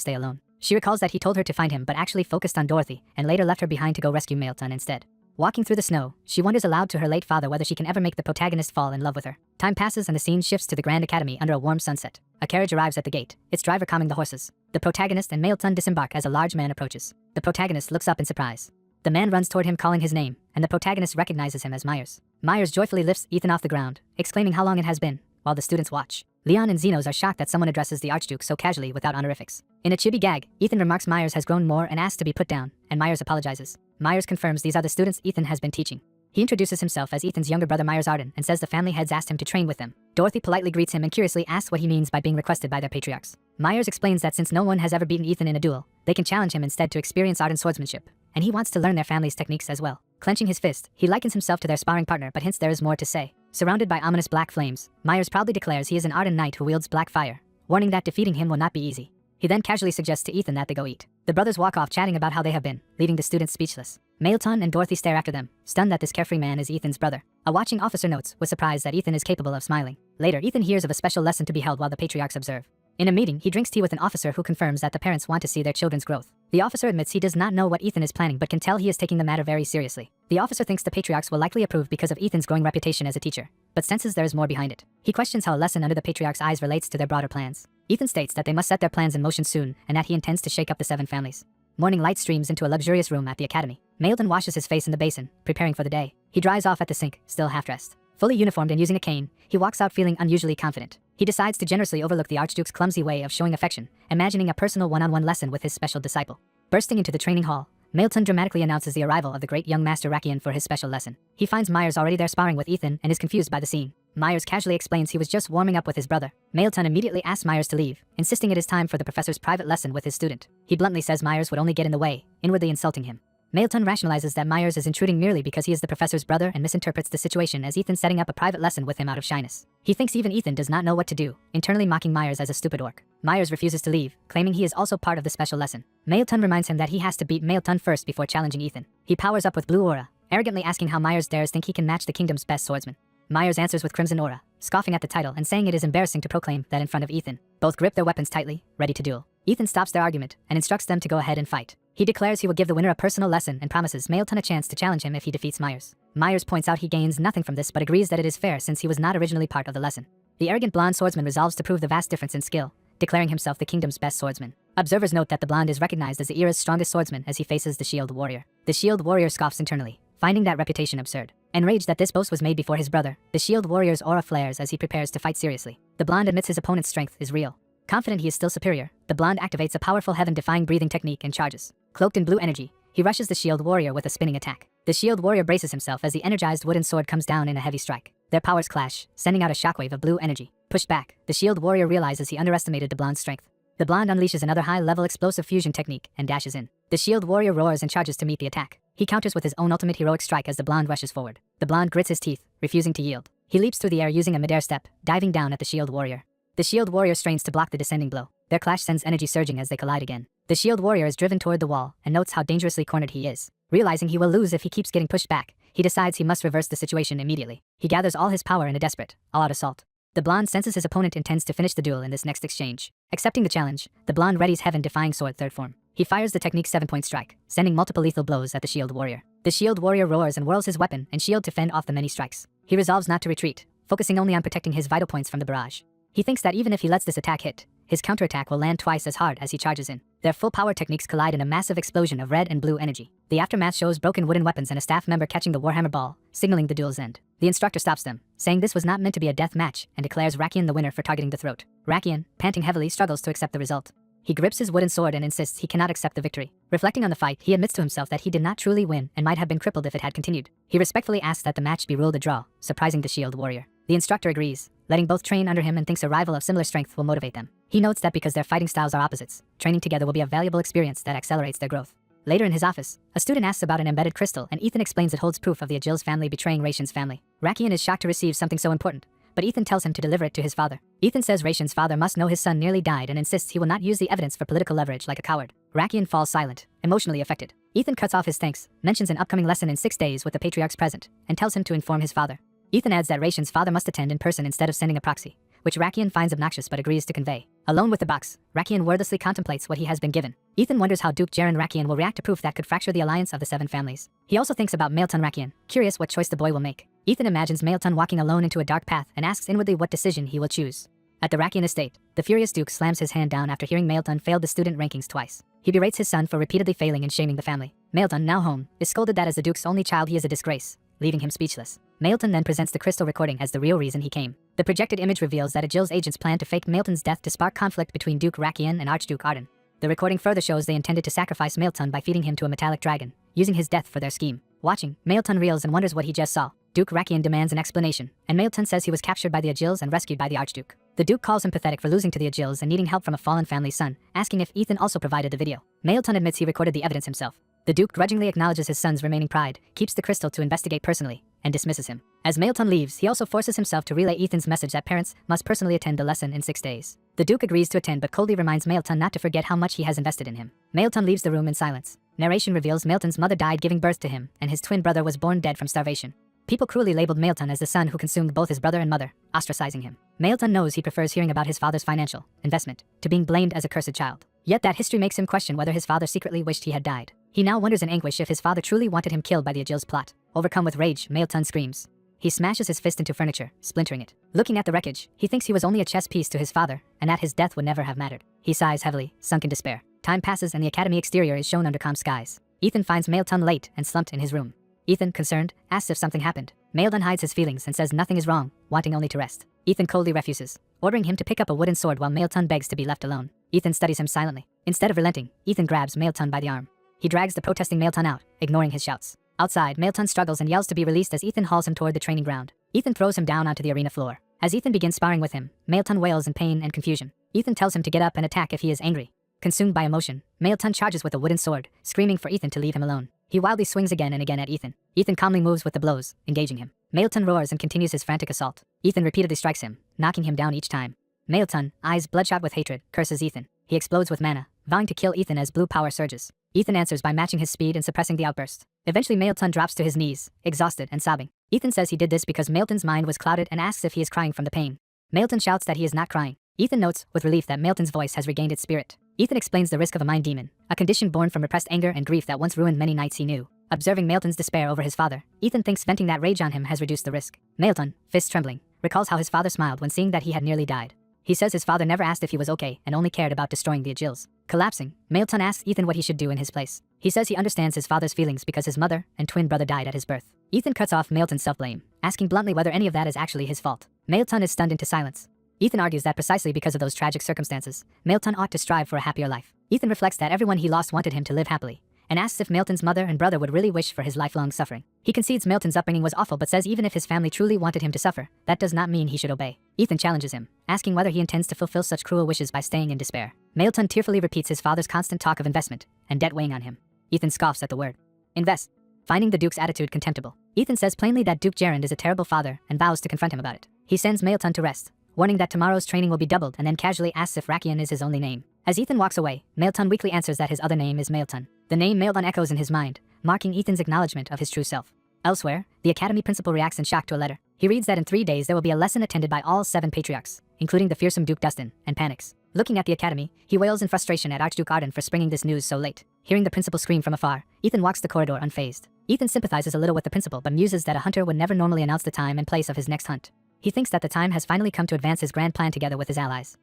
stay alone. She recalls that he told her to find him but actually focused on Dorothy and later left her behind to go rescue Mailton instead. Walking through the snow, she wonders aloud to her late father whether she can ever make the protagonist fall in love with her. Time passes and the scene shifts to the Grand Academy under a warm sunset. A carriage arrives at the gate, its driver calming the horses. The protagonist and Mailton disembark as a large man approaches. The protagonist looks up in surprise. The man runs toward him calling his name, and the protagonist recognizes him as Myers. Myers joyfully lifts Ethan off the ground, exclaiming how long it has been, while the students watch. Leon and Zenos are shocked that someone addresses the Archduke so casually without honorifics. In a chibi gag, Ethan remarks Myers has grown more and asks to be put down, and Myers apologizes. Myers confirms these are the students Ethan has been teaching. He introduces himself as Ethan's younger brother Myers Arden and says the family heads asked him to train with them. Dorothy politely greets him and curiously asks what he means by being requested by their patriarchs. Myers explains that since no one has ever beaten Ethan in a duel, they can challenge him instead to experience Arden's swordsmanship, and he wants to learn their family's techniques as well. Clenching his fist, he likens himself to their sparring partner but hints there is more to say. Surrounded by ominous black flames, Myers proudly declares he is an Arden knight who wields black fire, warning that defeating him will not be easy. He then casually suggests to Ethan that they go eat. The brothers walk off chatting about how they have been, leaving the students speechless. Mailton and Dorothy stare after them, stunned that this carefree man is Ethan's brother. A watching officer notes, with surprise, that Ethan is capable of smiling. Later, Ethan hears of a special lesson to be held while the patriarchs observe. In a meeting, he drinks tea with an officer who confirms that the parents want to see their children's growth. The officer admits he does not know what Ethan is planning but can tell he is taking the matter very seriously. The officer thinks the patriarchs will likely approve because of Ethan's growing reputation as a teacher, but senses there is more behind it. He questions how a lesson under the patriarch's eyes relates to their broader plans. Ethan states that they must set their plans in motion soon and that he intends to shake up the 7 families. Morning light streams into a luxurious room at the academy. Mailton washes his face in the basin, preparing for the day. He dries off at the sink, still half-dressed. Fully uniformed and using a cane, he walks out feeling unusually confident. He decides to generously overlook the Archduke's clumsy way of showing affection, imagining a personal one-on-one lesson with his special disciple. Bursting into the training hall, Mailton dramatically announces the arrival of the great young master Rakian for his special lesson. He finds Myers already there sparring with Ethan and is confused by the scene. Myers casually explains he was just warming up with his brother. Mailton immediately asks Myers to leave, insisting it is time for the professor's private lesson with his student. He bluntly says Myers would only get in the way, inwardly insulting him. Mailton rationalizes that Myers is intruding merely because he is the professor's brother and misinterprets the situation as Ethan setting up a private lesson with him out of shyness. He thinks even Ethan does not know what to do, internally mocking Myers as a stupid orc. Myers refuses to leave, claiming he is also part of the special lesson. Mailton reminds him that he has to beat Mailton first before challenging Ethan. He powers up with blue aura, arrogantly asking how Myers dares think he can match the kingdom's best swordsman. Myers answers with crimson aura, scoffing at the title and saying it is embarrassing to proclaim that in front of Ethan. Both grip their weapons tightly, ready to duel. Ethan stops their argument and instructs them to go ahead and fight. He declares he will give the winner a personal lesson and promises Mailton a chance to challenge him if he defeats Myers. Myers points out he gains nothing from this but agrees that it is fair since he was not originally part of the lesson. The arrogant blonde swordsman resolves to prove the vast difference in skill, declaring himself the kingdom's best swordsman. Observers note that the blonde is recognized as the era's strongest swordsman as he faces the shield warrior. The shield warrior scoffs internally, finding that reputation absurd. Enraged that this boast was made before his brother, the shield warrior's aura flares as he prepares to fight seriously. The blonde admits his opponent's strength is real. Confident he is still superior, the blonde activates a powerful heaven-defying breathing technique and charges. Cloaked in blue energy, he rushes the shield warrior with a spinning attack. The shield warrior braces himself as the energized wooden sword comes down in a heavy strike. Their powers clash, sending out a shockwave of blue energy. Pushed back, the shield warrior realizes he underestimated the blonde's strength. The blonde unleashes another high-level explosive fusion technique and dashes in. The shield warrior roars and charges to meet the attack. He counters with his own ultimate heroic strike as the blonde rushes forward. The blonde grits his teeth, refusing to yield. He leaps through the air using a midair step, diving down at the shield warrior. The shield warrior strains to block the descending blow. Their clash sends energy surging as they collide again. The shield warrior is driven toward the wall and notes how dangerously cornered he is. Realizing he will lose if he keeps getting pushed back, he decides he must reverse the situation immediately. He gathers all his power in a desperate, all-out assault. The blonde senses his opponent intends to finish the duel in this next exchange. Accepting the challenge, the blonde readies heaven-defying sword third form. He fires the technique 7-point strike, sending multiple lethal blows at the shield warrior. The shield warrior roars and whirls his weapon and shield to fend off the many strikes. He resolves not to retreat, focusing only on protecting his vital points from the barrage. He thinks that even if he lets this attack hit, his counterattack will land twice as hard as he charges in. Their full power techniques collide in a massive explosion of red and blue energy. The aftermath shows broken wooden weapons and a staff member catching the Warhammer ball, signaling the duel's end. The instructor stops them, saying this was not meant to be a death match, and declares Rakian the winner for targeting the throat. Rakian, panting heavily, struggles to accept the result. He grips his wooden sword and insists he cannot accept the victory. Reflecting on the fight, he admits to himself that he did not truly win and might have been crippled if it had continued. He respectfully asks that the match be ruled a draw, surprising the shield warrior. The instructor agrees, letting both train under him and thinks a rival of similar strength will motivate them. He notes that because their fighting styles are opposites, training together will be a valuable experience that accelerates their growth. Later in his office, a student asks about an embedded crystal and Ethan explains it holds proof of the Agil's family betraying Ration's family. Rakian is shocked to receive something so important, but Ethan tells him to deliver it to his father. Ethan says Ration's father must know his son nearly died and insists he will not use the evidence for political leverage like a coward. Rakian falls silent, emotionally affected. Ethan cuts off his thanks, mentions an upcoming lesson in 6 days with the patriarchs present, and tells him to inform his father. Ethan adds that Ration's father must attend in person instead of sending a proxy, which Rakian finds obnoxious but agrees to convey. Alone with the box, Rakian wordlessly contemplates what he has been given. Ethan wonders how Duke Jaren Rakian will react to proof that could fracture the alliance of the 7 families. He also thinks about Mailton Rakian, curious what choice the boy will make. Ethan imagines Mailton walking alone into a dark path and asks inwardly what decision he will choose. At the Rakian estate, the furious Duke slams his hand down after hearing Mailton failed the student rankings twice. He berates his son for repeatedly failing and shaming the family. Mailton, now home, is scolded that as the Duke's only child he is a disgrace, leaving him speechless. Mailton then presents the crystal recording as the real reason he came. The projected image reveals that Agil's agents plan to fake Mailton's death to spark conflict between Duke Rakian and Archduke Arden. The recording further shows they intended to sacrifice Mailton by feeding him to a metallic dragon, using his death for their scheme. Watching, Mailton reels and wonders what he just saw. Duke Rakian demands an explanation, and Mailton says he was captured by the Agils and rescued by the Archduke. The Duke calls him pathetic for losing to the Agils and needing help from a fallen family's son, asking if Ethan also provided the video. Mailton admits he recorded the evidence himself. The Duke grudgingly acknowledges his son's remaining pride, keeps the crystal to investigate personally, and dismisses him. As Mailton leaves, he also forces himself to relay Ethan's message that parents must personally attend the lesson in 6 days. The Duke agrees to attend but coldly reminds Mailton not to forget how much he has invested in him. Mailton leaves the room in silence. Narration reveals Mailton's mother died giving birth to him, and his twin brother was born dead from starvation. People cruelly labeled Mailton as the son who consumed both his brother and mother, ostracizing him. Mailton knows he prefers hearing about his father's financial investment to being blamed as a cursed child. Yet that history makes him question whether his father secretly wished he had died. He now wonders in anguish if his father truly wanted him killed by the Agil's plot. Overcome with rage, Mailton screams. He smashes his fist into furniture, splintering it. Looking at the wreckage, he thinks he was only a chess piece to his father, and that his death would never have mattered. He sighs heavily, sunk in despair. Time passes and the academy exterior is shown under calm skies. Ethan finds Mailton late and slumped in his room. Ethan, concerned, asks if something happened. Mailton hides his feelings and says nothing is wrong, wanting only to rest. Ethan coldly refuses, ordering him to pick up a wooden sword while Mailton begs to be left alone. Ethan studies him silently. Instead of relenting, Ethan grabs Mailton by the arm. He drags the protesting Mailton out, ignoring his shouts. Outside, Mailton struggles and yells to be released as Ethan hauls him toward the training ground. Ethan throws him down onto the arena floor. As Ethan begins sparring with him, Mailton wails in pain and confusion. Ethan tells him to get up and attack if he is angry. Consumed by emotion, Mailton charges with a wooden sword, screaming for Ethan to leave him alone. He wildly swings again and again at Ethan. Ethan calmly moves with the blows, engaging him. Mailton roars and continues his frantic assault. Ethan repeatedly strikes him, knocking him down each time. Mailton, eyes bloodshot with hatred, curses Ethan. He explodes with mana, vowing to kill Ethan as blue power surges. Ethan answers by matching his speed and suppressing the outburst. Eventually Mailton drops to his knees, exhausted and sobbing. Ethan says he did this because Mailton's mind was clouded and asks if he is crying from the pain. Mailton shouts that he is not crying. Ethan notes, with relief, that Mailton's voice has regained its spirit. Ethan explains the risk of a mind demon, a condition born from repressed anger and grief that once ruined many nights he knew. Observing Mailton's despair over his father, Ethan thinks venting that rage on him has reduced the risk. Mailton, fists trembling, recalls how his father smiled when seeing that he had nearly died. He says his father never asked if he was okay and only cared about destroying the Agils. Collapsing, Mailton asks Ethan what he should do in his place. He says he understands his father's feelings because his mother and twin brother died at his birth. Ethan cuts off Mailton's self-blame, asking bluntly whether any of that is actually his fault. Mailton is stunned into silence. Ethan argues that precisely because of those tragic circumstances, Mailton ought to strive for a happier life. Ethan reflects that everyone he lost wanted him to live happily, and asks if Mailton's mother and brother would really wish for his lifelong suffering. He concedes Mailton's upbringing was awful but says even if his family truly wanted him to suffer, that does not mean he should obey. Ethan challenges him, asking whether he intends to fulfill such cruel wishes by staying in despair. Mailton tearfully repeats his father's constant talk of investment and debt weighing on him. Ethan scoffs at the word invest, finding the Duke's attitude contemptible. Ethan says plainly that Duke Gerund is a terrible father and vows to confront him about it. He sends Mailton to rest, warning that tomorrow's training will be doubled, and then casually asks if Rakian is his only name. As Ethan walks away, Mailton weakly answers that his other name is Mailton. The name Mailton echoes in his mind, marking Ethan's acknowledgement of his true self. Elsewhere, the academy principal reacts in shock to a letter. He reads that in 3 days there will be a lesson attended by all 7 patriarchs, including the fearsome Duke Dustin, and panics. Looking at the academy, he wails in frustration at Archduke Arden for springing this news so late. Hearing the principal scream from afar, Ethan walks the corridor unfazed. Ethan sympathizes a little with the principal but muses that a hunter would never normally announce the time and place of his next hunt. He thinks that the time has finally come to advance his grand plan together with his allies.